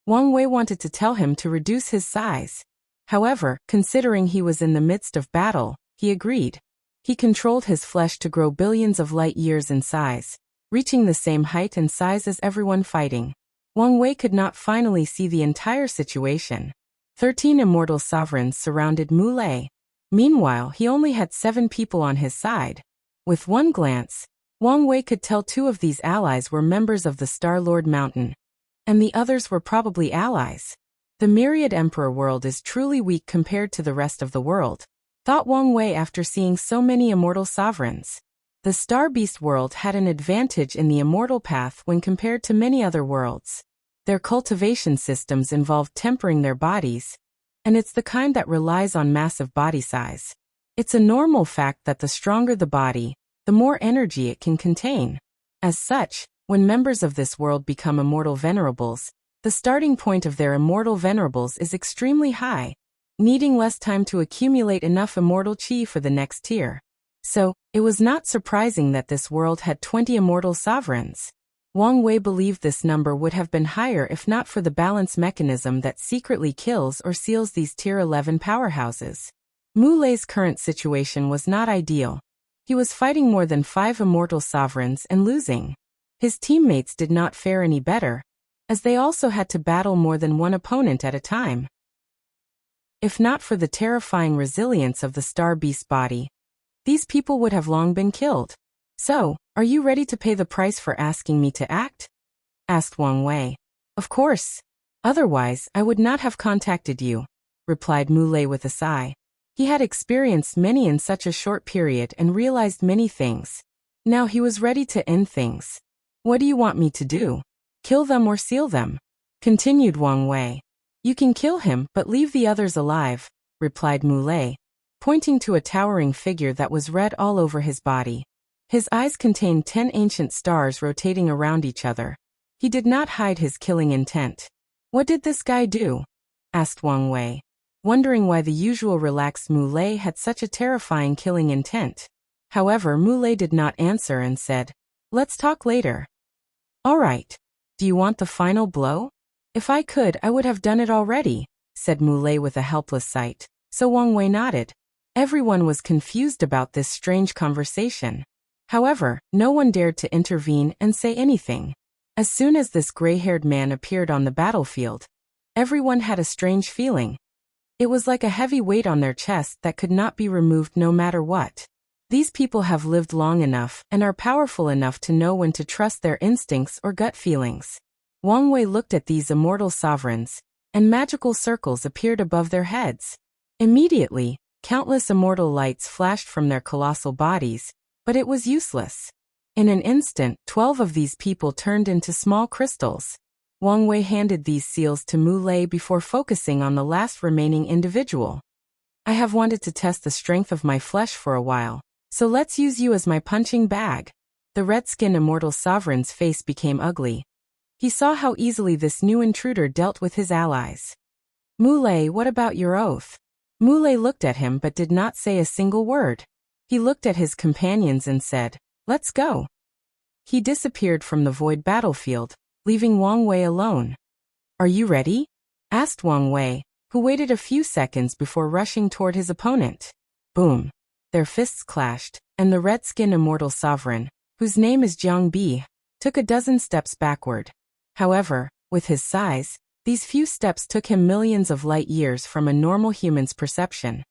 S1: Wang Wei wanted to tell him to reduce his size. However, considering he was in the midst of battle, he agreed. He controlled his flesh to grow billions of light years in size, reaching the same height and size as everyone fighting. Wang Wei could not finally see the entire situation. 13 immortal sovereigns surrounded Mu Lei. Meanwhile, he only had 7 people on his side. With one glance, Wang Wei could tell 2 of these allies were members of the Star-Lord Mountain, and the others were probably allies. The Myriad Emperor world is truly weak compared to the rest of the world, thought Wang Wei after seeing so many immortal sovereigns. The Star Beast world had an advantage in the immortal path when compared to many other worlds. Their cultivation systems involved tempering their bodies, and it's the kind that relies on massive body size. It's a normal fact that the stronger the body, the more energy it can contain. As such, when members of this world become immortal venerables, the starting point of their immortal venerables is extremely high, needing less time to accumulate enough immortal chi for the next tier. So, it was not surprising that this world had 20 immortal sovereigns. Wang Wei believed this number would have been higher if not for the balance mechanism that secretly kills or seals these Tier 11 powerhouses. Mu Lei's current situation was not ideal. He was fighting more than 5 immortal sovereigns and losing. His teammates did not fare any better, as they also had to battle more than one opponent at a time. If not for the terrifying resilience of the Star Beast body, these people would have long been killed. "So, are you ready to pay the price for asking me to act?" asked Wang Wei. "Of course. Otherwise, I would not have contacted you," replied Mu Lei with a sigh. He had experienced many in such a short period and realized many things. Now he was ready to end things. "What do you want me to do? Kill them or seal them?" continued Wang Wei. "You can kill him but leave the others alive," replied Mu Lei, pointing to a towering figure that was red all over his body. His eyes contained 10 ancient stars rotating around each other. He did not hide his killing intent. "What did this guy do?" asked Wang Wei, wondering why the usual relaxed Mu Lei had such a terrifying killing intent. However, Mu Lei did not answer and said, "Let's talk later." "All right. Do you want the final blow?" "If I could, I would have done it already," said Mu Lei with a helpless sight. So Wang Wei nodded. Everyone was confused about this strange conversation. However, no one dared to intervene and say anything. As soon as this gray-haired man appeared on the battlefield, everyone had a strange feeling. It was like a heavy weight on their chest that could not be removed no matter what. These people have lived long enough and are powerful enough to know when to trust their instincts or gut feelings. Wang Wei looked at these immortal sovereigns, and magical circles appeared above their heads. Immediately, countless immortal lights flashed from their colossal bodies, but it was useless. In an instant, 12 of these people turned into small crystals. Wang Wei handed these seals to Mu Lei before focusing on the last remaining individual. "I have wanted to test the strength of my flesh for a while, so let's use you as my punching bag." The red-skinned immortal sovereign's face became ugly. He saw how easily this new intruder dealt with his allies. "Mu Lei, what about your oath?" Mu Lei looked at him but did not say a single word. He looked at his companions and said, "Let's go." He disappeared from the void battlefield, leaving Wang Wei alone. "Are you ready?" asked Wang Wei, who waited a few seconds before rushing toward his opponent. Boom! Their fists clashed, and the red-skinned immortal sovereign, whose name is Jiang Bi, took a dozen steps backward. However, With his size, these few steps took him millions of light years from a normal human's perception.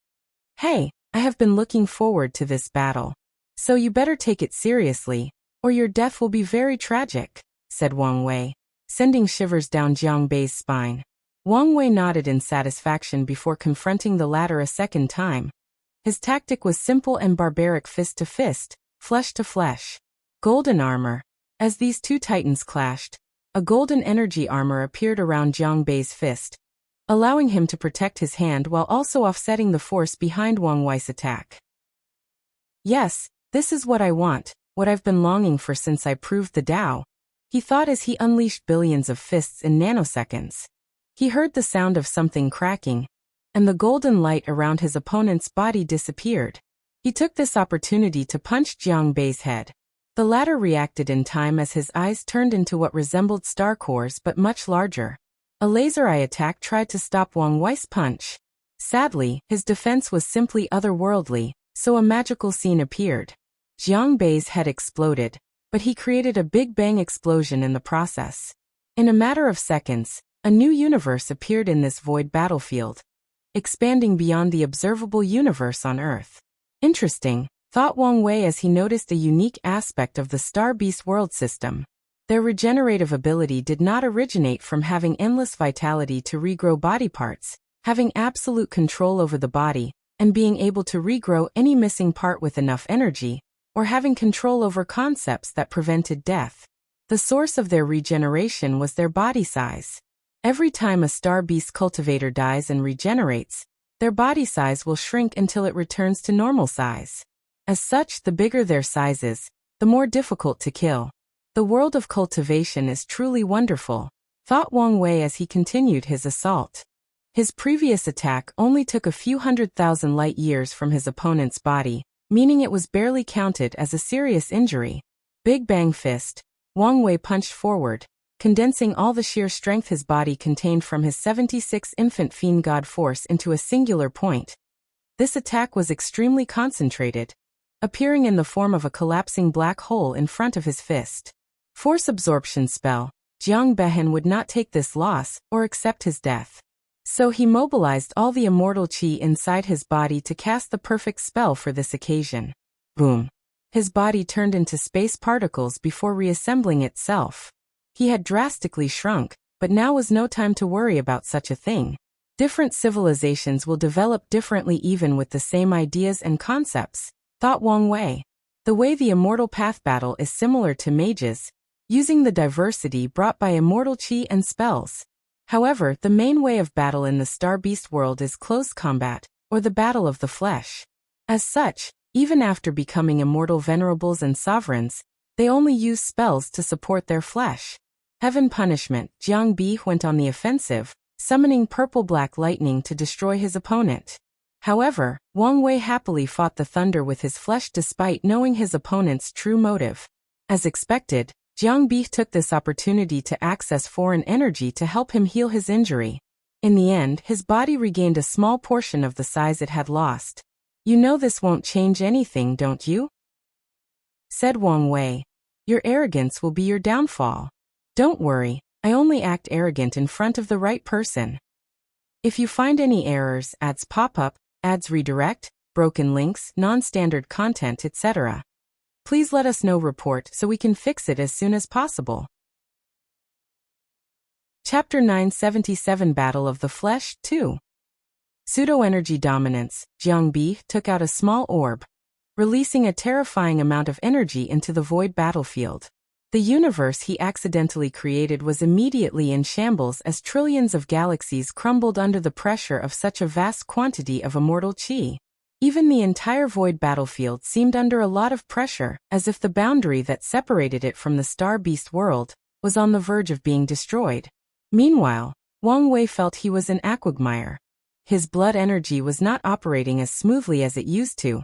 S1: Hey, I have been looking forward to this battle. So you better take it seriously, or your death will be very tragic, said Wang Wei, sending shivers down Jiang Bei's spine. Wang Wei nodded in satisfaction before confronting the latter a second time. His tactic was simple and barbaric: fist to fist, flesh to flesh. Golden armor. As these two titans clashed, a golden energy armor appeared around Jiang Bei's fist, allowing him to protect his hand while also offsetting the force behind Wang Wei's attack. Yes, this is what I want, what I've been longing for since I proved the Tao, he thought as he unleashed billions of fists in nanoseconds. He heard the sound of something cracking, and the golden light around his opponent's body disappeared. He took this opportunity to punch Jiang Bei's head. The latter reacted in time as his eyes turned into what resembled star cores but much larger. A laser eye attack tried to stop Wang Wei's punch. Sadly, his defense was simply otherworldly, so a magical scene appeared. Jiang Bei's head exploded, but he created a Big Bang explosion in the process. In a matter of seconds, a new universe appeared in this void battlefield, expanding beyond the observable universe on Earth. Interesting, thought Wang Wei as he noticed a unique aspect of the Star Beast world system. Their regenerative ability did not originate from having endless vitality to regrow body parts, having absolute control over the body, and being able to regrow any missing part with enough energy, or having control over concepts that prevented death. The source of their regeneration was their body size. Every time a Star Beast cultivator dies and regenerates, their body size will shrink until it returns to normal size. As such, the bigger their size is, the more difficult to kill. The world of cultivation is truly wonderful, thought Wang Wei as he continued his assault. His previous attack only took a few 100,000 light years from his opponent's body, meaning it was barely counted as a serious injury. Big Bang Fist. Wang Wei punched forward, condensing all the sheer strength his body contained from his 76 infant fiend god force into a singular point. This attack was extremely concentrated, appearing in the form of a collapsing black hole in front of his fist. Force absorption spell. Jiang Beihan would not take this loss or accept his death. So he mobilized all the immortal qi inside his body to cast the perfect spell for this occasion. Boom. His body turned into space particles before reassembling itself. He had drastically shrunk, but now was no time to worry about such a thing. Different civilizations will develop differently even with the same ideas and concepts, thought Wang Wei. The way the immortal path battle is similar to mages, using the diversity brought by immortal qi and spells. However, the main way of battle in the Star Beast world is close combat, or the battle of the flesh. As such, even after becoming immortal venerables and sovereigns, they only use spells to support their flesh. Heaven Punishment. Jiang Bei went on the offensive, summoning purple-black lightning to destroy his opponent. However, Wang Wei happily fought the thunder with his flesh despite knowing his opponent's true motive. As expected, Jiang Bei took this opportunity to access foreign energy to help him heal his injury. In the end, his body regained a small portion of the size it had lost. You know this won't change anything, don't you? Said Wang Wei. Your arrogance will be your downfall. Don't worry, I only act arrogant in front of the right person. If you find any errors, ads pop up, ads redirect, broken links, non-standard content, etc., please let us know. Report so we can fix it as soon as possible. Chapter 977 Battle of the Flesh 2. Pseudo-energy dominance. Jiang Bei took out a small orb, releasing a terrifying amount of energy into the void battlefield. The universe he accidentally created was immediately in shambles as trillions of galaxies crumbled under the pressure of such a vast quantity of immortal qi. Even the entire void battlefield seemed under a lot of pressure, as if the boundary that separated it from the Star Beast world was on the verge of being destroyed. Meanwhile, Wang Wei felt he was in a quagmire. His blood energy was not operating as smoothly as it used to.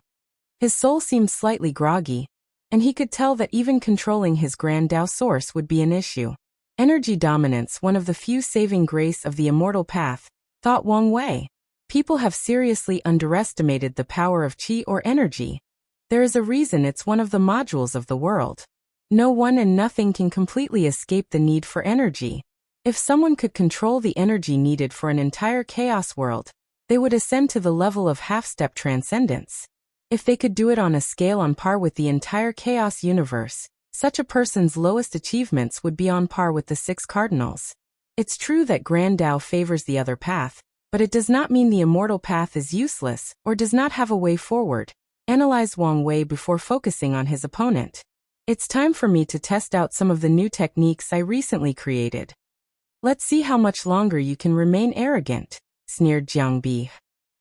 S1: His soul seemed slightly groggy, and he could tell that even controlling his Grand Tao source would be an issue. Energy dominance, one of the few saving grace of the immortal path, thought Wang Wei. People have seriously underestimated the power of qi or energy. There is a reason it's one of the modules of the world. No one and nothing can completely escape the need for energy. If someone could control the energy needed for an entire chaos world, they would ascend to the level of half-step transcendence. If they could do it on a scale on par with the entire chaos universe, such a person's lowest achievements would be on par with the 6 cardinals. It's true that Grand Tao favors the other path, but it does not mean the immortal path is useless or does not have a way forward. Analyze Wang Wei before focusing on his opponent. It's time for me to test out some of the new techniques I recently created. Let's see how much longer you can remain arrogant, sneered Jiang Bi.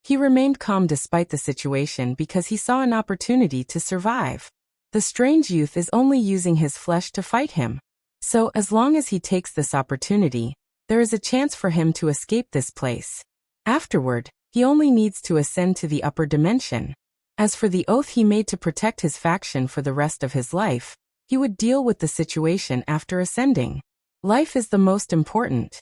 S1: He remained calm despite the situation because he saw an opportunity to survive. The strange youth is only using his flesh to fight him. So, as long as he takes this opportunity, there is a chance for him to escape this place. Afterward, he only needs to ascend to the upper dimension. As for the oath he made to protect his faction for the rest of his life, he would deal with the situation after ascending. Life is the most important.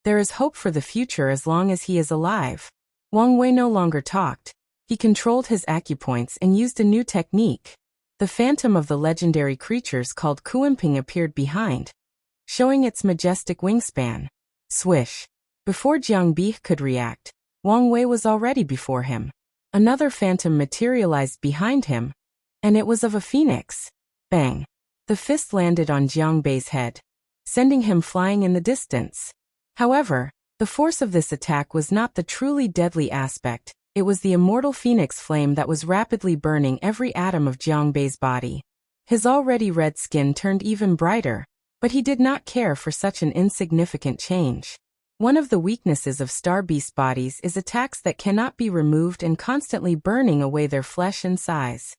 S1: There is hope for the future as long as he is alive. Wang Wei no longer talked. He controlled his acupoints and used a new technique. The phantom of the legendary creatures called Kuimping appeared behind, showing its majestic wingspan. Swish. Before Jiang Bi could react, Wang Wei was already before him. Another phantom materialized behind him, and it was of a phoenix. Bang! The fist landed on Jiang Bei's head, sending him flying in the distance. However, the force of this attack was not the truly deadly aspect. It was the immortal phoenix flame that was rapidly burning every atom of Jiang Bei's body. His already red skin turned even brighter, but he did not care for such an insignificant change. One of the weaknesses of star beast bodies is attacks that cannot be removed and constantly burning away their flesh and size.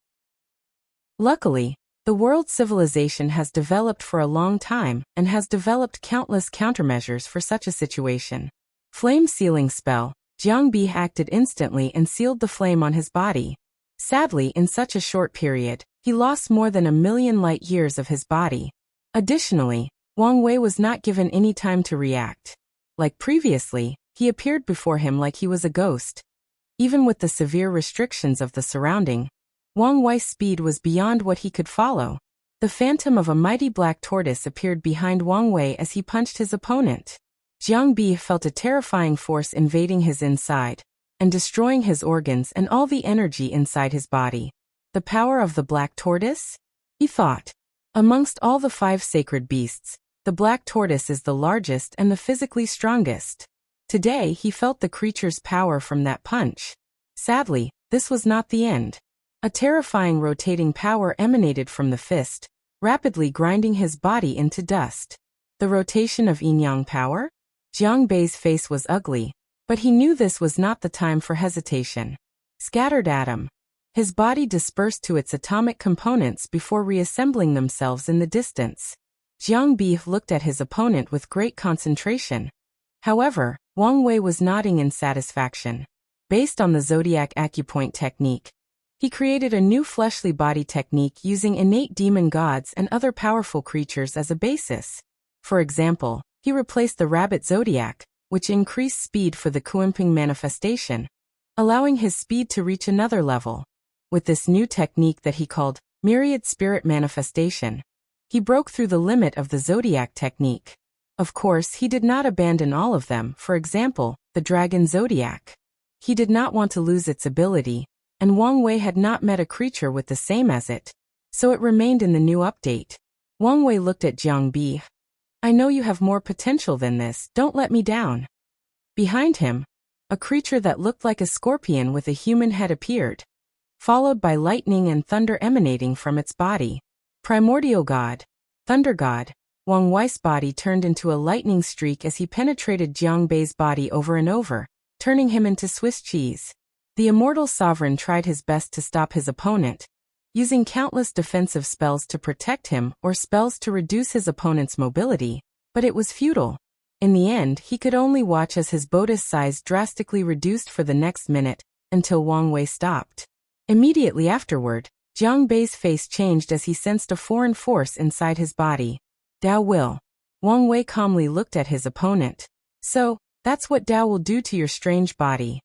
S1: Luckily, the world civilization has developed for a long time and has developed countless countermeasures for such a situation. Flame sealing spell. Jiang Bi acted instantly and sealed the flame on his body. Sadly, in such a short period, he lost more than 1,000,000 light years of his body. Additionally, Wang Wei was not given any time to react. Like previously, he appeared before him like he was a ghost. Even with the severe restrictions of the surrounding, Wang Wei's speed was beyond what he could follow. The phantom of a mighty black tortoise appeared behind Wang Wei as he punched his opponent. Jiang Bi felt a terrifying force invading his inside and destroying his organs and all the energy inside his body. The power of the black tortoise? He thought. Amongst all the 5 sacred beasts, the black tortoise is the largest and the physically strongest. Today he felt the creature's power from that punch. Sadly, this was not the end. A terrifying rotating power emanated from the fist, rapidly grinding his body into dust. The rotation of yin-yang power? Jiang Bei's face was ugly, but he knew this was not the time for hesitation. Scattered atom. His body dispersed to its atomic components before reassembling themselves in the distance. Jiang Bi looked at his opponent with great concentration. However, Wang Wei was nodding in satisfaction. Based on the zodiac acupoint technique, he created a new fleshly body technique using innate demon gods and other powerful creatures as a basis. For example, he replaced the rabbit zodiac, which increased speed for the Kuimping manifestation, allowing his speed to reach another level. With this new technique that he called myriad spirit manifestation, he broke through the limit of the zodiac technique. Of course, he did not abandon all of them, for example, the dragon zodiac. He did not want to lose its ability, and Wang Wei had not met a creature with the same as it, so it remained in the new update. Wang Wei looked at Jiang Bi. I know you have more potential than this, don't let me down. Behind him, a creature that looked like a scorpion with a human head appeared, followed by lightning and thunder emanating from its body. Primordial God, Thunder God. Wang Wei's body turned into a lightning streak as he penetrated Jiang Bei's body over and over, turning him into Swiss cheese. The immortal sovereign tried his best to stop his opponent, using countless defensive spells to protect him or spells to reduce his opponent's mobility, but it was futile. In the end, he could only watch as his bodice size drastically reduced for the next minute, until Wang Wei stopped. Immediately afterward, Jiang Bei's face changed as he sensed a foreign force inside his body. Tao will. Wang Wei calmly looked at his opponent. So, that's what Tao will do to your strange body.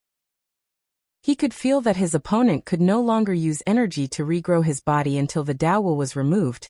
S1: He could feel that his opponent could no longer use energy to regrow his body until the Tao will was removed.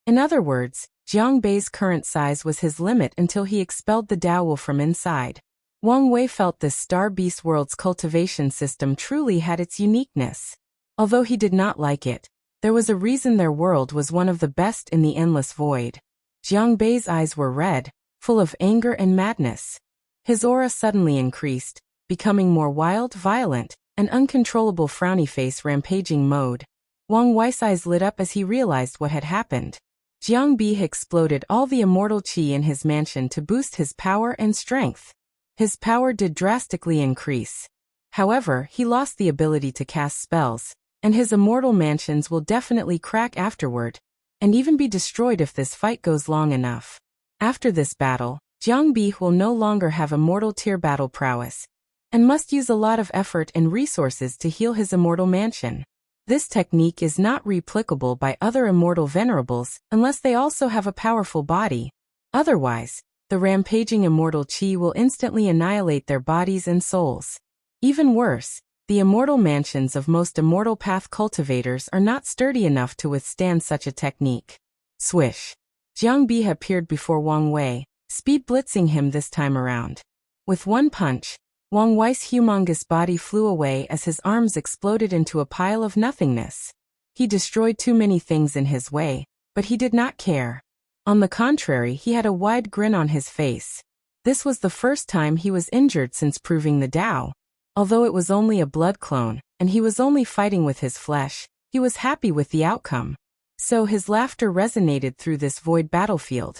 S1: In other words, Jiang Bei's current size was his limit until he expelled the Dao from inside. Wang Wei felt this Star Beast world's cultivation system truly had its uniqueness. Although he did not like it, there was a reason their world was one of the best in the endless void. Jiang Bei's eyes were red, full of anger and madness. His aura suddenly increased, becoming more wild, violent, an uncontrollable frowny face rampaging mode. Wang Wei's eyes lit up as he realized what had happened. Jiang Bei exploded all the immortal qi in his mansion to boost his power and strength. His power did drastically increase. However, he lost the ability to cast spells, and his immortal mansions will definitely crack afterward, and even be destroyed if this fight goes long enough. After this battle, Jiang Bei will no longer have immortal tier battle prowess, and must use a lot of effort and resources to heal his immortal mansion. This technique is not replicable by other immortal venerables unless they also have a powerful body. Otherwise, the rampaging immortal qi will instantly annihilate their bodies and souls. Even worse, the immortal mansions of most immortal path cultivators are not sturdy enough to withstand such a technique. Swish! Jiang Bei appeared before Wang Wei, speed blitzing him this time around. With one punch, Wang Wei's humongous body flew away as his arms exploded into a pile of nothingness. He destroyed too many things in his way, but he did not care. On the contrary, he had a wide grin on his face. This was the first time he was injured since proving the Dao. Although it was only a blood clone, and he was only fighting with his flesh, he was happy with the outcome. So his laughter resonated through this void battlefield.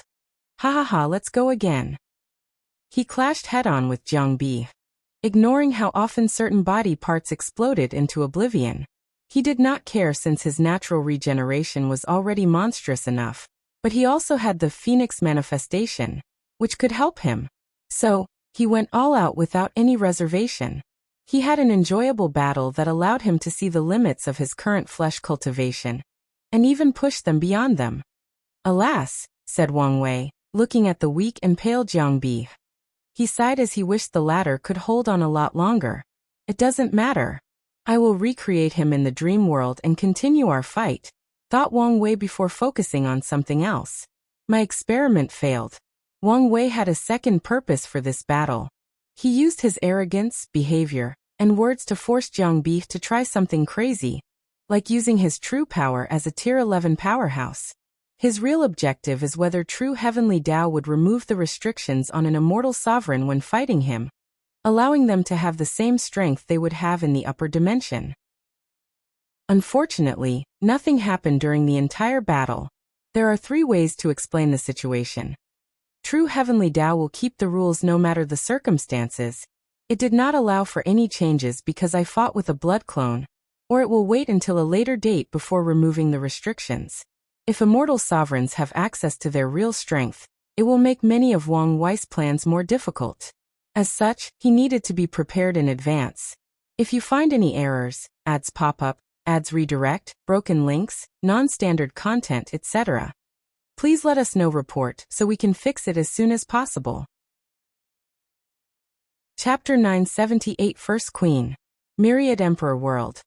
S1: Ha ha ha, let's go again. He clashed head-on with Jiang Bei, ignoring how often certain body parts exploded into oblivion. He did not care since his natural regeneration was already monstrous enough, but he also had the Phoenix manifestation, which could help him. So, he went all out without any reservation. He had an enjoyable battle that allowed him to see the limits of his current flesh cultivation, and even push them beyond them. Alas, said Wang Wei, looking at the weak and pale Jiang Bei. He sighed as he wished the latter could hold on a lot longer. It doesn't matter. I will recreate him in the dream world and continue our fight, thought Wang Wei before focusing on something else. My experiment failed. Wang Wei had a second purpose for this battle. He used his arrogance, behavior, and words to force Jiang Bei to try something crazy, like using his true power as a Tier 11 powerhouse. His real objective is whether true heavenly Dao would remove the restrictions on an immortal sovereign when fighting him, allowing them to have the same strength they would have in the upper dimension. Unfortunately, nothing happened during the entire battle. There are 3 ways to explain the situation. True heavenly Dao will keep the rules no matter the circumstances. It did not allow for any changes because I fought with a blood clone, or it will wait until a later date before removing the restrictions. If immortal sovereigns have access to their real strength, it will make many of Wang Wei's plans more difficult. As such, he needed to be prepared in advance. If you find any errors, ads pop up, ads redirect, broken links, non-standard content, etc., please let us know report so we can fix it as soon as possible. Chapter 978 First Queen. Myriad Emperor World.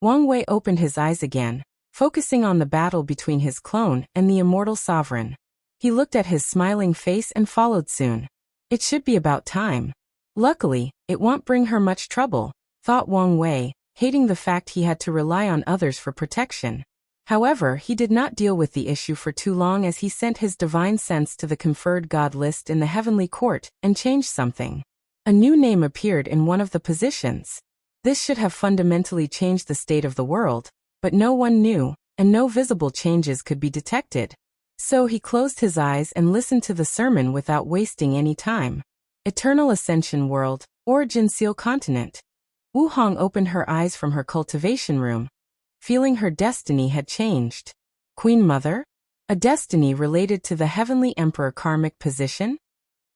S1: Wang Wei opened his eyes again, focusing on the battle between his clone and the immortal sovereign. He looked at his smiling face and followed soon. It should be about time. Luckily, it won't bring her much trouble, thought Wang Wei, hating the fact he had to rely on others for protection. However, he did not deal with the issue for too long as he sent his divine sense to the conferred god list in the heavenly court and changed something. A new name appeared in one of the positions. This should have fundamentally changed the state of the world, but no one knew, and no visible changes could be detected. So he closed his eyes and listened to the sermon without wasting any time. Eternal Ascension World, Origin Seal Continent. Wu Hong opened her eyes from her cultivation room, feeling her destiny had changed. Queen Mother? A destiny related to the Heavenly Emperor karmic position?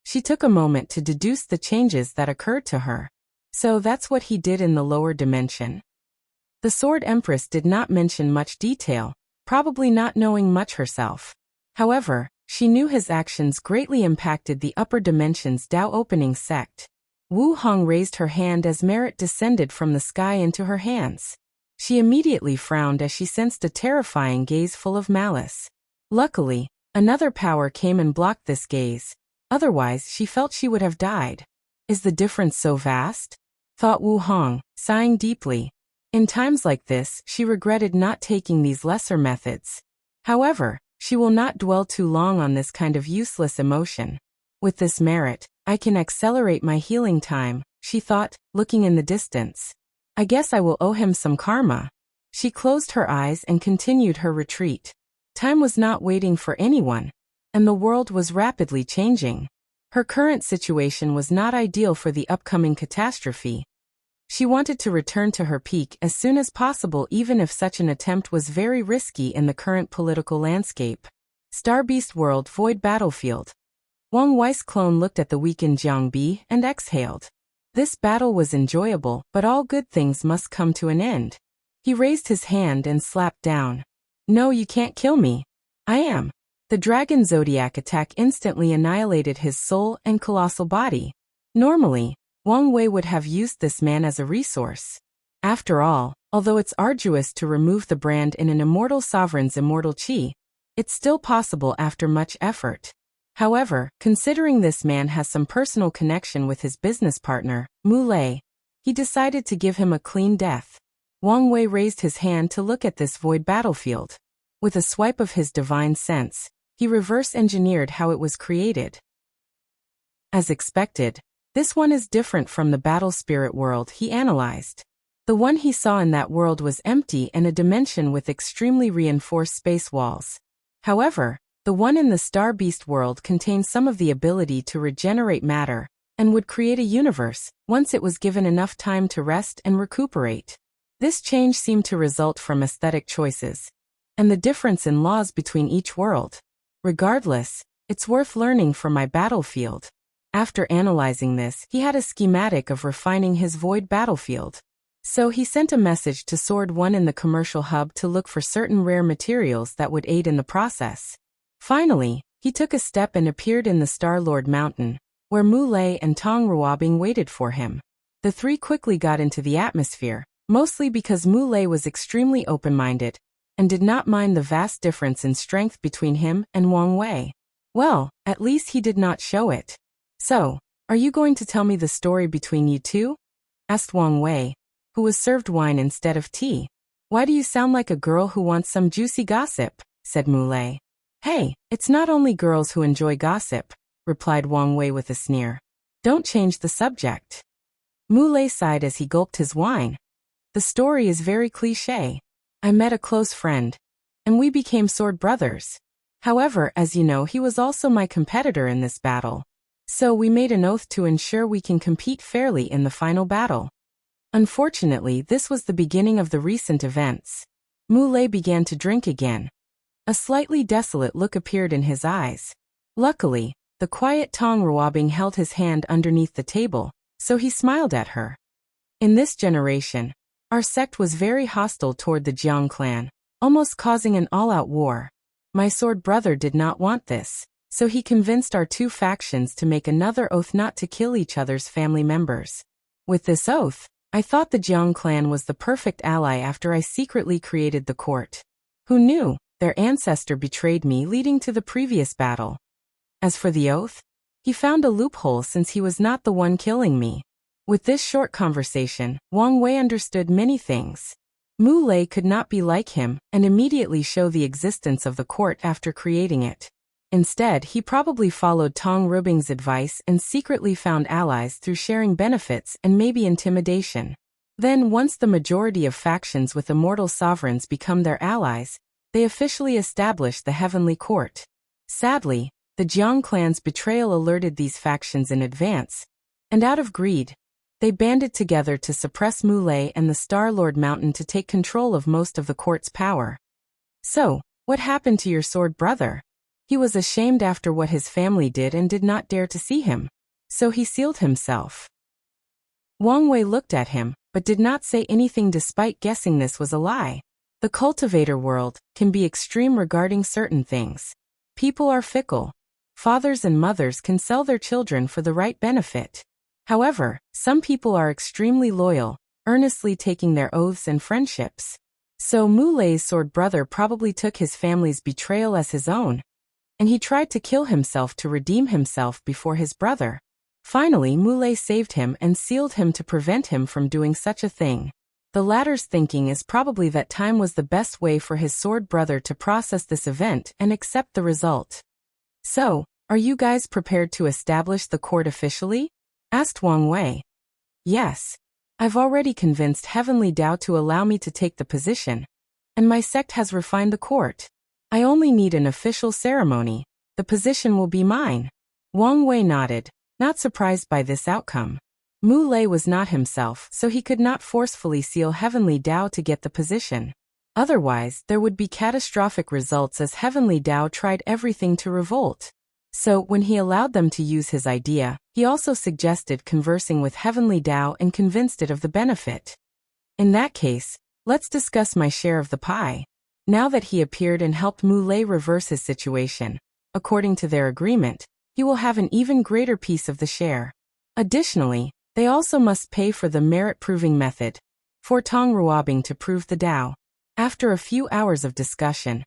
S1: She took a moment to deduce the changes that occurred to her. So that's what he did in the lower dimension. The Sword Empress did not mention much detail, probably not knowing much herself. However, she knew his actions greatly impacted the upper dimension's Dao opening sect. Wu Hong raised her hand as merit descended from the sky into her hands. She immediately frowned as she sensed a terrifying gaze full of malice. Luckily, Another power came and blocked this gaze. Otherwise, she felt she would have died. Is the difference so vast? Thought Wu Hong, sighing deeply. In times like this, she regretted not taking these lesser methods. However, she will not dwell too long on this kind of useless emotion. With this merit, I can accelerate my healing time, she thought, looking in the distance. I guess I will owe him some karma. She closed her eyes and continued her retreat. Time was not waiting for anyone, and the world was rapidly changing. Her current situation was not ideal for the upcoming catastrophe. She wanted to return to her peak as soon as possible, even if such an attempt was very risky in the current political landscape. Starbeast World Void Battlefield. Wang Wei's clone looked at the weakened Jiang Bi and exhaled. This battle was enjoyable, but all good things must come to an end. He raised his hand and slapped down. No, you can't kill me. I am. The dragon zodiac attack instantly annihilated his soul and colossal body. Normally, Wang Wei would have used this man as a resource. After all, although it's arduous to remove the brand in an immortal sovereign's immortal qi, it's still possible after much effort. However, considering this man has some personal connection with his business partner, Mu Lei, he decided to give him a clean death. Wang Wei raised his hand to look at this void battlefield. With a swipe of his divine sense, he reverse-engineered how it was created. As expected, this one is different from the battle spirit world he analyzed. The one he saw in that world was empty and a dimension with extremely reinforced space walls. However, the one in the Star Beast world contained some of the ability to regenerate matter, and would create a universe, once it was given enough time to rest and recuperate. This change seemed to result from aesthetic choices, and the difference in laws between each world. Regardless, it's worth learning for my battlefield. After analyzing this, he had a schematic of refining his void battlefield. So he sent a message to Sword One in the commercial hub to look for certain rare materials that would aid in the process. Finally, he took a step and appeared in the Star-Lord Mountain, where Mu Lei and Tong Ruobing waited for him. The three quickly got into the atmosphere, mostly because Mu Lei was extremely open-minded, and did not mind the vast difference in strength between him and Wang Wei. Well, at least he did not show it. So, are you going to tell me the story between you two? Asked Wang Wei, who was served wine instead of tea. Why do you sound like a girl who wants some juicy gossip? Said Mu Lei. Hey, it's not only girls who enjoy gossip, replied Wang Wei with a sneer. Don't change the subject. Mu Lei sighed as he gulped his wine. The story is very cliché. I met a close friend, and we became sword brothers. However, as you know, he was also my competitor in this battle. So we made an oath to ensure we can compete fairly in the final battle. Unfortunately, this was the beginning of the recent events. Mu Lei began to drink again. A slightly desolate look appeared in his eyes. Luckily, the quiet Tong Ruobing held his hand underneath the table, so he smiled at her. In this generation, our sect was very hostile toward the Jiang clan, almost causing an all-out war. My sword brother did not want this, so he convinced our two factions to make another oath not to kill each other's family members. With this oath, I thought the Jiang clan was the perfect ally after I secretly created the court. Who knew? Their ancestor betrayed me, leading to the previous battle. As for the oath, he found a loophole since he was not the one killing me. With this short conversation, Wang Wei understood many things. Mu Lei could not be like him and immediately show the existence of the court after creating it. Instead, he probably followed Tong Ruobing's advice and secretly found allies through sharing benefits and maybe intimidation. Then, once the majority of factions with immortal sovereigns become their allies, they officially established the Heavenly Court. Sadly, the Jiang clan's betrayal alerted these factions in advance, and out of greed, they banded together to suppress Mu Lei and the Star-Lord Mountain to take control of most of the court's power. So, what happened to your sword brother? He was ashamed after what his family did and did not dare to see him. So he sealed himself. Wang Wei looked at him, but did not say anything despite guessing this was a lie. The cultivator world can be extreme regarding certain things. People are fickle. Fathers and mothers can sell their children for the right benefit. However, some people are extremely loyal, earnestly taking their oaths and friendships. So Mu Lei's sword brother probably took his family's betrayal as his own. and he tried to kill himself to redeem himself before his brother. Finally, Muley saved him and sealed him to prevent him from doing such a thing. The latter's thinking is probably that time was the best way for his sword brother to process this event and accept the result. So, are you guys prepared to establish the court officially? Asked Wang Wei. Yes. I've already convinced Heavenly Tao to allow me to take the position, and my sect has refined the court. I only need an official ceremony. The position will be mine. Wang Wei nodded, not surprised by this outcome. Mu Lei was not himself, so he could not forcefully seal Heavenly Tao to get the position. Otherwise, there would be catastrophic results as Heavenly Tao tried everything to revolt. So, when he allowed them to use his idea, he also suggested conversing with Heavenly Tao and convinced it of the benefit. In that case, let's discuss my share of the pie. Now that he appeared and helped Mu Lei reverse his situation, according to their agreement, he will have an even greater piece of the share. Additionally, they also must pay for the merit-proving method, for Tong Ruobing to prove the Tao. After a few hours of discussion,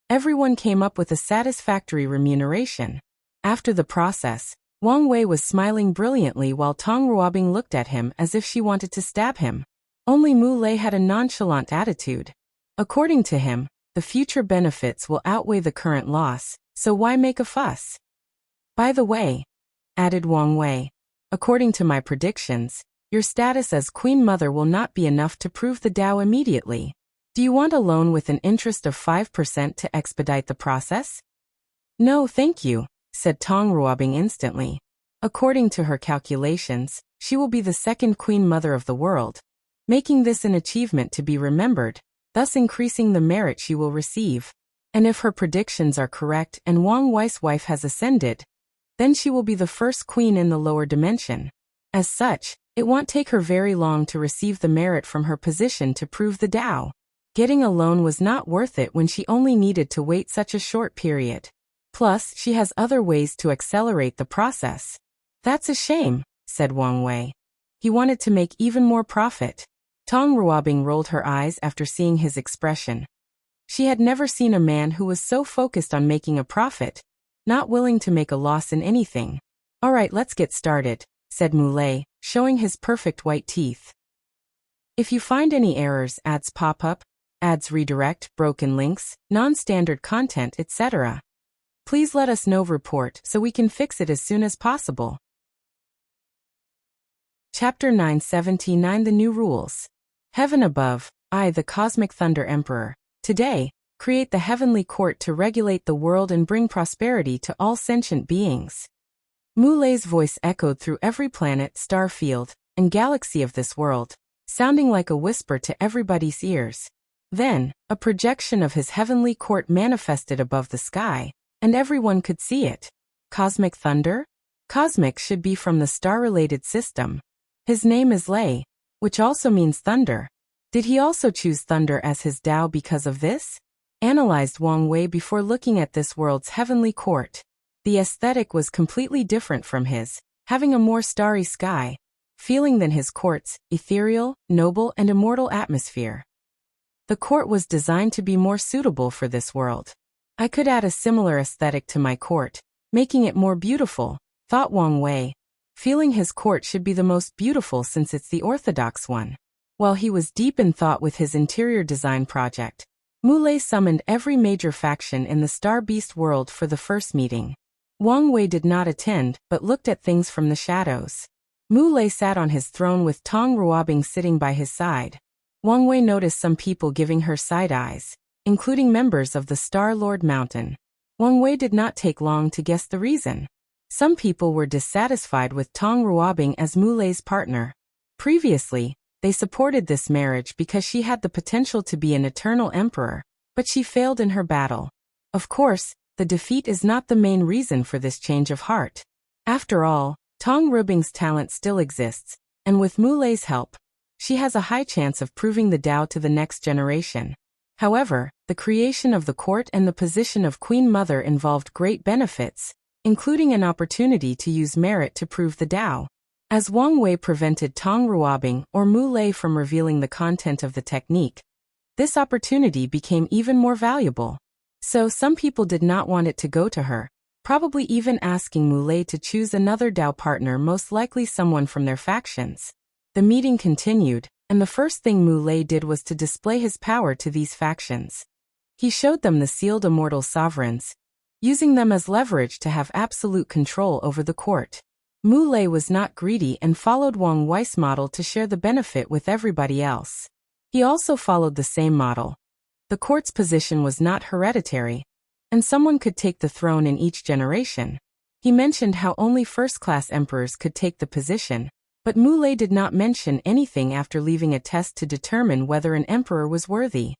S1: everyone came up with a satisfactory remuneration. After the process, Wang Wei was smiling brilliantly while Tong Ruobing looked at him as if she wanted to stab him. Only Mu Lei had a nonchalant attitude. According to him, the future benefits will outweigh the current loss, so why make a fuss? By the way, added Wang Wei, according to my predictions, your status as Queen Mother will not be enough to prove the Tao immediately. Do you want a loan with an interest of 5% to expedite the process? No, thank you, said Tong Ruobing instantly. According to her calculations, she will be the second Queen Mother of the world, making this an achievement to be remembered, thus increasing the merit she will receive. And if her predictions are correct and Wang Wei's wife has ascended, then she will be the first queen in the lower dimension. As such, it won't take her very long to receive the merit from her position to prove the Tao. Getting a loan was not worth it when she only needed to wait such a short period. Plus, she has other ways to accelerate the process. That's a shame, said Wang Wei. He wanted to make even more profit. Tong Ruobing rolled her eyes after seeing his expression. She had never seen a man who was so focused on making a profit, not willing to make a loss in anything. All right, let's get started, said Mu Lei, showing his perfect white teeth. If you find any errors, ads pop up, ads redirect, broken links, non-standard content, etc., please let us know. Report so we can fix it as soon as possible. Chapter 979 The New Rules. Heaven above, I, the Cosmic Thunder Emperor, today, create the heavenly court to regulate the world and bring prosperity to all sentient beings. Mu Lei's voice echoed through every planet, star field, and galaxy of this world, sounding like a whisper to everybody's ears. Then, a projection of his heavenly court manifested above the sky, and everyone could see it. Cosmic thunder? Cosmic should be from the star-related system. His name is Lei, which also means thunder. Did he also choose thunder as his Tao because of this? Analyzed Wang Wei before looking at this world's heavenly court. The aesthetic was completely different from his, having a more starry sky, feeling than his court's ethereal, noble and immortal atmosphere. The court was designed to be more suitable for this world. I could add a similar aesthetic to my court, making it more beautiful, thought Wang Wei, feeling his court should be the most beautiful since it's the orthodox one. While he was deep in thought with his interior design project, Mu Lei summoned every major faction in the Star Beast world for the first meeting. Wang Wei did not attend, but looked at things from the shadows. Mu Lei sat on his throne with Tong Ruobing sitting by his side. Wang Wei noticed some people giving her side eyes, including members of the Star Lord Mountain. Wang Wei did not take long to guess the reason. Some people were dissatisfied with Tong Ruobing as Mu Lei's partner. Previously, they supported this marriage because she had the potential to be an eternal emperor, but she failed in her battle. Of course, the defeat is not the main reason for this change of heart. After all, Tong Ruobing's talent still exists, and with Mu Lei's help, she has a high chance of proving the Tao to the next generation. However, the creation of the court and the position of Queen Mother involved great benefits, including an opportunity to use merit to prove the Tao. As Wang Wei prevented Tong Ruobing or Mu Lei from revealing the content of the technique, this opportunity became even more valuable. So some people did not want it to go to her, probably even asking Muley to choose another Dao partner, most likely someone from their factions. The meeting continued, and the first thing Muley did was to display his power to these factions. He showed them the sealed immortal sovereigns, using them as leverage to have absolute control over the court. Muley was not greedy and followed Wang Wei's model to share the benefit with everybody else. He also followed the same model. The court's position was not hereditary, and someone could take the throne in each generation. He mentioned how only first-class emperors could take the position, but Muley did not mention anything after leaving a test to determine whether an emperor was worthy.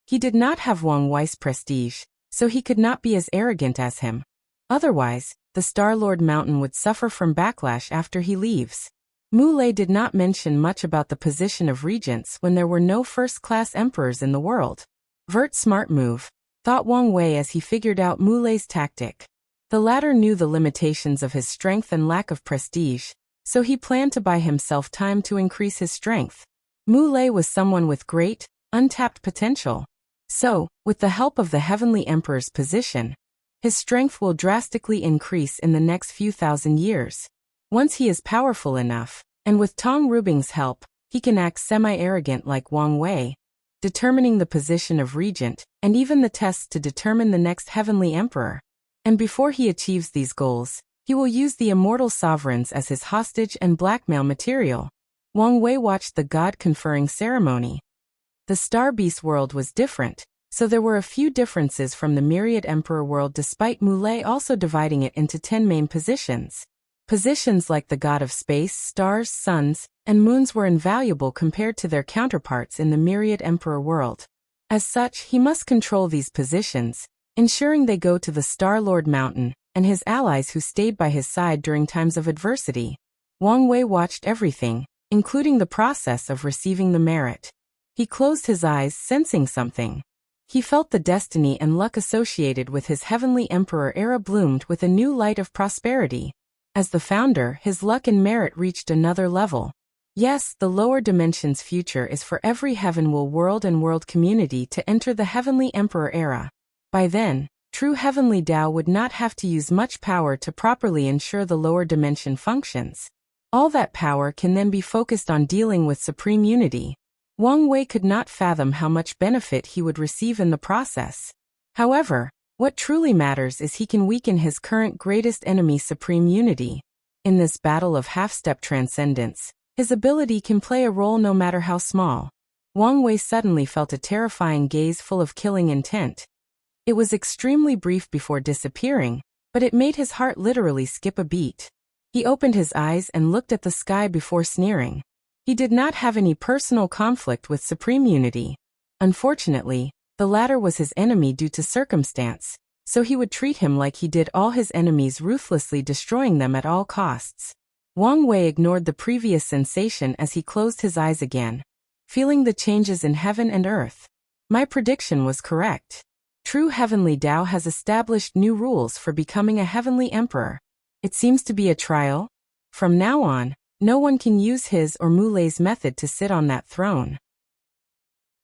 S1: He did not have Wang Wei's prestige, so he could not be as arrogant as him. Otherwise, the Star-Lord Mountain would suffer from backlash after he leaves. Muley did not mention much about the position of regents when there were no first-class emperors in the world. Vert smart move, thought Wang Wei as he figured out Muley's tactic. The latter knew the limitations of his strength and lack of prestige, so he planned to buy himself time to increase his strength. Muley was someone with great, untapped potential. So, with the help of the Heavenly Emperor's position, his strength will drastically increase in the next few thousand years. Once he is powerful enough, and with Tong Rubing's help, he can act semi-arrogant like Wang Wei, determining the position of regent, and even the tests to determine the next Heavenly Emperor. And before he achieves these goals, he will use the immortal sovereigns as his hostage and blackmail material. Wang Wei watched the god-conferring ceremony. The Star Beast world was different, so there were a few differences from the Myriad Emperor world despite Muley also dividing it into 10 main positions. Positions like the god of space, stars, suns, and moons were invaluable compared to their counterparts in the Myriad Emperor world. As such, he must control these positions, ensuring they go to the Star-Lord Mountain and his allies who stayed by his side during times of adversity. Wang Wei watched everything, including the process of receiving the merit. He closed his eyes, sensing something. He felt the destiny and luck associated with his Heavenly Emperor era bloomed with a new light of prosperity. As the founder, his luck and merit reached another level. Yes, the lower dimension's future is for every Heavenwell world and world community to enter the Heavenly Emperor era. By then, true Heavenly Dao would not have to use much power to properly ensure the lower dimension functions. All that power can then be focused on dealing with supreme unity. Wang Wei could not fathom how much benefit he would receive in the process. However, what truly matters is he can weaken his current greatest enemy, supreme unity. In this battle of half-step transcendence, his ability can play a role no matter how small. Wang Wei suddenly felt a terrifying gaze full of killing intent. It was extremely brief before disappearing, but it made his heart literally skip a beat. He opened his eyes and looked at the sky before sneering. He did not have any personal conflict with Supreme Unity. Unfortunately, the latter was his enemy due to circumstance, so he would treat him like he did all his enemies, ruthlessly destroying them at all costs. Wang Wei ignored the previous sensation as he closed his eyes again, feeling the changes in heaven and earth. My prediction was correct. True Heavenly Dao has established new rules for becoming a Heavenly Emperor. It seems to be a trial. From now on, no one can use his or Muley's method to sit on that throne.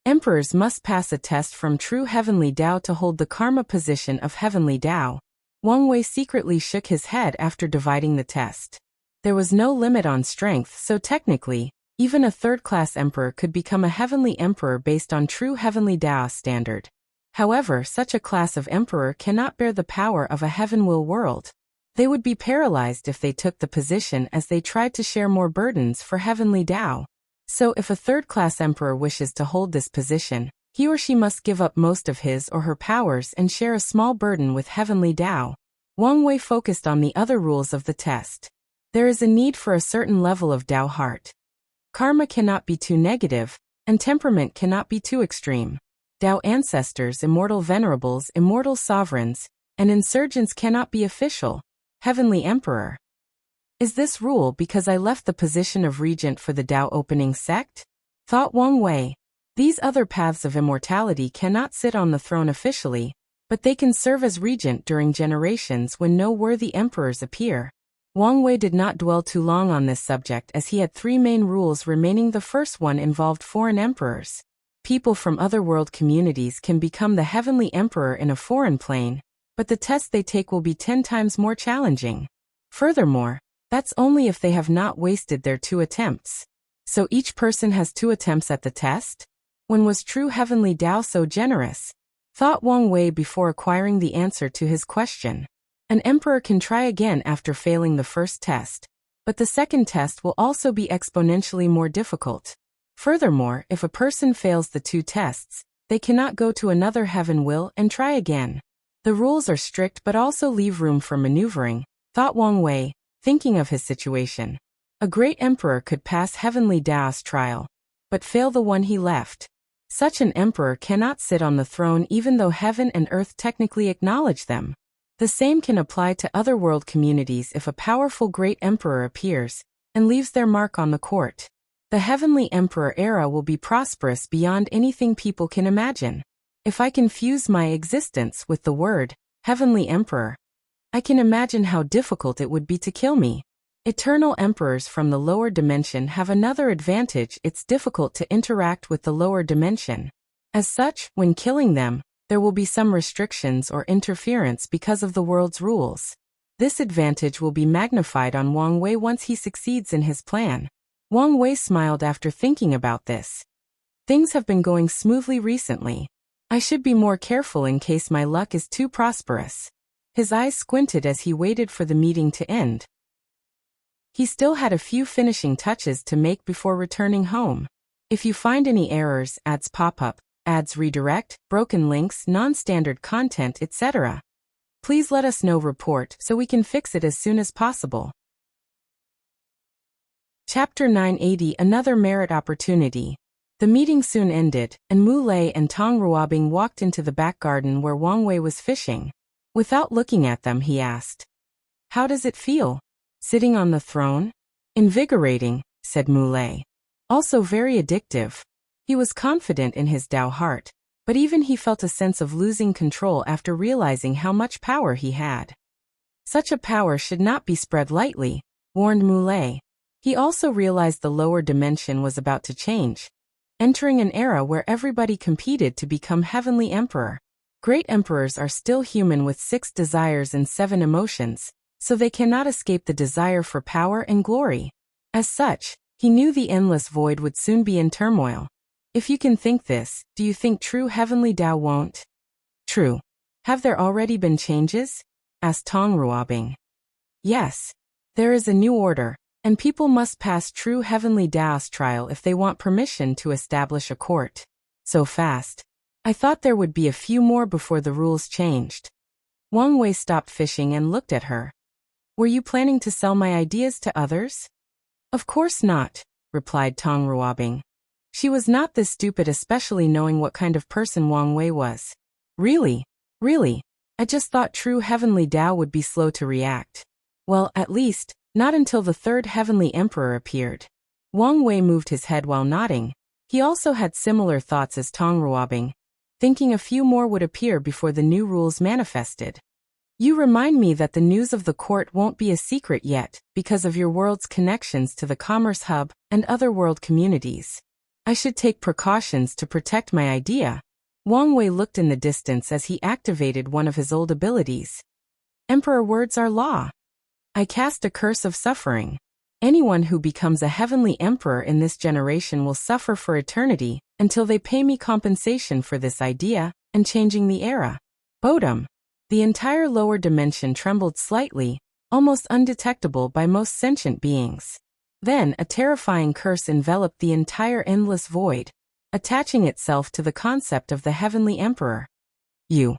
S1: Emperors must pass a test from true Heavenly Dao to hold the karma position of Heavenly Dao. Wang Wei secretly shook his head after dividing the test. There was no limit on strength, so technically, even a third-class emperor could become a Heavenly Emperor based on true Heavenly Dao standard. However, such a class of emperor cannot bear the power of a Heavenwell world. They would be paralyzed if they took the position as they tried to share more burdens for Heavenly Dao. So if a third-class emperor wishes to hold this position, he or she must give up most of his or her powers and share a small burden with Heavenly Dao. Wang Wei focused on the other rules of the test. There is a need for a certain level of Dao heart. Karma cannot be too negative, and temperament cannot be too extreme. Dao ancestors, immortal venerables, immortal sovereigns, and insurgents cannot be official. Heavenly Emperor. Is this rule because I left the position of regent for the Dao opening sect? Thought Wang Wei. These other paths of immortality cannot sit on the throne officially, but they can serve as regent during generations when no worthy emperors appear. Wang Wei did not dwell too long on this subject as he had three main rules remaining. The first one involved foreign emperors. People from other world communities can become the heavenly emperor in a foreign plane, but the test they take will be 10 times more challenging. Furthermore, that's only if they have not wasted their 2 attempts. So each person has 2 attempts at the test? When was true heavenly Tao so generous? Thought Wang Wei before acquiring the answer to his question. An emperor can try again after failing the first test, but the second test will also be exponentially more difficult. Furthermore, if a person fails the 2 tests, they cannot go to another heaven will and try again. The rules are strict but also leave room for maneuvering, thought Wang Wei, thinking of his situation. A great emperor could pass heavenly Tao's trial, but fail the one he left. Such an emperor cannot sit on the throne even though heaven and earth technically acknowledge them. The same can apply to other world communities if a powerful great emperor appears and leaves their mark on the court. The heavenly emperor era will be prosperous beyond anything people can imagine. If I can fuse my existence with the word heavenly emperor, I can imagine how difficult it would be to kill me. Eternal emperors from the lower dimension have another advantage: it's difficult to interact with the lower dimension. As such, when killing them, there will be some restrictions or interference because of the world's rules. This advantage will be magnified on Wang Wei once he succeeds in his plan. Wang Wei smiled after thinking about this. Things have been going smoothly recently. I should be more careful in case my luck is too prosperous. His eyes squinted as he waited for the meeting to end. He still had a few finishing touches to make before returning home. If you find any errors, ads pop up, ads redirect, broken links, non-standard content, etc., please let us know. Report so we can fix it as soon as possible. Chapter 980 Another Merit Opportunity. The meeting soon ended, and Mu Lei and Tong Ruobing walked into the back garden where Wang Wei was fishing. Without looking at them, he asked, "How does it feel? Sitting on the throne?" "Invigorating," said Mu Lei. "Also very addictive." He was confident in his Tao heart, but even he felt a sense of losing control after realizing how much power he had. Such a power should not be spread lightly, warned Mu Lei. He also realized the lower dimension was about to change, entering an era where everybody competed to become heavenly emperor. Great emperors are still human with 6 desires and 7 emotions, so they cannot escape the desire for power and glory. As such, he knew the endless void would soon be in turmoil. If you can think this, do you think true heavenly Tao won't? True. Have there already been changes? Asked Tong Ruobing. Yes. There is a new order, and people must pass true heavenly Tao's trial if they want permission to establish a court. So fast. I thought there would be a few more before the rules changed. Wang Wei stopped fishing and looked at her. Were you planning to sell my ideas to others? Of course not, replied Tong Ruobing. She was not this stupid, especially knowing what kind of person Wang Wei was. Really? I just thought true heavenly Tao would be slow to react. Well, at least, not until the 3rd heavenly emperor appeared. Wang Wei moved his head while nodding. He also had similar thoughts as Tong Ruobing, thinking a few more would appear before the new rules manifested. You remind me that the news of the court won't be a secret yet, because of your world's connections to the Commerce Hub and other world communities. I should take precautions to protect my idea. Wang Wei looked in the distance as he activated one of his old abilities. Emperor words are law. I cast a curse of suffering. Anyone who becomes a heavenly emperor in this generation will suffer for eternity until they pay me compensation for this idea and changing the era. Bodum. The entire lower dimension trembled slightly, almost undetectable by most sentient beings. Then a terrifying curse enveloped the entire endless void, attaching itself to the concept of the heavenly emperor. Mu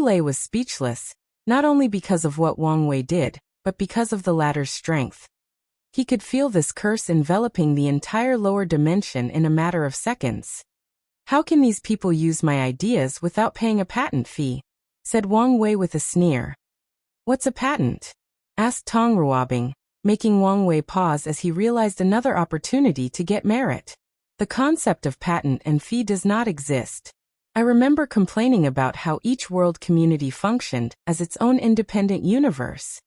S1: Lei was speechless, not only because of what Wang Wei did, but because of the latter's strength. He could feel this curse enveloping the entire lower dimension in a matter of seconds. How can these people use my ideas without paying a patent fee? Said Wang Wei with a sneer. What's a patent? Asked Tong Ruobing, making Wang Wei pause as he realized another opportunity to get merit. The concept of patent and fee does not exist. I remember complaining about how each world community functioned as its own independent universe.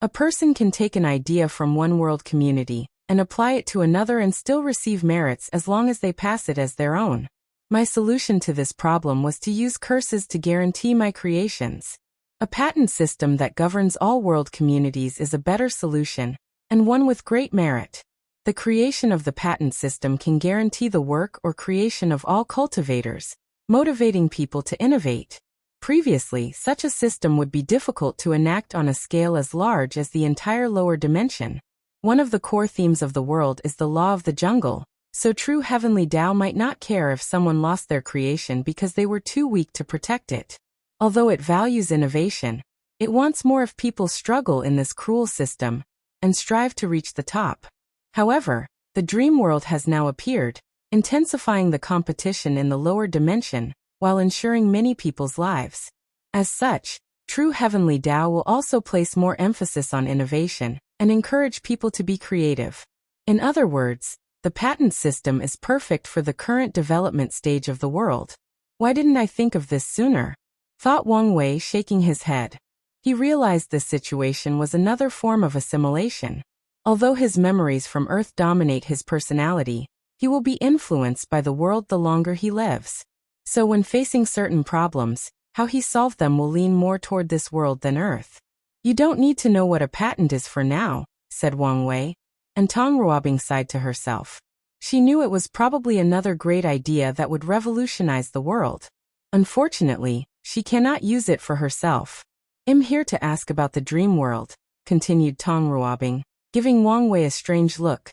S1: A person can take an idea from one world community and apply it to another and still receive merits as long as they pass it as their own. My solution to this problem was to use curses to guarantee my creations. A patent system that governs all world communities is a better solution, and one with great merit. The creation of the patent system can guarantee the work or creation of all cultivators, motivating people to innovate. Previously, such a system would be difficult to enact on a scale as large as the entire lower dimension. One of the core themes of the world is the law of the jungle, so true heavenly Tao might not care if someone lost their creation because they were too weak to protect it. Although it values innovation, it wants more if people struggle in this cruel system and strive to reach the top. However, the dream world has now appeared, intensifying the competition in the lower dimension while ensuring many people's lives. As such, true heavenly Tao will also place more emphasis on innovation and encourage people to be creative. In other words, the patent system is perfect for the current development stage of the world. Why didn't I think of this sooner? Thought Wang Wei, shaking his head. He realized this situation was another form of assimilation. Although his memories from Earth dominate his personality, he will be influenced by the world the longer he lives. So when facing certain problems, how he solved them will lean more toward this world than Earth. You don't need to know what a patent is for now, said Wang Wei, and Tong Ruobing sighed to herself. She knew it was probably another great idea that would revolutionize the world. Unfortunately, she cannot use it for herself. I'm here to ask about the dream world, continued Tong Ruobing, giving Wang Wei a strange look.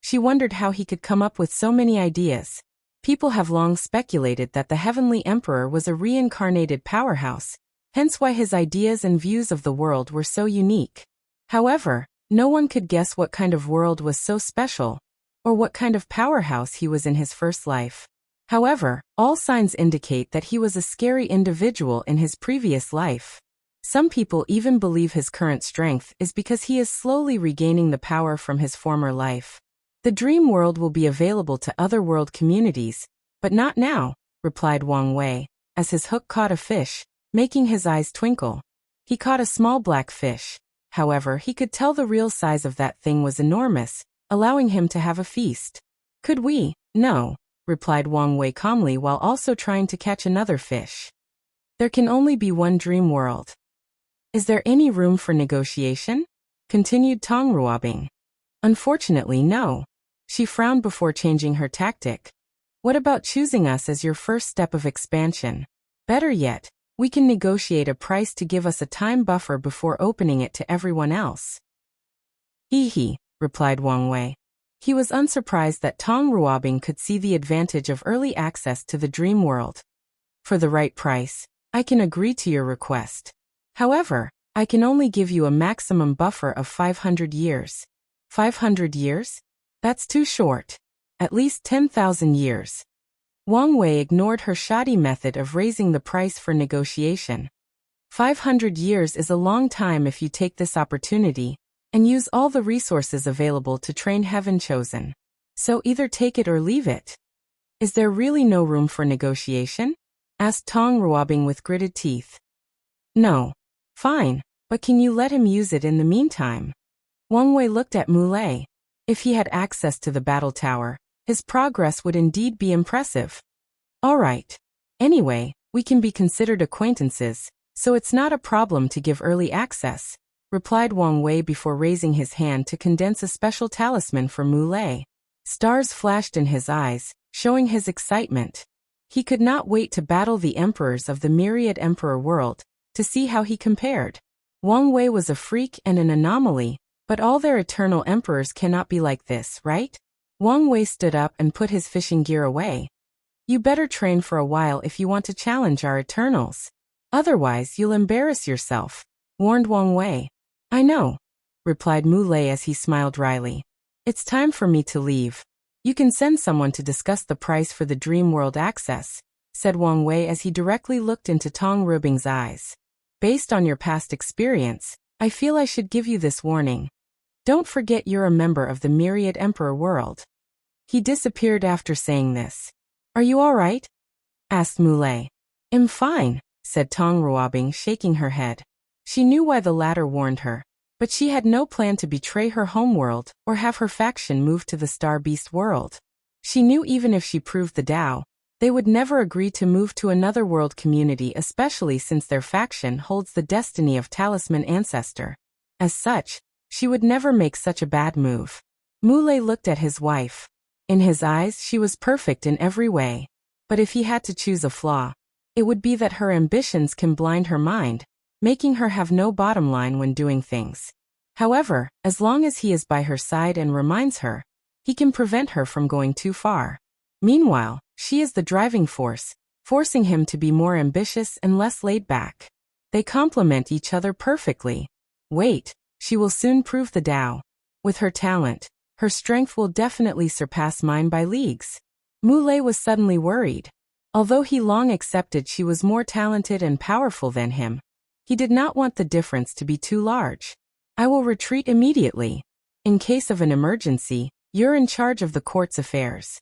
S1: She wondered how he could come up with so many ideas. People have long speculated that the Heavenly Emperor was a reincarnated powerhouse, hence why his ideas and views of the world were so unique. However, no one could guess what kind of world was so special, or what kind of powerhouse he was in his first life. However, all signs indicate that he was a scary individual in his previous life. Some people even believe his current strength is because he is slowly regaining the power from his former life. The dream world will be available to other world communities, but not now, replied Wang Wei, as his hook caught a fish, making his eyes twinkle. He caught a small black fish. However, he could tell the real size of that thing was enormous, allowing him to have a feast. Could we? No, replied Wang Wei calmly while also trying to catch another fish. There can only be one dream world. Is there any room for negotiation? Continued Tong Ruobing. Unfortunately, no. She frowned before changing her tactic. What about choosing us as your first step of expansion? Better yet, we can negotiate a price to give us a time buffer before opening it to everyone else. He, replied Wang Wei. He was unsurprised that Tong Ruobing could see the advantage of early access to the dream world. For the right price, I can agree to your request. However, I can only give you a maximum buffer of 500 years. 500 years? That's too short. At least 10,000 years. Wang Wei ignored her shoddy method of raising the price for negotiation. 500 years is a long time if you take this opportunity and use all the resources available to train Heaven Chosen. So either take it or leave it. Is there really no room for negotiation? Asked Tong Ruobing with gritted teeth. No. Fine, but can you let him use it in the meantime? Wang Wei looked at Mulei. If he had access to the battle tower, his progress would indeed be impressive. All right. Anyway, we can be considered acquaintances, so it's not a problem to give early access, replied Wang Wei before raising his hand to condense a special talisman for Mulei. Stars flashed in his eyes, showing his excitement. He could not wait to battle the emperors of the myriad emperor world, to see how he compared. Wang Wei was a freak and an anomaly, but all their eternal emperors cannot be like this, right? Wang Wei stood up and put his fishing gear away. You better train for a while if you want to challenge our Eternals. Otherwise you'll embarrass yourself, warned Wang Wei. I know, replied Mulei as he smiled wryly. It's time for me to leave. You can send someone to discuss the price for the Dream World access, said Wang Wei as he directly looked into Tong Ruobing's eyes. Based on your past experience, I feel I should give you this warning. Don't forget you're a member of the Myriad Emperor world. He disappeared after saying this. Are you all right? Asked Mulei. I'm fine, said Tong Ruobing, shaking her head. She knew why the latter warned her. But she had no plan to betray her homeworld or have her faction move to the Star Beast world. She knew even if she proved the Tao, they would never agree to move to another world community, especially since their faction holds the destiny of Talisman Ancestor. As such, she would never make such a bad move. Muley looked at his wife. In his eyes, she was perfect in every way. But if he had to choose a flaw, it would be that her ambitions can blind her mind, making her have no bottom line when doing things. However, as long as he is by her side and reminds her, he can prevent her from going too far. Meanwhile, she is the driving force, forcing him to be more ambitious and less laid back. They complement each other perfectly. Wait, she will soon prove the Tao. With her talent, her strength will definitely surpass mine by leagues. Muley was suddenly worried. Although he long accepted she was more talented and powerful than him, he did not want the difference to be too large. I will retreat immediately. In case of an emergency, you're in charge of the court's affairs.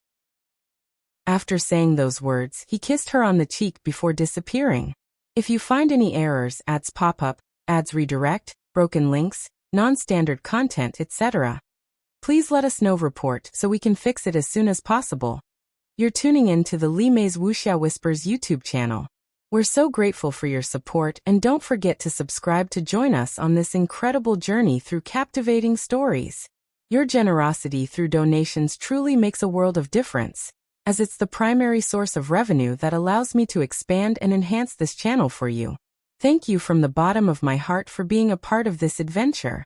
S1: After saying those words, he kissed her on the cheek before disappearing. If you find any errors, ads pop up, ads redirect, broken links, non-standard content, etc., please let us know report so we can fix it as soon as possible. You're tuning in to the Li Mei's Wuxia Whispers YouTube channel. We're so grateful for your support, and don't forget to subscribe to join us on this incredible journey through captivating stories. Your generosity through donations truly makes a world of difference, as it's the primary source of revenue that allows me to expand and enhance this channel for you. Thank you from the bottom of my heart for being a part of this adventure.